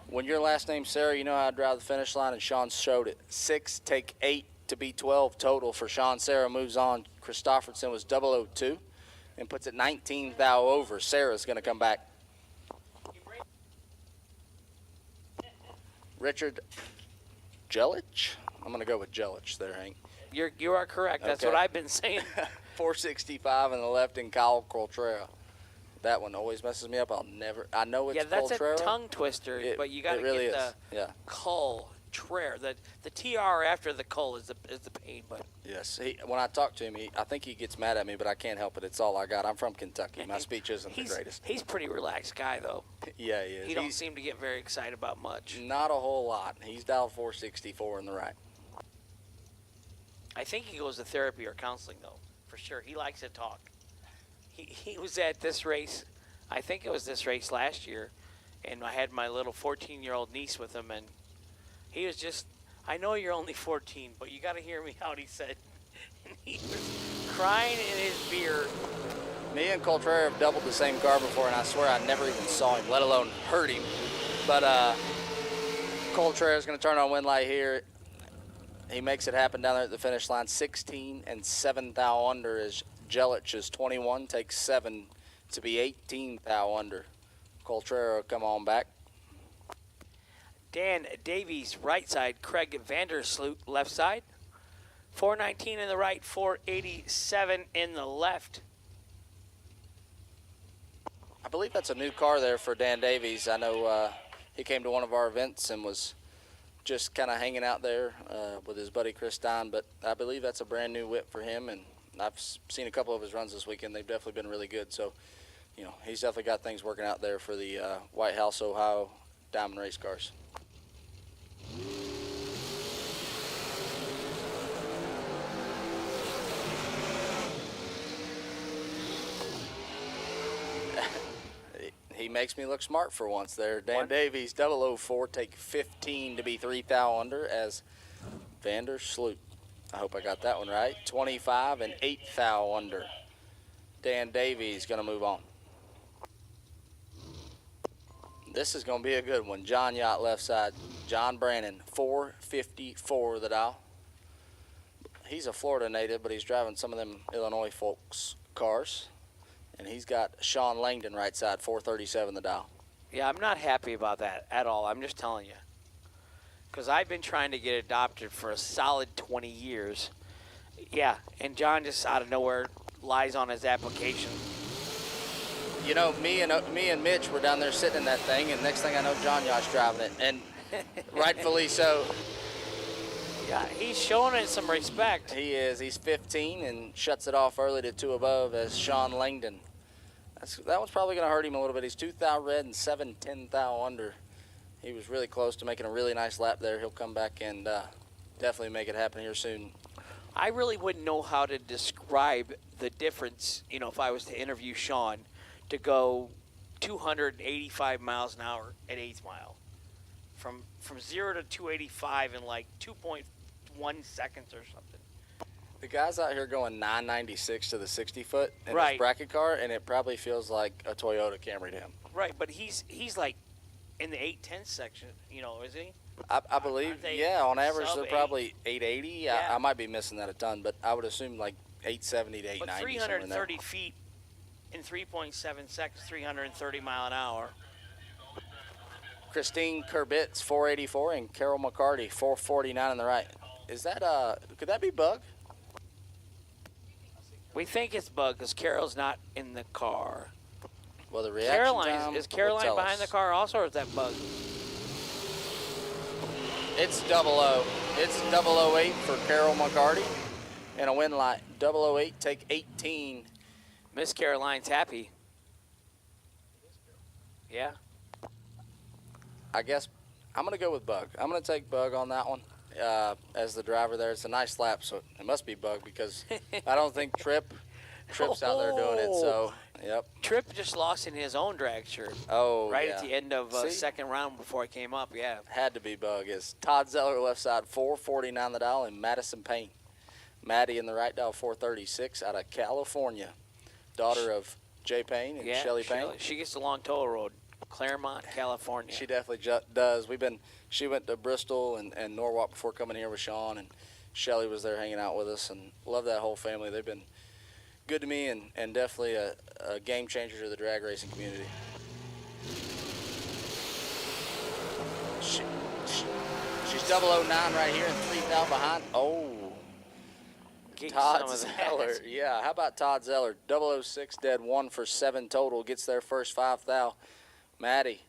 when your last name's Sarah, you know how to drive the finish line, and Sean showed it. 6 take 8 to be 12 total for Sean. Sarah moves on. Christofferson was 002 and puts it 19 thou over. Sarah's going to come back. Richard Jelich? I'm going to go with Jelich there, Hank. You are correct. That's Okay. what I've been saying. 465 on the left in Kyle Coltrera. That one always messes me up. I know it's that's Coltrera. a tongue twister, but you got to really get the Coltrera. The TR after the Col is the pain, but yes. When I talk to him, I think he gets mad at me, but I can't help it. It's all I got. I'm from Kentucky. My speech isn't the greatest. He's a pretty relaxed guy, though. Yeah, he is. He don't seem to get very excited about much. Not a whole lot. He's dialed 464 in the right. I think he goes to therapy or counseling, though, for sure. He likes to talk. He was at this race, I think it was this race last year, and I had my little 14-year-old niece with him, and he was just, I know you're only 14, but you got to hear me out, he said. And he was crying in his beer. Me and Coltrera have doubled the same car before, and I swear I never even saw him, let alone heard him. But Coltrera's going to turn on win light here. He makes it happen down there at the finish line. 16 and 7 thou under as Jelich is 21, takes 7 to be 18 thou under. Coltrera, come on back. Dan Davies, right side. Craig Vandersloot, left side. 419 in the right, 487 in the left. I believe that's a new car there for Dan Davies. I know he came to one of our events and was just kind of hanging out there with his buddy Chris Stein, but I believe that's a brand new whip for him, and I've seen a couple of his runs this weekend. They've definitely been really good, so you know, he's definitely got things working out there for the White House, Ohio Diamond Race cars. He makes me look smart for once there. Dan Davies, 004, take 15 to be 3 thou under as Vandersloot. I hope I got that one right. 25 and 8 thou under. Dan Davies going to move on. This is going to be a good one. John Yacht left side. John Brannon, 454 the dial. He's a Florida native, but he's driving some of them Illinois folks' cars. And he's got Sean Langdon right side, 437 the dial. Yeah, I'm not happy about that at all. I'm just telling you. Because I've been trying to get adopted for a solid 20 years. Yeah, and John just out of nowhere lies on his application. You know, me and Mitch were down there sitting in that thing, and next thing I know, John Yacht's driving it, and rightfully so. Yeah, he's showing it some respect. He is. He's 15 and shuts it off early to 2 above as Sean Langdon. That one's probably going to hurt him a little bit. He's 2 thou red and 7/10 thou under. He was really close to making a really nice lap there. He'll come back and definitely make it happen here soon. I really wouldn't know how to describe the difference, you know, if I was to interview Sean, to go 285 miles an hour at 8th mile. From 0 to 285 in like 2.1 seconds or something. The guy's out here going 996 to the 60-foot in Right. his bracket car, and it probably feels like a Toyota Camry to him. Right, but he's like in the 810 section, you know, is he? I believe, yeah, on average they're sub-8? probably 880. Yeah. I might be missing that a ton, but I would assume like 870 to 890. But somewhere in there. 330 feet in 3.7 seconds, 330 mile an hour. Christine Kurbitz, 484, and Carol McCarty, 449 on the right. Is that, could that be Bug? We think it's Bug because Carol's not in the car. Well, the reaction time Is will Caroline tell behind us. the car also, or is that Bug? It's 00. It's 008 for Carol McCarty. And a win light, 008, take 18. Miss Caroline's happy. Yeah. I guess I'm going to go with Bug. I'm going to take Bug on that one as the driver there. It's a nice lap, so it must be Bug because I don't think Tripp's out there doing it. So, yep. Tripp just lost in his own drag shirt. Oh, right yeah. at the end of See? second round before I came up, yeah. Had to be Bug. Is Todd Zeller left side, 449 the dial, and Madison Payne. Maddie in the right dial, 436 out of California. Daughter of Jay Payne and Shelly Payne. She gets the long toll road, Claremont, California. She definitely does. She went to Bristol and Norwalk before coming here with Sean, and Shelly was there hanging out with us, and love that whole family. They've been good to me and definitely a game changer to the drag racing community. She's 009 right here and 3 thou behind. Oh. Get Todd some of Zeller. that. Yeah, how about Todd Zeller? 006 dead, 1 for 7 total. Gets their first 5 thou. Maddie.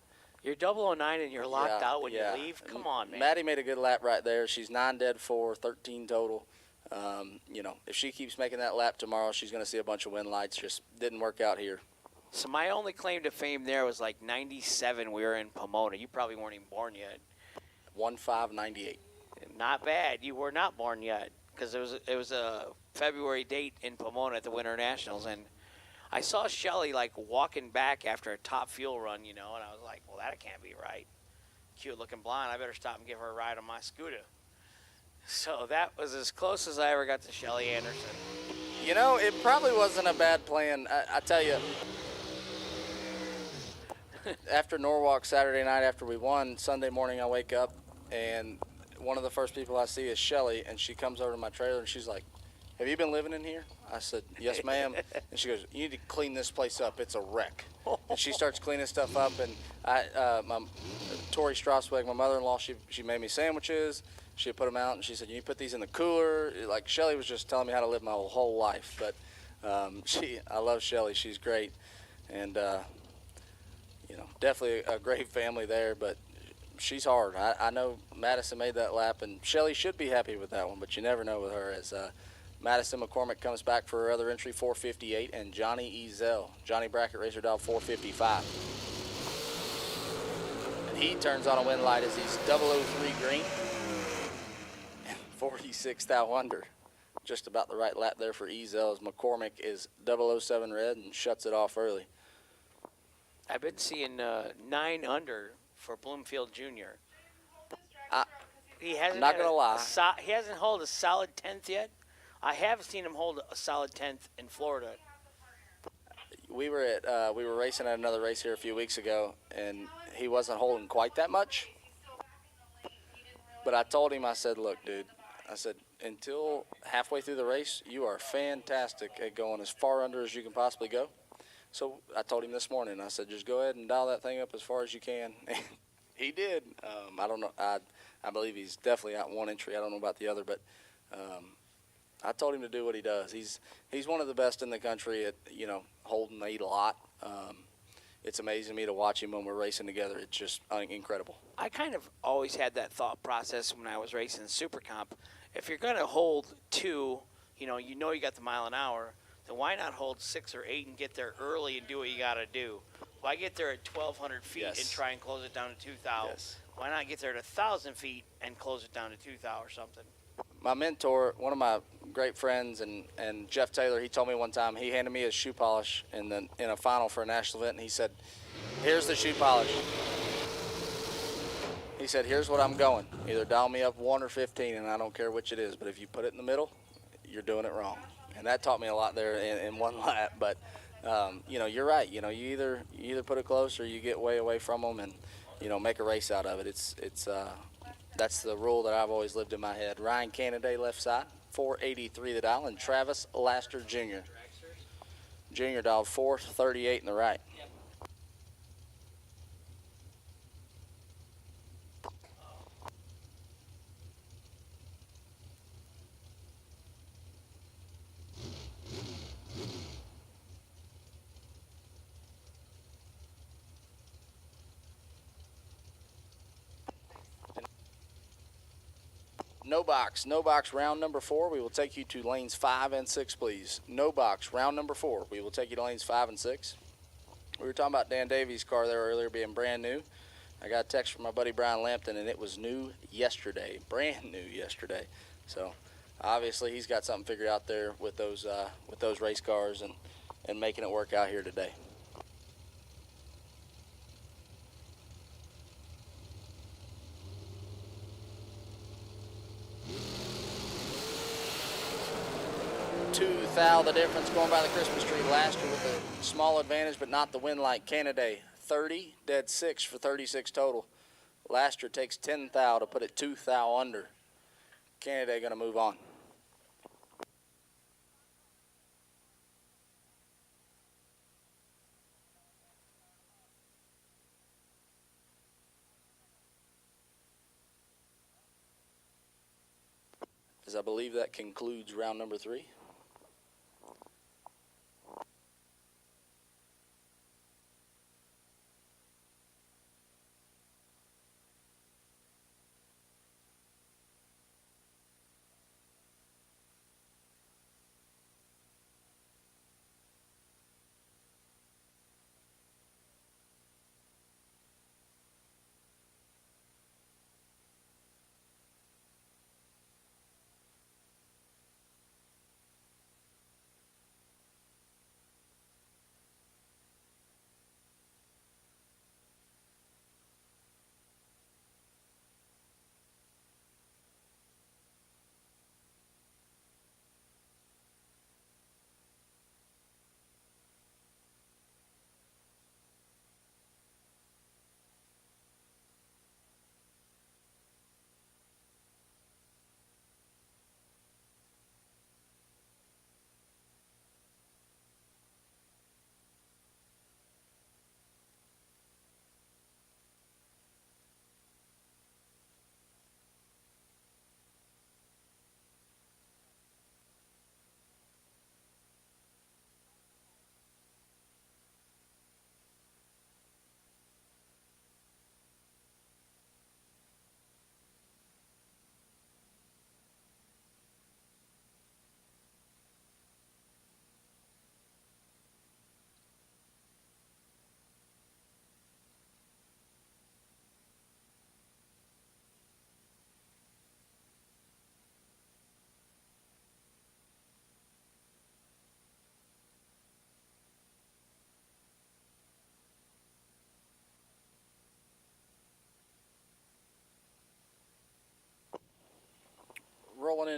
You're 009 and you're locked out when you leave? Come on, man. Maddie made a good lap right there. She's 9 dead, 4, 13 total. You know, if she keeps making that lap tomorrow, she's going to see a bunch of win lights. Just didn't work out here. So my only claim to fame there was like 97. We were in Pomona. You probably weren't even born yet. 1598. Not bad. You were not born yet because it was a February date in Pomona at the Winter Nationals, and I saw Shelly like walking back after a top fuel run, you know, and I was like, well, that can't be right. Cute looking blonde. I better stop and give her a ride on my scooter. So that was as close as I ever got to Shelly Anderson. You know, it probably wasn't a bad plan. I tell you, after Norwalk Saturday night after we won, Sunday morning I wake up and one of the first people I see is Shelly, and she comes over to my trailer and she's like, have you been living in here? I said, yes, ma'am. And she goes, you need to clean this place up. It's a wreck. And she starts cleaning stuff up. And Tori Strasweg, my mother-in-law, she made me sandwiches. She put them out, and she said, you need to put these in the cooler. Like Shelly was just telling me how to live my whole life. But I love Shelly. She's great. And, definitely a great family there. But she's hard. I know Madison made that lap, and Shelly should be happy with that one, but you never know with her. As Madison McCormick comes back for her other entry, 458, and Johnny Ezel, Johnny Brackett Racer Dog, 455. And he turns on a win light as he's 003 green, 46 thou under. Just about the right lap there for Ezel as McCormick is 007 red and shuts it off early. I've been seeing 9 under for Bloomfield Jr. He hasn't. Not gonna lie. He hasn't held a solid 10th yet. I have seen him hold a solid 10th in Florida. We were racing at another race here a few weeks ago, and he wasn't holding quite that much. But I told him, I said, look, dude, I said, until halfway through the race, you are fantastic at going as far under as you can possibly go. So I told him this morning, I said, just go ahead and dial that thing up as far as you can. And he did. I don't know. I believe he's definitely out one entry. I don't know about the other, but I told him to do what he does. He's one of the best in the country at, holding the 8 a lot. It's amazing to me to watch him when we're racing together. It's just incredible. I kind of always had that thought process when I was racing Super Comp. If you're going to hold 2, you got the mile an hour, then why not hold 6 or 8 and get there early and do what you got to do? Why get there at 1,200 feet and try and close it down to 2,000? Yes. Why not get there at 1,000 feet and close it down to 2,000 or something? My mentor, one of my great friends, and Jeff Taylor, he told me one time, he handed me his shoe polish in a final for a national event, and he said, here's the shoe polish. He said, here's what I'm going. Either dial me up 1 or 15, and I don't care which it is, but if you put it in the middle, you're doing it wrong. And that taught me a lot there in one lap. But, you're right. You either put it close or you get way away from them and, make a race out of it. That's the rule that I've always lived in my head. Ryan Canada left side, 483 the dial, and Travis Laster Jr. Jr. dialed 438 in the right. No box, round number 4. We will take you to lanes 5 and 6, please. No box, round number 4. We will take you to lanes 5 and 6. We were talking about Dan Davies' car there earlier being brand new. I got a text from my buddy Brian Lampton, and it was new yesterday, brand new yesterday. So obviously he's got something figured out there with those race cars and making it work out here today. The difference going by the Christmas tree last year with a small advantage, but not the win like Canada. 30, dead 6 for 36 total. Last year takes 10 thou to put it 2 thou under. Canada going to move on. As I believe that concludes round number 3.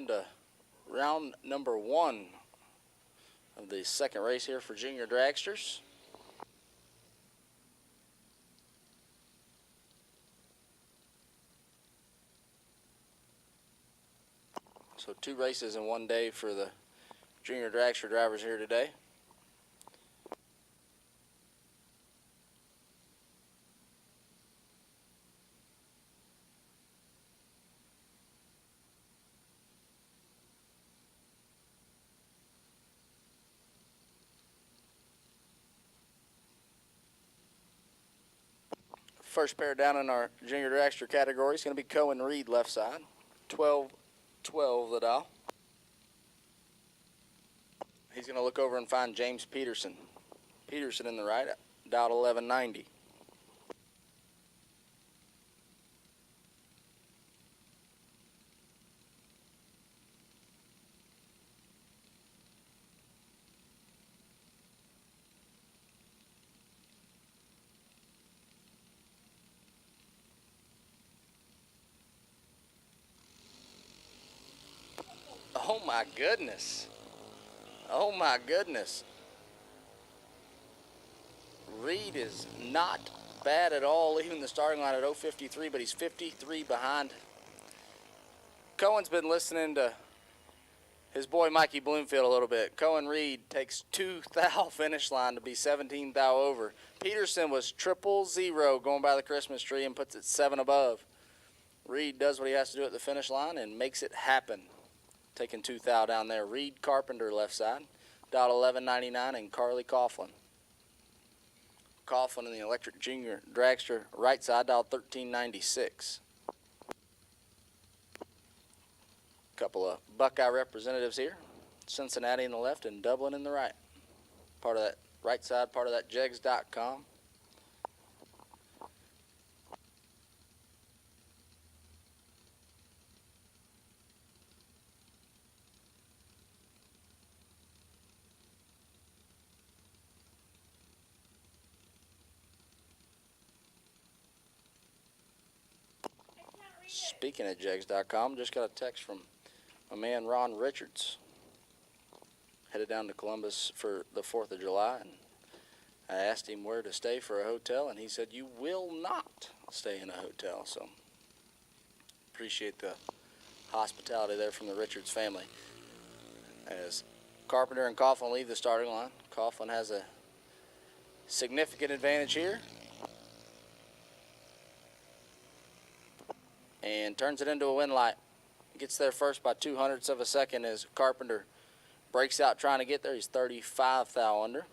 into round number 1 of the second race here for junior dragsters. So 2 races in 1 day for the junior dragster drivers here today. First pair down in our junior dragster category is going to be Colton Reed left side, 12-12 the dial. He's going to look over and find James Peterson. Peterson in the right, dialed 1190. Oh my goodness. Oh my goodness. Reed is not bad at all, leaving the starting line at 053, but he's 53 behind. Cohen's been listening to his boy Mikey Bloomfield a little bit. Colton Reed takes 2 thou finish line to be 17 thou over. Peterson was 000 going by the Christmas tree and puts it 7 above. Reed does what he has to do at the finish line and makes it happen. Taking 2 thou down there. Reed Carpenter left side, dialed 1199, and Carly Coughlin. Coughlin in the electric junior dragster right side, dialed 1396. Couple of Buckeye representatives here. Cincinnati in the left and Dublin in the right. Part of that right side, part of that jegs.com. Speaking of jegs.com, just got a text from my man Ron Richards. Headed down to Columbus for the 4th of July, and I asked him where to stay for a hotel, and he said, "You will not stay in a hotel." So appreciate the hospitality there from the Richards family. As Carpenter and Coughlin leave the starting line, Coughlin has a significant advantage here. And turns it into a win light. Gets there first by 0.02 of a second as Carpenter breaks out trying to get there. He's 35 thou under.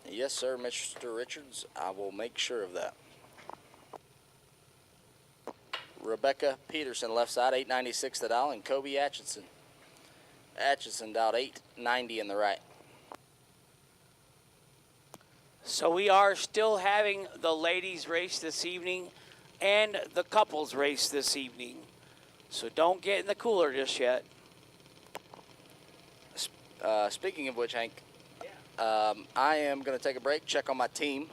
Yes, sir, Mr. Richards. I will make sure of that. Rebecca Peterson, left side, 896 the dial, and Kobe Atchison. Atchison dialed 890 in the right. So we are still having the ladies race this evening and the couples race this evening. So don't get in the cooler just yet. Speaking of which, Hank, I am going to take a break, check on my team.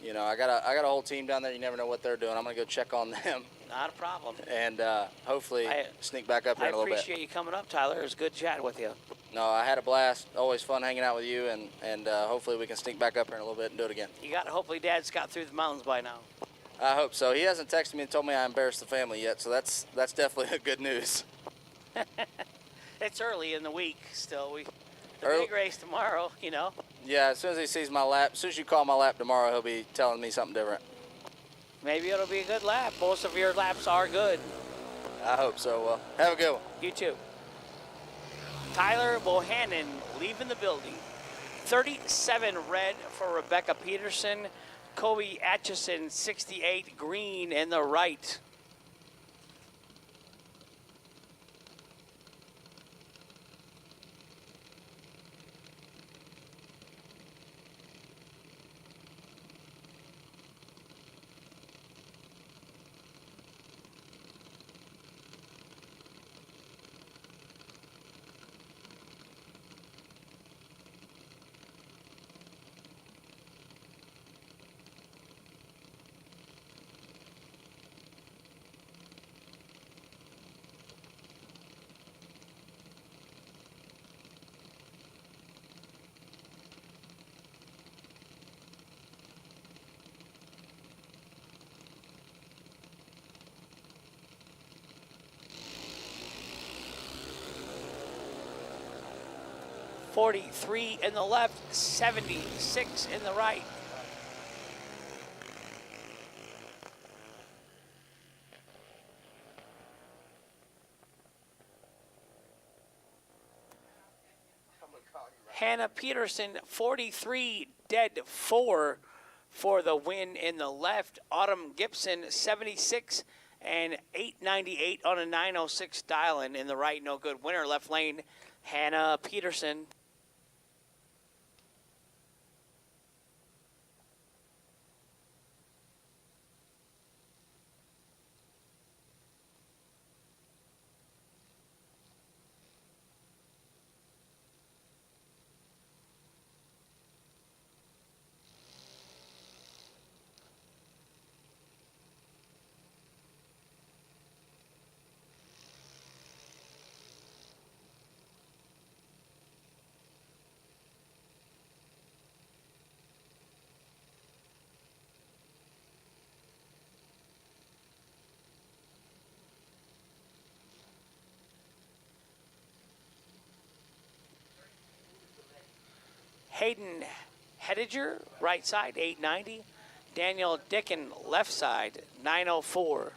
You know, I got a whole team down there. You never know what they're doing. I'm going to go check on them. Not a problem. And hopefully sneak back up here in a little bit. I appreciate you coming up, Tyler. It was good chatting with you. No, I had a blast. Always fun hanging out with you, and hopefully we can sneak back up here in a little bit and do it again. Hopefully Dad's got through the mountains by now. I hope so. He hasn't texted me and told me I embarrassed the family yet, so that's definitely good news. It's early in the week still. The big race tomorrow, you know. Yeah, as soon as he sees my lap, as soon as you call my lap tomorrow, he'll be telling me something different. Maybe it'll be a good lap. Most of your laps are good. I hope so. Well, have a good one. You too. Tyler Bohannon leaving the building. 37 red for Rebecca Peterson. Kobe Atchison, 68 green in the right. 43 in the left, 76 in the right. Hannah Peterson, 43, dead 4 for the win in the left. Autumn Gibson, 76 and 898 on a 906 dial-in in the right, no good. Winner, left lane, Hannah Peterson. Hayden Hediger, right side, 890. Daniel Dicken, left side, 904.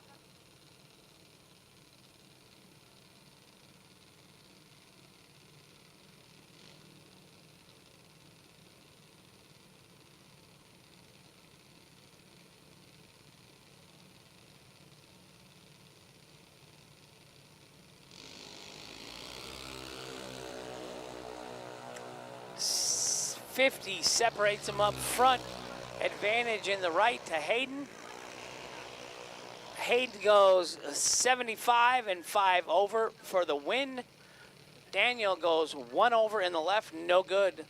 .50 separates them up front. Advantage in the right to Hayden. Hayden goes 75 and 5 over for the win. Daniel goes 1 over in the left, no good.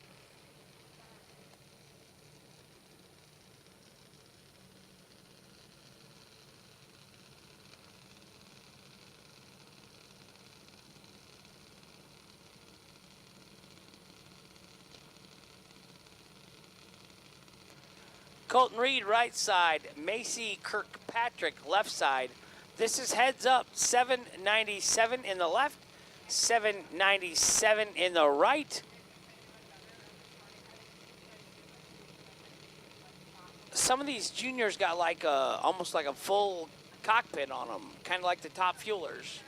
Colton Reed, right side. Macy Kirkpatrick, left side. This is heads up. 797 in the left, 797 in the right. Some of these juniors got like almost like a full cockpit on them, kind of like the top fuelers.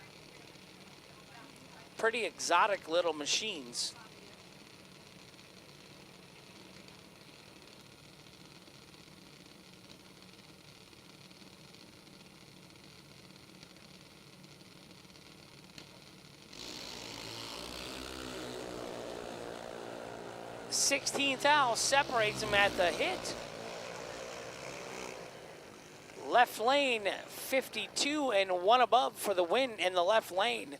Pretty exotic little machines. Sixteenth out separates them at the hit. Left lane, 52 and 1 above for the win in the left lane.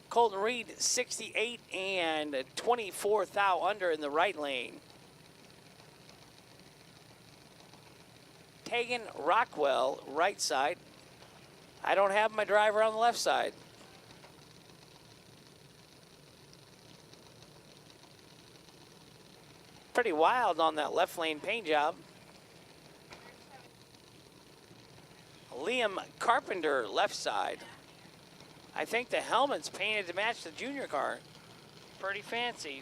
Colton Reed, 68 and 24 thou under in the right lane. Tegan Rockwell, right side. I don't have my driver on the left side. Pretty wild on that left lane paint job. Liam Carpenter, left side. I think the helmet's painted to match the junior car. Pretty fancy.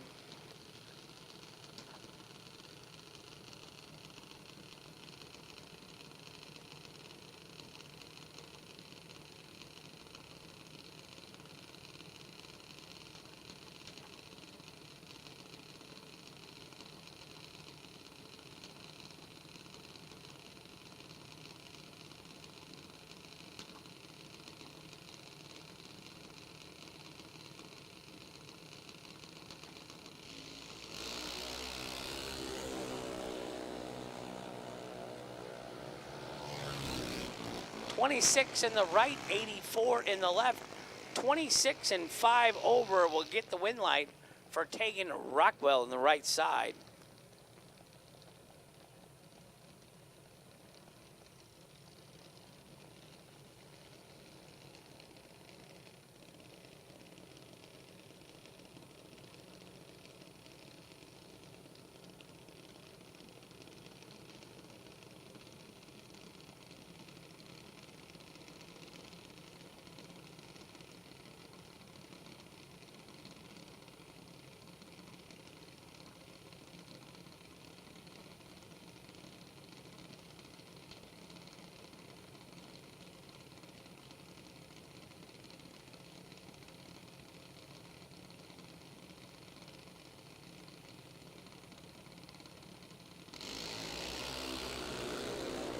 .26 in the right, 84 in the left. 26 and 5 over will get the win light for Tegan Rockwell in the right side.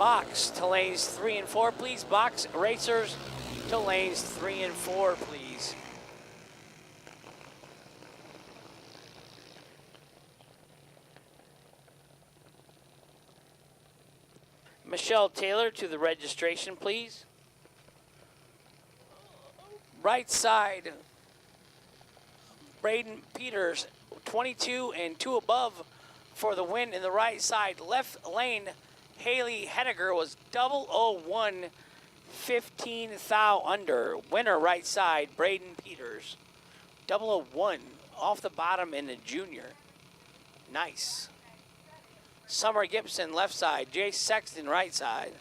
Box to lanes 3 and 4, please. Box racers to lanes 3 and 4, please. Michelle Taylor to the registration, please. Right side, Braden Peters, 22 and 2 above for the win in the right side. Left lane, Haley Henniger was 001, 15 thou under. Winner right side, Braden Peters. 001 off the bottom in the junior. Nice. Summer Gibson left side, Jay Sexton right side.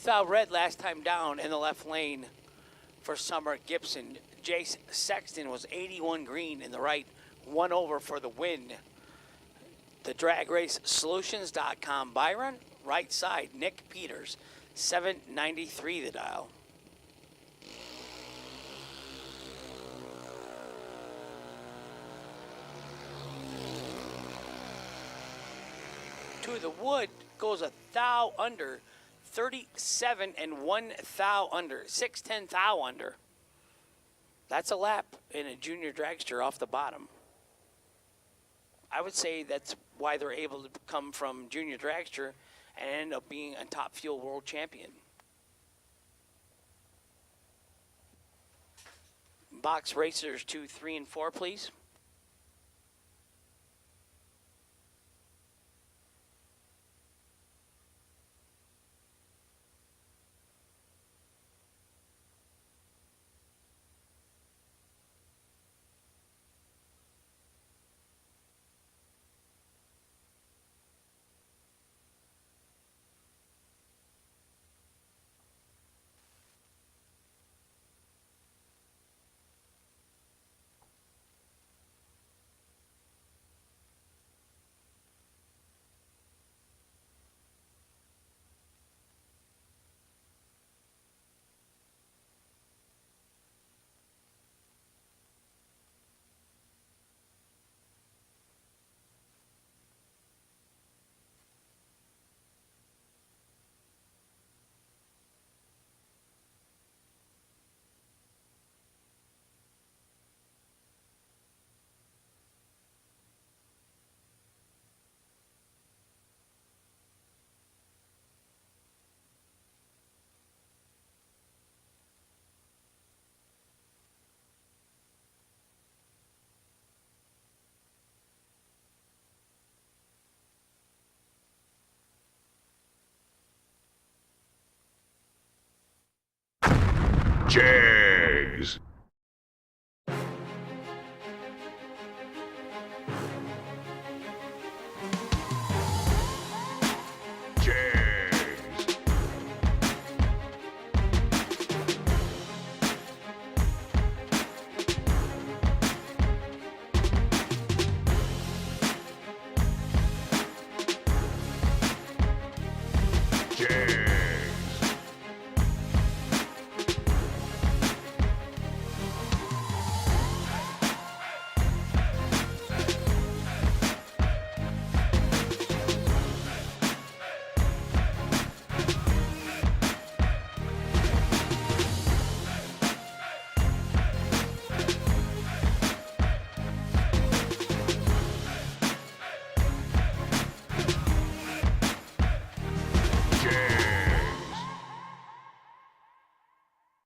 Thou red last time down in the left lane for Summer Gibson. Jace Sexton was 81 green in the right, 1 over for the win. The DragRaceSolutions.com Byron, right side, Nick Peters, 793 the dial. To the wood goes a thou under. 37 and 1 thou under, 610 thou under. That's a lap in a junior dragster off the bottom. I would say that's why they're able to come from junior dragster and end up being a top fuel world champion. Box racers 2, 3, and 4, please. Jags.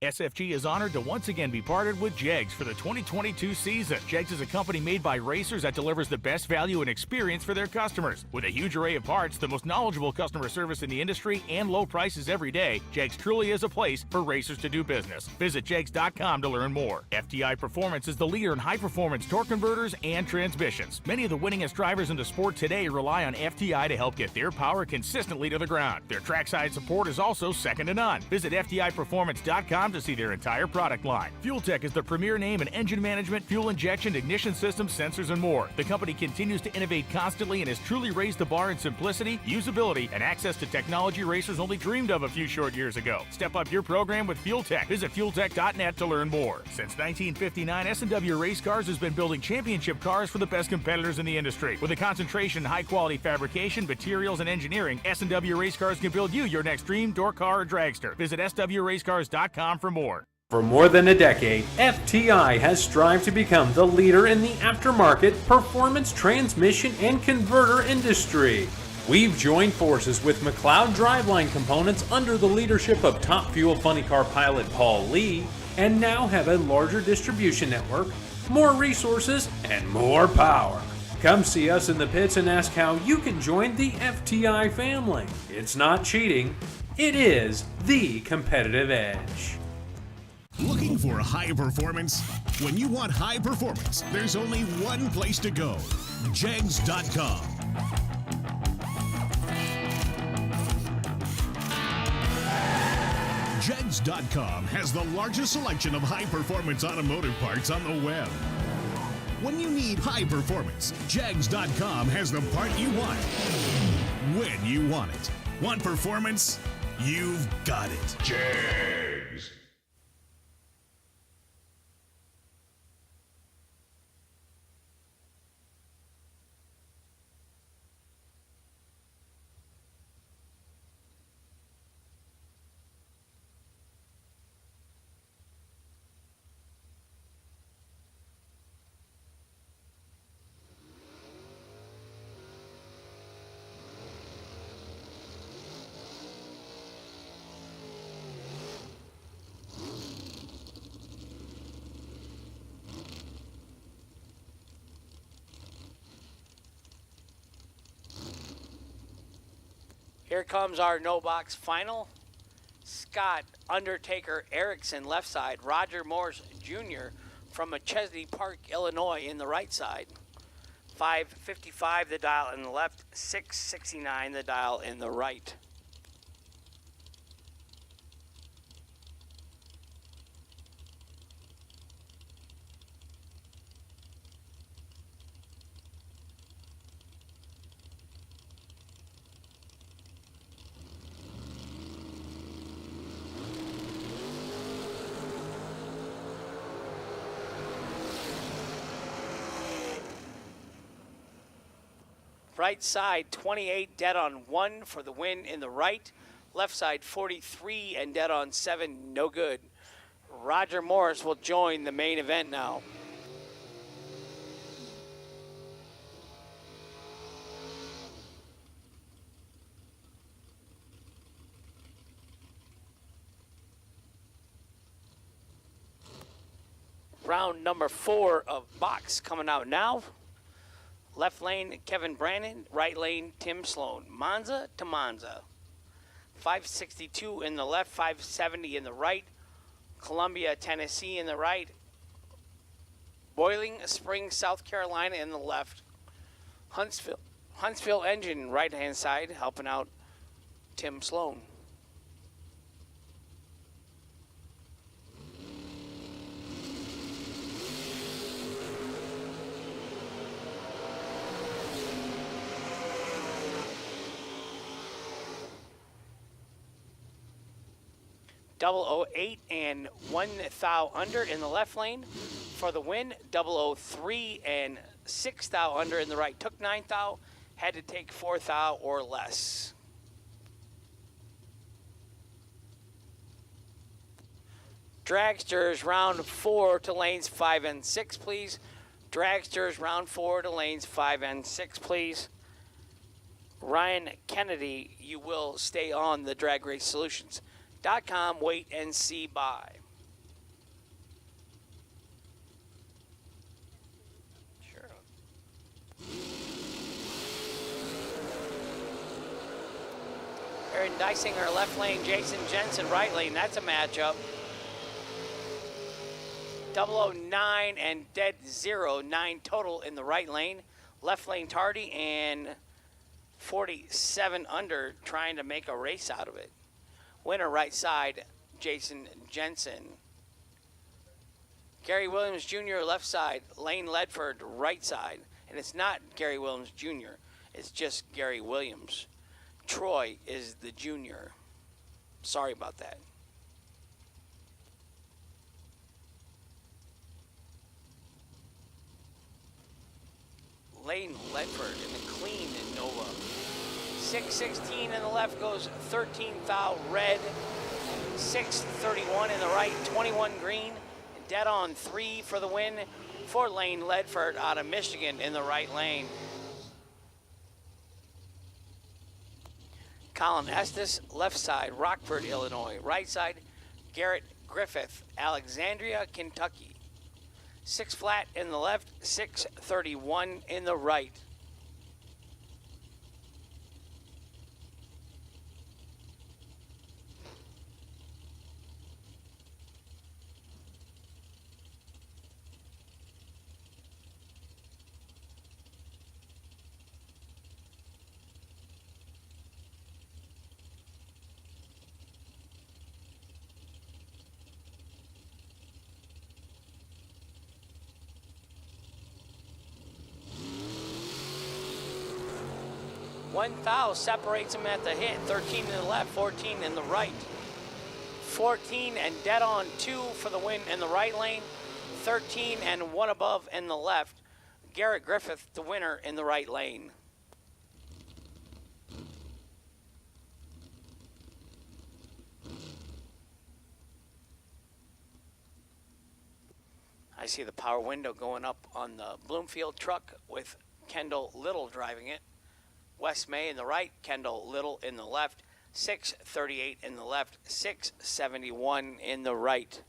SFG is honored to once again be partnered with Jegs for the 2022 season. Jegs is a company made by racers that delivers the best value and experience for their customers. With a huge array of parts, the most knowledgeable customer service in the industry, and low prices every day, Jegs truly is a place for racers to do business. Visit jegs.com to learn more. FTI Performance is the leader in high-performance torque converters and transmissions. Many of the winningest drivers in the sport today rely on FTI to help get their power consistently to the ground. Their trackside support is also second to none. Visit FTIperformance.com to see their entire product line. Fuel Tech is the premier name in engine management, fuel injection, ignition systems, sensors, and more. The company continues to innovate constantly and has truly raised the bar in simplicity, usability, and access to technology racers only dreamed of a few short years ago. Step up your program with Fuel Tech. Visit fueltech.net to learn more. Since 1959, S&W Race Cars has been building championship cars for the best competitors in the industry. With a concentration in high-quality fabrication, materials, and engineering, S&W Race Cars can build you your next dream, door car, or dragster. Visit swracecars.com for more. For more than a decade, FTI has strived to become the leader in the aftermarket performance transmission and converter industry. We've joined forces with McLeod Driveline Components under the leadership of Top Fuel Funny Car pilot Paul Lee, and now have a larger distribution network, more resources, and more power. Come see us in the pits and ask how you can join the FTI family. It's not cheating, it is the competitive edge. Looking for high performance? When you want high performance, there's only one place to go: jegs.com. Jegs.com has the largest selection of high-performance automotive parts on the web. When you need high performance, Jegs.com has the part you want, when you want it. Want performance? You've got it. Jegs. Here comes our no-box final. Scott Undertaker Erickson, left side. Roger Morse Jr. from Chesney Park, Illinois, in the right side. 555 the dial in the left, 669 the dial in the right. Right side, 28, dead on 1 for the win in the right. Left side, 43 and dead on 7, no good. Roger Morris will join the main event now. Round number 4 of box coming out now. Left lane, Kevin Brandon. Right lane, Tim Sloan. Monza to Monza. 562 in the left, 570 in the right. Columbia, Tennessee in the right. Boiling Springs, South Carolina in the left. Huntsville Engine, right-hand side, helping out Tim Sloan. .008 and 1 thou under in the left lane for the win. .003 and 6 thou under in the right. Took 9 thou, had to take 4 thou or less. Dragsters round 4 to lanes 5 and 6, please. Dragsters round 4 to lanes 5 and 6, please. Ryan Kennedy, you will stay on the Drag Race Solutions.com, wait and see by. Aaron Dysinger, left lane. Jason Jensen, right lane. That's a matchup. 009 and dead 0, 9 total in the right lane. Left lane Tardy and 47 under trying to make a race out of it. Winner right side, Jason Jensen. Gary Williams Jr. left side, Lane Ledford right side. And it's not Gary Williams Jr., it's just Gary Williams. Troy is the junior. Sorry about that. Lane Ledford in the clean Nova. 616 in the left goes 13 thou red. 631 in the right, 21 green. Dead on 3 for the win for Lane Ledford out of Michigan in the right lane. Colin Estes, left side, Rockford, Illinois. Right side, Garrett Griffith, Alexandria, Kentucky. 6 flat in the left, 631 in the right. One thou separates him at the hit. 13 in the left, 14 in the right. 14 and dead on 2 for the win in the right lane. 13 and 1 above in the left. Garrett Griffith, the winner in the right lane. I see the power window going up on the Bloomfield truck with Kendall Little driving it. Wes May in the right, Kendall Little in the left, 638 in the left, 671 in the right.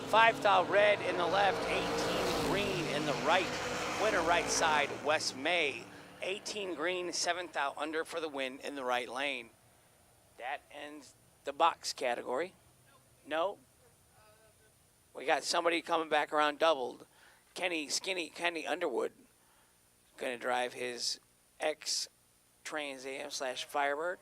Five thou red in the left, 18 green in the right. Winner right side, Wes May. 18 green, 7 thou under for the win in the right lane. That ends the box category. No? We got somebody coming back around doubled. Kenny Underwood going to drive his Trans Am / Firebird.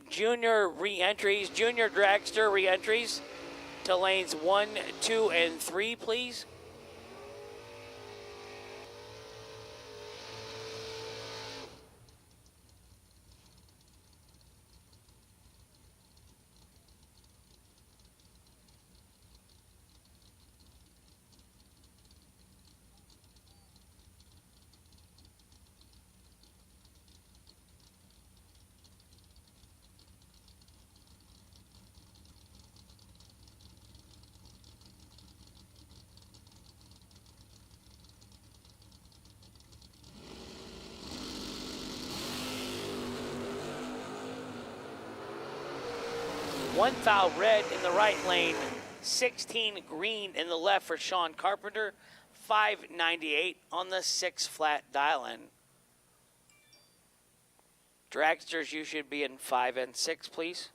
Junior re-entries, junior dragster re-entries to lanes 1, 2, and 3, please. One foul red in the right lane, 16 green in the left for Sean Carpenter, 598 on the 6 flat dial-in. Dragsters, you should be in 5 and 6, please.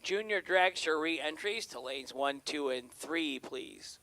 Junior dragster re-entries to lanes 1, 2, and 3, please.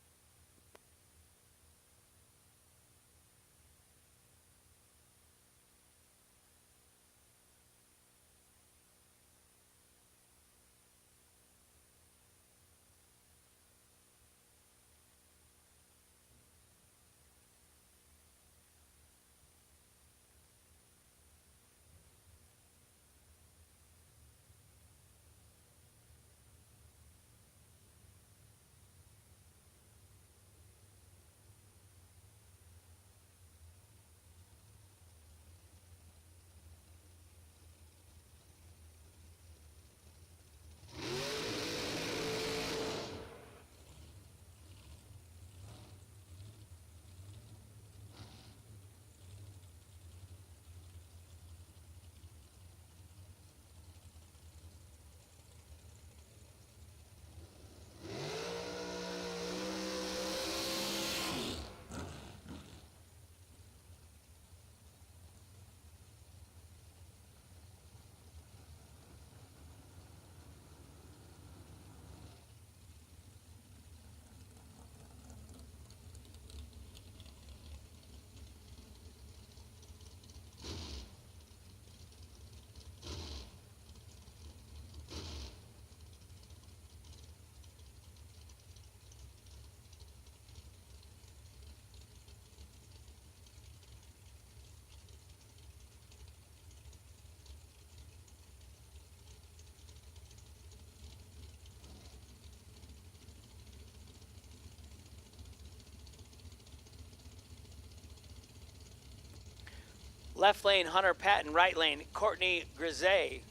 Left lane, Hunter Patton. Right lane, Courtney Grisey.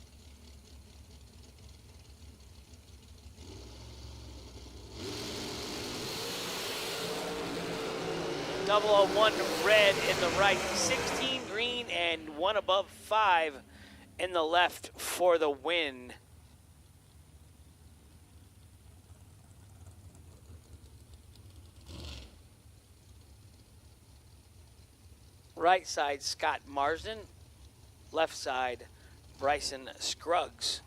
.001 red in the right, 16 green, and 1 above 5 in the left for the win. Right side, Scott Marsden. Left side, Bryson Scruggs.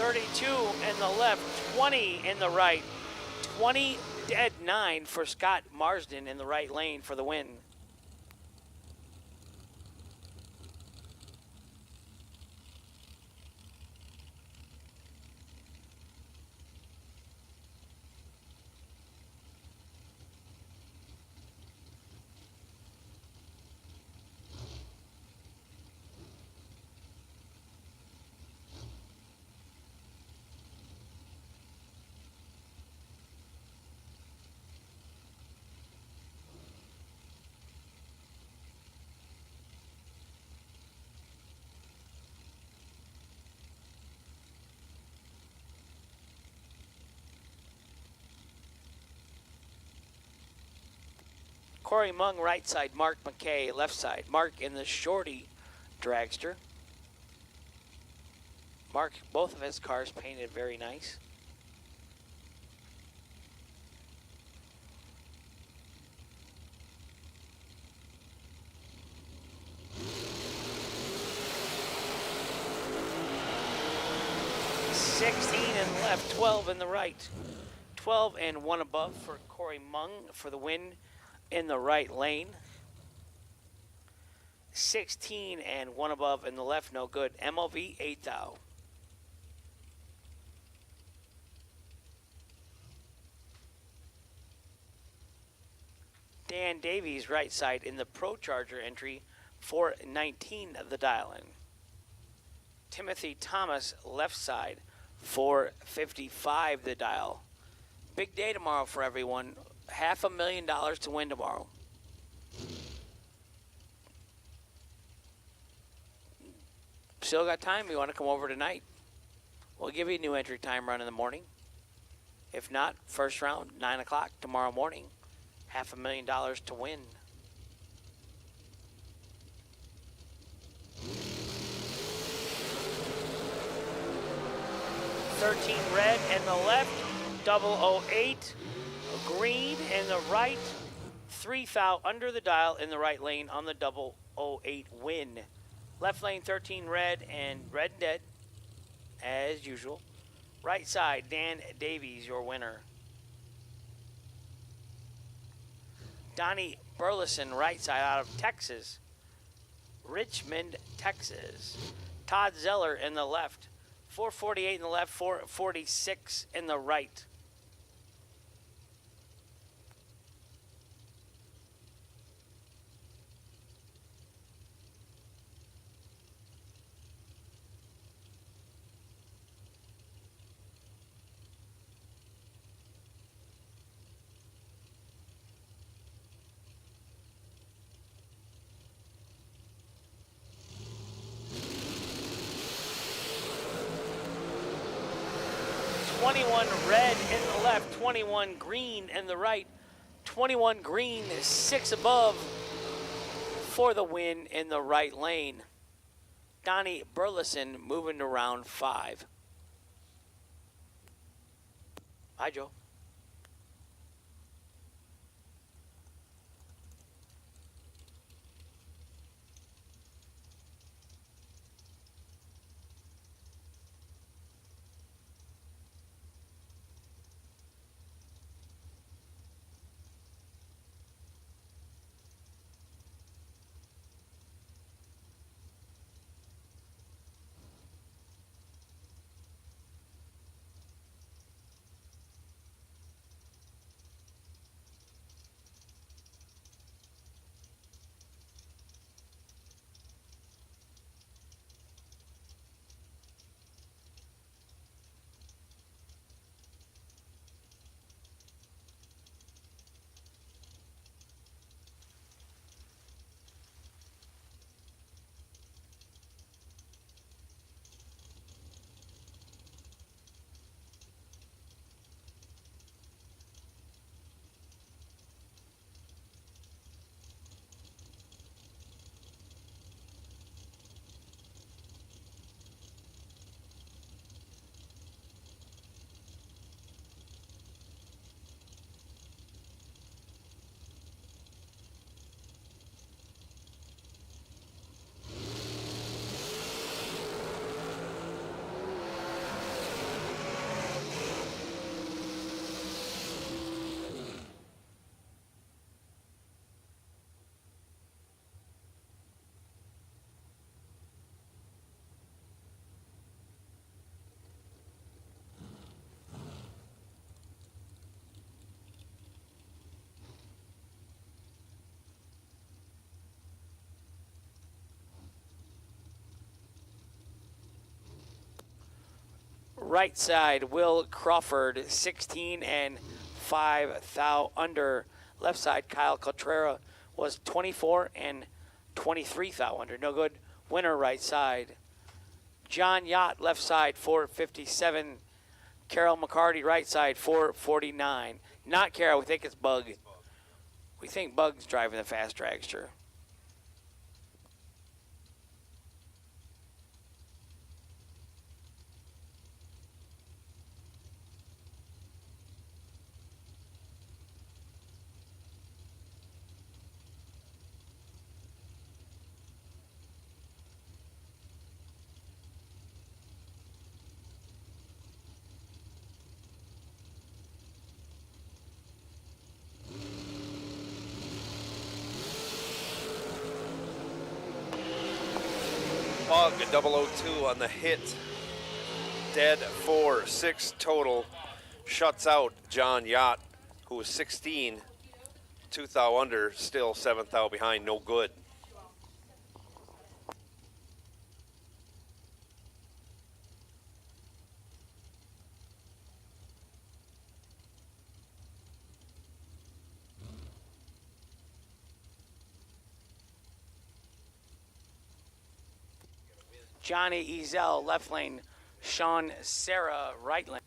32 in the left, 20 in the right, 20 dead 9 for Scott Marsden in the right lane for the win. Corey Mung, right side. Mark McKay, left side. Mark in the shorty dragster. Mark, both of his cars painted very nice. In left, 12 in the right. 12 and 1 above for Corey Mung for the win in the right lane. 16 and 1 above in the left, no good. MLV 8 thou. Dan Davies, right side in the Pro Charger entry, 419 of the dial-in. Timothy Thomas, left side, 455 the dial. Big day tomorrow for everyone. $500,000 to win tomorrow. Still got time. You want to come over tonight? We'll give you a new entry time run in the morning. If not, first round, 9 o'clock tomorrow morning. $500,000 to win. $13 red in the left, 008 green in the right, 3 thou under the dial in the right lane on the 008 win. Left lane 13 red and red and dead, as usual. Right side, Dan Davies, your winner. Donnie Burleson, right side out of Texas. Richmond, Texas. Todd Zeller in the left. 448 in the left, 446 in the right. Red in the left, 21 green in the right, 21 green, 6 above for the win in the right lane. Donnie Burleson moving to round 5. Hi, Joe. Right side, Will Crawford, 16 and 5 thou under. Left side, Kyle Cotrera was 24 and 23 thou under. No good. Winner right side. John Yacht, left side, 457. Carol McCarty, right side, 449. Not Carol, we think it's Bug. We think Bug's driving the fast dragster. Bug 002 on the hit. Dead 4-6 total. Shuts out John Yacht, who was 16, 2 thou under, still 7 thou behind, no good. Johnny Ezel, left lane. Sean Serra, right lane.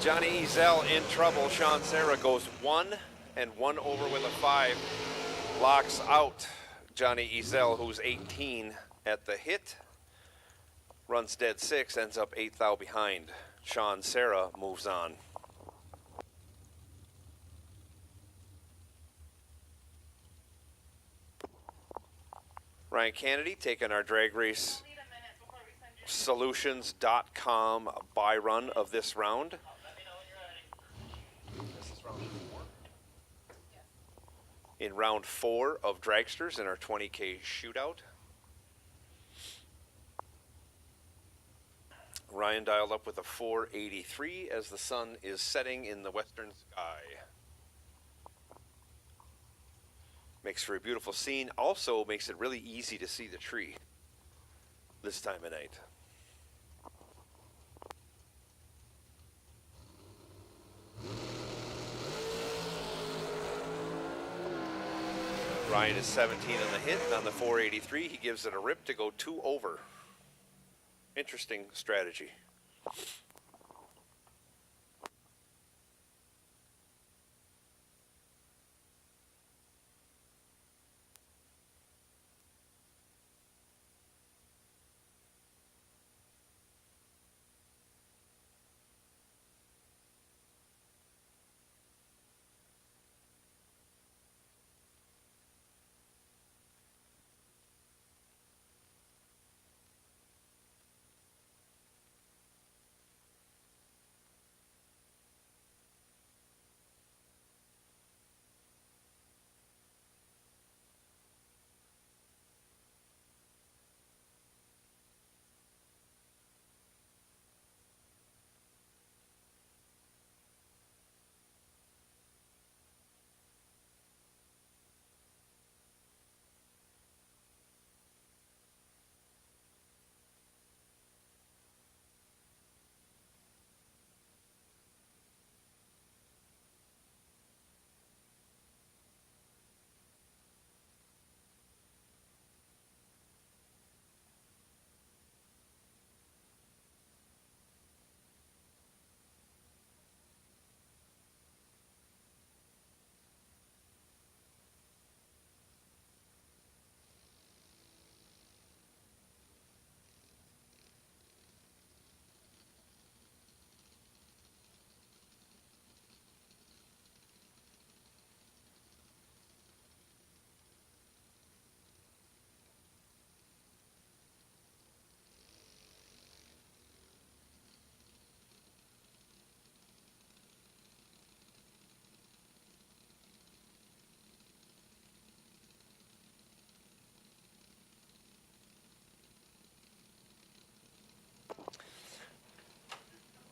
Johnny Ezel in trouble. Sean Serra goes 1 and 1 over with a 5. Locks out Johnny Ezel, who's 18 at the hit. Runs dead 6, ends up 8 thou behind. Sean Serra moves on. Ryan Kennedy taking our drag race solutions.com buy run of this round. In round 4 of Dragsters in our 20K shootout. Ryan dialed up with a 483 as the sun is setting in the western sky. Makes for a beautiful scene. Also makes it really easy to see the tree this time of night. Ryan is 17 on the hit, and on the 483, he gives it a rip to go 2 over. Interesting strategy.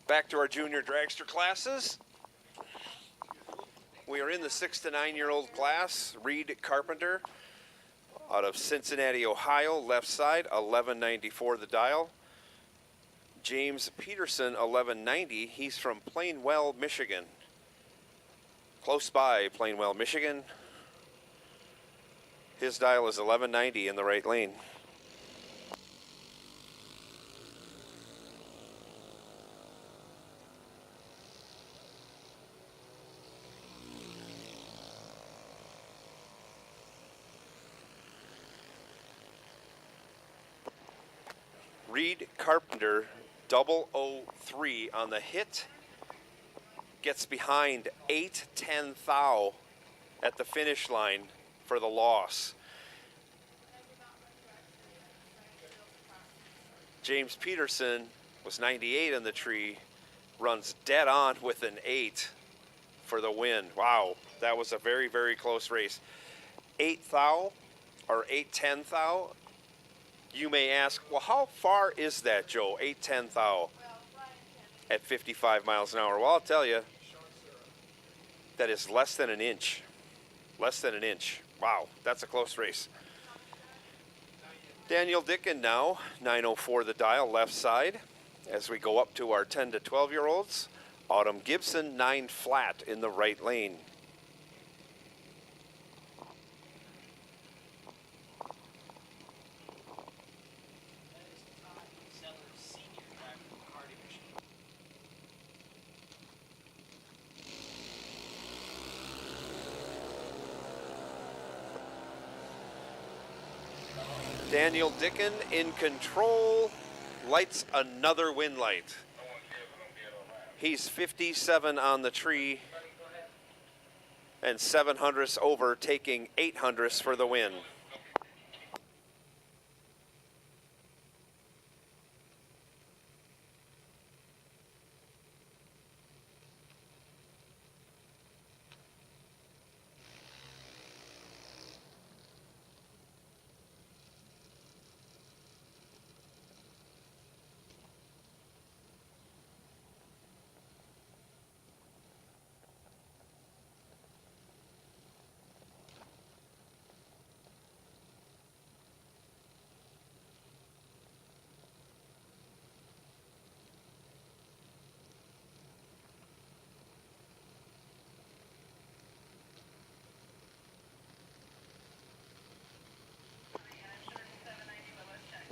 Back to our junior dragster classes. We are in the 6 to 9 year old class. Reed Carpenter out of Cincinnati, Ohio, left side, 1194 the dial. James Peterson, 1190. He's from Plainwell, Michigan. Close by Plainwell, Michigan. His dial is 1190 in the right lane. Reed Carpenter, 003 on the hit. Gets behind 8-10 thou at the finish line for the loss. James Peterson was 98 on the tree, runs dead on with an 8 for the win. Wow, that was a very, very close race. 8 thou or 8-10 thou. You may ask, well, how far is that, Joe? 8-10 thou at 55 miles an hour. Well, I'll tell you, that is less than an inch. Less than an inch. Wow, that's a close race. Daniel Dicken now, 904 the dial, left side. As we go up to our 10 to 12 year olds, Autumn Gibson, 9 flat in the right lane. Daniel Dicken in control, lights another win light. He's 57 on the tree and 700ths over, taking 800ths for the win.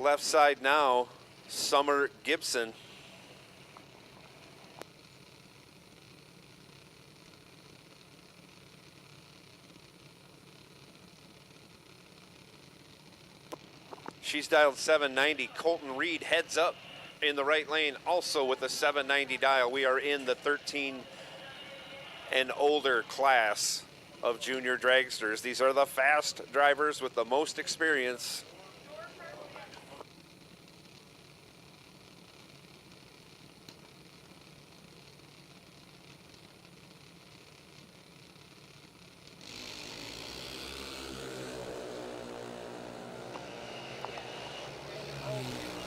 Left side now, Summer Gibson. She's dialed 790. Colton Reed heads up in the right lane, also with a 790 dial. We are in the 13 and older class of junior dragsters. These are the fast drivers with the most experience.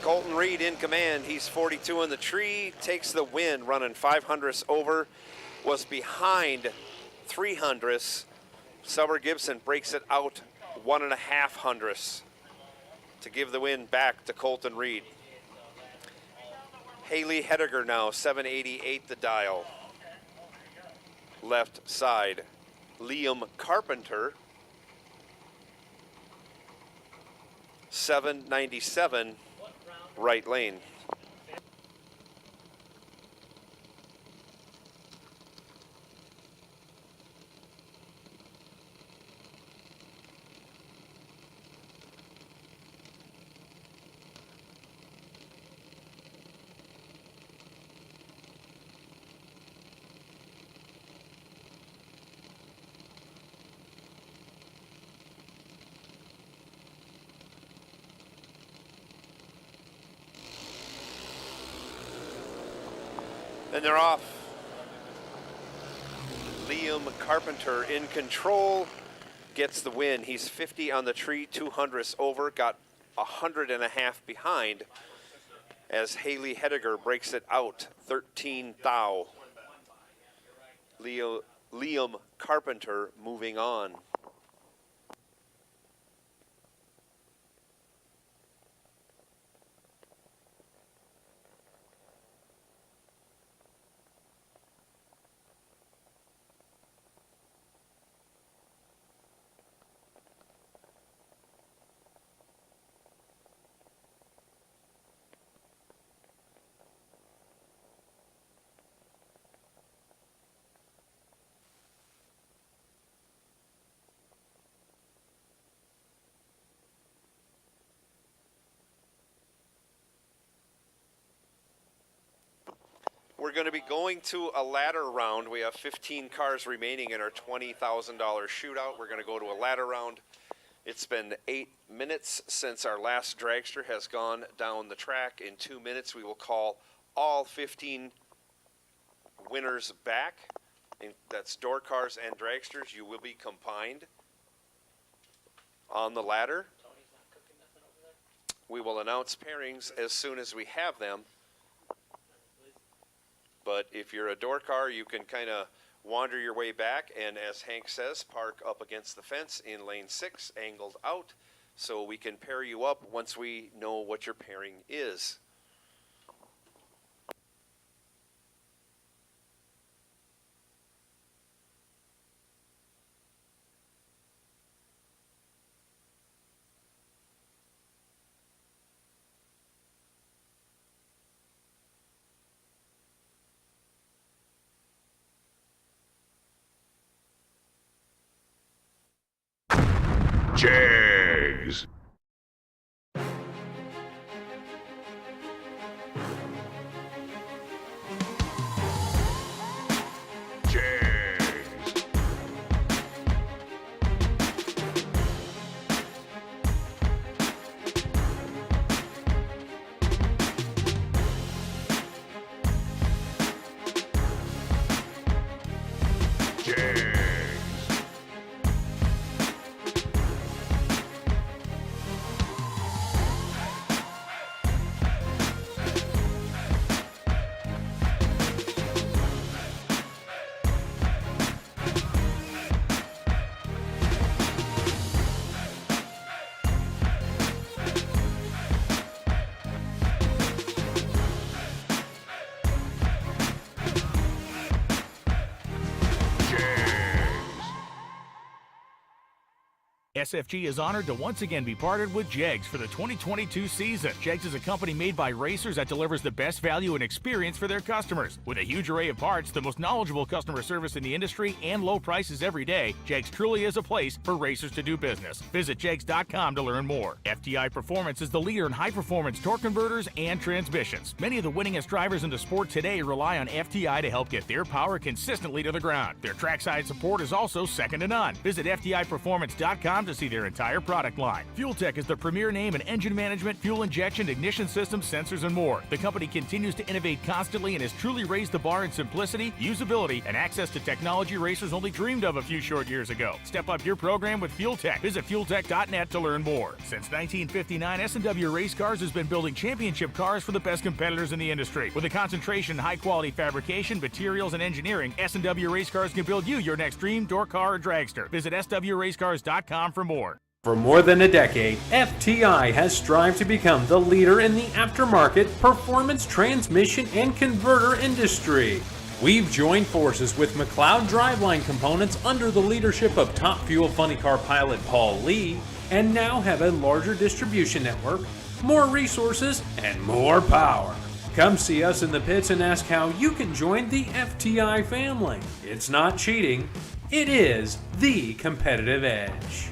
Colton Reed in command. He's 42 in the tree, takes the win, running 500ths over, was behind 300ths. Summer Gibson breaks it out 1.5 hundredths to give the win back to Colton Reed. Haley Hediger now, 788 the dial. Left side, Liam Carpenter, 797 right lane. And they're off. Liam Carpenter in control, gets the win. He's 50 on the tree, 200ths over, got 100.5 behind, as Haley Hediger breaks it out, 13 thou. Liam Carpenter moving on. We're going to be going to a ladder round. We have 15 cars remaining in our $20,000 shootout. We're going to go to a ladder round. It's been 8 minutes since our last dragster has gone down the track. In 2 minutes, we will call all 15 winners back. And that's door cars and dragsters. You will be combined on the ladder. We will announce pairings as soon as we have them. But if you're a door car, you can kind of wander your way back, and as Hank says, park up against the fence in lane 6, angled out, so we can pair you up once we know what your pairing is. Jags. SFG is honored to once again be partnered with Jegs for the 2022 season. Jegs is a company made by racers that delivers the best value and experience for their customers. With a huge array of parts, the most knowledgeable customer service in the industry, and low prices every day, Jegs truly is a place for racers to do business. Visit jegs.com to learn more. FTI Performance is the leader in high-performance torque converters and transmissions. Many of the winningest drivers in the sport today rely on FTI to help get their power consistently to the ground. Their trackside support is also second to none. Visit FTIperformance.com to see their entire product line. Fuel Tech is the premier name in engine management, fuel injection, ignition systems, sensors, and more. The company continues to innovate constantly and has truly raised the bar in simplicity, usability, and access to technology racers only dreamed of a few short years ago. Step up your program with Fuel Tech. Visit fueltech.net to learn more. Since 1959, S&W Race Cars has been building championship cars for the best competitors in the industry. With a concentration in high-quality fabrication, materials, and engineering, S&W Race Cars can build you your next dream door car or dragster. Visit swracecars.com for more. For more than a decade, FTI has strived to become the leader in the aftermarket performance transmission and converter industry. We've joined forces with McLeod Driveline Components under the leadership of top fuel funny car pilot Paul Lee, and now have a larger distribution network, more resources, and more power. Come see us in the pits and ask how you can join the FTI family. It's not cheating, it is the competitive edge.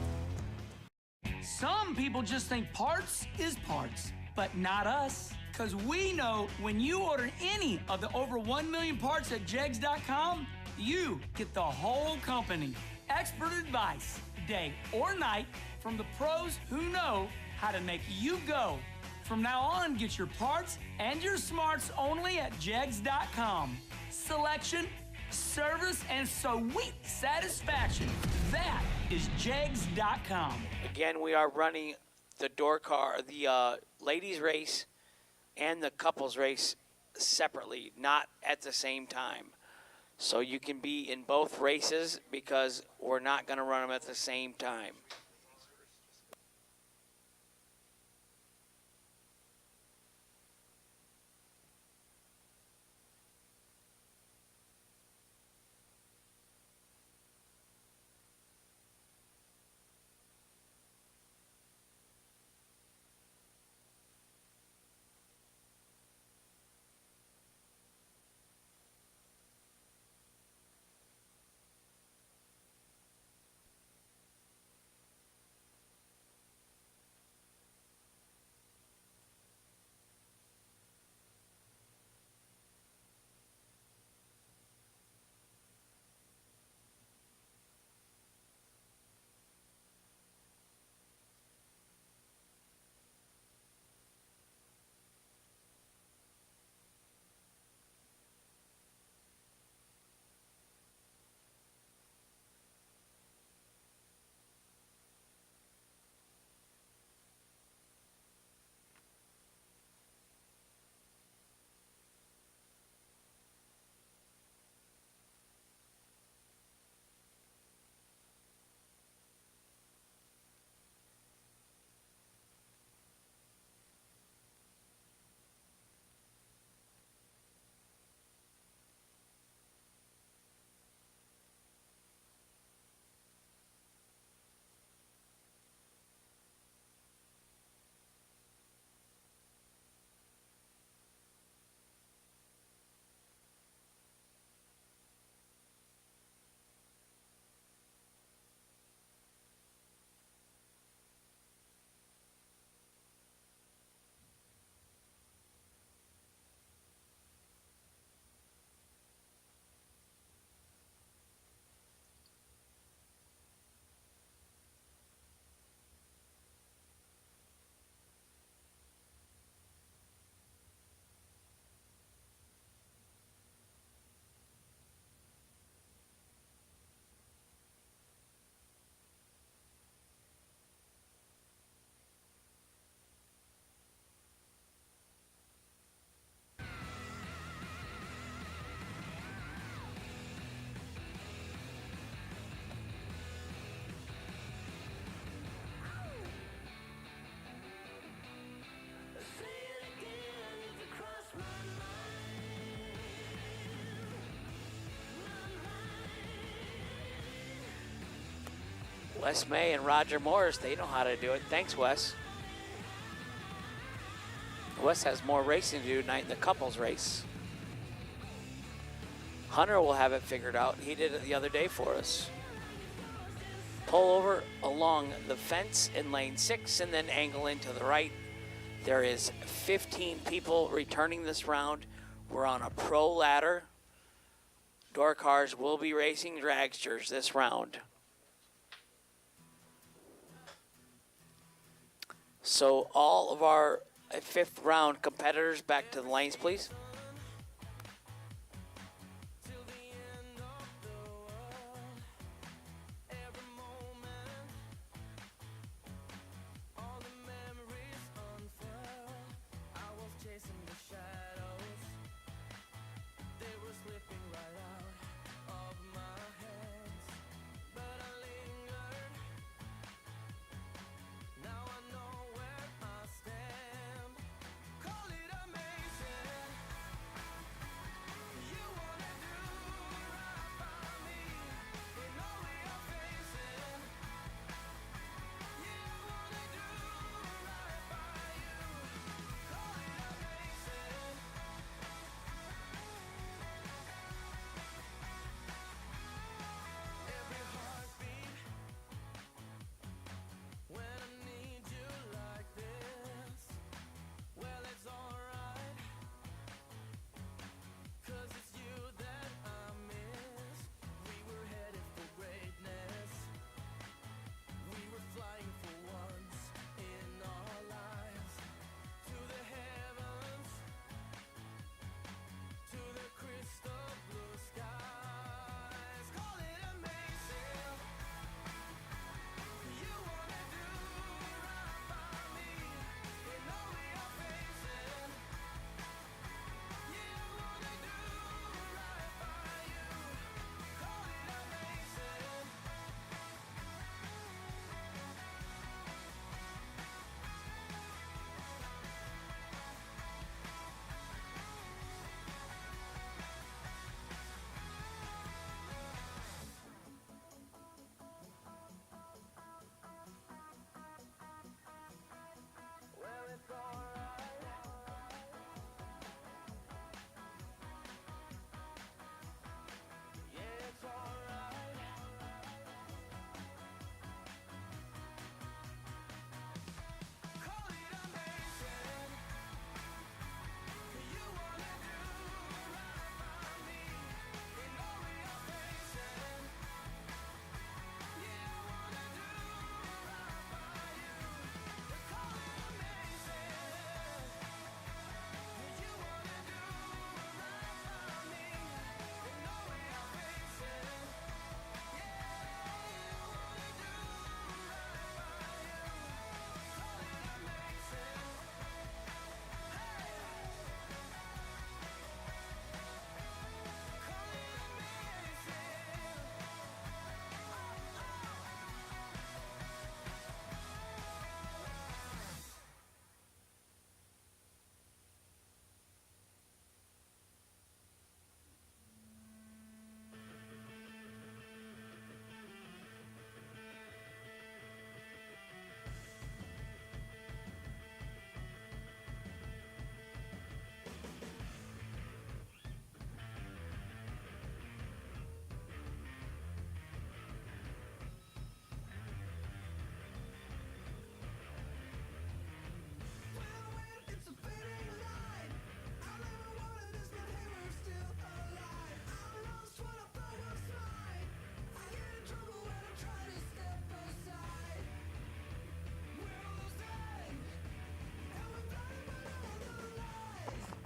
Some people just think parts is parts, but not us. Because we know when you order any of the over 1 million parts at jegs.com, you get the whole company. Expert advice, day or night, from the pros who know how to make you go. From now on, get your parts and your smarts only at jegs.com. Selection, service, and sweet satisfaction. That is jegs.com. Again, we are running the door car, the ladies race and the couples race separately, not at the same time. So you can be in both races because we're not going to run them at the same time. Wes May and Roger Morris, they know how to do it. Thanks, Wes. Wes has more racing to do tonight in the couples race. Hunter will have it figured out. He did it the other day for us. Pull over along the fence in lane 6 and then angle in to the right. There is 15 people returning this round. We're on a pro ladder. Door cars will be racing dragsters this round. So all of our 5th round competitors back to the lanes, please.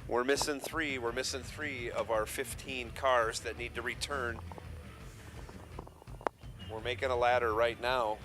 We're missing three. We're missing 3 of our 15 cars that need to return. We're making a ladder right now.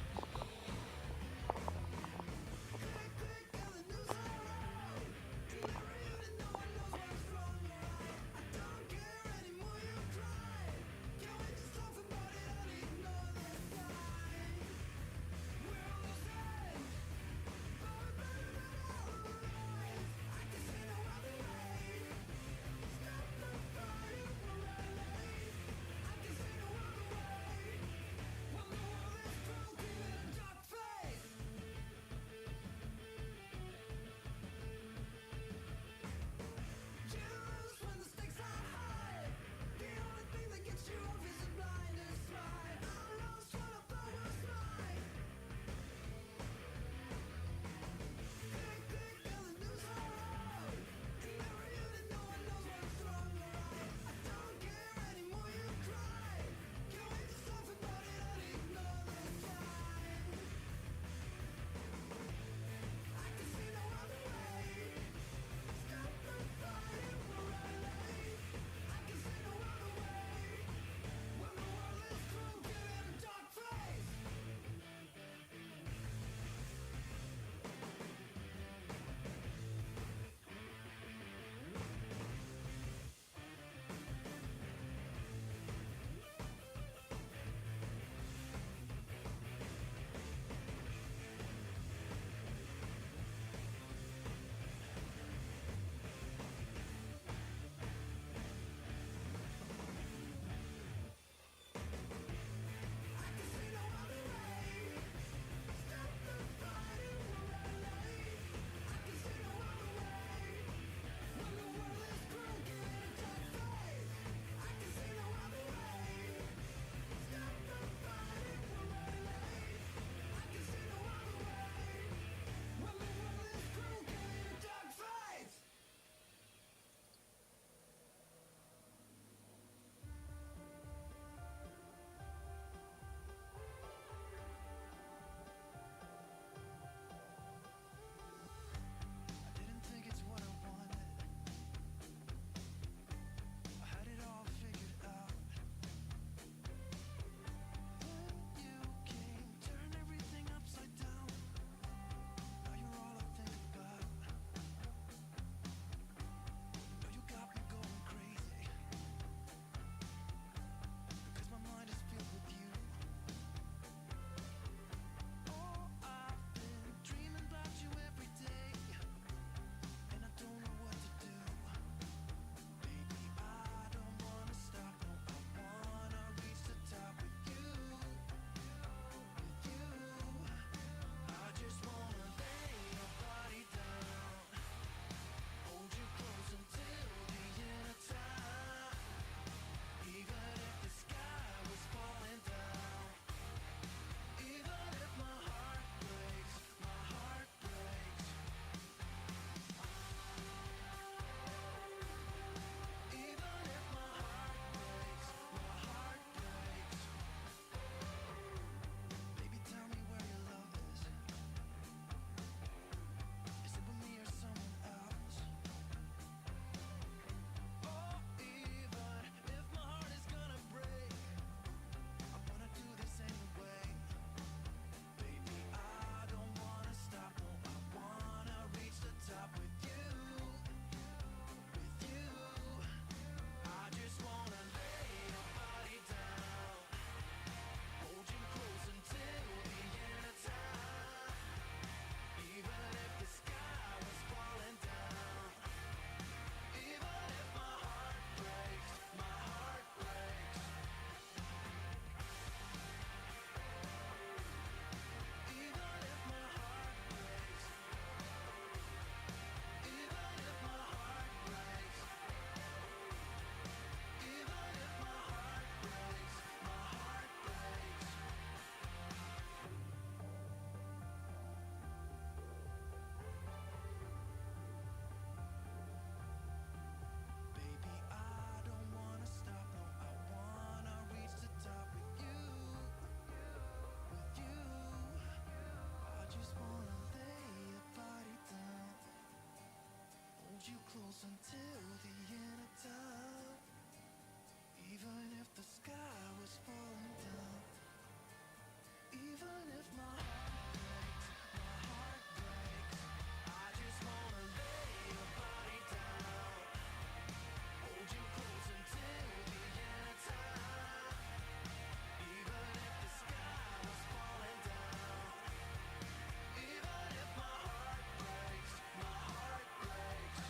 close until the end of time. Even if the sky was falling down. Even if my heart breaks, I just wanna lay your body down. Hold you close until the end of time. Even if the sky was falling down. Even if my heart breaks, my heart breaks.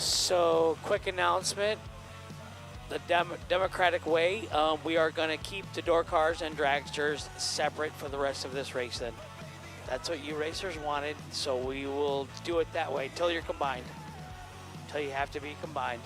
So, quick announcement. The Democratic way, we are going to keep the door cars and dragsters separate for the rest of this race then. That's what you racers wanted, so we will do it that way until you're combined. Until you have to be combined.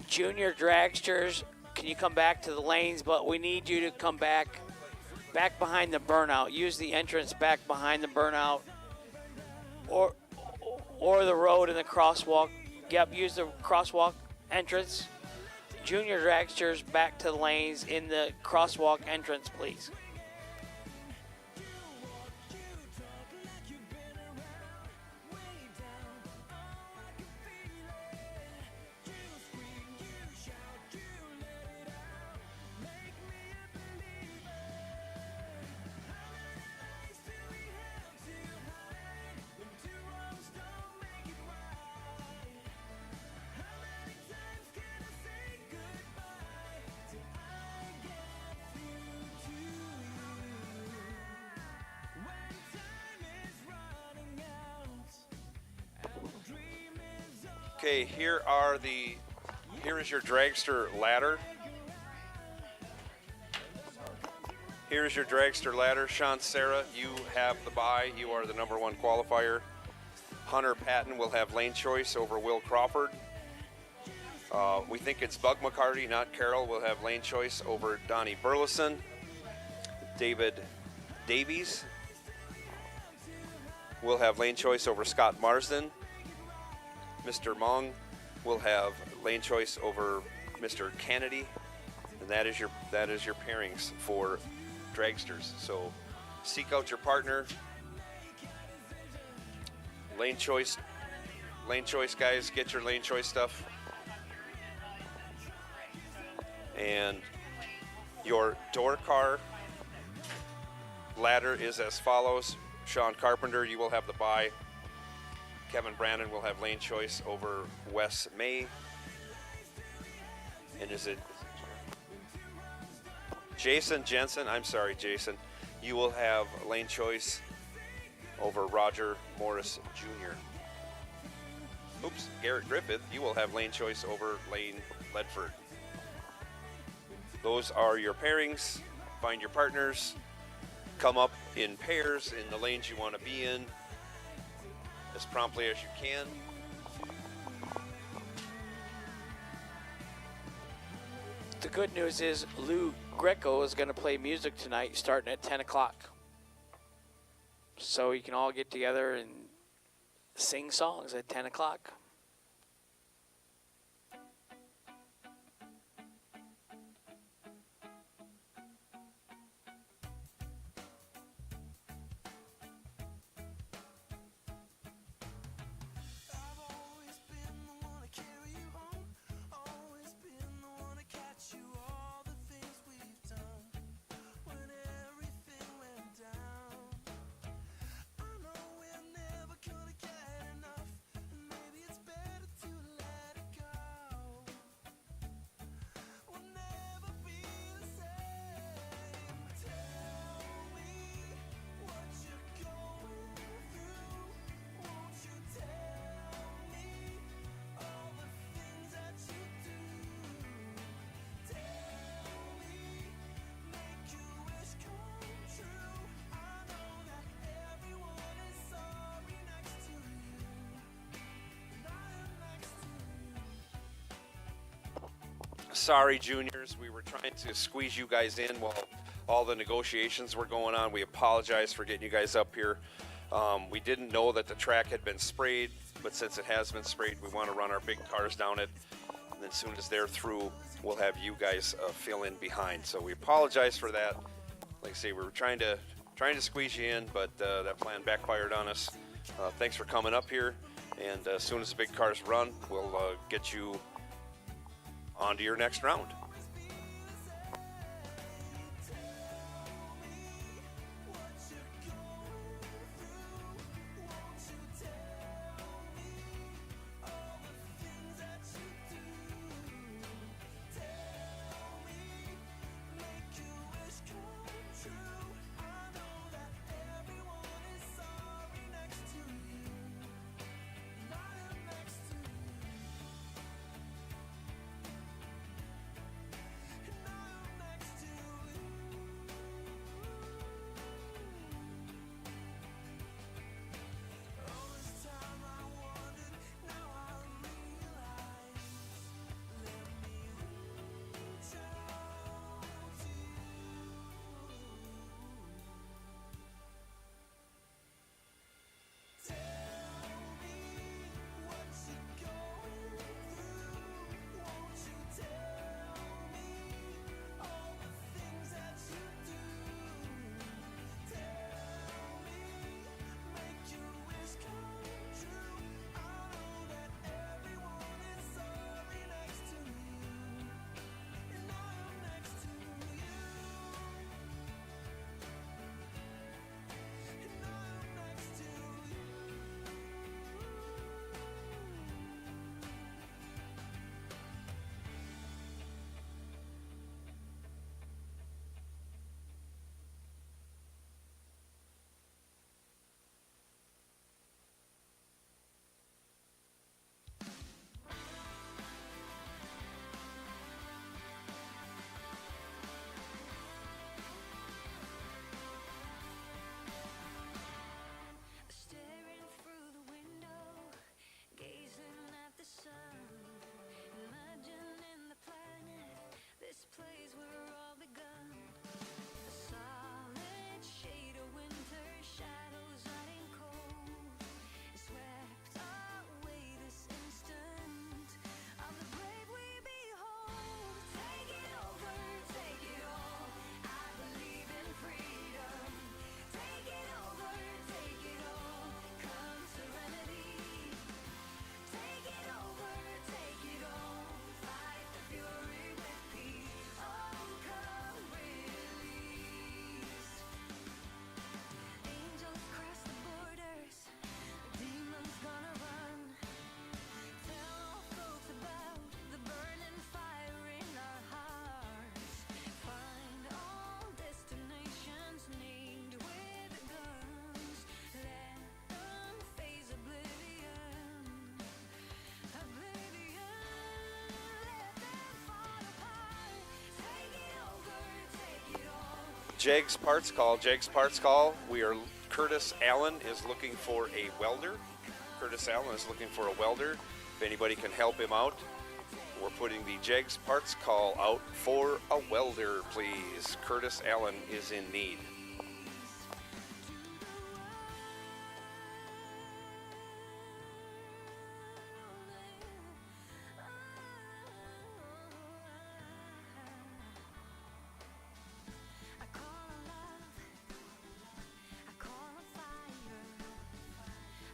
Junior dragsters, can you come back to the lanes? But we need you to come back behind the burnout. Use the entrance back behind the burnout, or the road and the crosswalk. Yep, use the crosswalk entrance. Junior dragsters back to the lanes in the crosswalk entrance, please. Okay, here is your dragster ladder. Here is your dragster ladder. Sean, Sarah, you have the bye. You are the #1 qualifier. Hunter Patton will have lane choice over Will Crawford. We think it's Bug McCarty, not Carroll, will have lane choice over Donnie Burleson. David Davies will have lane choice over Scott Marsden. Mr. Mong will have lane choice over Mr. Kennedy, and that is your pairings for dragsters. So seek out your partner. Lane choice guys, get your lane choice stuff. And your door car ladder is as follows. Sean Carpenter, you will have the bye. Kevin Brandon will have lane choice over Wes May. And is it Jason Jensen? I'm sorry, Jason. You will have lane choice over Roger Morris Jr. Oops, Garrett Griffith, you will have lane choice over Lane Ledford. Those are your pairings. Find your partners. Come up in pairs in the lanes you want to be in as promptly as you can. The good news is Lou Greco is going to play music tonight starting at 10 o'clock. So you can all get together and sing songs at 10 o'clock. Sorry, juniors, we were trying to squeeze you guys in while all the negotiations were going on. We apologize for getting you guys up here. We didn't know that the track had been sprayed, but since it has been sprayed, we want to run our big cars down it. And then as soon as they're through, we'll have you guys fill in behind. So we apologize for that. like I say, we were trying to squeeze you in, but that plan backfired on us. Thanks for coming up here, and as soon as the big cars run, we'll get you on to your next round. Staring through the window, gazing at the sun, imagining the planet, this place where all begun. A solid shade of winter, shadows running cold, swept away this instant of the brave we behold. Take it over, take it all, I believe in freedom. Take it over, take it all, come serenity. Take it over, take it all, fight the fury with peace. Oh, come release. Angels cross the borders, demons gonna run. Tell all folks about the burning fire in our hearts. Find all destinations named with guns. Let them face oblivion. Oblivion. Let them fall apart. Take it over, take it all. Jags Parts Call. Jags Parts Call. Curtis Allen is looking for a welder. Curtis Allen is looking for a welder. If anybody can help him out, we're putting the Jags Parts Call out for a welder, please. Curtis Allen is in need. I call on love, I call on fire,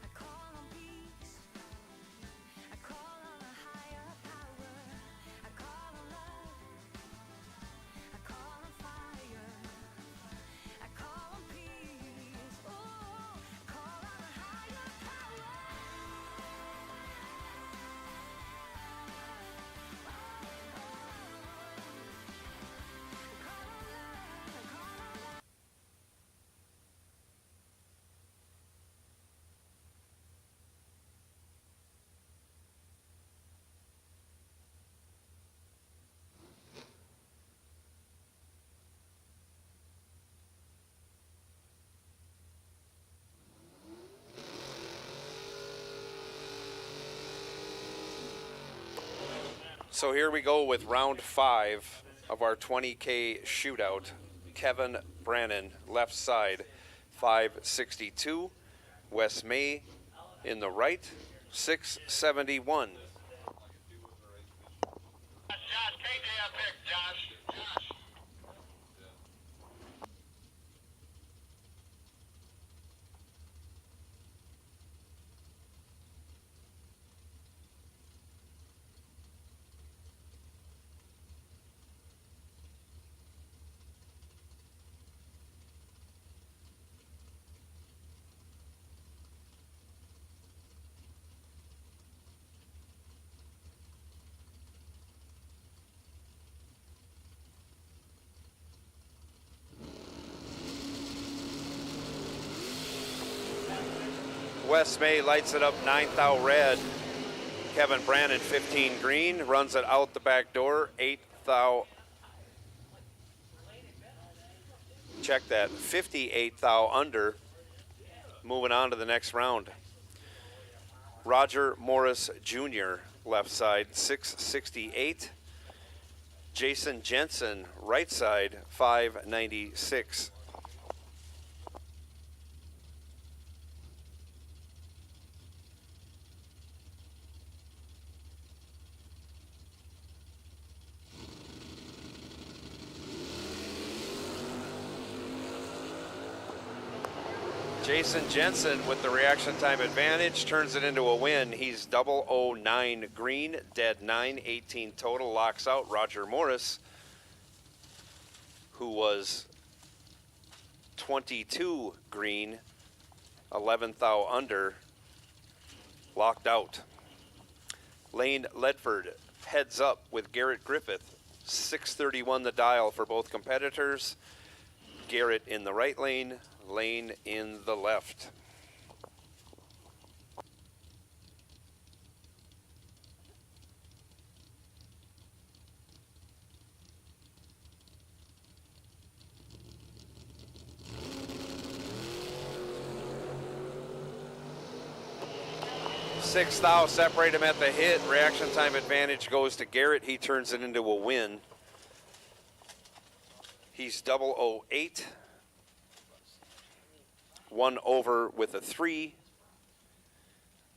I call on peace, I call on a higher power, I call on love, I call on fire, I call on peace, oh, I call on a higher power. So here we go with round 5 of our 20K shootout. Kevin Brannon, left side, 562. Wes May in the right, 671. Josh, KJ up pick, Josh. Wes May lights it up 9th thou red. Kevin Brannon 15 green, runs it out the back door, 8th thou. Check that, 58th thou under. Moving on to the next round. Roger Morris Jr., left side, 668. Jason Jensen, right side, 596. Jason Jensen with the reaction time advantage turns it into a win. He's 009 green, dead 918 total, locks out Roger Morris, who was 22 green, 11th thou under, locked out. Lane Ledford heads up with Garrett Griffith, 631 the dial for both competitors. Garrett in the right lane, Lane in the left. Sixth thou, separate him at the hit. Reaction time advantage goes to Garrett. He turns it into a win. He's 008. 1 over with a 3.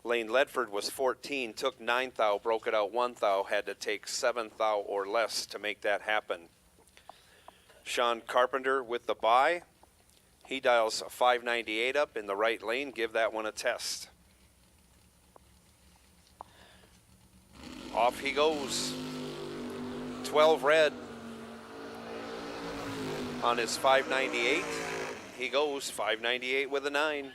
Lane Ledford was 14, took 9th thou, broke it out 1 thou, had to take 7th thou or less to make that happen. Sean Carpenter with the bye. He dials 598 up in the right lane. Give that one a test. Off he goes. 12 red on his 598. He goes 598 with a 9.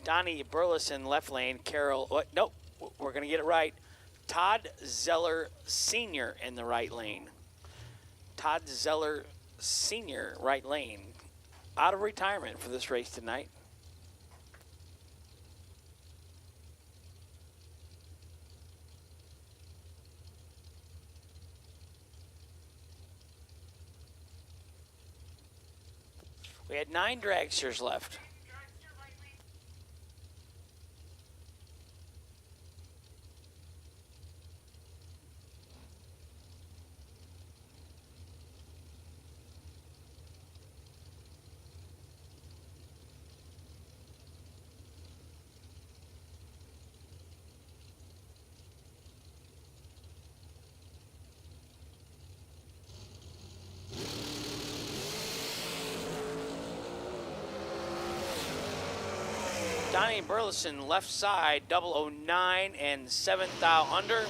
Donnie Burleson left lane. Carol, nope, we're going to get it right. Todd Zeller Sr. in the right lane. Todd Zeller Sr. right lane. Out of retirement for this race tonight. We had 9 dragsters left. Donnie Burleson left side, 009 and 7th thou under.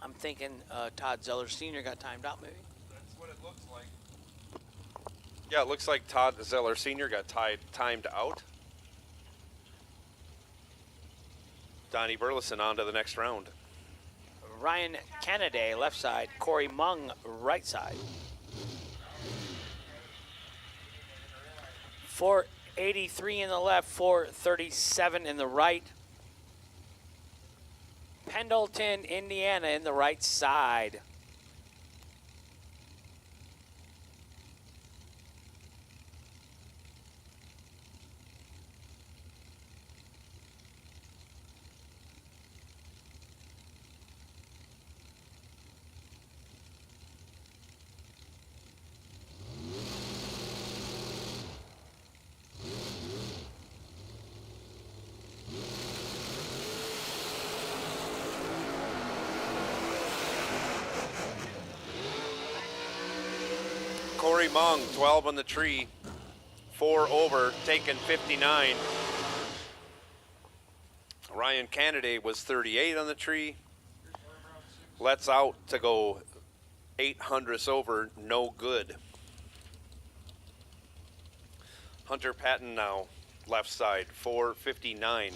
I'm thinking Todd Zeller Sr. got timed out, maybe. That's what it looks like. Yeah, it looks like Todd Zeller Sr. got timed out. Donnie Burleson on to the next round. Ryan Kennedy, left side. Corey Mung, right side. 483 in the left, 437 in the right. Pendleton, Indiana in the right side. Mung, 12 on the tree, 4 over, taking 59. Ryan Kennedy was 38 on the tree. Let's out to go 800ths over, no good. Hunter Patton now, left side, 459.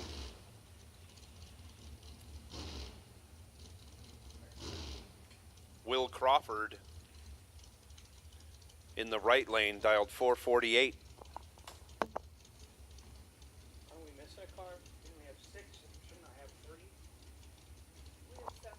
Will Crawford in the right lane, dialed 448. Are we missing a car? Didn't we have 6? Shouldn't I have 3? We have 7.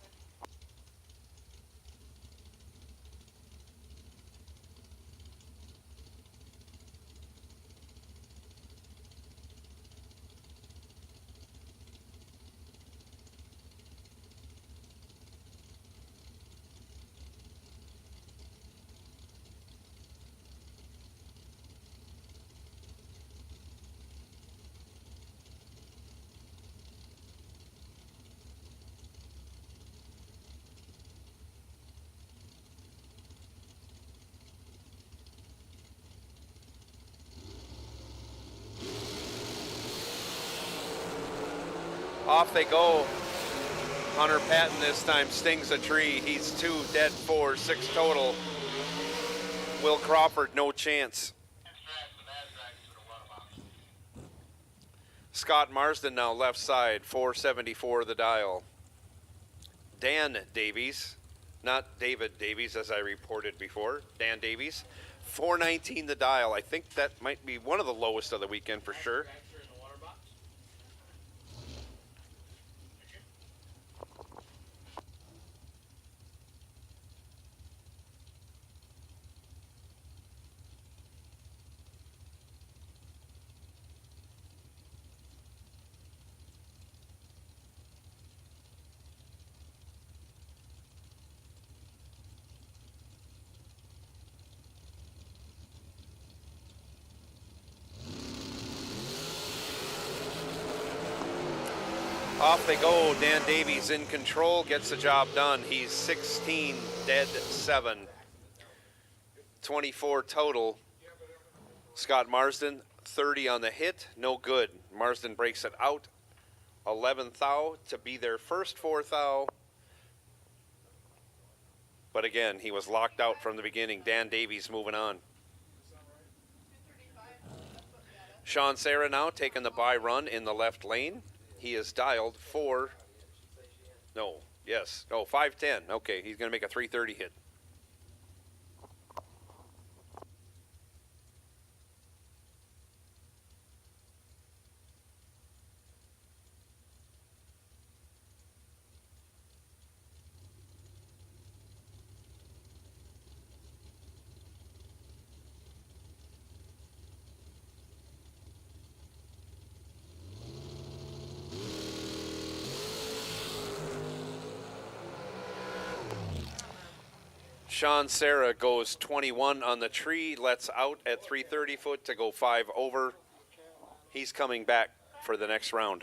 Off they go. Hunter Patton this time stings a tree. He's 2 dead, 4, 6 total. Will Crawford, no chance. Scott Marsden now left side, 474 the dial. Dan Davies, not David Davies as I reported before, Dan Davies, 419 the dial. I think that might be one of the lowest of the weekend for sure. Off they go. Dan Davies in control, gets the job done. He's 16 dead, 7. 24 total. Scott Marsden, 30 on the hit, no good. Marsden breaks it out. 11th thou to be their first 4th thou. But again, he was locked out from the beginning. Dan Davies moving on. Sean Serra now taking the bye run in the left lane. He is dialed 510. Okay, he's going to make a 330 hit. Sean Serra goes 21 on the tree, lets out at 330 foot to go 5 over. He's coming back for the next round.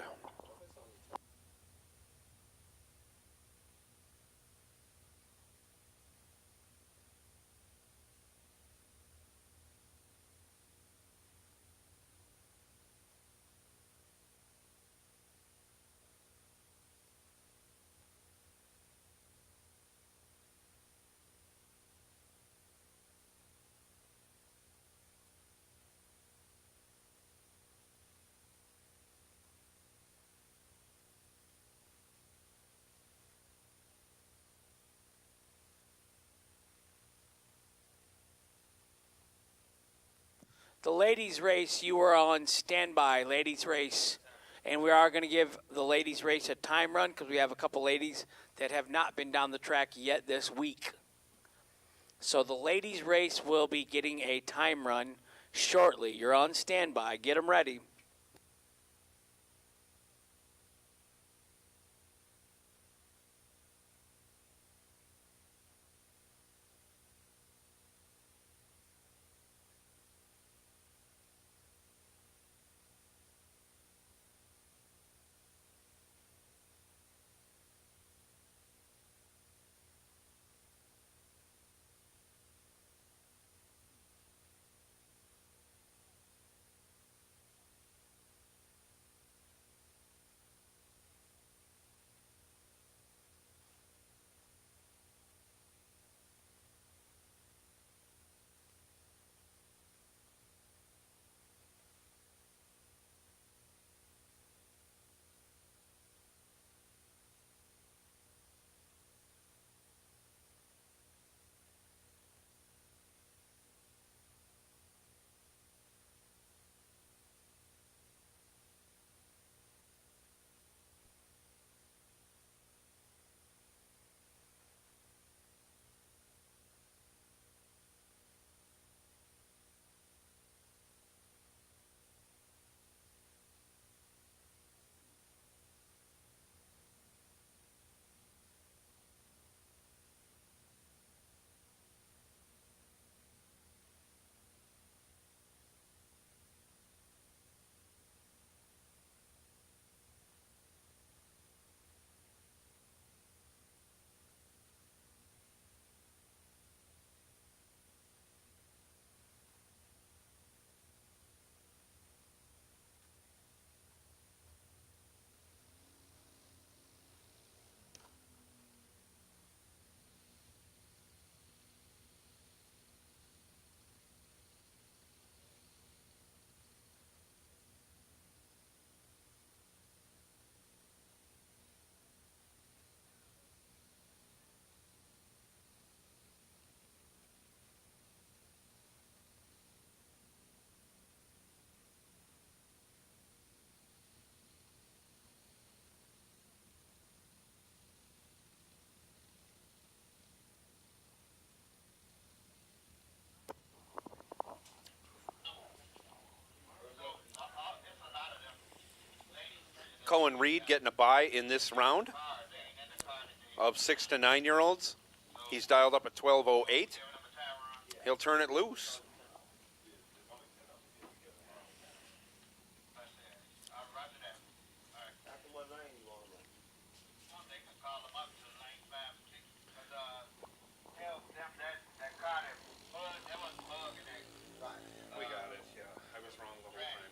The ladies race, you are on standby, ladies race. And we are going to give the ladies race a time run because we have a couple ladies that have not been down the track yet this week. So the ladies race will be getting a time run shortly. You're on standby. Get them ready. Colton Reed getting a bye in this round of 6 to 9 year olds. He's dialed up at 12:08. He'll turn it loose. We got it, yeah. I was wrong the whole time.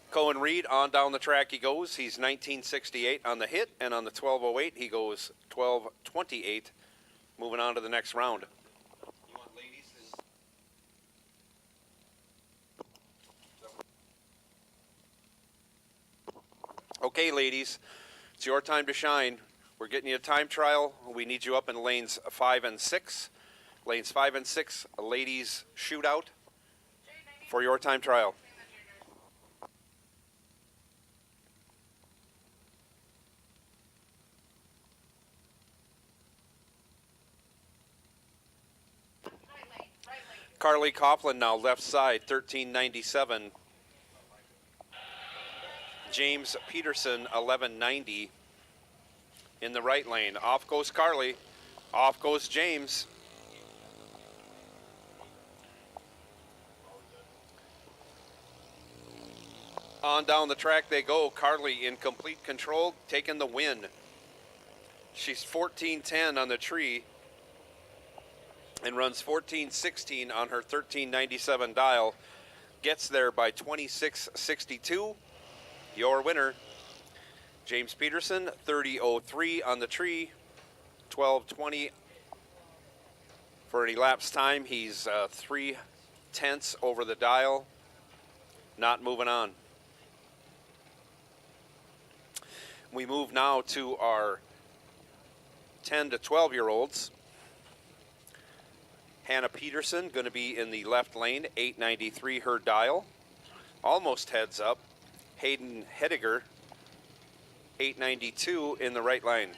Colton Reed, on down the track he goes. He's 1968 on the hit, and on the 12:08 he goes 12:28. Moving on to the next round. You want ladies? Okay, ladies, it's your time to shine. We're getting you a time trial. We need you up in lanes 5 and 6. Lanes 5 and 6, a ladies shootout for your time trial. Carly Coughlin now left side, 1397. James Peterson, 1190. In the right lane. Off goes Carly. Off goes James. On down the track they go. Carly in complete control, taking the win. She's 14:10 on the tree and runs 14:16 on her 1397 dial. Gets there by 26:62. Your winner, James Peterson, 30:03 on the tree, 12:20 for an elapsed time. He's 3/10 over the dial. Not moving on. We move now to our 10 to 12 year olds. Hannah Peterson going to be in the left lane, 893 her dial. Almost heads up. Hayden Hediger, 892 in the right lane.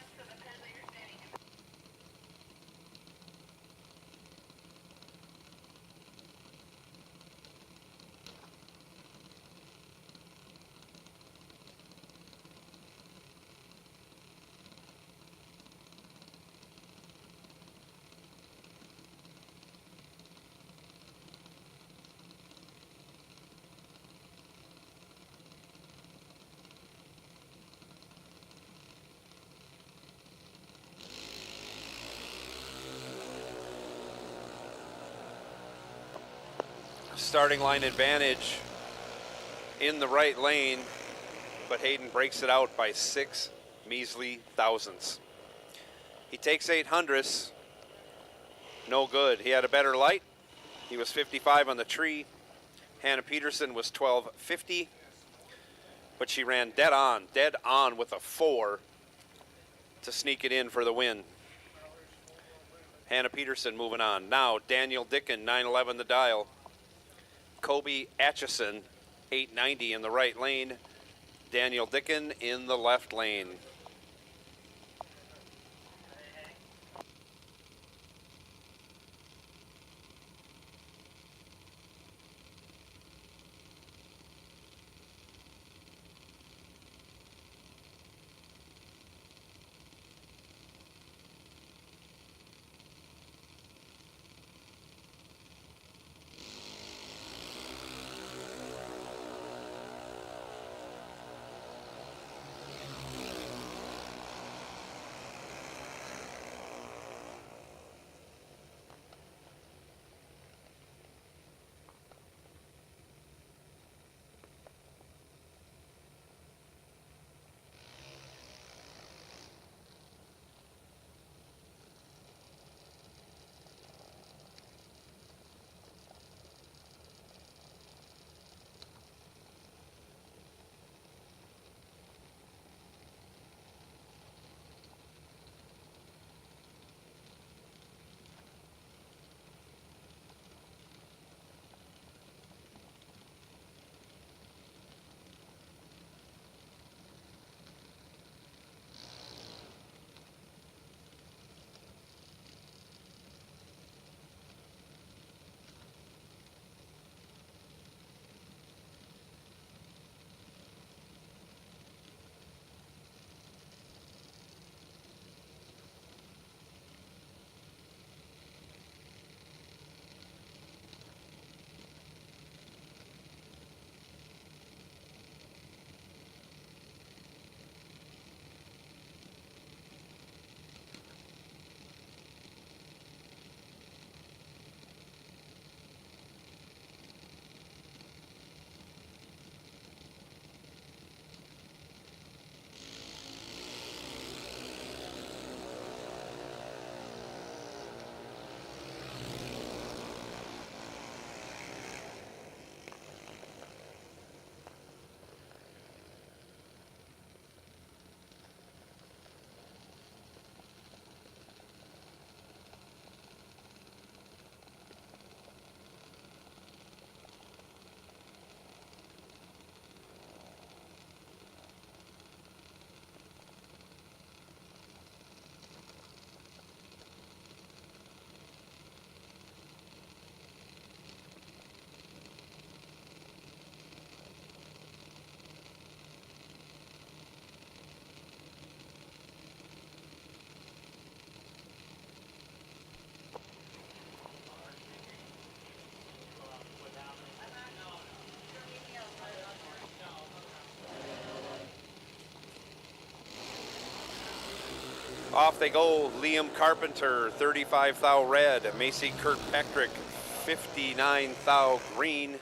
Starting line advantage in the right lane, but Hayden breaks it out by 6 measly thousandths. He takes 800ths, no good. He had a better light. He was 55 on the tree. Hannah Peterson was 1250, but she ran dead on with a 4 to sneak it in for the win. Hannah Peterson moving on. Now Daniel Dicken, 911 the dial. Kobe Atchison, 890 in the right lane. Daniel Dicken in the left lane. Off they go. Liam Carpenter, 35 thou red. Macy Kirkpatrick, 59 thou green.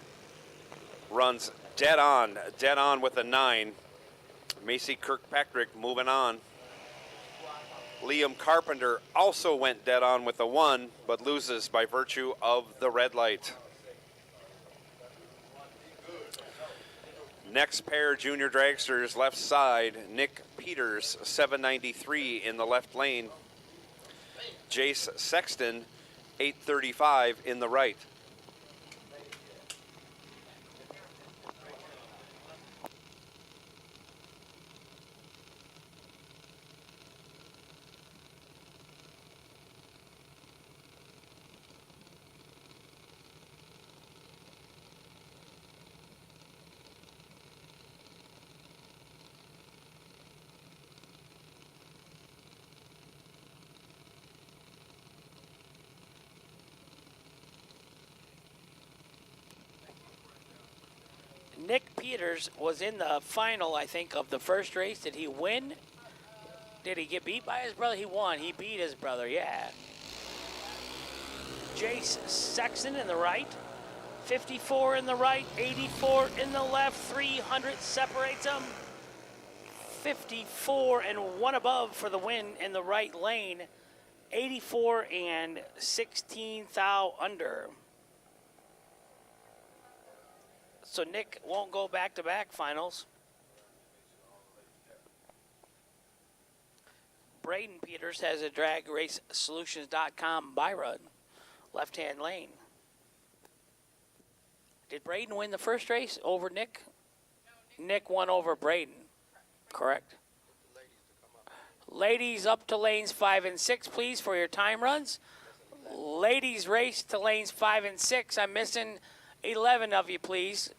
Runs dead on with a 9. Macy Kirkpatrick moving on. Liam Carpenter also went dead on with a 1, but loses by virtue of the red light. Next pair, junior dragsters, left side. Nick Peters, 793 in the left lane. Jace Sexton, 835 in the right. Nick Peters was in the final, I think, of the first race. Did he win? Did he get beat by his brother? He won. He beat his brother, yeah. Jace Sexton in the right. 54 in the right, 84 in the left. 300 separates them. 54 and 1 above for the win in the right lane. 84 and 16 thou under. So Nick won't go back-to-back finals. Braden Peters has a DragRaceSolutions.com buy run, left-hand lane. Did Braden win the first race over Nick? Nick won over Braden, correct? Ladies up to lanes 5 and 6, please, for your time runs. Ladies race to lanes 5 and 6. I'm missing 11 of you, please.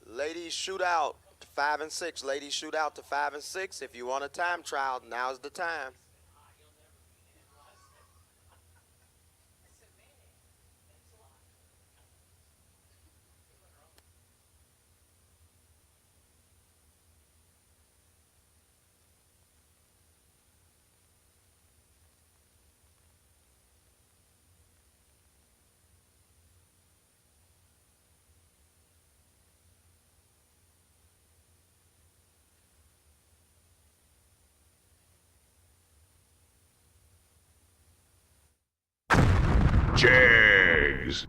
Ladies shoot out to 5 and 6. Ladies shoot out to 5 and 6. If you want a time trial, now's the time. Jags.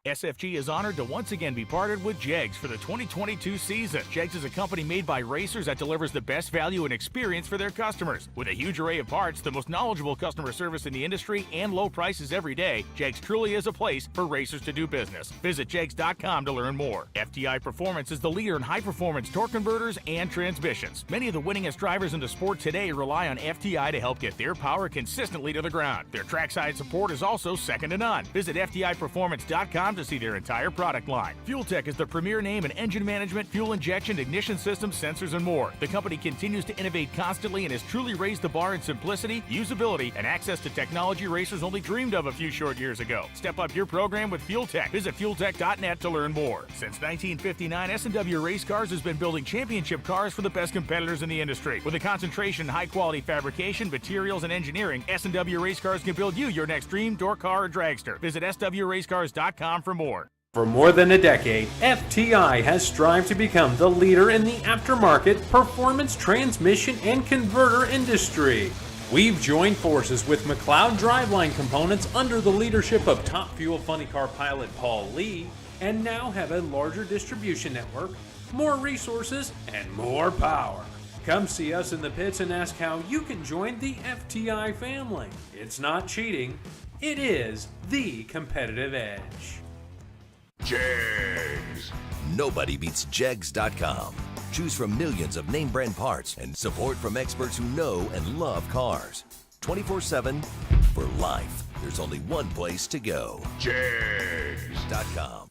SFG is honored to once again be partnered with Jegs for the 2022 season. Jegs is a company made by racers that delivers the best value and experience for their customers. With a huge array of parts, the most knowledgeable customer service in the industry, and low prices every day, Jegs truly is a place for racers to do business. Visit jegs.com to learn more. FTI Performance is the leader in high-performance torque converters and transmissions. Many of the winningest drivers in the sport today rely on FTI to help get their power consistently to the ground. Their trackside support is also second to none. Visit FTIperformance.com to see their entire product line. Fuel Tech is the premier name in engine management, fuel injection, ignition systems, sensors, and more. The company continues to innovate constantly and has truly raised the bar in simplicity, usability, and access to technology racers only dreamed of a few short years ago. Step up your program with Fuel Tech. Visit fueltech.net to learn more. Since 1959, S&W Race Cars has been building championship cars for the best competitors in the industry. With a concentration in high-quality fabrication, materials, and engineering, S&W Race Cars can build you your next dream, door car, or dragster. Visit swracecars.com for more. For more than a decade, FTI has strived to become the leader in the aftermarket performance transmission and converter industry. We've joined forces with McLeod Driveline Components under the leadership of Top Fuel Funny Car pilot Paul Lee, and now have a larger distribution network, more resources, and more power. Come see us in the pits and ask how you can join the FTI family. It's not cheating, it is the competitive edge. Jags. Nobody beats Jegs.com. Choose from millions of name brand parts and support from experts who know and love cars. 24/7 for life. There's only one place to go. Jegs.com.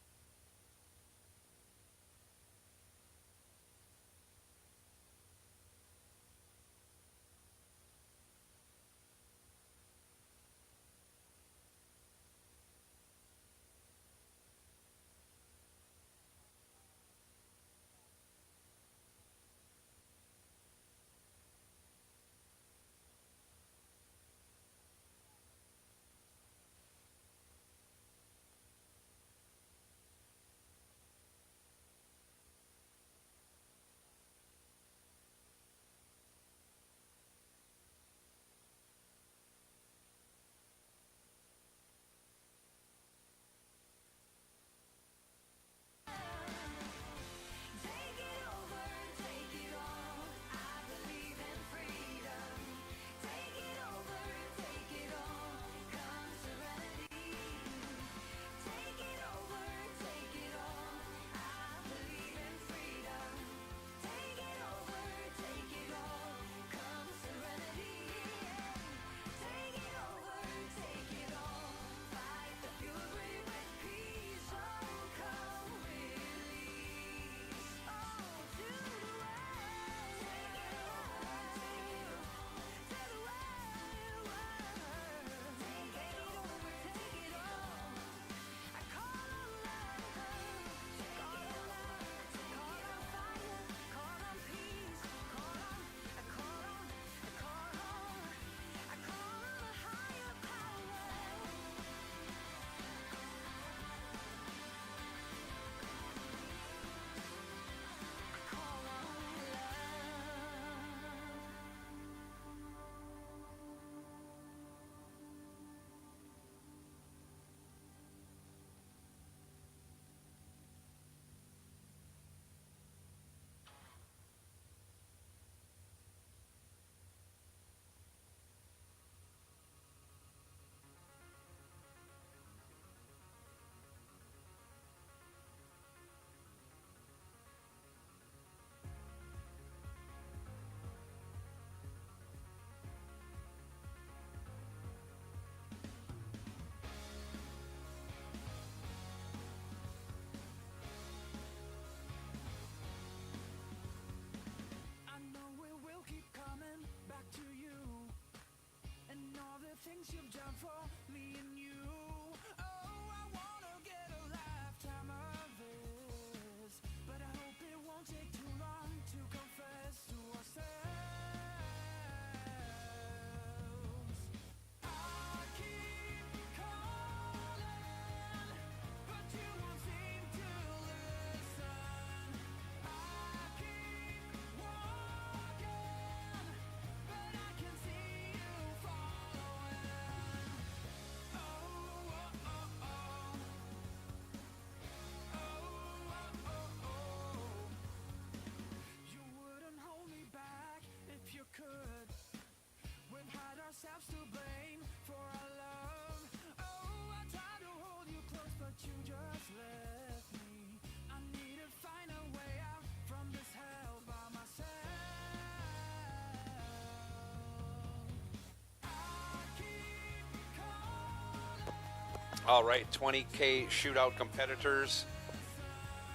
All right, 20K shootout competitors.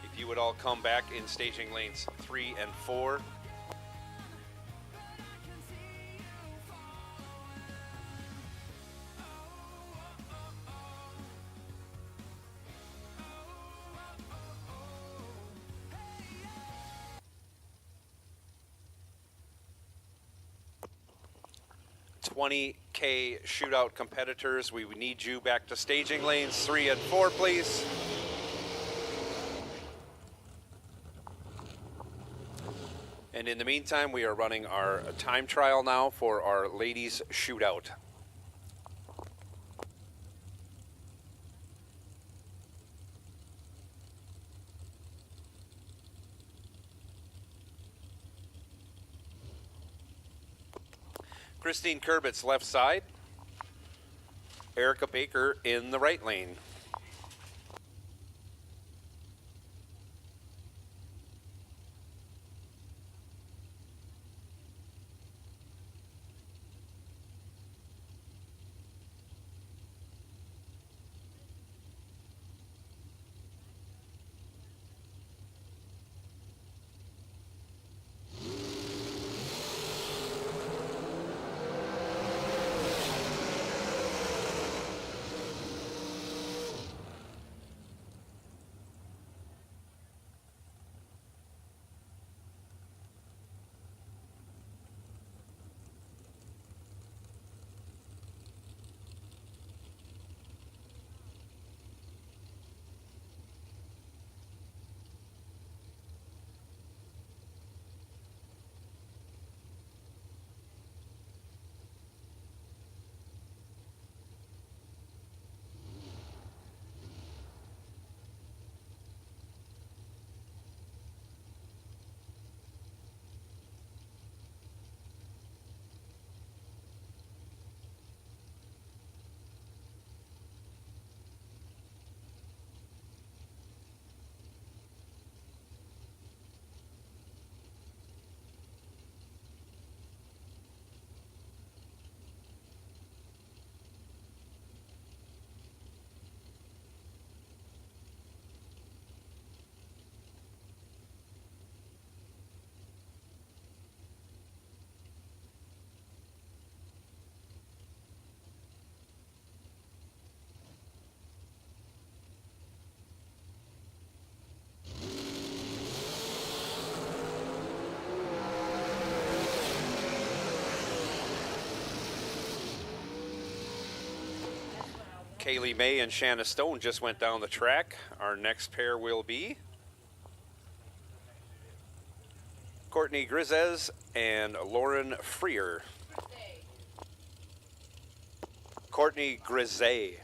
If you would all come back in staging lanes 3 and 4. $20K shootout competitors, we would need you back to staging lanes 3 and 4, please. And in the meantime, we are running our time trial now for our ladies shootout. Christine Curbitz left side. Erica Baker in the right lane. Kaylee May and Shanna Stone just went down the track. Our next pair will be Courtney Grizez and Lauren Freer. Courtney Grizez.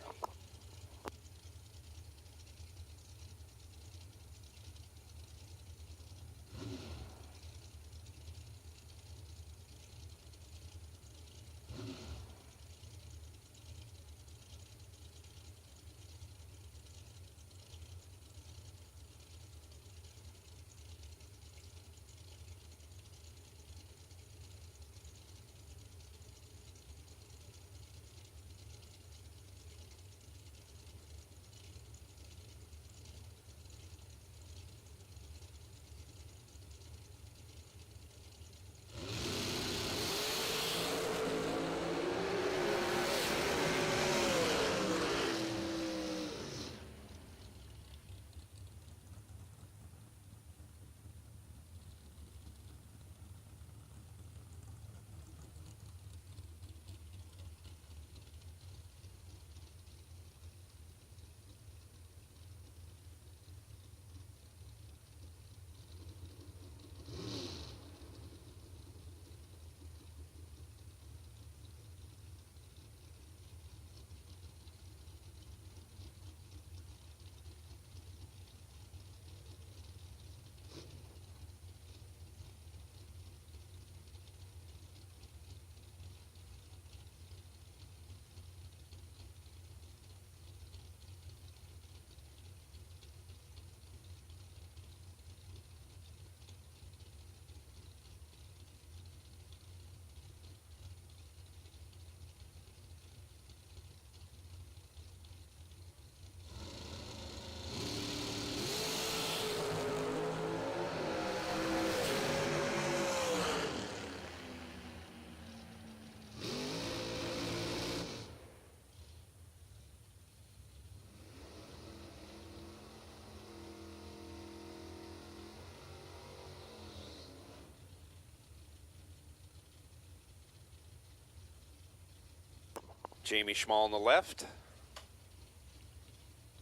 Jamie Schmall on the left.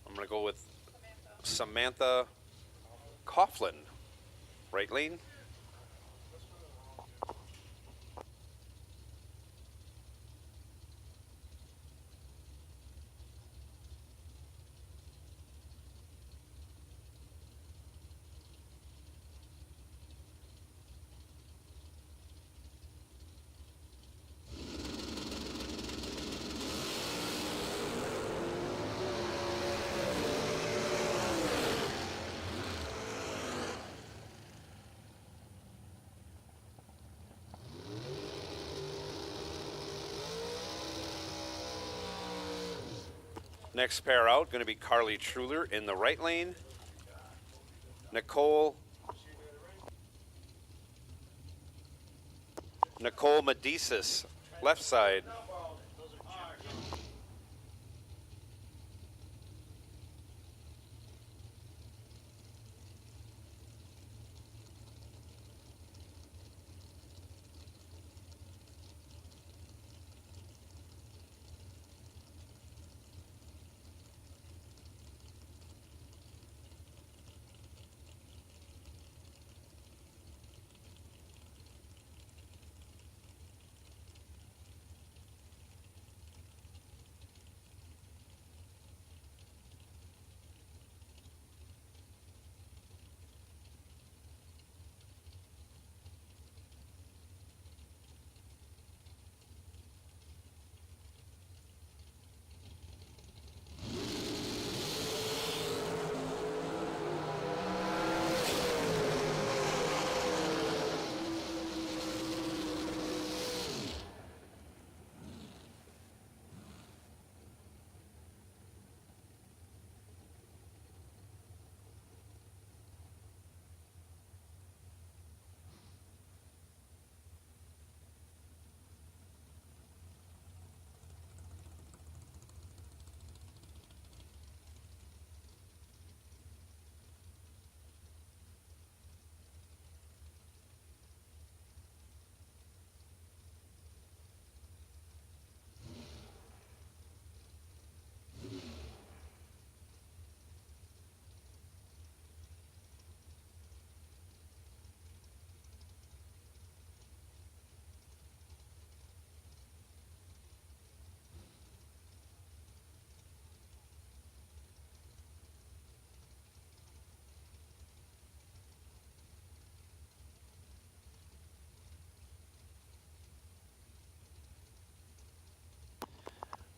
I'm going to go with Samantha Coughlin, right lane. Next pair out, going to be Carly Truler in the right lane. Nicole Medicis, left side.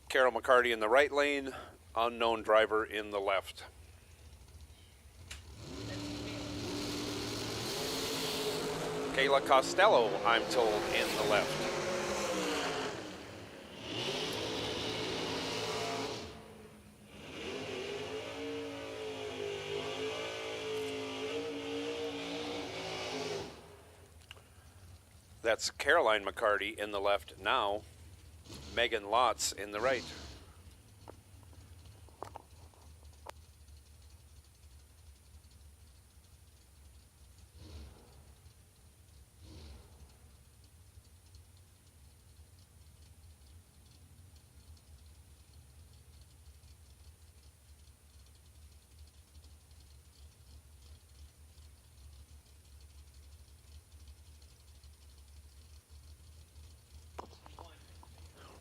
Carol McCarty in the right lane, unknown driver in the left. Kayla Costello, I'm told, in the left. That's Caroline McCarty in the left now. Megan Lotz in the right.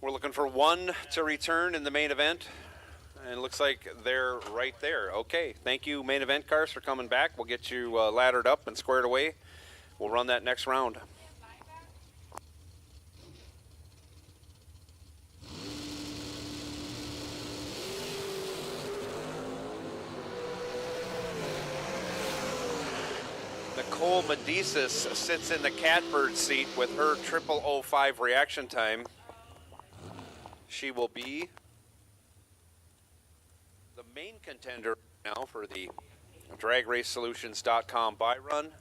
We're looking for one to return in the main event, and it looks like they're right there. Okay, thank you, main event cars, for coming back. We'll get you laddered up and squared away. We'll run that next round. Nicole Medicis sits in the catbird seat with her 0005 reaction time. She will be the main contender now for the DragRaceSolutions.com buy run.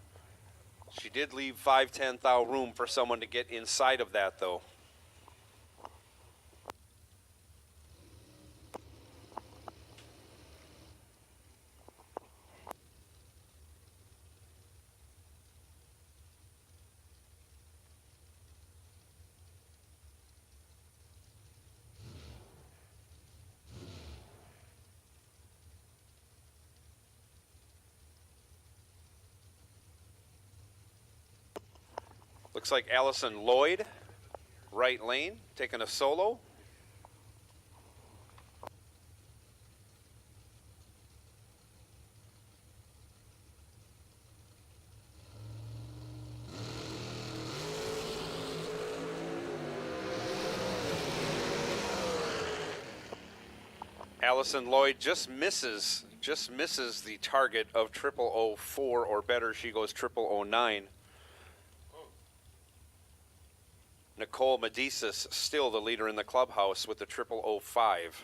She did leave 5/10 thou room for someone to get inside of that, though. looks like Allison Lloyd, right lane, taking a solo. Allison Lloyd just misses the target of 0004 or better. She goes 0009. Nicole Medicis still the leader in the clubhouse with the 0005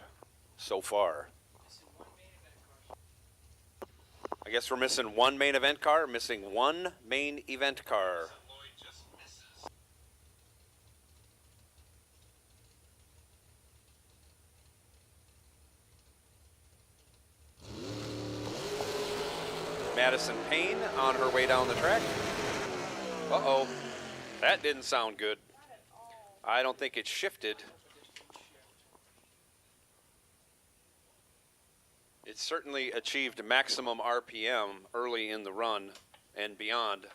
so far. I guess we're missing one main event car, missing one main event car. Madison Payne on her way down the track. Uh-oh, that didn't sound good. I don't think it shifted. It certainly achieved maximum RPM early in the run and beyond.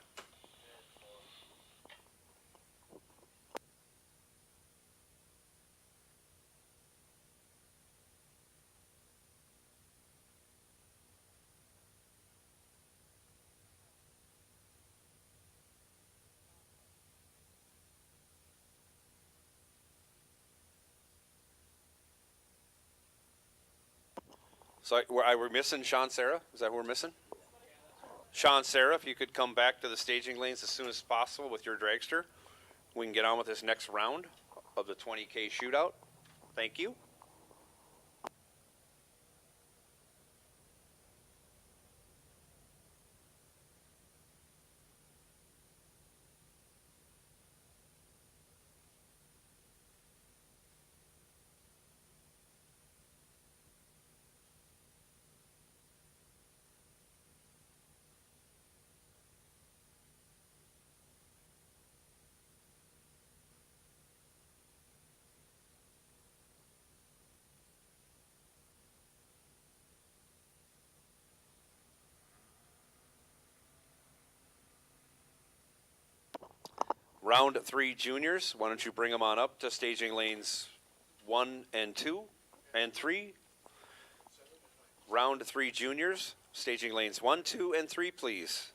So are we missing Sean Sarah? Is that who we're missing? Sean Sarah, if you could come back to the staging lanes as soon as possible with your dragster, we can get on with this next round of the 20K shootout. Thank you. Round 3 juniors, why don't you bring them on up to staging lanes 1 and 2 and 3. Round 3 juniors, staging lanes 1, 2, and 3, please.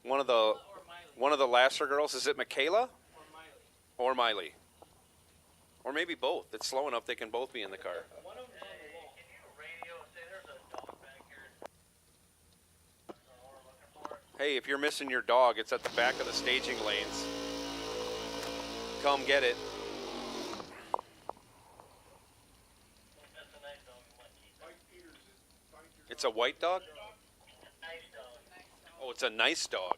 One of the Lasser girls, is it Michaela? Or Miley? Or maybe both. It's slow enough they can both be in the car. Hey, if you're missing your dog, it's at the back of the staging lanes. Come get it. It's a white dog? Oh, it's a nice dog.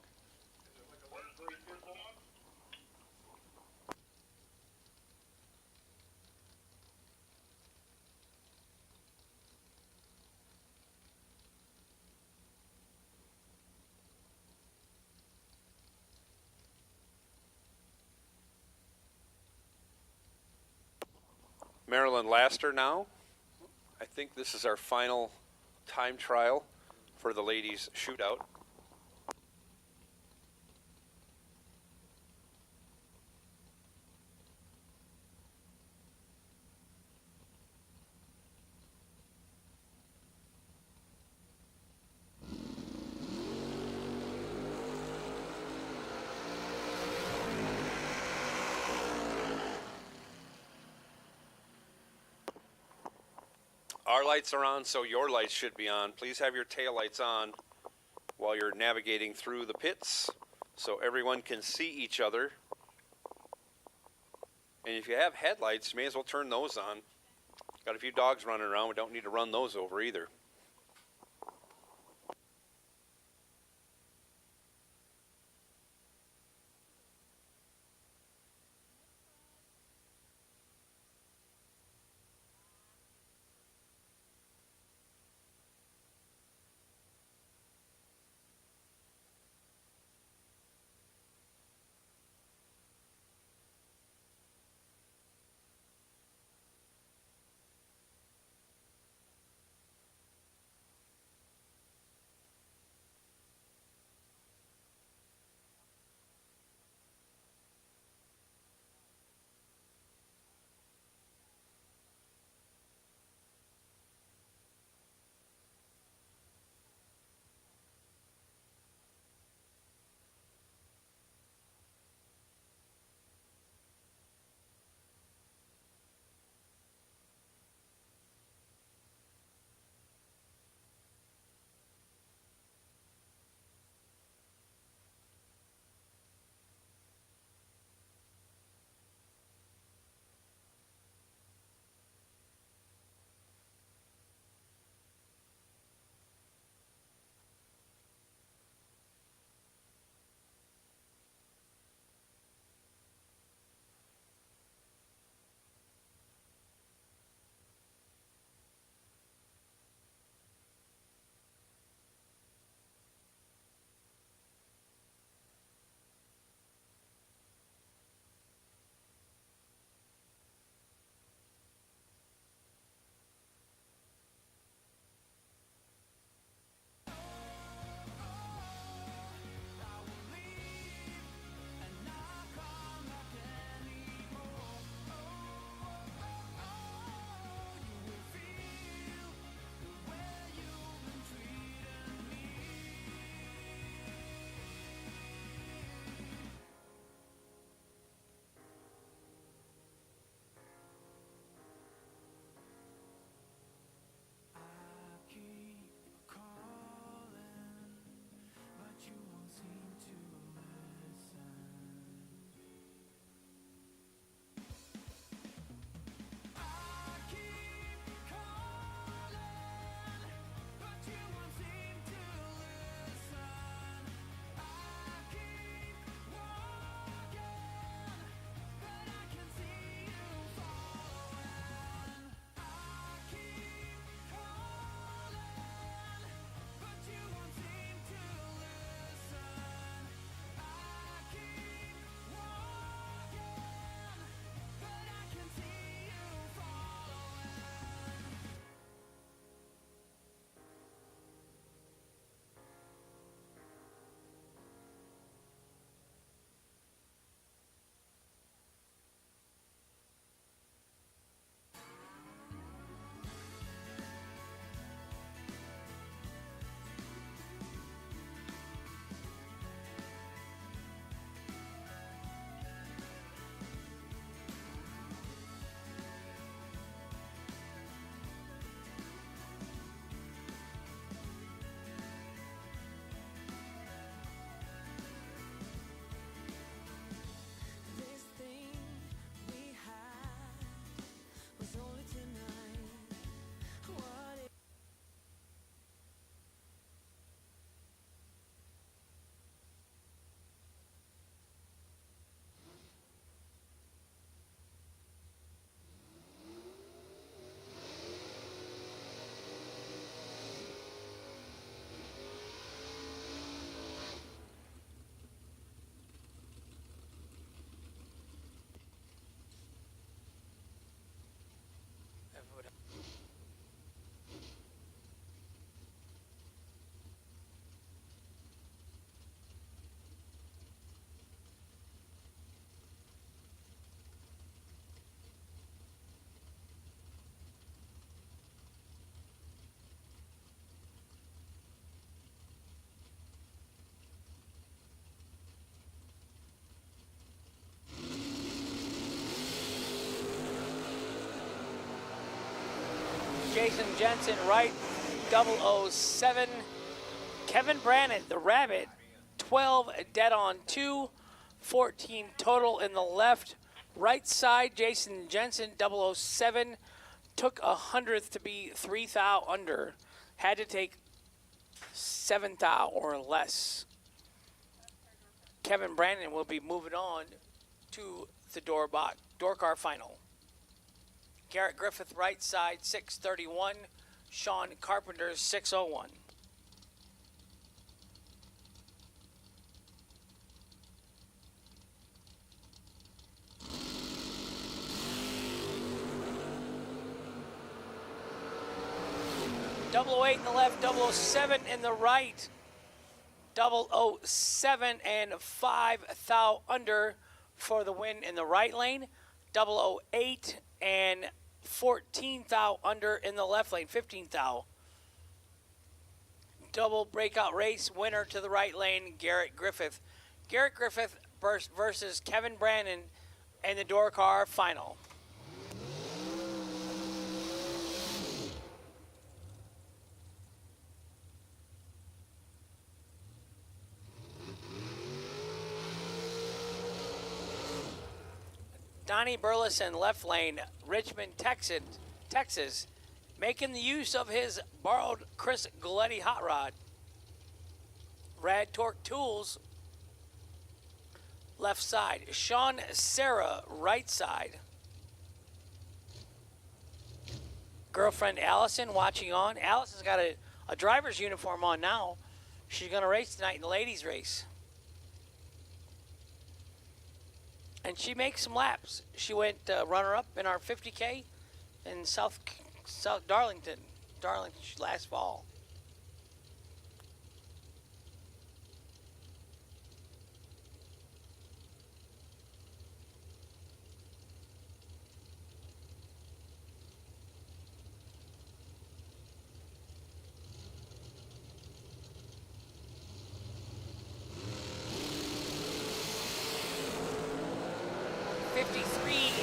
Marilyn Laster now. I think this is our final time trial for the ladies shootout. Our lights are on, so your lights should be on. Please have your tail lights on while you're navigating through the pits so everyone can see each other. And if you have headlights, you may as well turn those on. Got a few dogs running around. We don't need to run those over either. Jason Jensen, right, 007. Kevin Brannon, the Rabbit, 12 dead on 2, 14 total in the left. Right side, Jason Jensen, 007, took 100th to be 3 thou under. Had to take 7 thou or less. Kevin Brannon will be moving on to the door car final. Garrett Griffith, right side, 631. Sean Carpenter, 601. Double 08 in the left, 007 in the right. 007 and 5 thou under for the win in the right lane. 008 and 14 thou under in the left lane, 15 thou. Double breakout race winner to the right lane, Garrett Griffith. Garrett Griffith versus Kevin Brannon in the door car final. Donnie Burleson, left lane, Richmond, Texas, making the use of his borrowed Chris Galletti hot rod. Rad Torque Tools, left side. Sean Serra, right side. Girlfriend Allison watching on. Allison's got a driver's uniform on now. She's going to race tonight in the ladies' race. And she makes some laps. She went runner-up in our 50K in South Darlington last fall.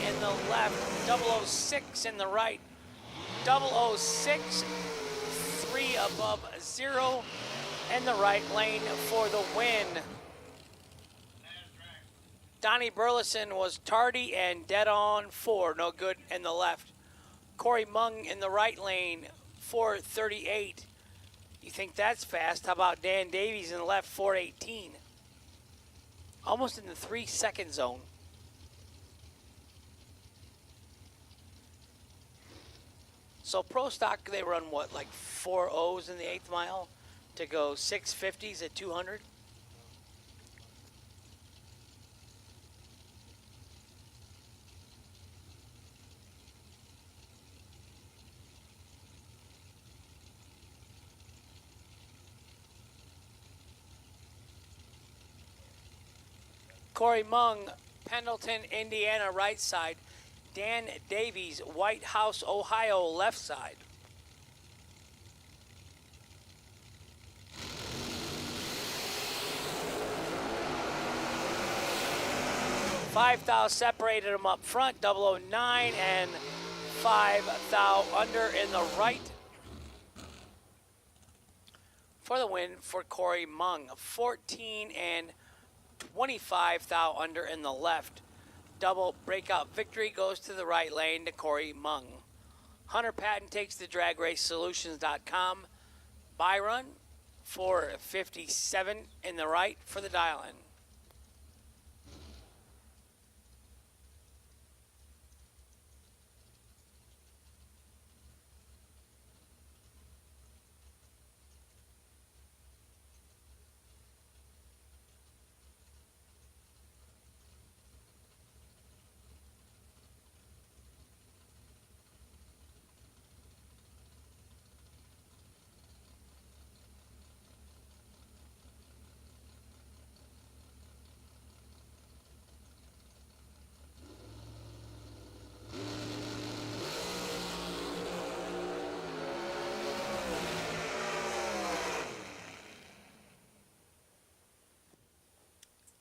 In the left, 006 in the right, 006, 3 above 0 in the right lane for the win. Donnie Burleson was tardy and dead on 4, no good in the left. Corey Mung in the right lane, 438. You think that's fast? How about Dan Davies in the left, 418? Almost in the 3-second zone. So Pro Stock, they run what, like 4 O's in the 8th mile to go 650s at 200? Corey Mung, Pendleton, Indiana, right side. Dan Davies, White House, Ohio, left side. Five thou separated them up front, 009 and 5 thou under in the right. For the win for Corey Mung, 14 and 25 thou under in the left. Double breakout victory goes to the right lane to Corey Mung. Hunter Patton takes the DragRaceSolutions.com by run for 57 in the right for the dial-in.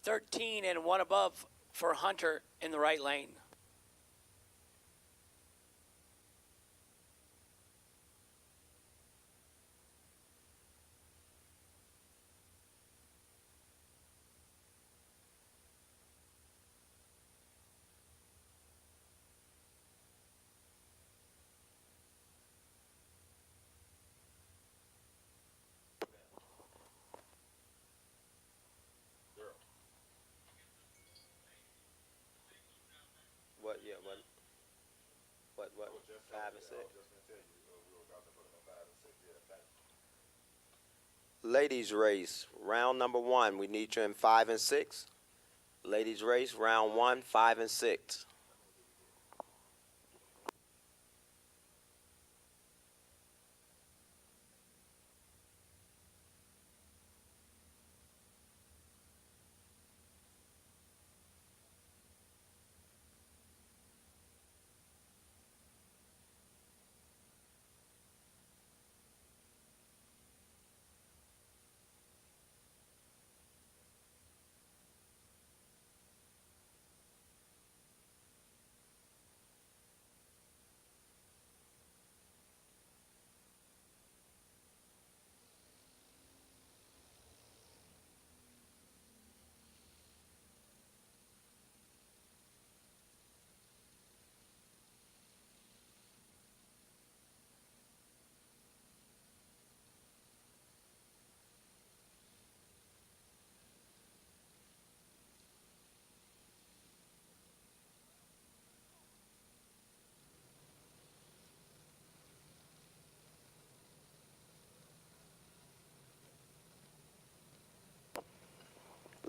$13 and 1 above for Hunter in the right lane. Yeah, what? 5 and 6. Ladies race, round number 1. We need you in 5 and 6. Ladies race, round 1, 5 and 6.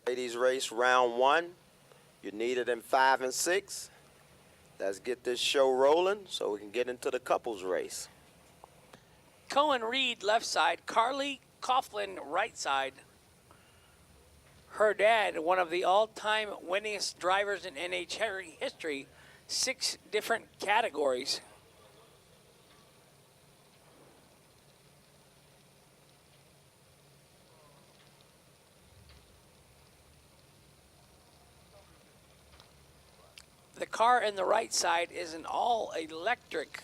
Ladies race, round 1. You need it in 5 and 6. Let's get this show rolling so we can get into the couples race. Colton Reed, left side. Carly Coughlin, right side. Her dad, one of the all-time winningest drivers in NH history, 6 different categories. The car in the right side is an all-electric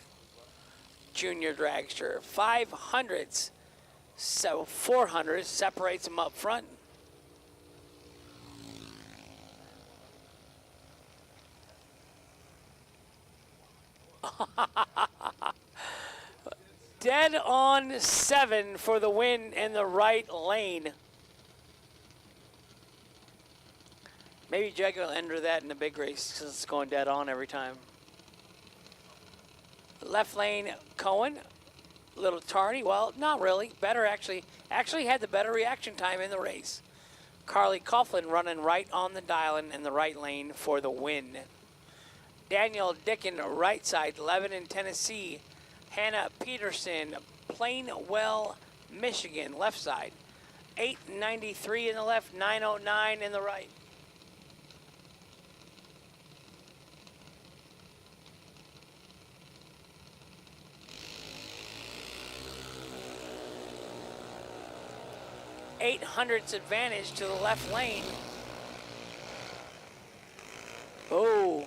junior dragster. 500s, so 400s separates them up front. Dead on 7 for the win in the right lane. Maybe Jag will enter that in the big race because it's going dead on every time. Left lane, Cohen. A little tardy. Well, not really. Better actually had the better reaction time in the race. Carly Coughlin running right on the dial in the right lane for the win. Daniel Dicken, right side, Lebanon, Tennessee. Hannah Peterson, Plainwell, Michigan, left side. 893 in the left, 909 in the right. .800ths advantage to the left lane. Oh.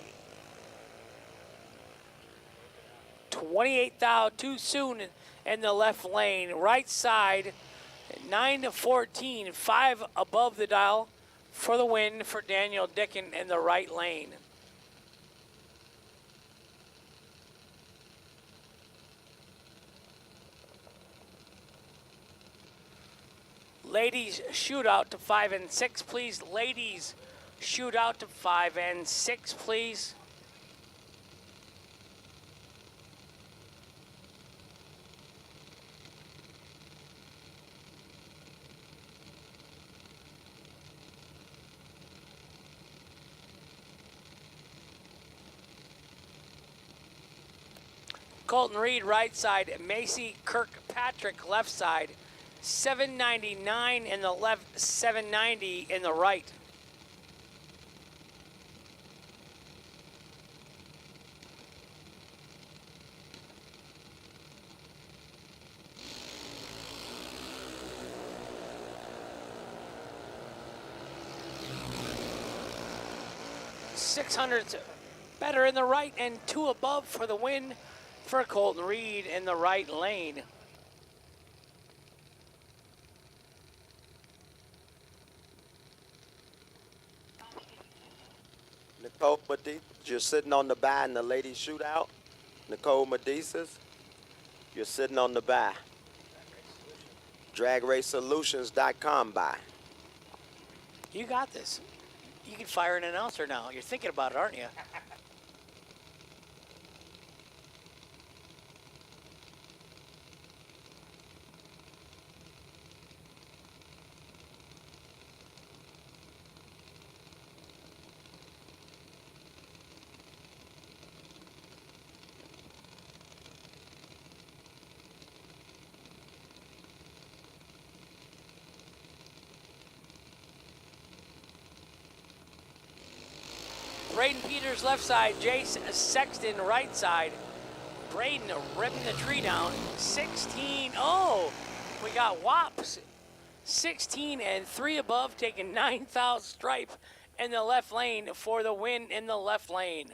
28 thou too soon in the left lane. Right side, 9-14, 5 above the dial for the win for Daniel Dicken in the right lane. Ladies shootout to 5 and 6, please. Ladies shootout to 5 and 6, please. Colton Reed, right side. Macy Kirkpatrick, left side. 799 in the left, 790 in the right. .600s better in the right and 2 above for the win for Colton Reed in the right lane. Nicole Medices, you're sitting on the bye in the ladies shootout. Nicole Medices, you're sitting on the bye. DragRaceSolutions.com bye. You got this. You can fire an announcer now. You're thinking about it, aren't you? Braden Peters left side, Jace Sexton right side. Braden ripping the tree down. 16. Oh, we got Wops. 16 and 3 above, taking 9,000 stripe in the left lane for the win in the left lane.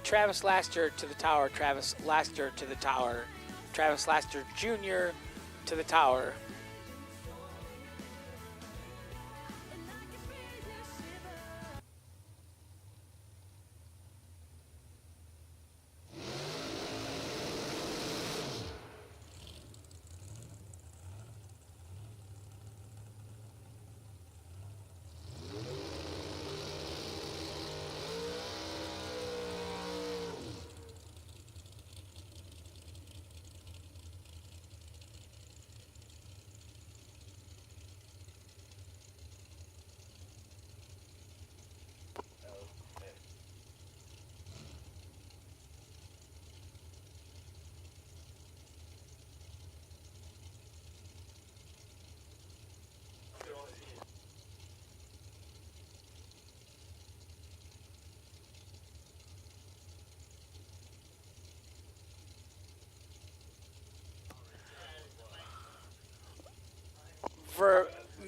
Travis Laster to the tower, Travis Laster to the tower, Travis Laster Jr. to the tower.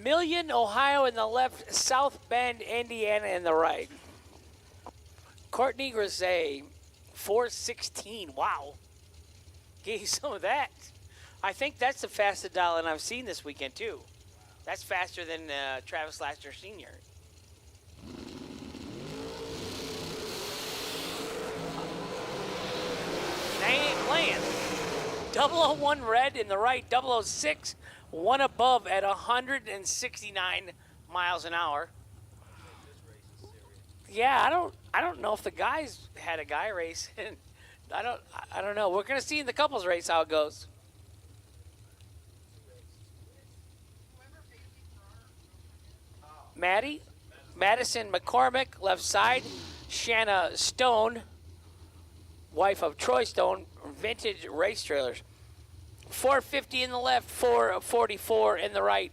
Million, Ohio in the left, South Bend, Indiana in the right. Courtney Grisey, 416. Wow. Gave you some of that. I think that's the fastest dial I've seen this weekend, too. That's faster than Travis Laster Sr. They ain't playing. 001 red in the right, 006, one above at 169 miles an hour. Yeah, I don't know if the guys had a guy race. I don't know. We're gonna see in the couples race how it goes. Madison McCormick, left side. Shanna Stone, wife of Troy Stone, Vintage Race Trailers. 450 in the left, 444 in the right.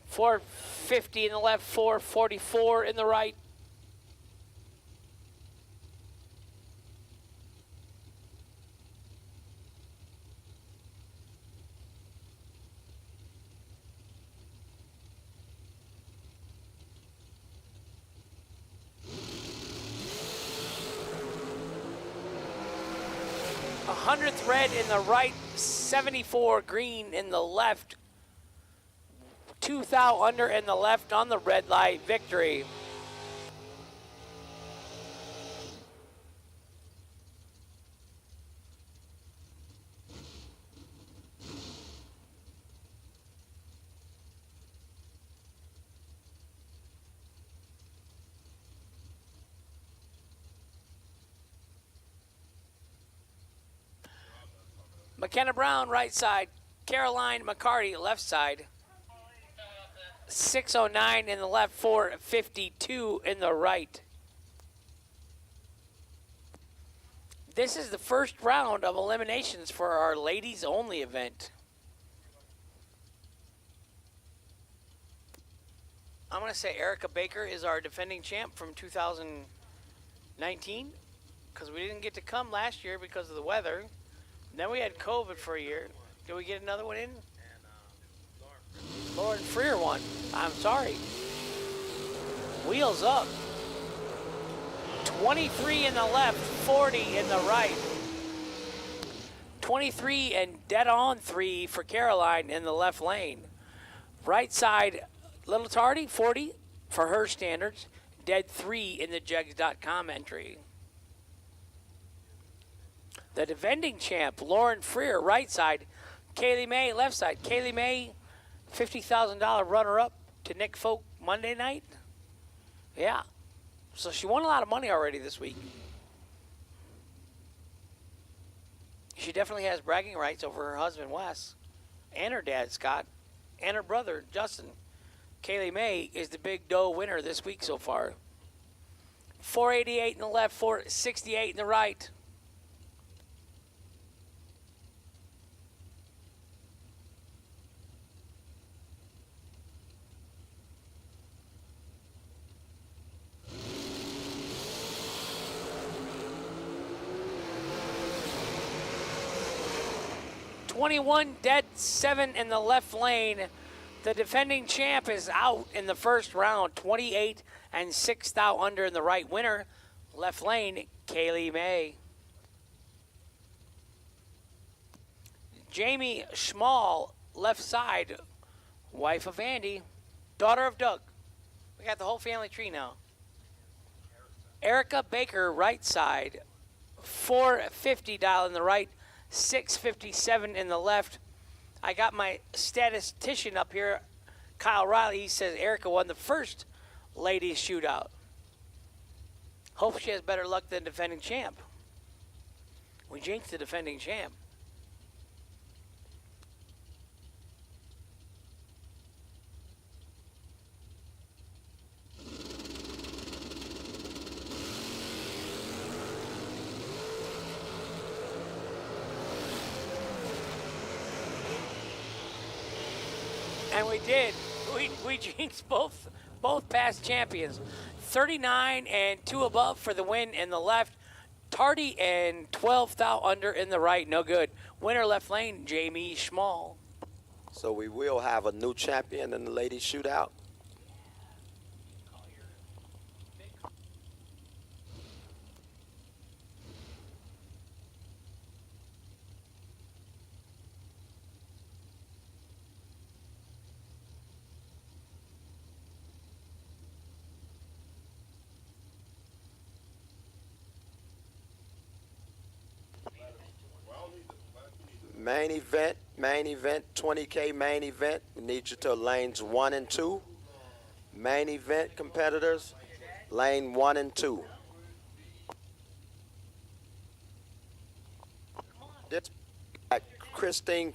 $450 in the left, $444 in the right. $100th red in the right, 74 green in the left. 2 thou under in the left on the red light, victory. McKenna Brown, right side. Caroline McCarty, left side. 609 in the left, 452 in the right. This is the first round of eliminations for our ladies only event. I'm going to say Erica Baker is our defending champ from 2019 because we didn't get to come last year because of the weather. Then we had COVID for a year. Did we get another one in? Lauren Freer won. I'm sorry. Wheels up. 23 in the left, 40 in the right. 23 and dead on 3 for Caroline in the left lane. Right side, little tardy, 40 for her standards. Dead 3 in the Jegs.com entry. The defending champ, Lauren Freer, right side. Kaylee May, left side. Kaylee May, $50,000 runner-up to Nick Folk Monday night. Yeah. So she won a lot of money already this week. She definitely has bragging rights over her husband, Wes, and her dad, Scott, and her brother, Justin. Kaylee May is the big dough winner this week so far. 488 in the left, 468 in the right. $21 dead, 7 in the left lane. The defending champ is out in the first round. 28 and 6 thou under in the right. Winner, left lane, Kaylee May. Jamie Schmall, left side, wife of Andy, daughter of Doug. We got the whole family tree now. Erica Baker, right side, 450 dial in the right. 657 in the left. I got my statistician up here, Kyle Riley. He says Erica won the first ladies shootout. Hope she has better luck than defending champ. We jinxed the defending champ. And we did. we jinxed both past champions. 39 and 2 above for the win in the left. Tardy and 12 thou under in the right. No good. Winner left lane, Jamie Schmall. So we will have a new champion in the ladies shootout. Main event, 20K main event. We need you to lanes 1 and 2. Main event competitors, lane 1 and 2. This Christine.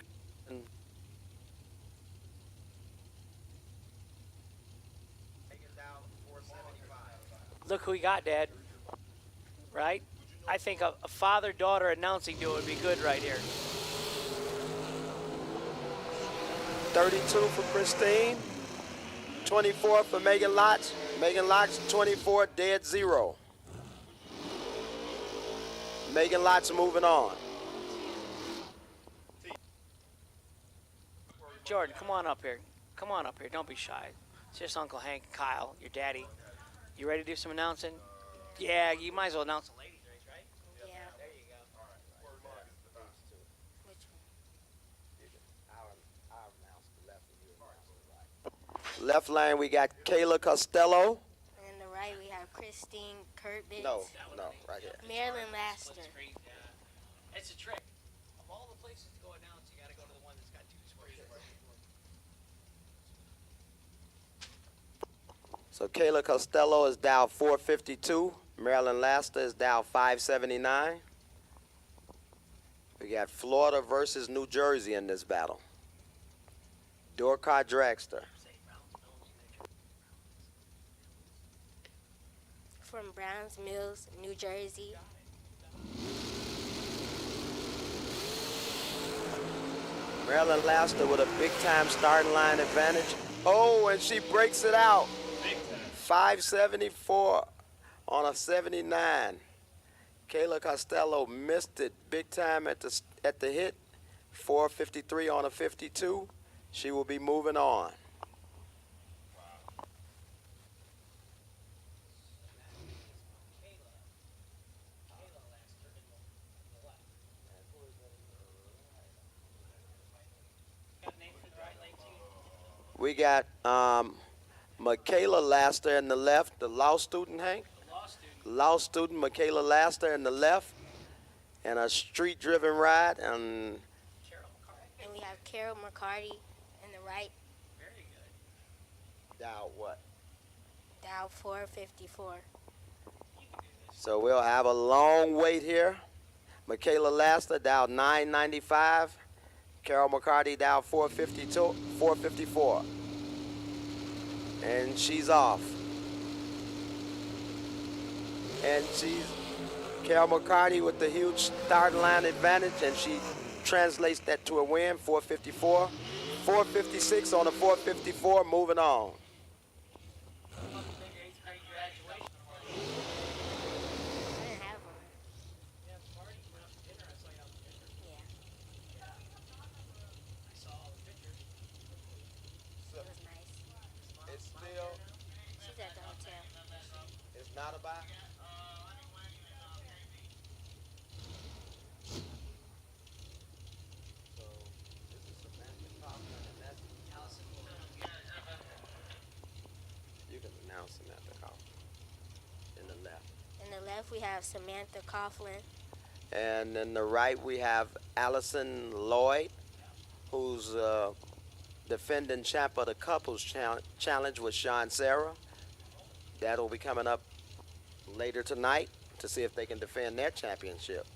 Look who we got, Dad. Right? I think a father-daughter announcing duel would be good right here. 32 for Christine, 24 for Megan Lotz. Megan Lotz, 24, dead 0. Megan Lotz moving on. Jordan, come on up here. Come on up here. Don't be shy. It's just Uncle Hank, Kyle, your daddy. You ready to do some announcing? Yeah, you might as well announce the ladies race, right? Yeah. There you go. Left lane, we got Kayla Costello. And the right, we have Christine Kirkpatrick. No, right here. Marilyn Laster. It's a trick. Of all the places to go announce, you got to go to the one that's got 2 screens. So Kayla Costello is dial 452. Marilyn Laster is dial 579. We got Florida versus New Jersey in this battle. Dorcar Dragster. From Browns Mills, New Jersey. Marilyn Laster with a big-time starting line advantage. Oh, and she breaks it out. 574 on a 79. Kayla Costello missed it big time at the hit. 453 on a 52. She will be moving on. We got Michaela Laster in the left, the law student, Hank. Law student Michaela Laster in the left, and a street-driven ride. And we have Carol McCarty in the right. Very good. Dial what? Dial 454. So we'll have a long wait here. Michaela Laster dial 995. Carol McCarty dial 454. And she's off. And she's Carol McCarty with the huge start line advantage, and she translates that to a win, 454. 456 on a 454, moving on. Not a buy? So this is Samantha Kaufman, and that's Allison. You can announce Samantha Kaufman in the left. In the left, we have Samantha Coughlin. And in the right, we have Allison Lloyd, who's defending champ of the couples challenge with Sean Sarah. That'll be coming up later tonight to see if they can defend their championship.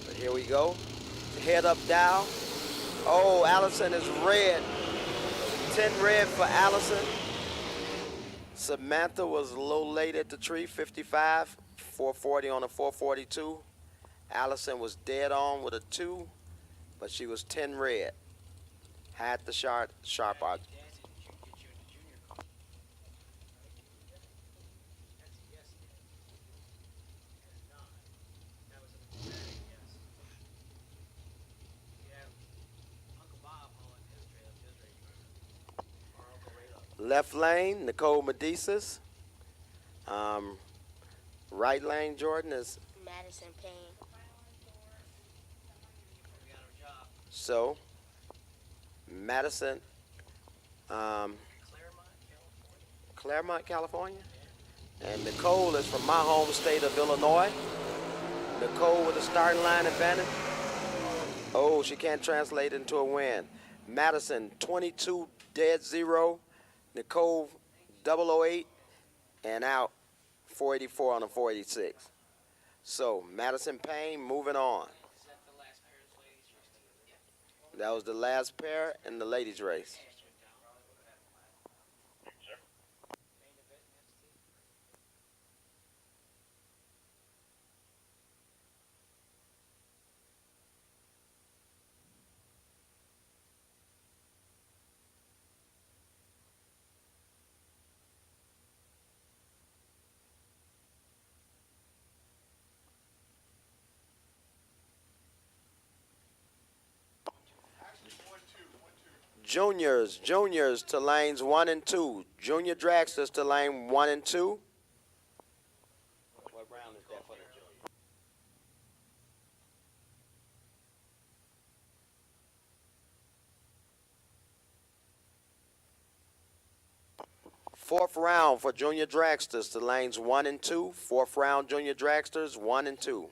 But here we go. Head up dial. Oh, Allison is red. 10 red for Allison. Samantha was a little late at the tree, 55, 440 on a 442. Allison was dead on with a 2, but she was 10 red. Had the sharp arc. Left lane, Nicole Medisas. Right lane, Jordan, is Madison Payne. so. Madison, Claremont, California. And Nicole is from my home state of Illinois. Nicole with a starting line advantage. Oh, she can't translate into a win. Madison, 22.0. Nicole, 008. And out, 484 on a 486. So, Madison Payne moving on. That was the last pair in the ladies' race. Juniors to lanes 1 and 2. Junior dragsters to lane 1 and 2. What round is that for the junior? Fourth round for junior dragsters to lanes 1 and 2. Fourth round junior dragsters 1 and 2.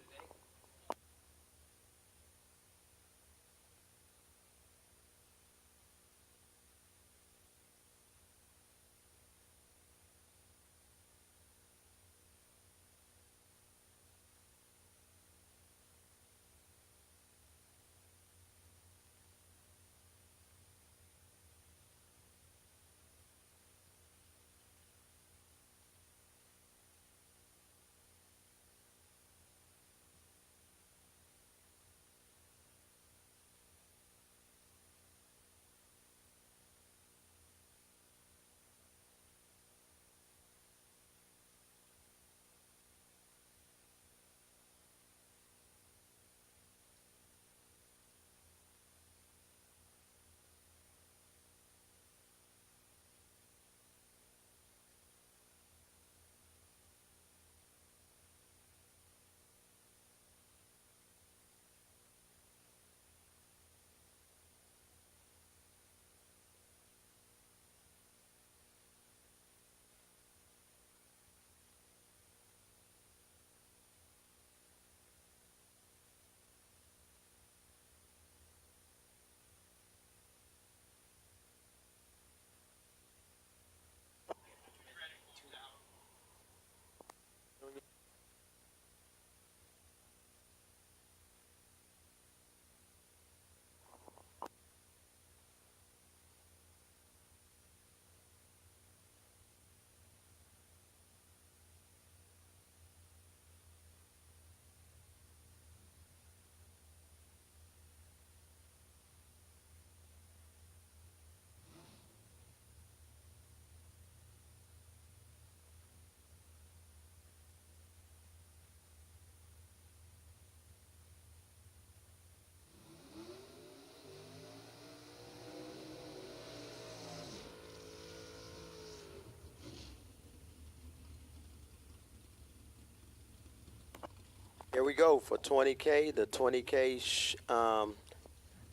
Here we go for 20K, the 20K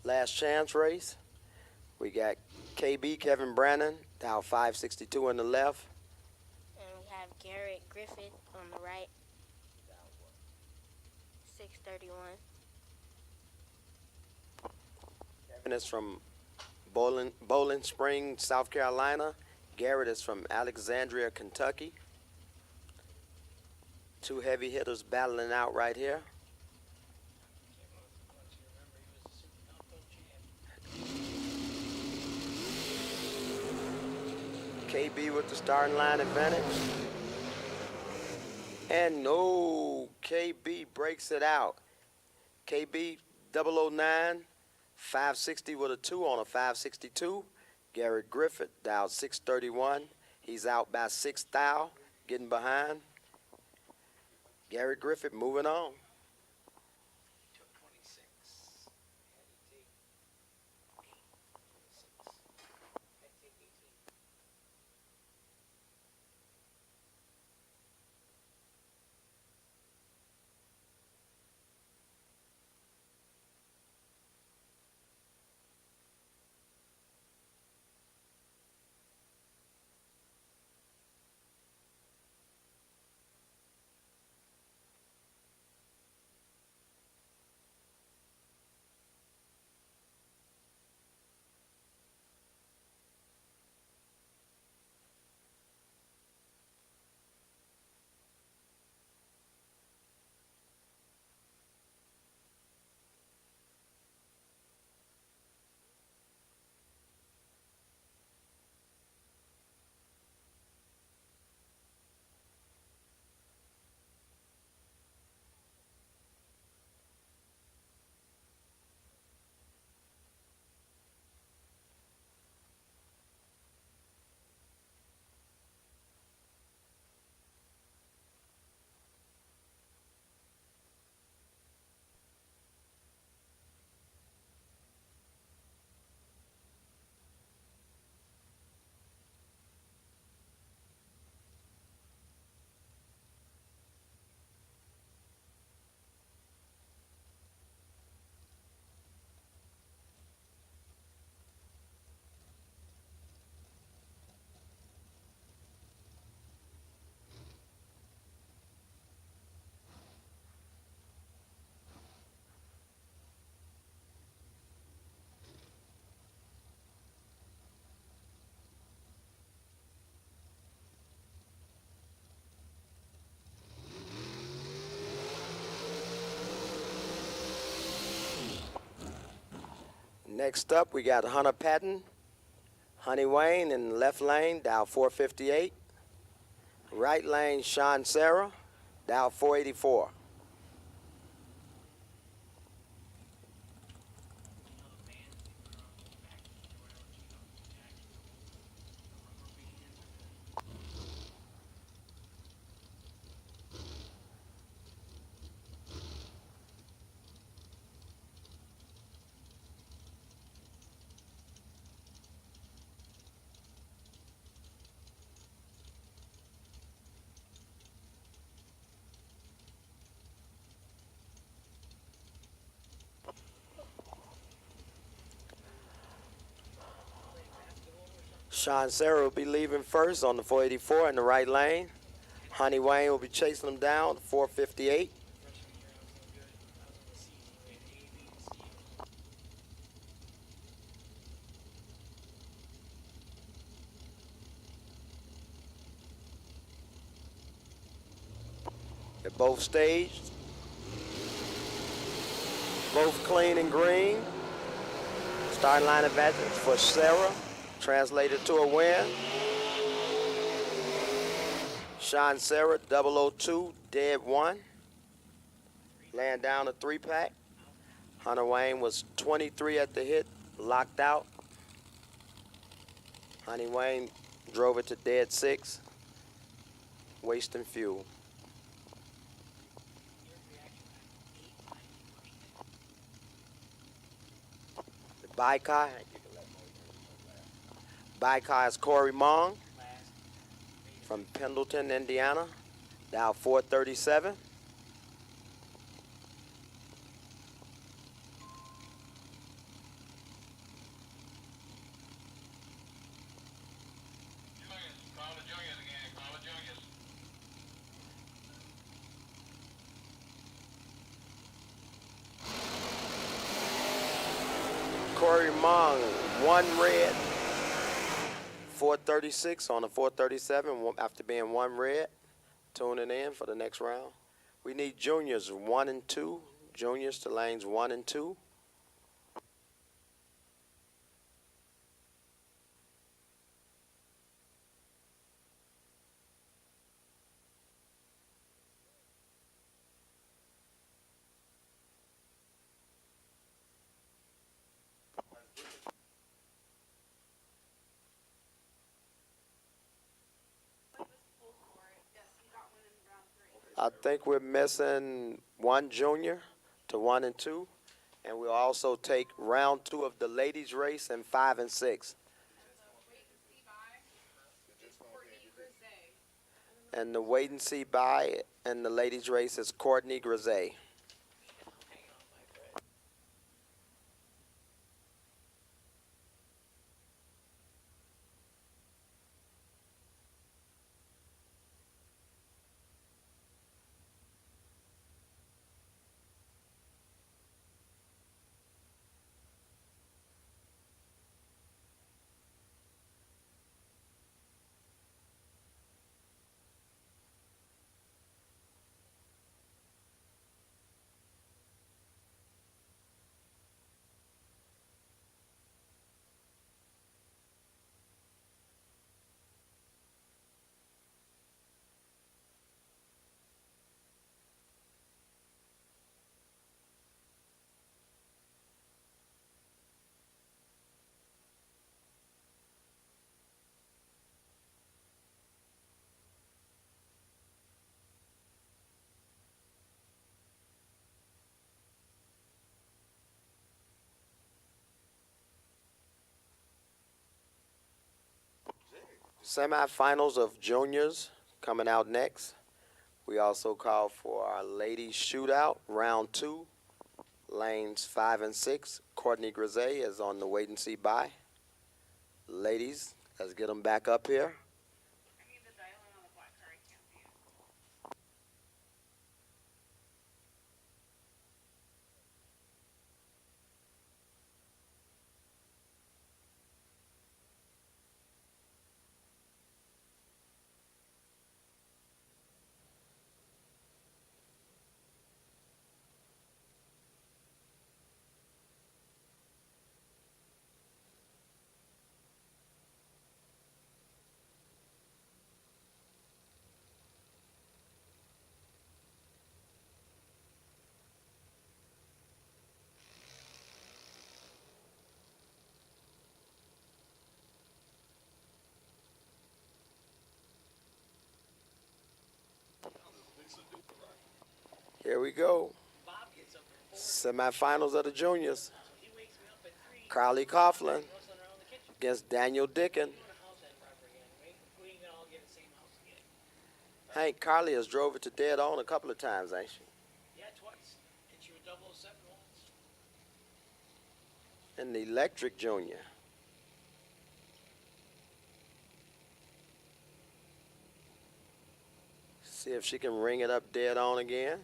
last chance race. We got KB, Kevin Brannon, down 562 on the left. And we have Garrett Griffith on the right. 631. Kevin is from Bowling Spring, South Carolina. Garrett is from Alexandria, Kentucky. Two heavy hitters battling out right here. KB with the starting line advantage. And no, KB breaks it out. KB 009, 560 with a 2 on a 562. Garrett Griffith dialed 631. He's out by 6 thou, getting behind. Garrett Griffith moving on. Next up, we got Hunter Patton, Honey Wayne in left lane, dial 458. Right lane, Sean Sarah, dial 484. Sean Sarah will be leaving first on the 484 in the right lane. Honey Wayne will be chasing him down, 458. They're both staged, both clean and green. Starting line advantage for Sarah, translated to a win. Sean Sarah, 002, dead 1. Laying down a 3-pack. Hunter Wayne was 23 at the hit, locked out. Honey Wayne drove it to dead 6, wasting fuel. The Bycar is Corey Mong from Pendleton, Indiana, dial 437. Corey Mong, 1 red, 436 on the 437 after being 1 red, tuning in for the next round. We need juniors 1 and 2, juniors to lanes 1 and 2. I think we're missing 1 junior to 1 and 2, and we'll also take round 2 of the ladies race and 5 and 6. And the wait and see by in the ladies race is Courtney Grisey. Semifinals of juniors coming out next. We also call for our ladies shootout, round 2, lanes 5 and 6. Courtney Grisey is on the wait and see by. Ladies, let's get them back up here. Here we go. Semifinals of the juniors. Carly Coughlin against Daniel Dickin. Hank, Carly has drove it to dead on a couple of times, ain't she? Yeah, twice. And she was 007 once. And the Electric Junior. See if she can ring it up dead on again.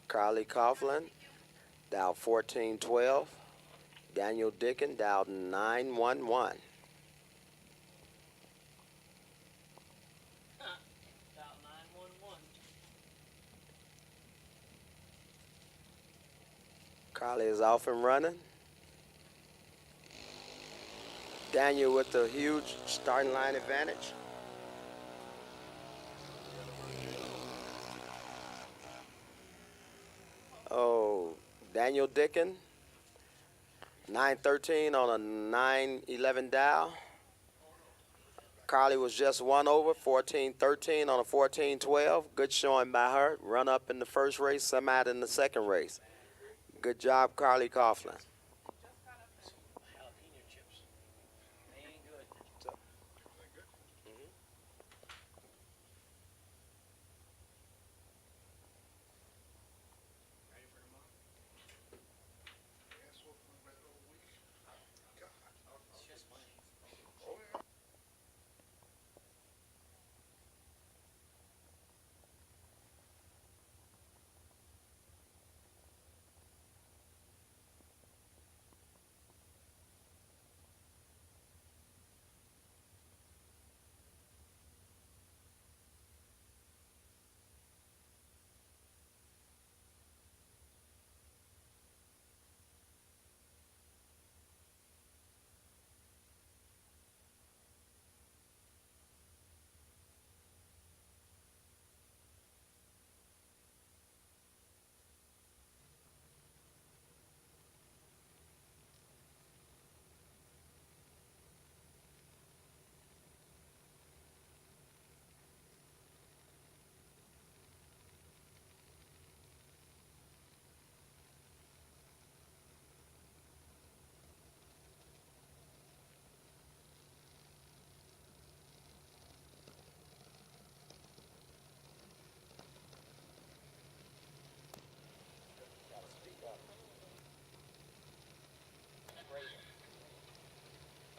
Carly Coughlin, dialed 1412. Daniel Dickin, dialed 911. Carly is off and running. Daniel with the huge starting line advantage. Oh, Daniel Dickin, 913 on a 911 dial. Carly was just one over, 1413 on a 1412. Good showing by her. Run up in the first race, some out in the second race. Good job, Carly Coughlin.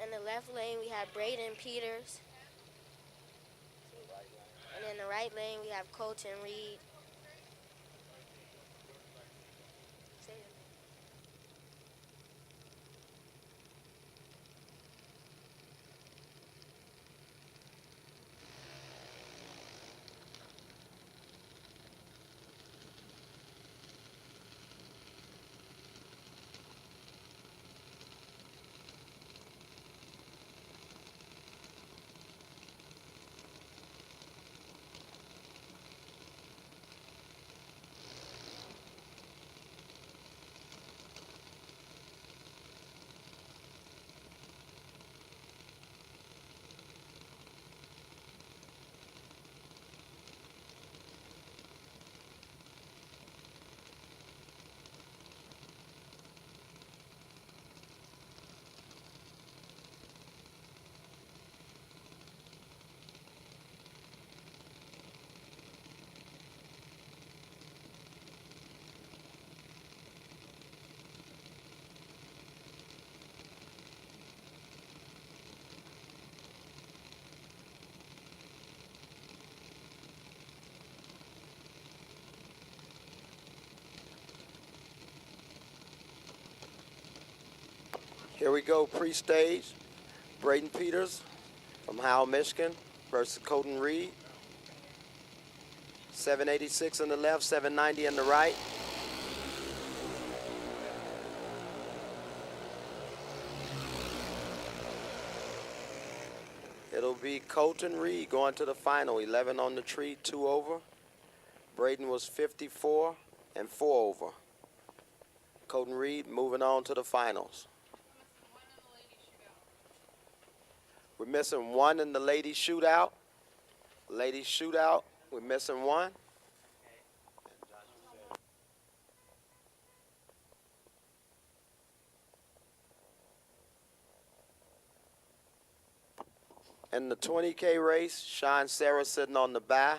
In the left lane, we have Braden Peters. And in the right lane, we have Colton Reed. Here we go, pre-stage. Braden Peters from Howell, Michigan versus Colton Reed. 786 on the left, 790 on the right. It'll be Colton Reed going to the final. 11 on the tree, 2 over. Braden was 54 and 4 over. Colton Reed moving on to the finals. We're missing 1 in the ladies shootout. Ladies shootout, we're missing 1. In the 20K race, Sean Sarah sitting on the bye,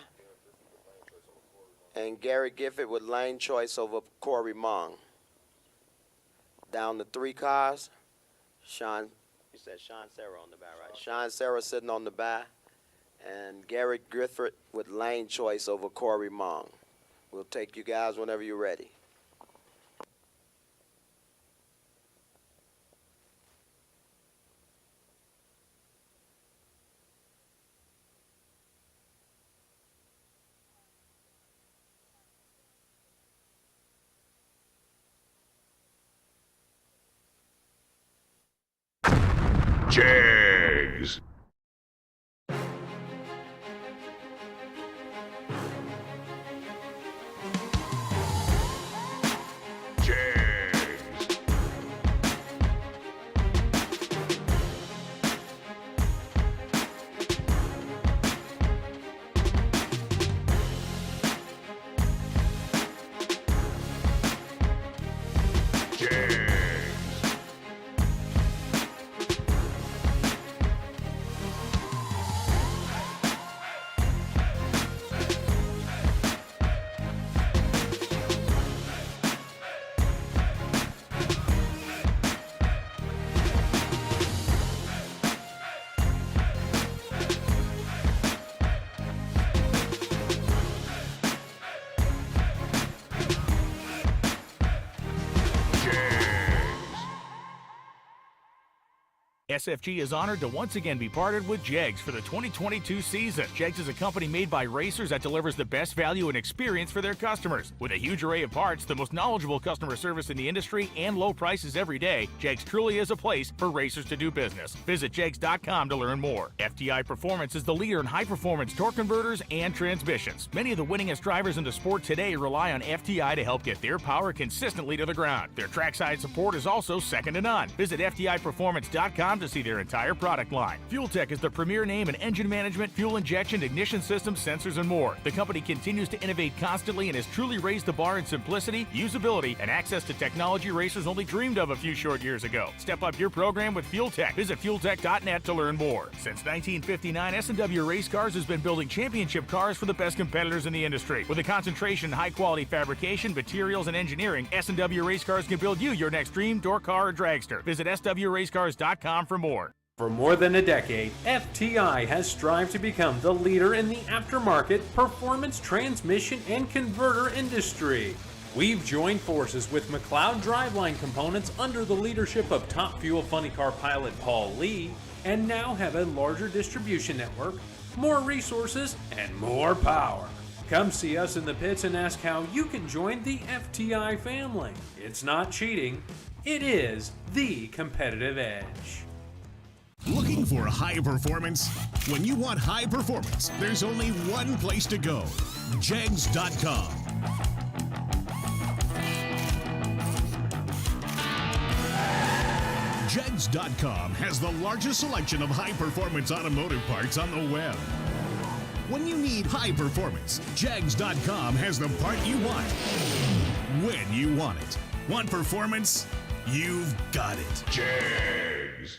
and Gary Gifford with lane choice over Corey Mong. Down to 3 cars, you said Sean Sarah on the bye, right? Sean Sarah sitting on the bye, and Gary Gifford with lane choice over Corey Mong. We'll take you guys whenever you're ready. Jags. SFG is honored to once again be partnered with Jegs for the 2022 season. Jegs is a company made by racers that delivers the best value and experience for their customers. With a huge array of parts, the most knowledgeable customer service in the industry, and low prices every day, Jegs truly is a place for racers to do business. Visit jegs.com to learn more. FTI Performance is the leader in high-performance torque converters and transmissions. Many of the winningest drivers in the sport today rely on FTI to help get their power consistently to the ground. Their trackside support is also second to none. Visit FTIperformance.com to see their entire product line. Fuel Tech is the premier name in engine management, fuel injection, ignition systems, sensors, and more. The company continues to innovate constantly and has truly raised the bar in simplicity, usability, and access to technology racers only dreamed of a few short years ago. Step up your program with Fuel Tech. Visit fueltech.net to learn more. Since 1959, S&W Race Cars has been building championship cars for the best competitors in the industry. With a concentration in high-quality fabrication, materials, and engineering, S&W Race Cars can build you your next dream, door car, or dragster. Visit swracecars.com for more. For more than a decade, FTI has strived to become the leader in the aftermarket performance transmission and converter industry. We've joined forces with McLeod Driveline Components under the leadership of Top Fuel Funny Car pilot Paul Lee, and now have a larger distribution network, more resources, and more power. Come see us in the pits and ask how you can join the FTI family. It's not cheating, it is the competitive edge. Looking for high performance? When you want high performance, there's only one place to go. Jegs.com. Jegs.com has the largest selection of high performance automotive parts on the web. When you need high performance, Jegs.com has the part you want when you want it. Want performance? You've got it. Jegs.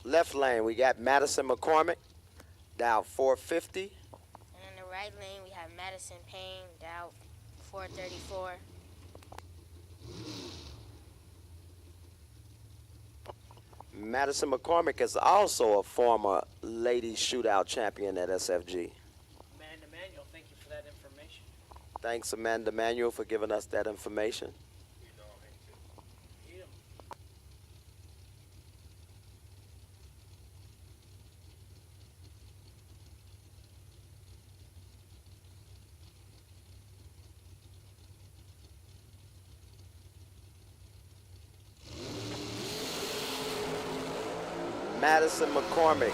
Left lane, we got Madison McCormick. Dow 450. And in the right lane, we have Madison Payne, Dow 434. Madison McCormick is also a former ladies shootout champion at SFG. Amanda Manuel, thank you for that information. Thanks, Amanda Manuel, for giving us that information. Eat 'em. Madison McCormick,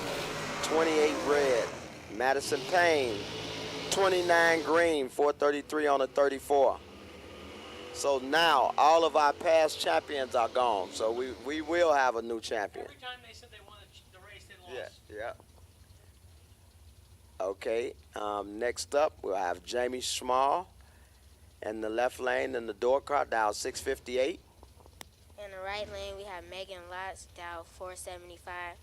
28 red. Madison Payne, 29 green, 433 on the 34. So now all of our past champions are gone. So we will have a new champion. Every time they said they won the race, they lost. Yeah. Okay, next up we'll have Jamie Small in the left lane in the door car, Dow 658. In the right lane, we have Megan Lotz, Dow 475.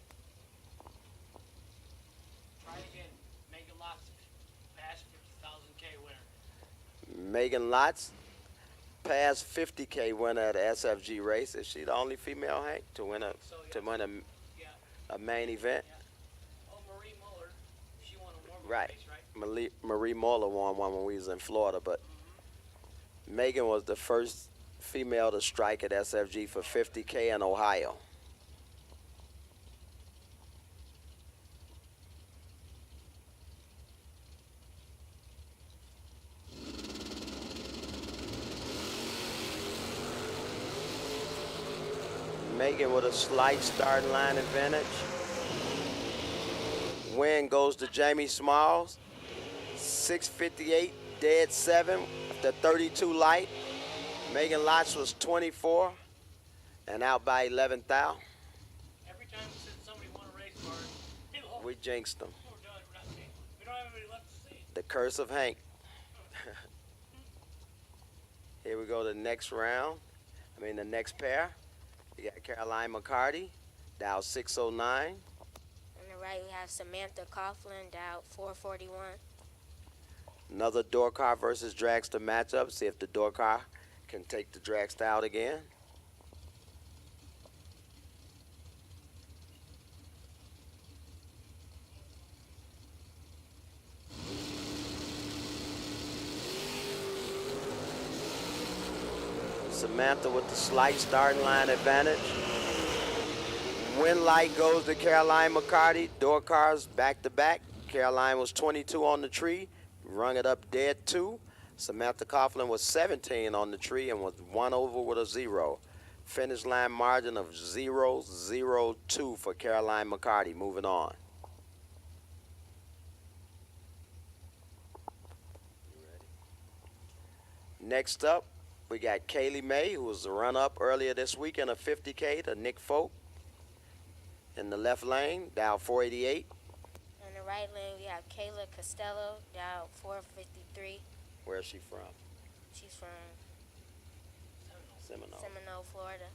Try again. Megan Lotz, past 50,000K winner. Megan Lotz, past 50K winner at the SFG race. Is she the only female, Hank, to win a main event? Yeah. Oh, Marie Muller, she won a normal Right. race, right? Marie Muller won one when we was in Florida, but Megan was the first female to strike at SFG for 50K in Ohio. Megan with a slight starting line advantage. Win goes to Jamie Smalls. 658, dead 7, the 32 light. Megan Lotz was 24 and out by 11th thou. Every time we said somebody won a race car, they lost. We jinxed them. We're done. We're not seeing. We don't have anybody left to see. The curse of Hank. Here we go to the next round. The next pair. We got Caroline McCarty, Dow 609. On the right, we have Samantha Coughlin, Dow 441. Another door car versus dragster matchup. See if the door car can take the dragster out again. Samantha with the slight starting line advantage. Win light goes to Caroline McCarty. Door cars back to back. Caroline was 22 on the tree, rung it up dead 2. Samantha Coughlin was 17 on the tree and was 1 over with a 0. Finish line margin of 0-0-2 for Caroline McCarty. Moving on. Next up, we got Kaylee May, who was the run-up earlier this week in a 50K to Nick Folk. In the left lane, Dow 488. In the right lane, we have Kayla Costello, Dow 453. Where is she from? She's from Seminole. Seminole, Florida.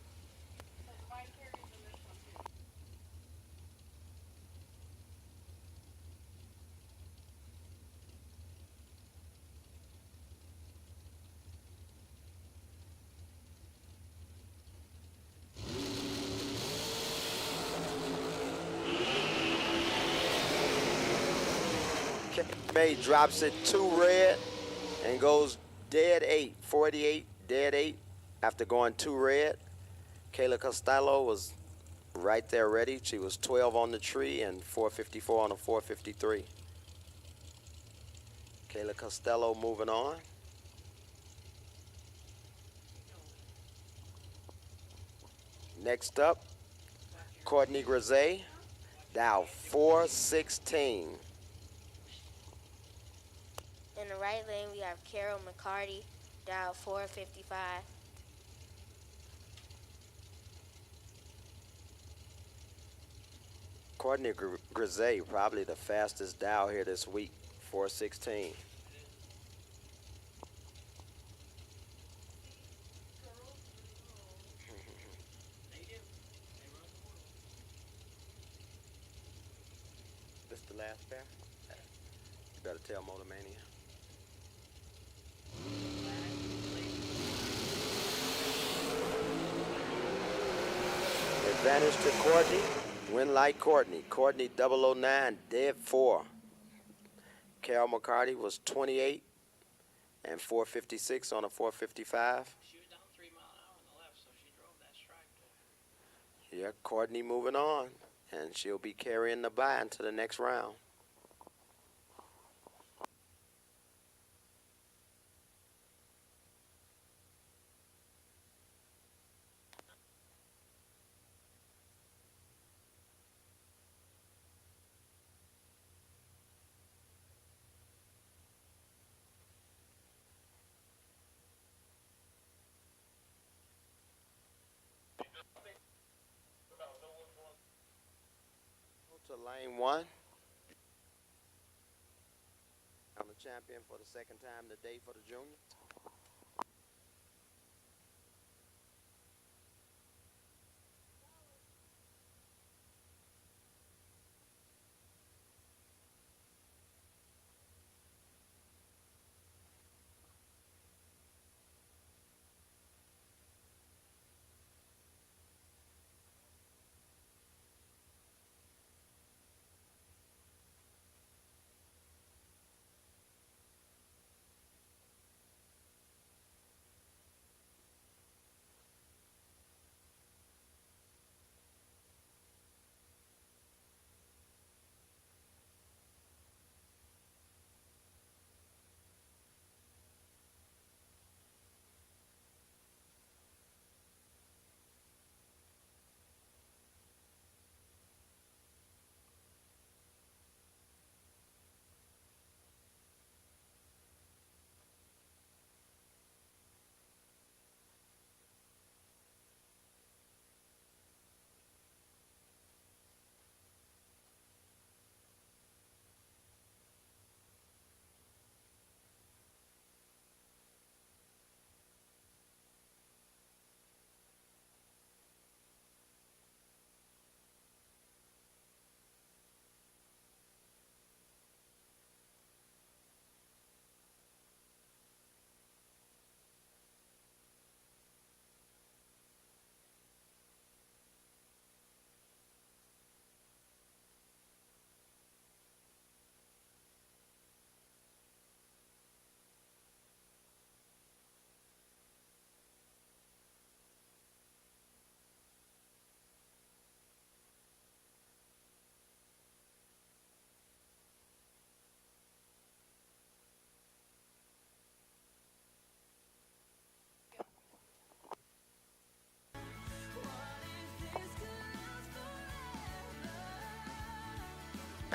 May drops it 2 red and goes dead 8, 48, dead 8 after going 2 red. Kayla Costello was right there ready. She was 12 on the tree and 454 on a 453. Kayla Costello moving on. Next up, Courtney Grisey, Dow 416. In the right lane, we have Carol McCarty, Dow 455. Courtney Grisey, probably the fastest Dow here this week, 416. This the last pair? You better tell Motor Mania. Advantage to Courtney. Win like Courtney. Courtney 009, dead 4. Carol McCarty was 28 and 456 on a 455. She was down 3 mile an hour on the left, so she drove that strike there. Yeah, Courtney moving on, and she'll be carrying the bye into the next round. To lane 1. I'm the champion for the second time today for the juniors.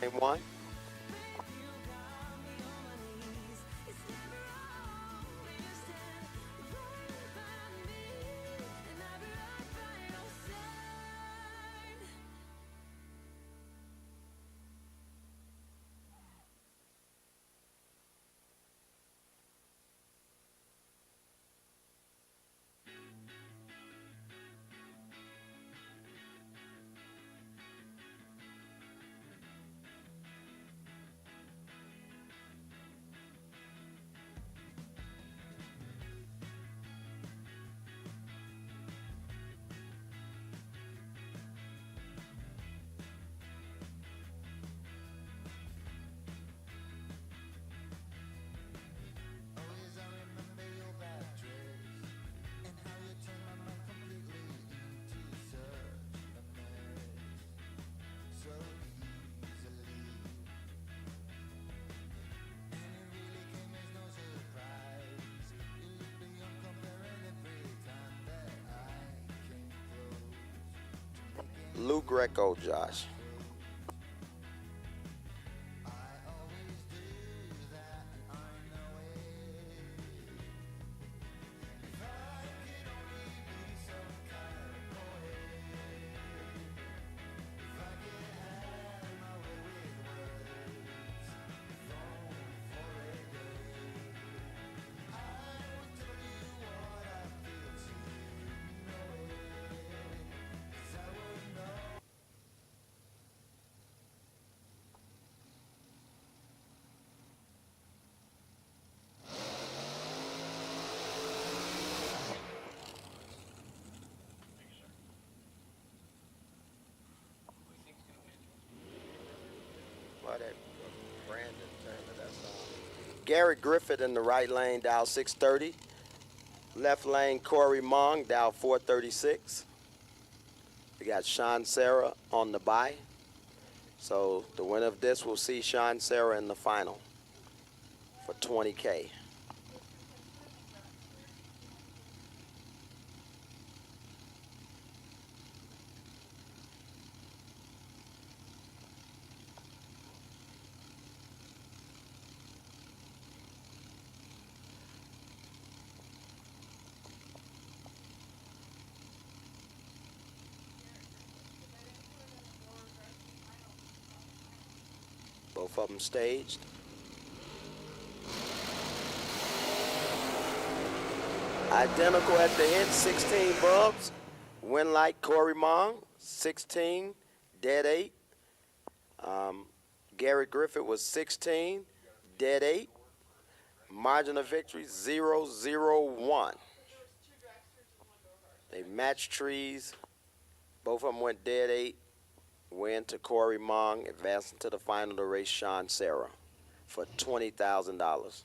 Lane 1. Lou Greco, Josh. Brandon Turner. That's Garrett Griffith in the right lane, dial 630. Left lane, Corey Mong, dial 436. We got Sean Sarah on the bye. So the winner of this will see Sean Sarah in the final for $20K. Both of them staged. Identical at the hit, 16 Bubs. Win like Corey Mong, 16, dead 8. Garrett Griffith was 16, dead 8. Margin of victory, 0-0-1. They matched trees. Both of them went dead 8. Win to Corey Mong, advancing to the final to race Sean Sarah for $20,000.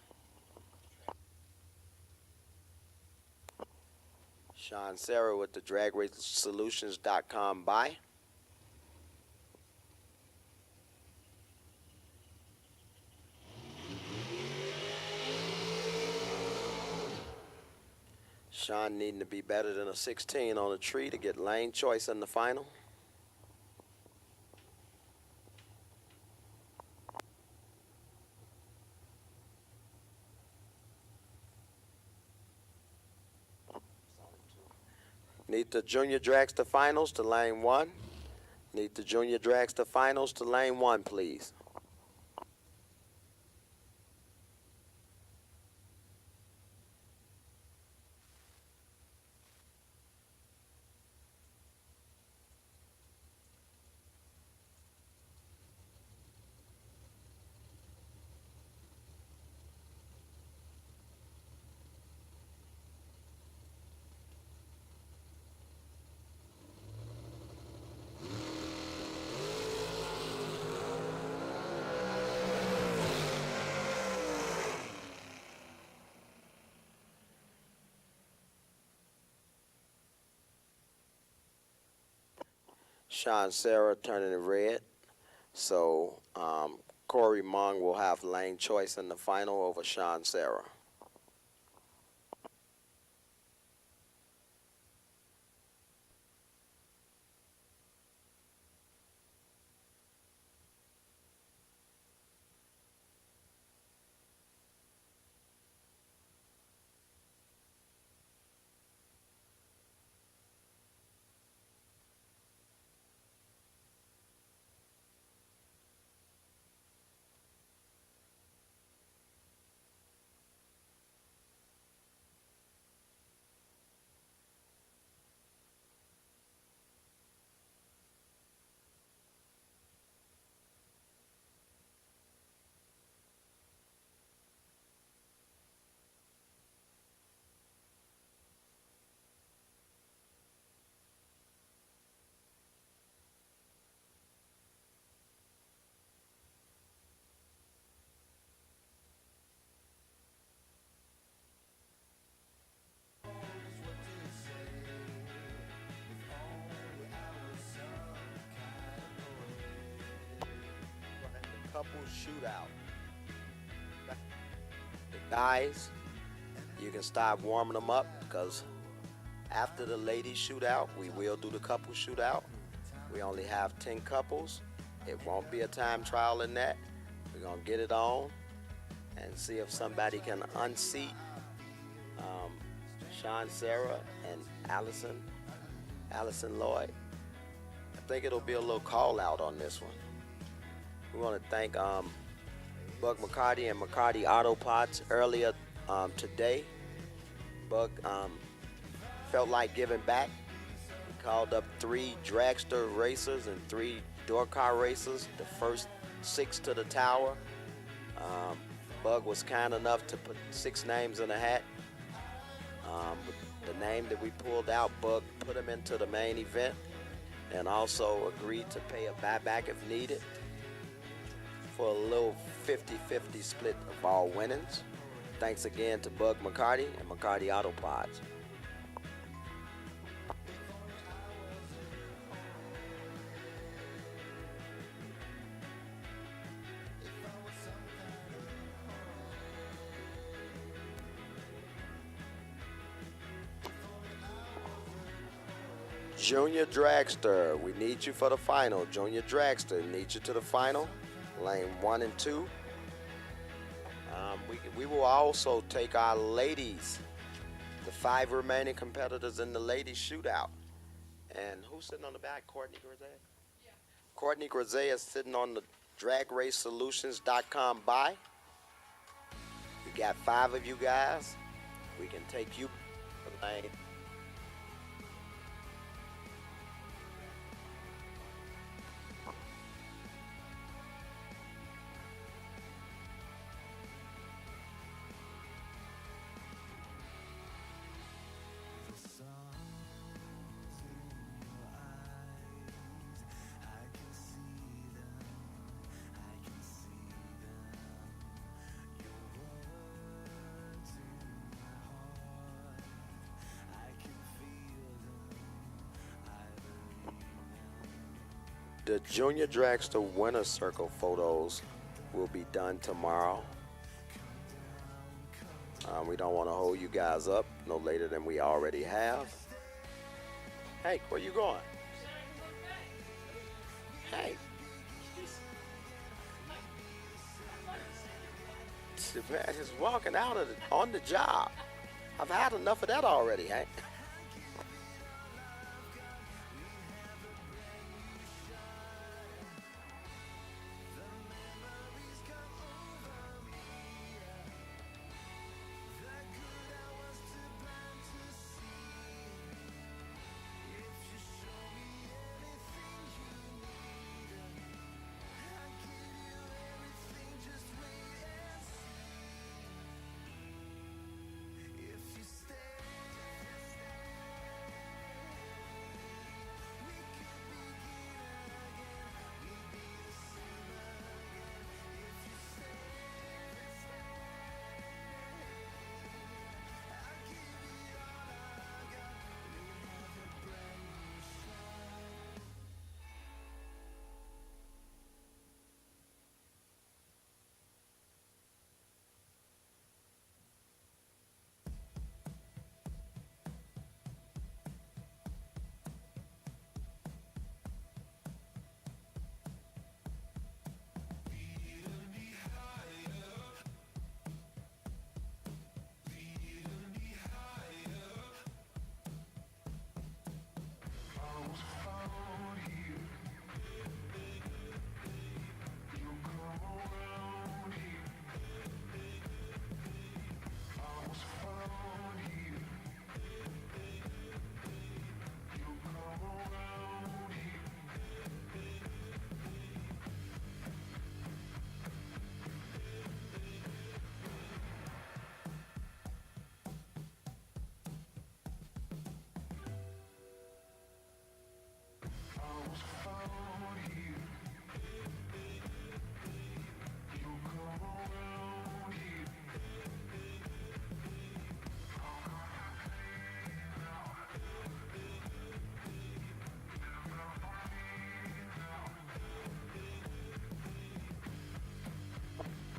Sean Sarah with the DragRaceSolutions.com buy. Sean needing to be better than a 16 on a tree to get lane choice in the final. Need the Junior Dragster Finals to lane 1. Need the Junior Dragster Finals to lane 1, please. Sean Sarah turning it red. So Corey Mong will have lane choice in the final over Sean Sarah. Couples shootout. The guys, you can start warming them up because after the ladies shootout, we will do the couple shootout. We only have 10 couples. It won't be a time trial in that. We're gonna get it on and see if somebody can unseat Sean Sarah and Allison Lloyd. I think it'll be a little call out on this one. We want to thank Bug McCarty and McCarty Auto Parts earlier today. Bug felt like giving back. He called up 3 dragster racers and 3 door car racers, the first 6 to the tower. Bug was kind enough to put 6 names in a hat. The name that we pulled out, Bug put him into the main event and also agreed to pay a buyback if needed. for a little 50-50 split of all winnings. Thanks again to Bug McCarty and McCarty Auto Pods. Junior Dragster, we need you for the final. Junior Dragster, need you to the final. Lane 1 and 2. We will also take our ladies, the 5 remaining competitors in the ladies shootout. And who's sitting on the back? Courtney Grisey? Yeah. Courtney Grisey is sitting on the dragracesolutions.com buy. We got 5 of you guys. We can take you for the lane. The Junior Dragster Winner Circle photos will be done tomorrow. We don't want to hold you guys up no later than we already have. Hey, where you going? Hey. Man, just walking out of on the job. I've had enough of that already, hey?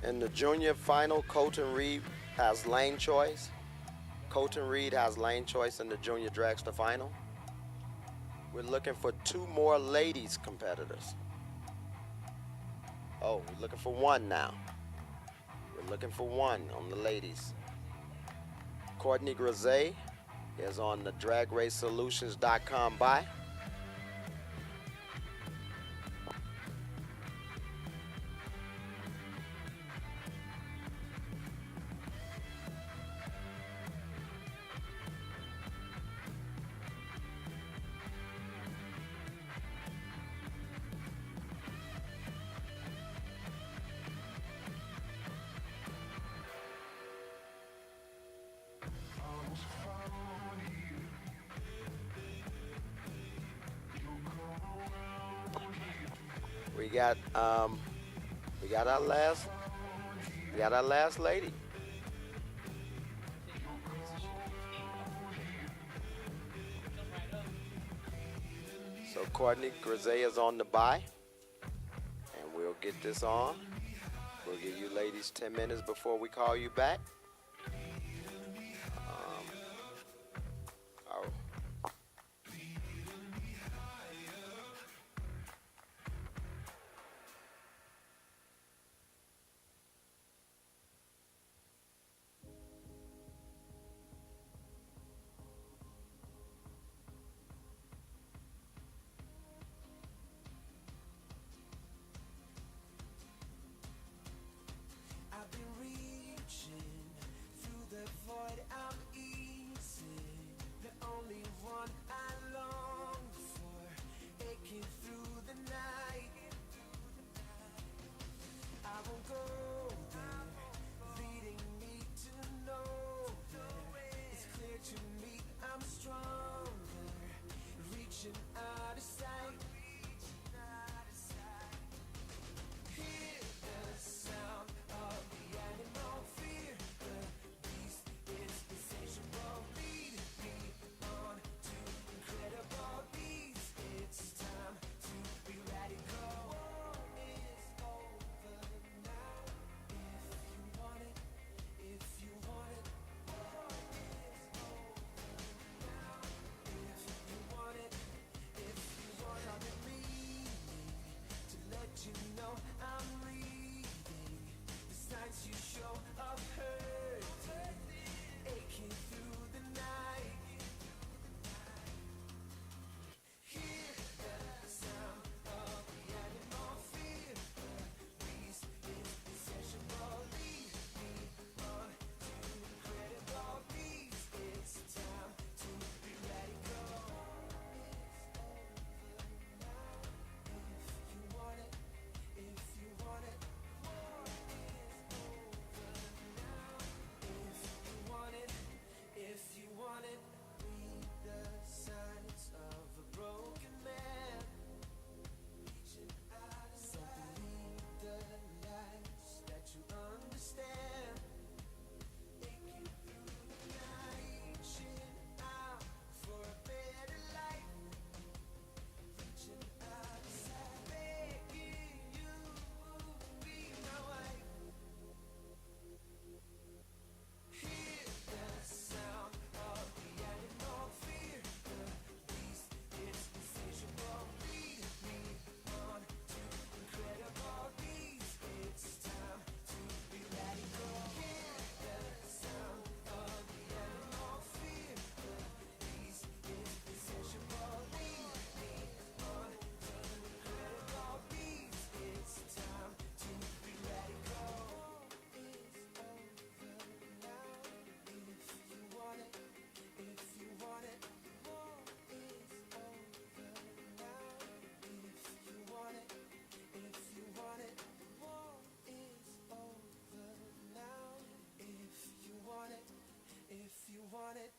In the junior final, Colton Reed has lane choice. Colton Reed has lane choice in the junior dragster final. We're looking for 2 more ladies competitors. Oh, we're looking for 1 now. We're looking for 1 on the ladies. Courtney Grisey is on the dragracesolutions.com buy. We got our last lady. So Courtney Grisey is on the bye, and we'll get this on. We'll give you ladies 10 minutes before we call you back. Oh. I've been reaching through the void, I'm easing. The only one I long for, aching through the night. I won't go there, leading me to nowhere. It's clear to me I'm stronger, reaching out of sight. Hear the sound of the animal fear. The beast is insatiable. Lead me on to incredible beats. It's time to be radical. War is over now. If you want it, if you want it. War is over now. If you want it, if you want it. I've been meaning to let you know I'm reading the signs you show of hurting, aching through the night. Hear the sound of the animal fear. The beast is insatiable. Lead me on to incredible beats. It's time to be radical. It's over now. If you want it, if you want it. War is over now. If you want it, if you want it. Read the signs of a broken man. Reaching out of sight. So believe the lies that you understand. Aching through the night. Reaching out for a better life. Reaching out of sight. Begging you be my wife. Hear the sound of the animal fear. The beast is insatiable. Lead me on to incredible beats. It's time to be radical. Hear the sound of the animal fear. The beast is insatiable. Lead me on to incredible beats. It's time to be radical. It's over now. If you want it, if you want it. War is over now. If you want it, if you want it. War is over now. If you want it, if you want it.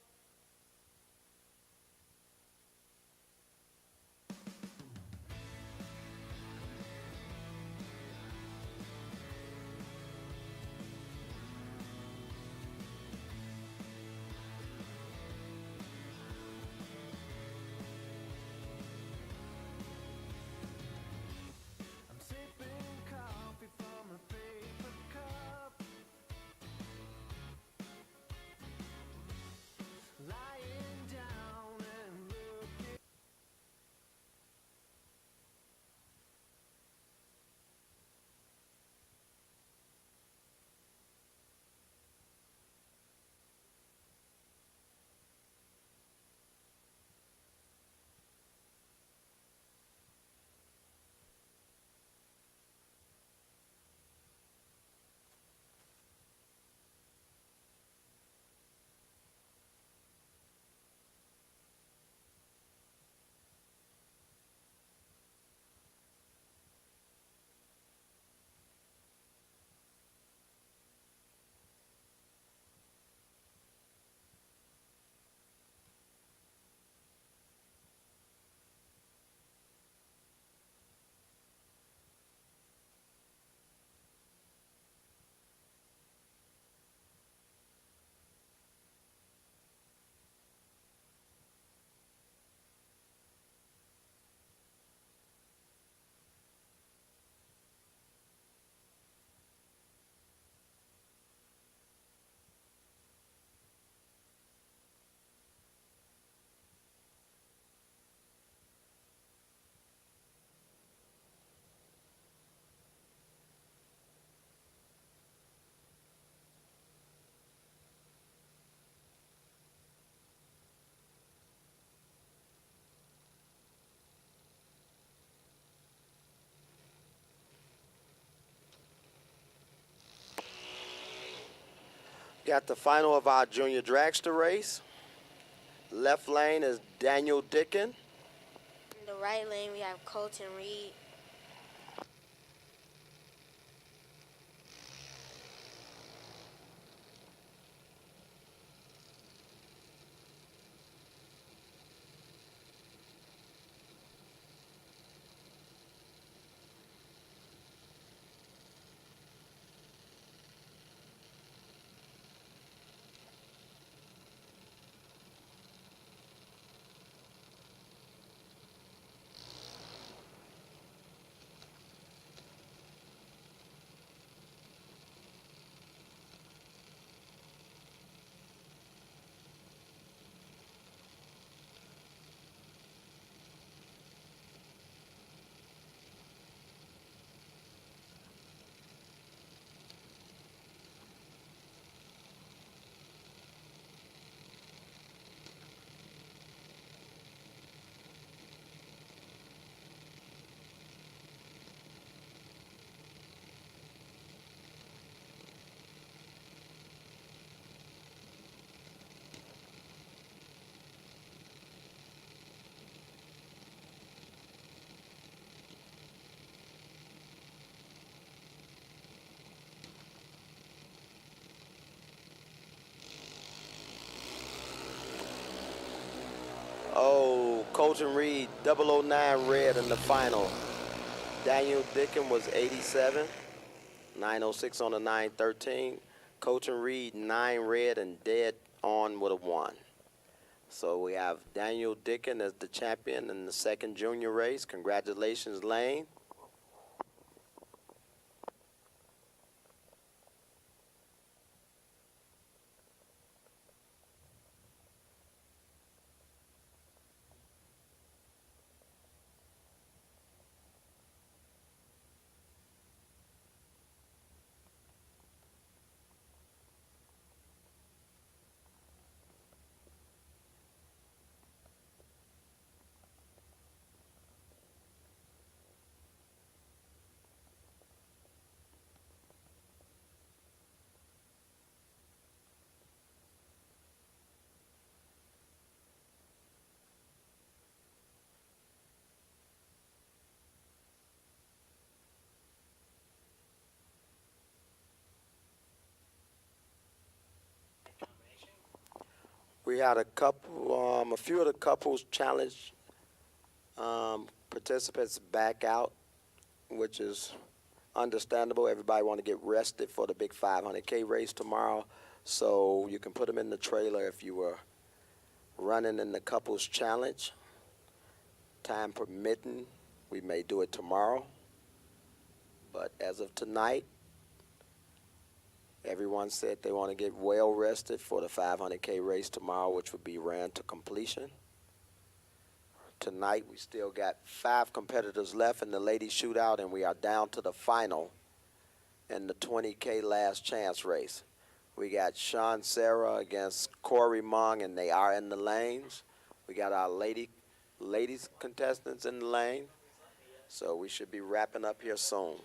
I'm sipping coffee from a paper cup. Got the final of our junior dragster race. Left lane is Daniel Dickin. In the right lane, we have Colton Reed. Oh, Colton Reed, 009 red in the final. Daniel Dickin was 87, 906 on the 913. Colton Reed, 9 red and dead on with a 1. So we have Daniel Dickin as the champion in the second junior race. Congratulations, Lane. We had a few of the couples challenge participants back out, which is understandable. Everybody want to get rested for the big 500K race tomorrow, so you can put them in the trailer if you were running in the couples challenge. Time permitting, we may do it tomorrow, but as of tonight, everyone said they want to get well rested for the 500K race tomorrow, which would be ran to completion. Tonight, we still got 5 competitors left in the ladies shootout, and we are down to the final in the 20K last chance race. We got Sean Sarah against Corey Mung, and they are in the lanes. We got our ladies contestants in the lane, so we should be wrapping up here soon.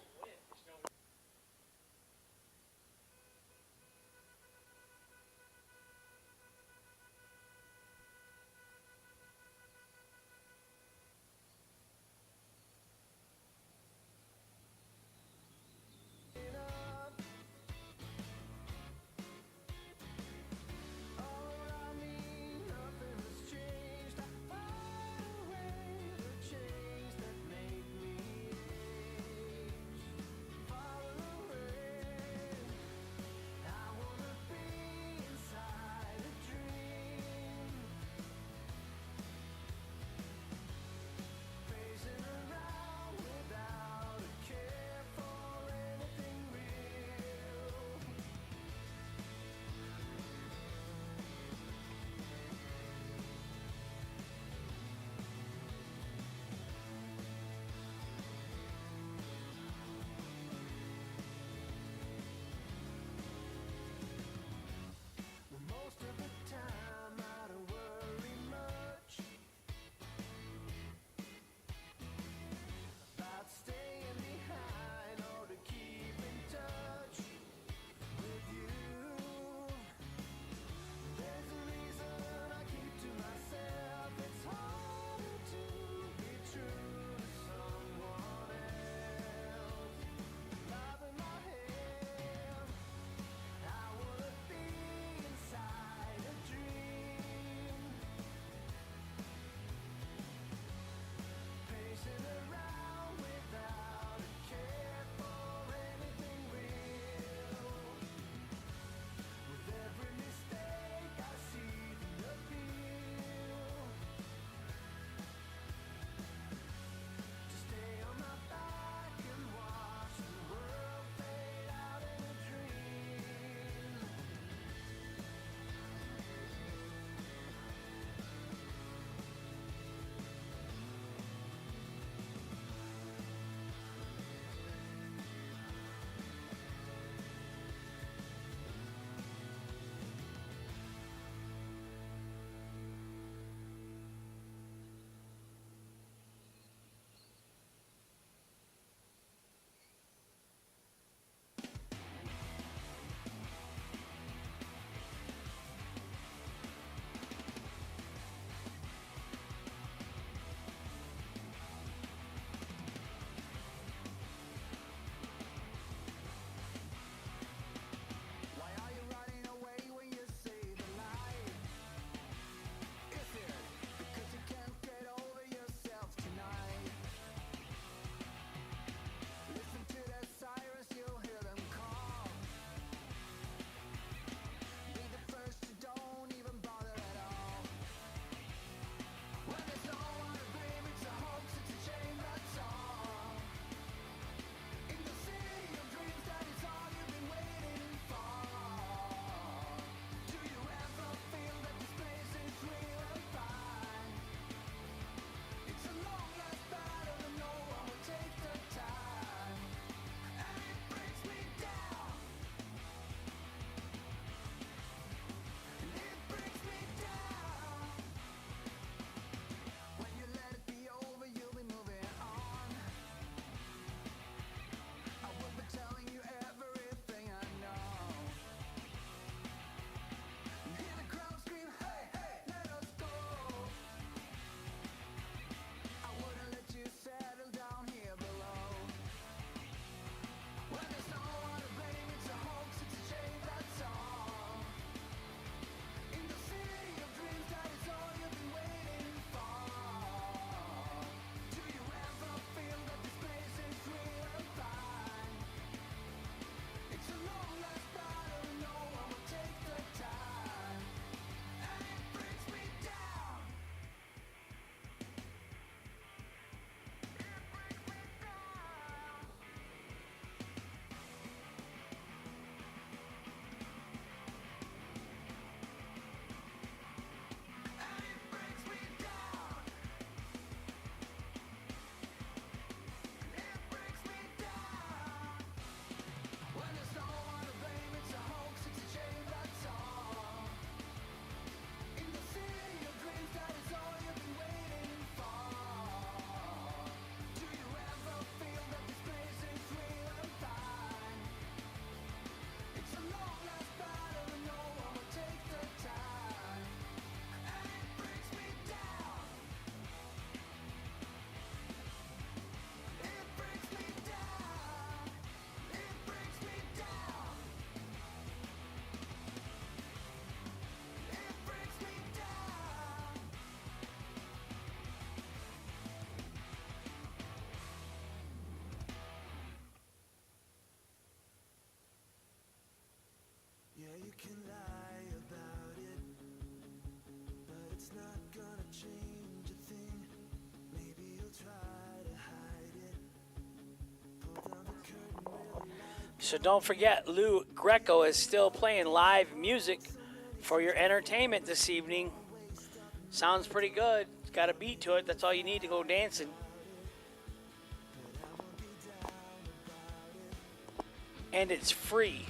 So don't forget, Lou Greco is still playing live music for your entertainment this evening. Sounds pretty good. It's got a beat to it. That's all you need to go dancing. And it's free.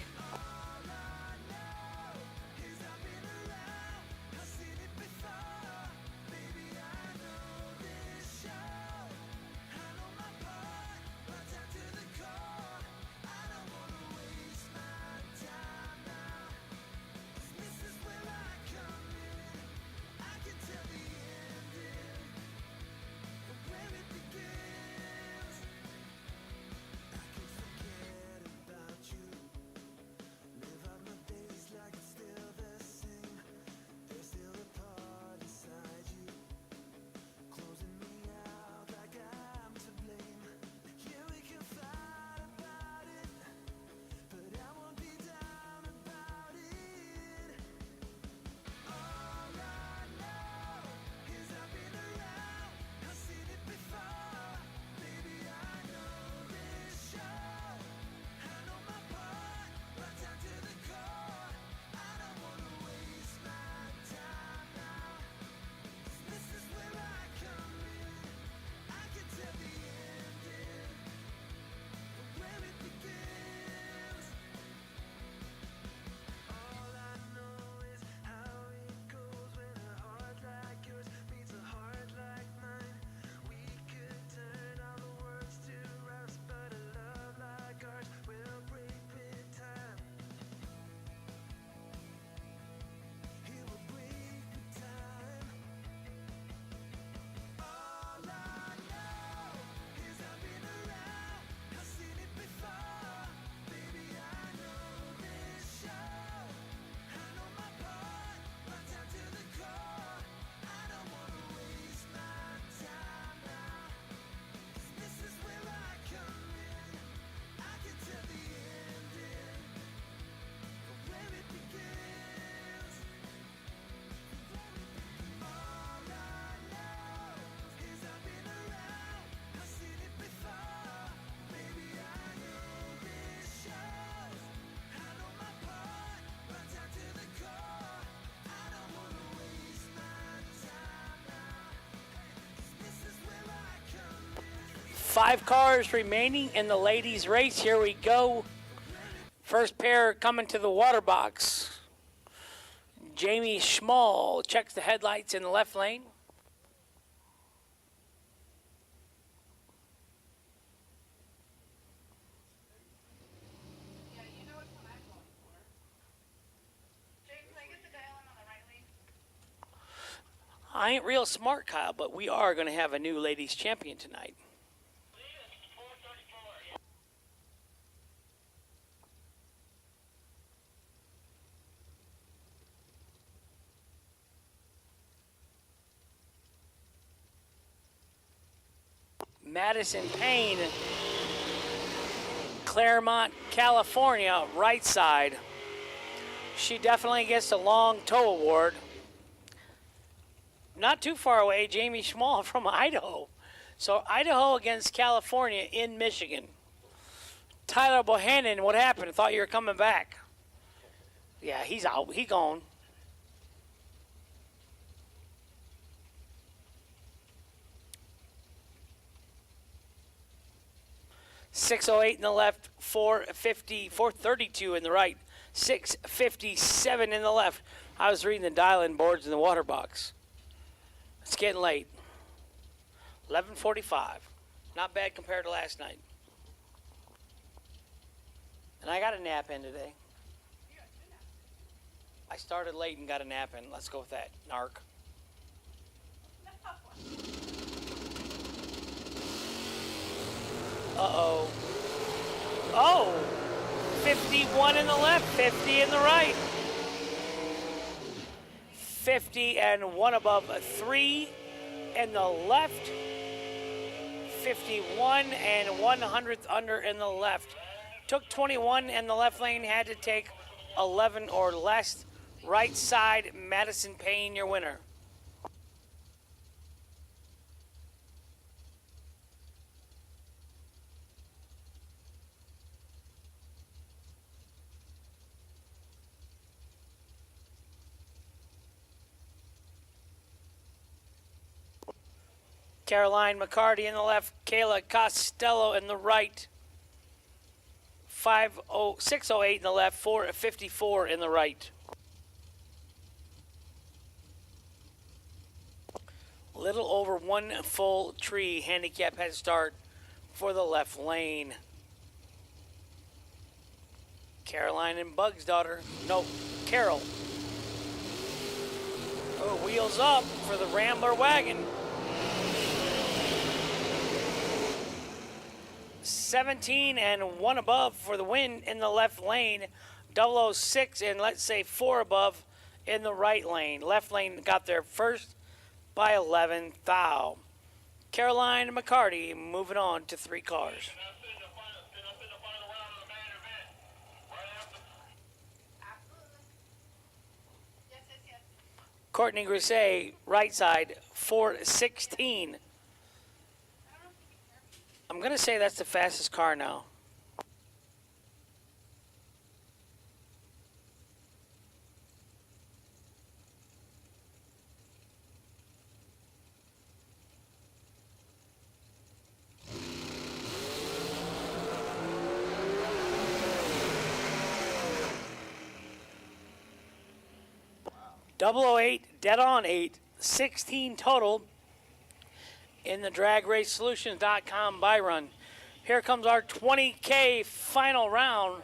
Five cars remaining in the ladies' race. Here we go. First pair coming to the water box. Jamie Schmall checks the headlights in the left lane. I ain't real smart, Kyle, but we are going to have a new ladies champion tonight. Madison Payne, Claremont, California, right side. She definitely gets the long tow award. Not too far away, Jamie Schmall from Idaho. So Idaho against California in Michigan. Tyler Bohannon, what happened? I thought you were coming back. Yeah, he's out. He gone. .608 in the left, 432 in the right, 657 in the left. I was reading the dial-in boards in the water box. It's getting late. 11:45. Not bad compared to last night. And I got a nap in today. I started late and got a nap in. Let's go with that. Narc. Uh-oh. Oh! 51 in the left, 50 in the right. 50 and one above, 3 in the left. 51 and 100th under in the left. Took 21 in the left lane, had to take 11 or less. Right side, Madison Payne, your winner. Caroline McCarty in the left, Kayla Costello in the right. 608 in the left, 454 in the right. Little over 1 full tree handicap head start for the left lane. Caroline and Bug's daughter. No, Carol. Oh, wheels up for the Rambler wagon. 17 and 1 above for the win in the left lane. 006 and let's say 4 above in the right lane. Left lane got there first by 11 thou. Caroline McCarty moving on to 3 cars. Courtney Grisey, right side, 416. I'm going to say that's the fastest car now. Wow. 008, dead on 8, 16 total in the DragRaceSolutions.com buy run. Here comes our 20K final round.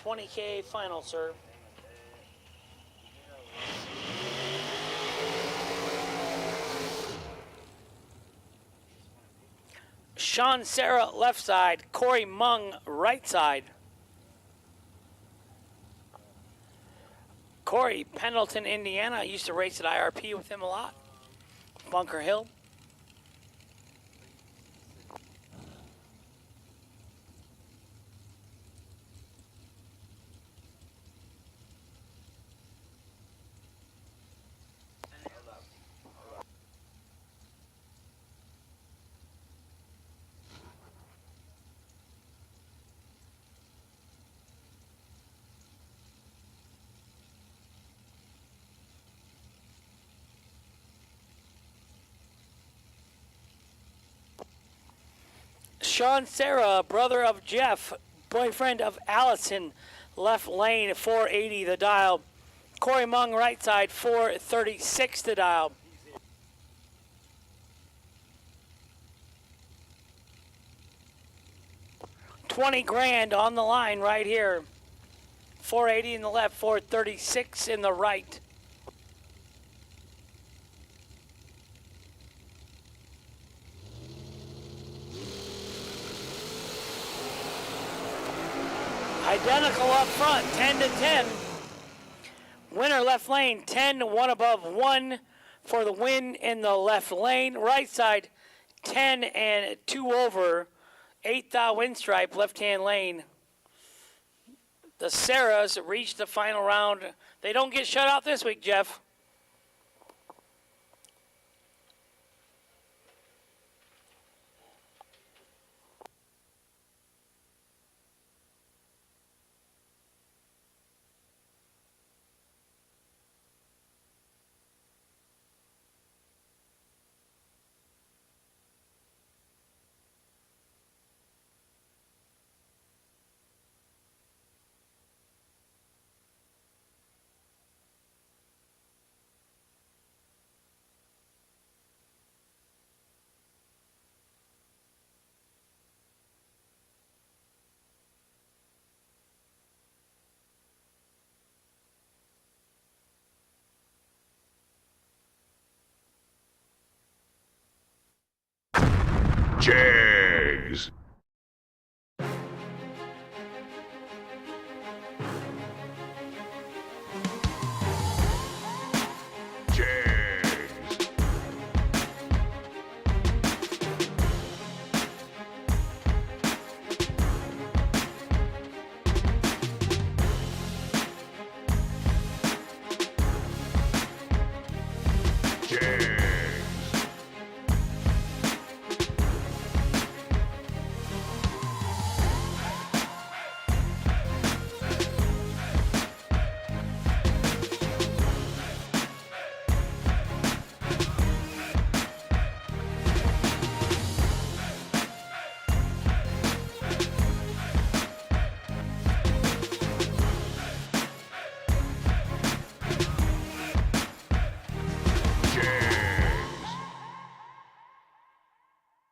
20K final, sir. Sean Sarah, left side. Corey Mung, right side. Corey, Pendleton, Indiana. I used to race at IRP with him a lot. Bunker Hill. Sean Sarah, brother of Jeff, boyfriend of Allison, left lane, 480 the dial. Corey Mung, right side, 436 the dial. $20,000 on the line right here. 480 in the left, 436 in the right. Identical up front, 10 to 10. Winner left lane, 10 to 1 above 1 for the win in the left lane. Right side, 10 and 2 over. 8 thou win stripe, left-hand lane. The Sarahs reach the final round. They don't get shut out this week, Jeff. Jags.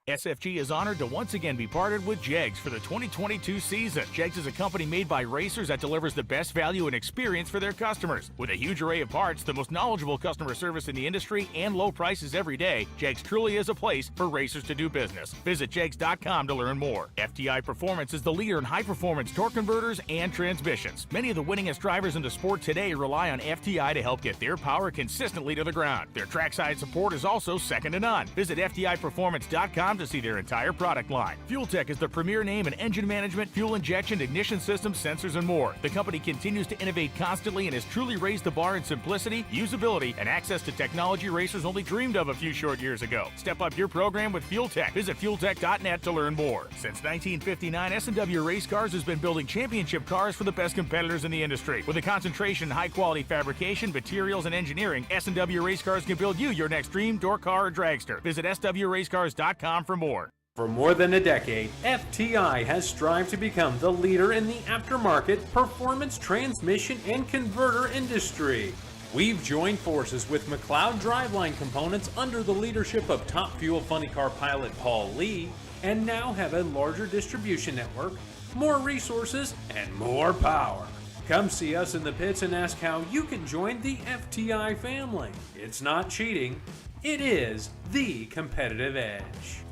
SFG is honored to once again be partnered with Jegs for the 2022 season. Jegs is a company made by racers that delivers the best value and experience for their customers. With a huge array of parts, the most knowledgeable customer service in the industry, and low prices every day, Jegs truly is a place for racers to do business. Visit jegs.com to learn more. FTI Performance is the leader in high-performance torque converters and transmissions. Many of the winningest drivers in the sport today rely on FTI to help get their power consistently to the ground. Their trackside support is also second to none. Visit FTIperformance.com to see their entire product line. Fuel Tech is the premier name in engine management, fuel injection, ignition systems, sensors, and more. The company continues to innovate constantly and has truly raised the bar in simplicity, usability, and access to technology racers only dreamed of a few short years ago. Step up your program with Fuel Tech. Visit fueltech.net to learn more. Since 1959, S&W Race Cars has been building championship cars for the best competitors in the industry. With a concentration in high-quality fabrication, materials, and engineering, S&W Race Cars can build you your next dream, door car, or dragster. Visit swracecars.com for more. For more than a decade, FTI has strived to become the leader in the aftermarket performance transmission and converter industry. We've joined forces with McLeod Driveline Components under the leadership of Top Fuel Funny Car pilot Paul Lee, and now have a larger distribution network, more resources, and more power. Come see us in the pits and ask how you can join the FTI family. It's not cheating, it is the competitive edge.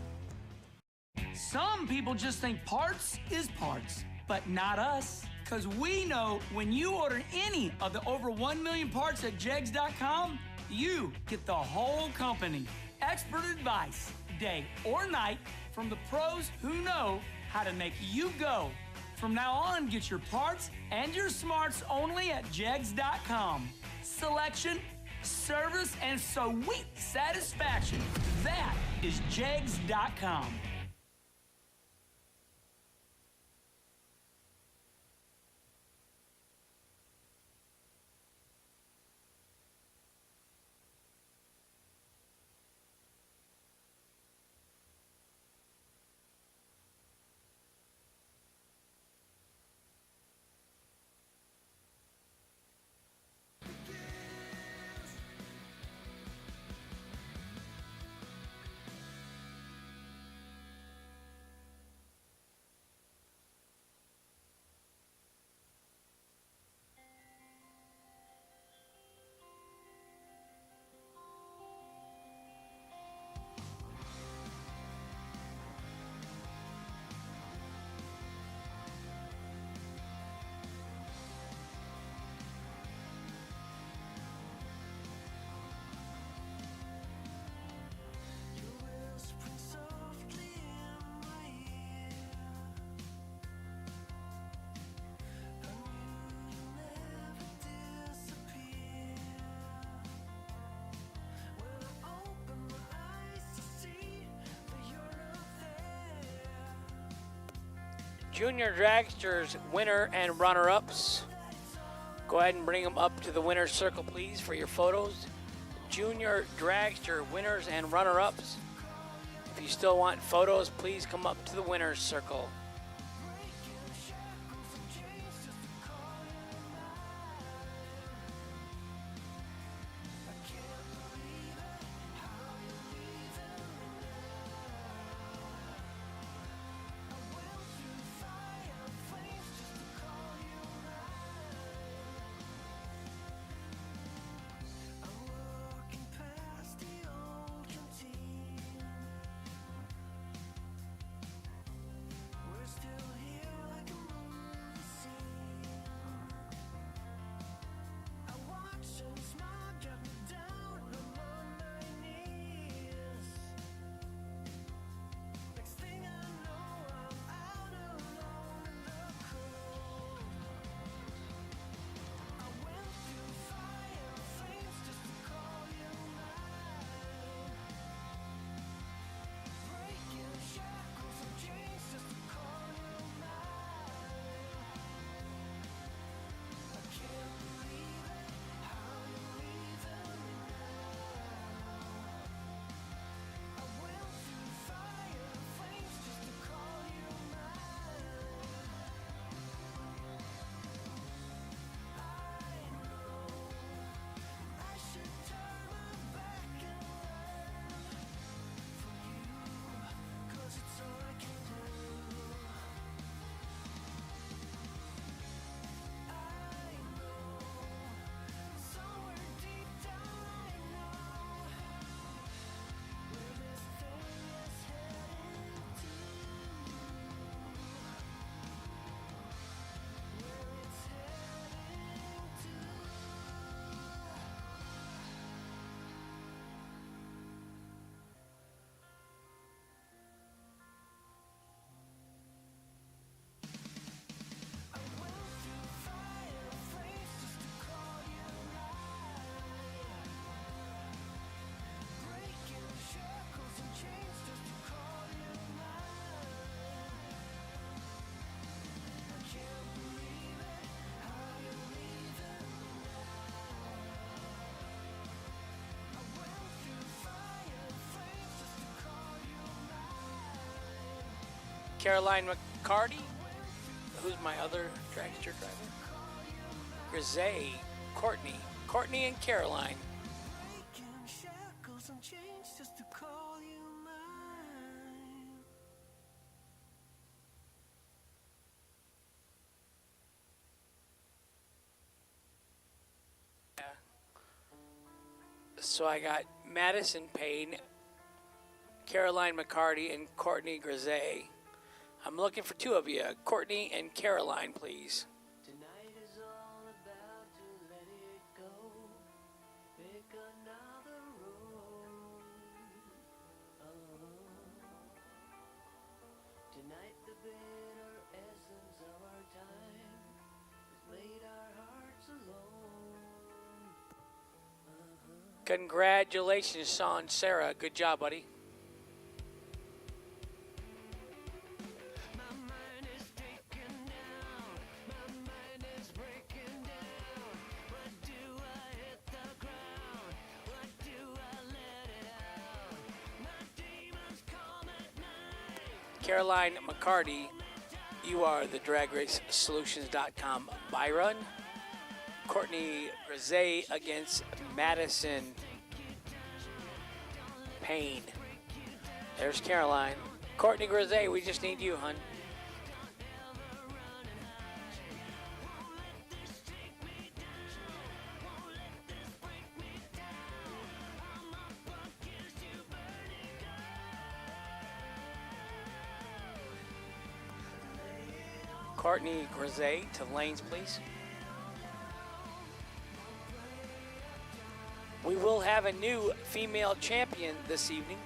Some people just think parts is parts, but not us. Because we know when you order any of the over 1 million parts at jegs.com, you get the whole company. Expert advice, day or night, from the pros who know how to make you go. From now on, get your parts and your smarts only at jegs.com. Selection, service, and sweet satisfaction. That is jegs.com. Junior Dragsters winner and runner-ups. Go ahead and bring them up to the winner's circle, please, for your photos. Junior Dragster winners and runner-ups. If you still want photos, please come up to the winner's circle. Caroline McCarty, who's my other dragster driver. Grisey, Courtney and Caroline. So I got Madison Payne, Caroline McCarty, and Courtney Grisey. I'm looking for two of you, Courtney and Caroline, please. Tonight is all about to let it go. Pick another road. Tonight the bitter essence of our time has made our hearts alone. Congratulations, Sean, Sarah. Good job, buddy. Caroline McCarty, you are the DragRaceSolutions.com buy run. Courtney Grisey against Madison Payne. There's Caroline. Courtney Grisey, we just need you, hun. Courtney Grisey to lanes, please. We will have a new female champion this evening.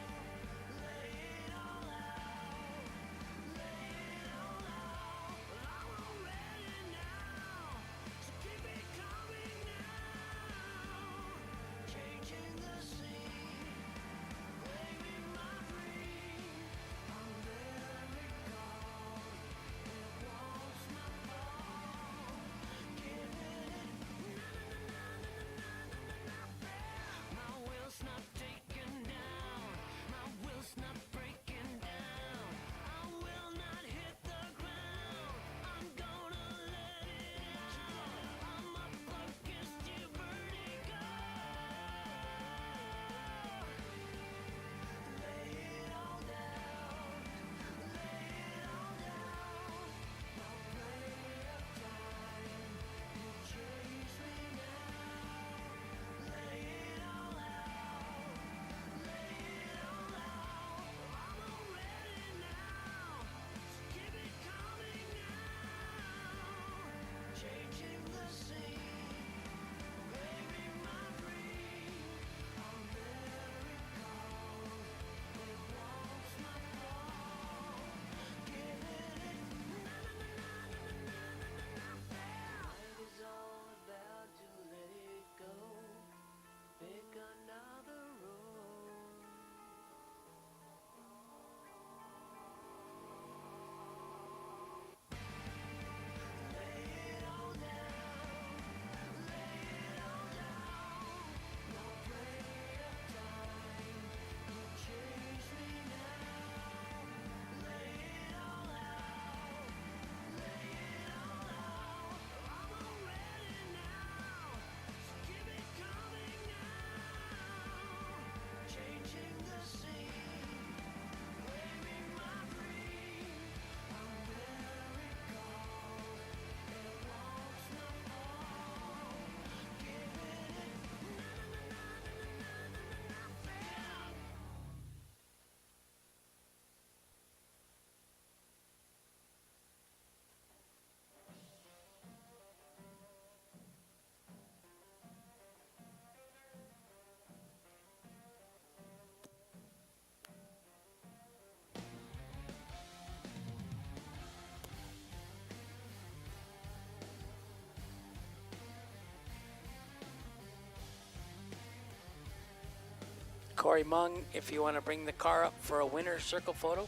Corey Mung, if you want to bring the car up for a winner circle photo.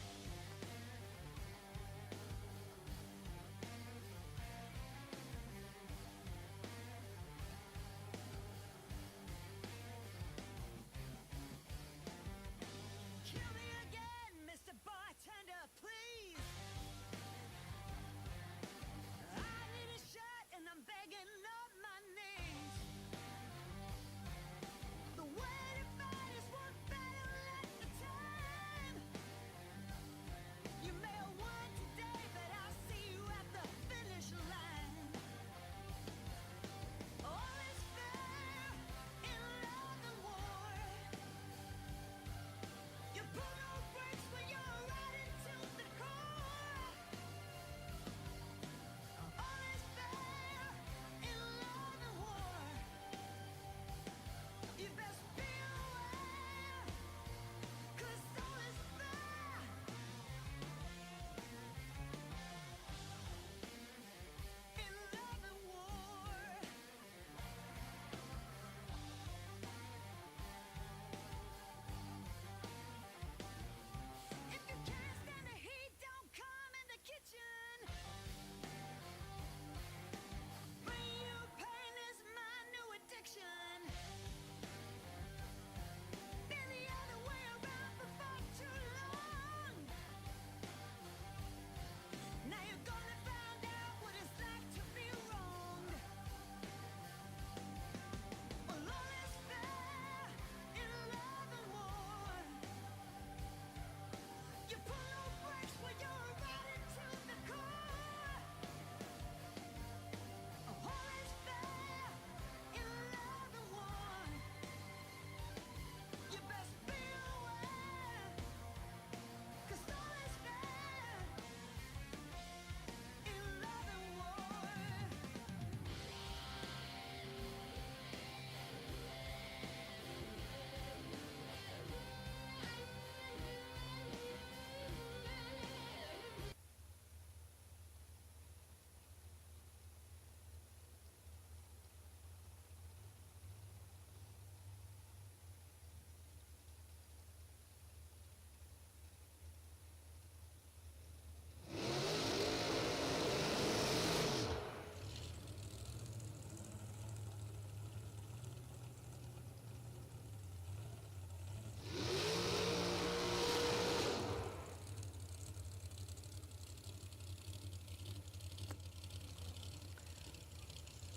Kill me again, Mr. Bartender, please.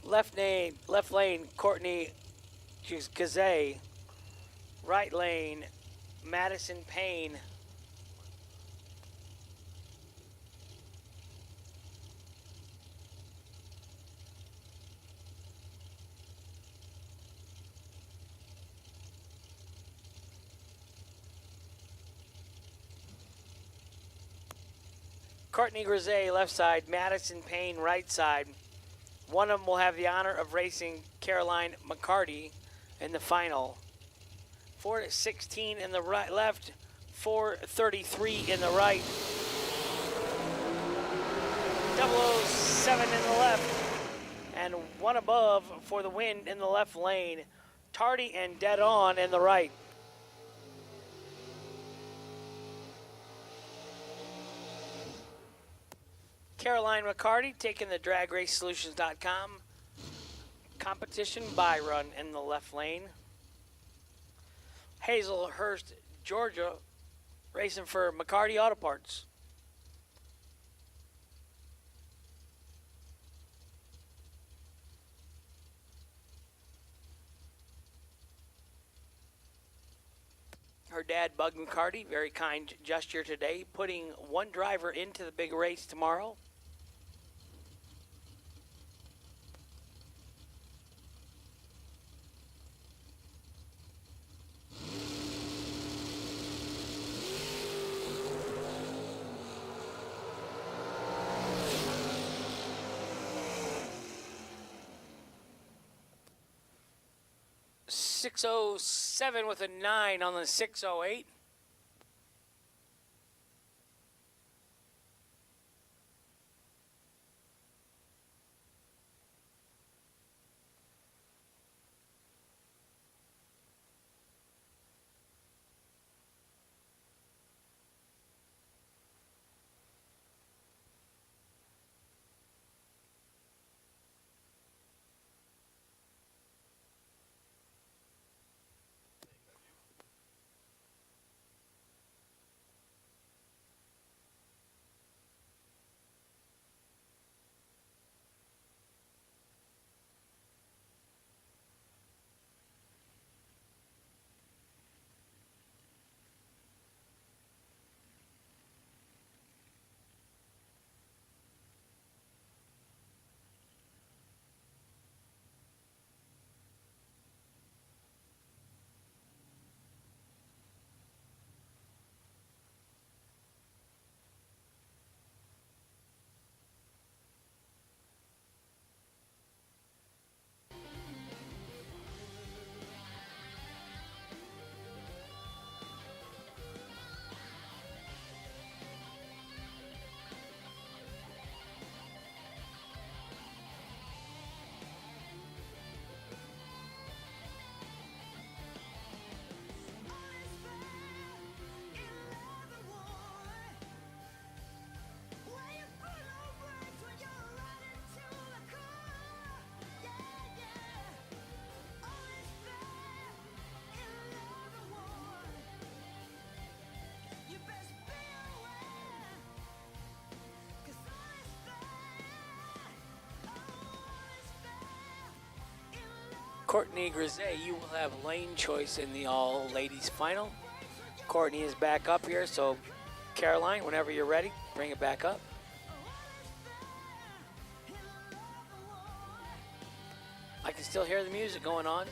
Left lane, Courtney Gazay. Right lane, Madison Payne. Courtney Grisey, left side. Madison Payne, right side. One of them will have the honor of racing Caroline McCarty in the final. 4:16 in the right, left. 4:33 in the right. 007 in the left. And one above for the win in the left lane. Tardy and dead on in the right. Caroline McCarty taking the DragRaceSolutions.com competition by run in the left lane. Hazelhurst, Georgia, racing for McCarty Auto Parts. Her dad, Bug McCarty, very kind gesture today, putting one driver into the big race tomorrow. .607 with a 9 on the 608. Courtney Grisey, you will have lane choice in the all-ladies final. Courtney is back up here, so Caroline, whenever you're ready, bring it back up. I can still hear the music going on.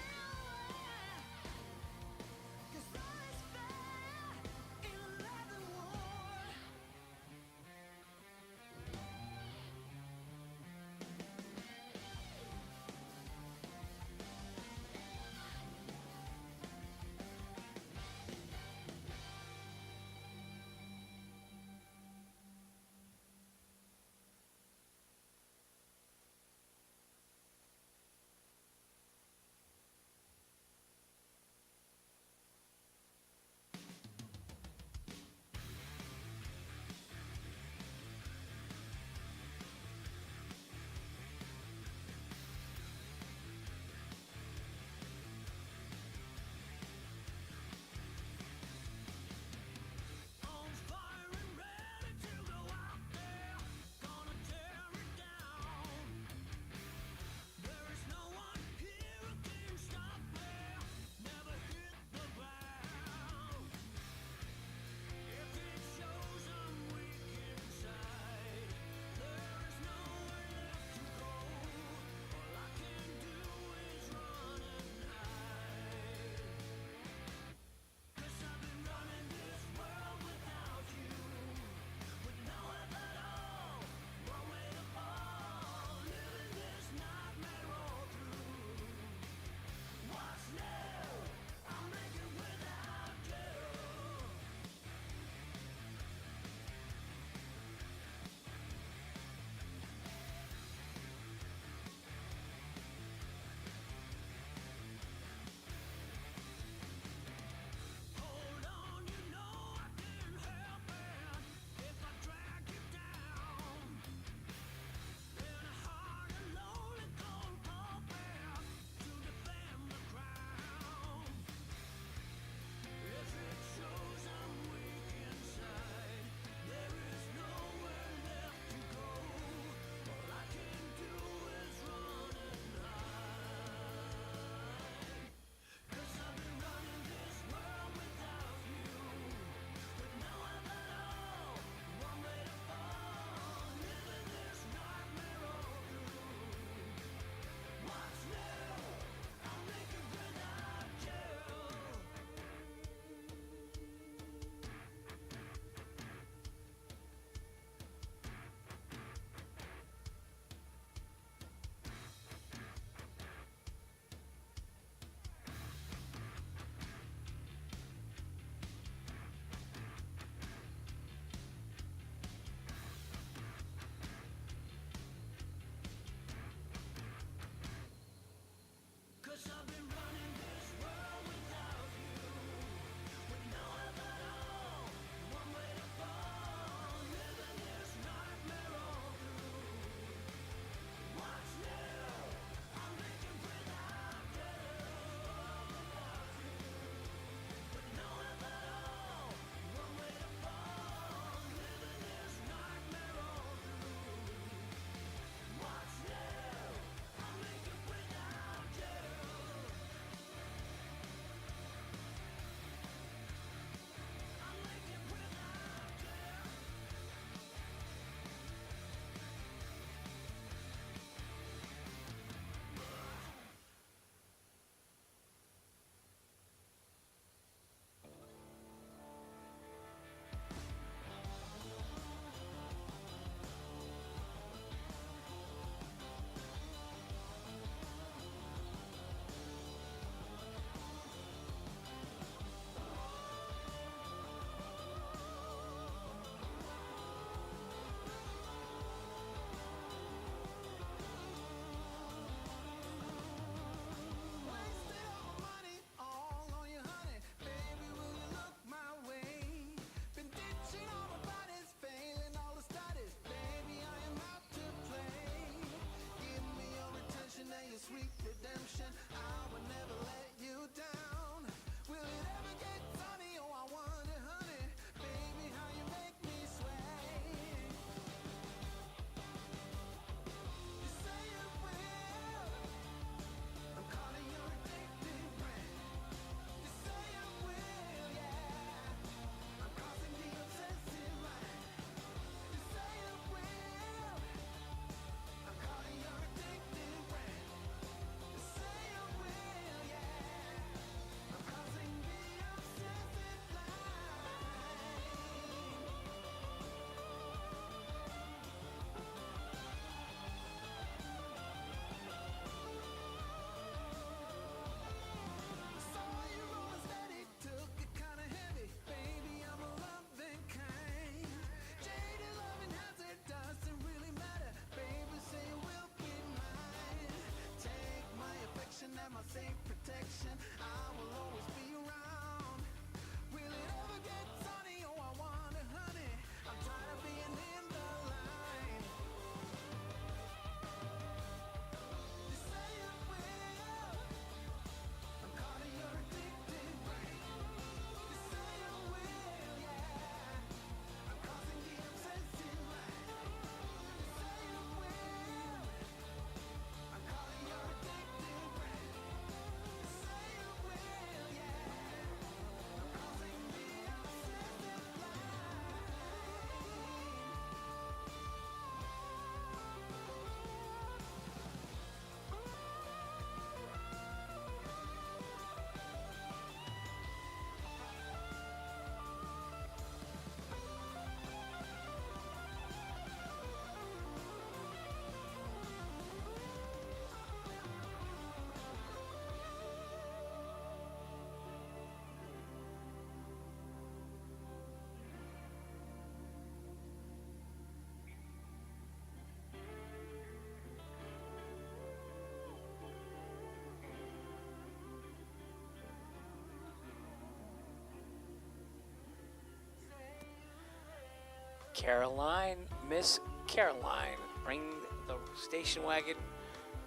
Caroline, Miss Caroline, bring the station wagon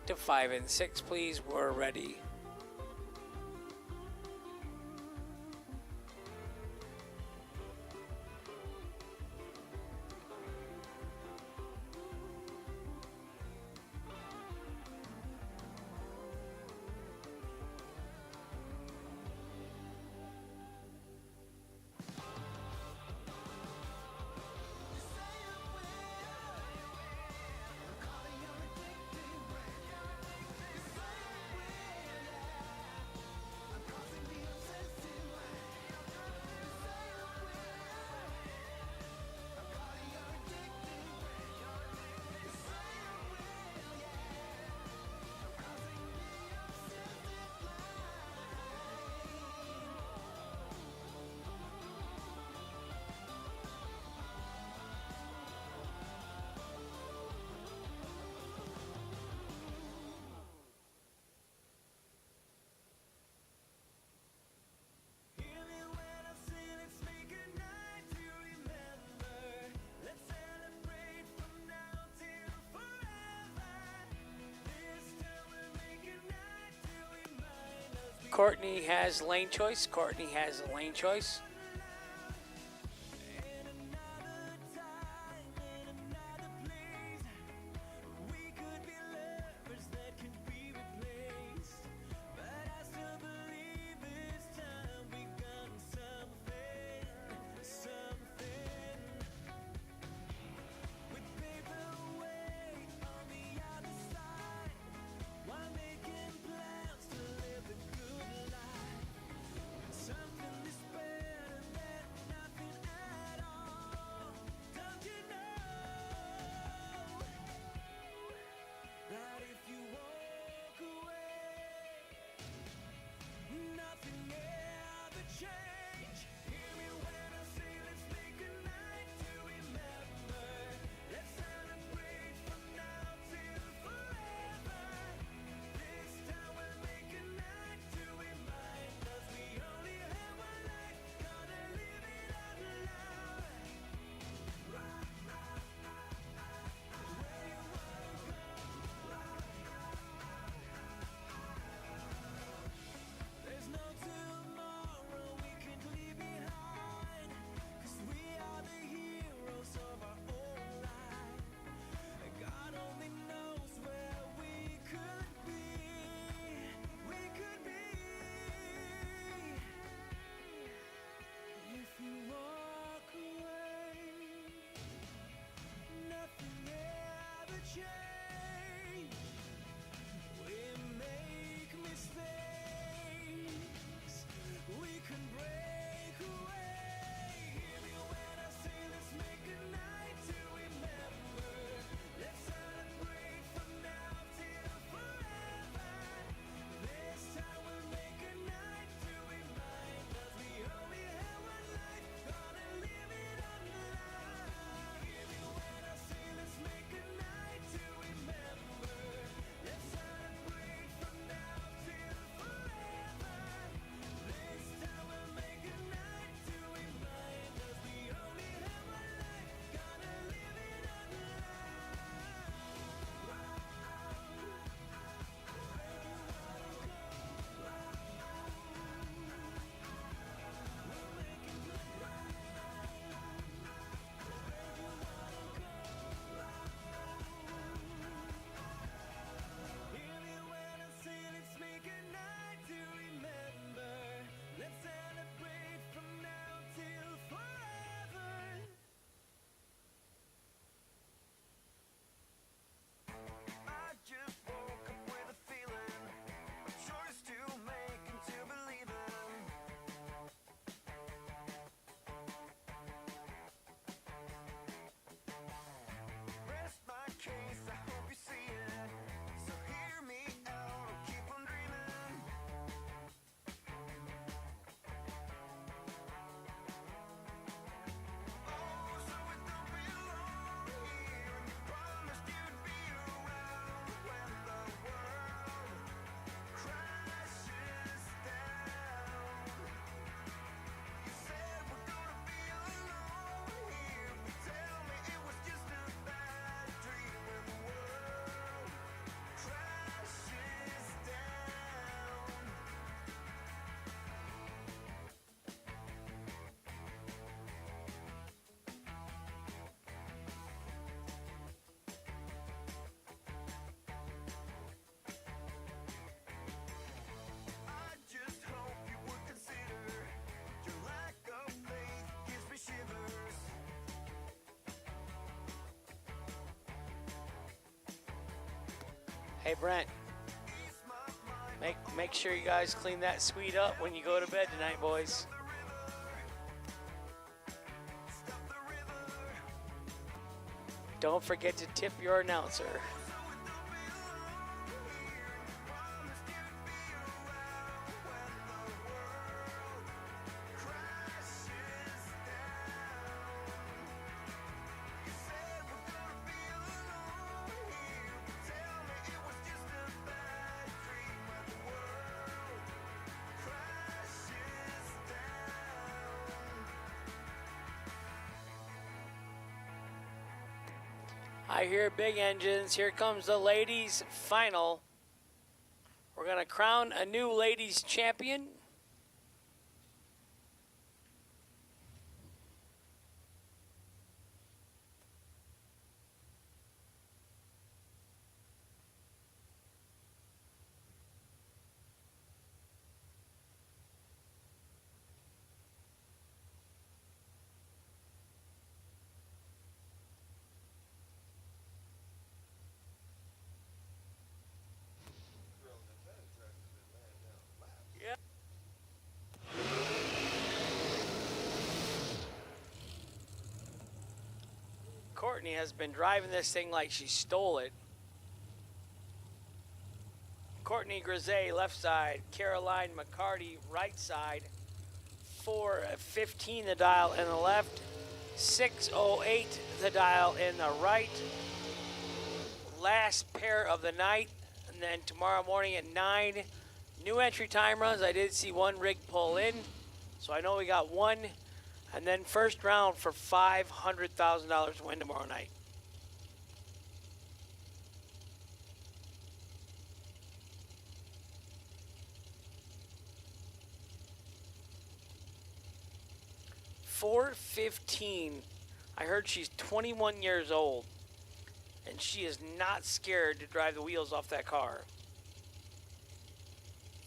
to 5 and 6, please. We're ready. Courtney has lane choice. Courtney has a lane choice. Hey, Brent. Make sure you guys clean that suite up when you go to bed tonight, boys. Don't forget to tip your announcer. I hear big engines. Here comes the ladies' final. We're going to crown a new ladies' champion. Courtney has been driving this thing like she stole it. Courtney Grisey, left side. Caroline McCarty, right side. 415 the dial in the left. 608 the dial in the right. Last pair of the night. And then tomorrow morning at 9, new entry time runs. I did see one rig pull in, so I know we got one. And then first round for $500,000 to win tomorrow night. $415. I heard she's 21 years old, and she is not scared to drive the wheels off that car.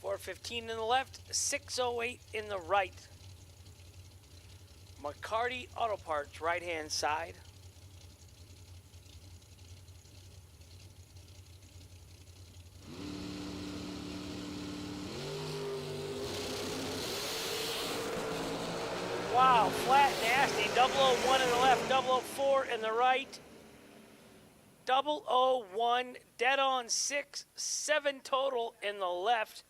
415 in the left, 608 in the right. McCarty Auto Parts, right-hand side. Wow, flat, nasty. 001 in the left, 004 in the right. 001, dead on 6, 7 total in the left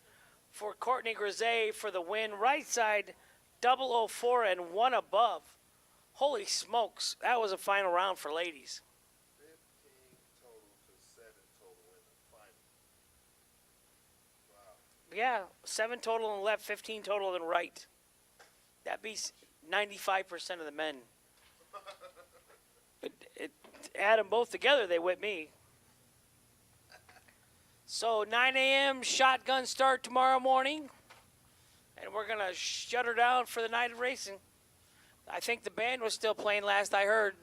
for Courtney Grisey for the win. Right side, 004 and 1 above. Holy smokes, that was a final round for ladies. 15 total to 7 total in the final. Wow. Yeah, 7 total in the left, 15 total in the right. That beats 95% of the men. But add them both together, they whip me. So 9 a.m. shotgun start tomorrow morning. And we're going to shut her down for the night of racing. I think the band was still playing last I heard.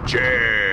Cheers.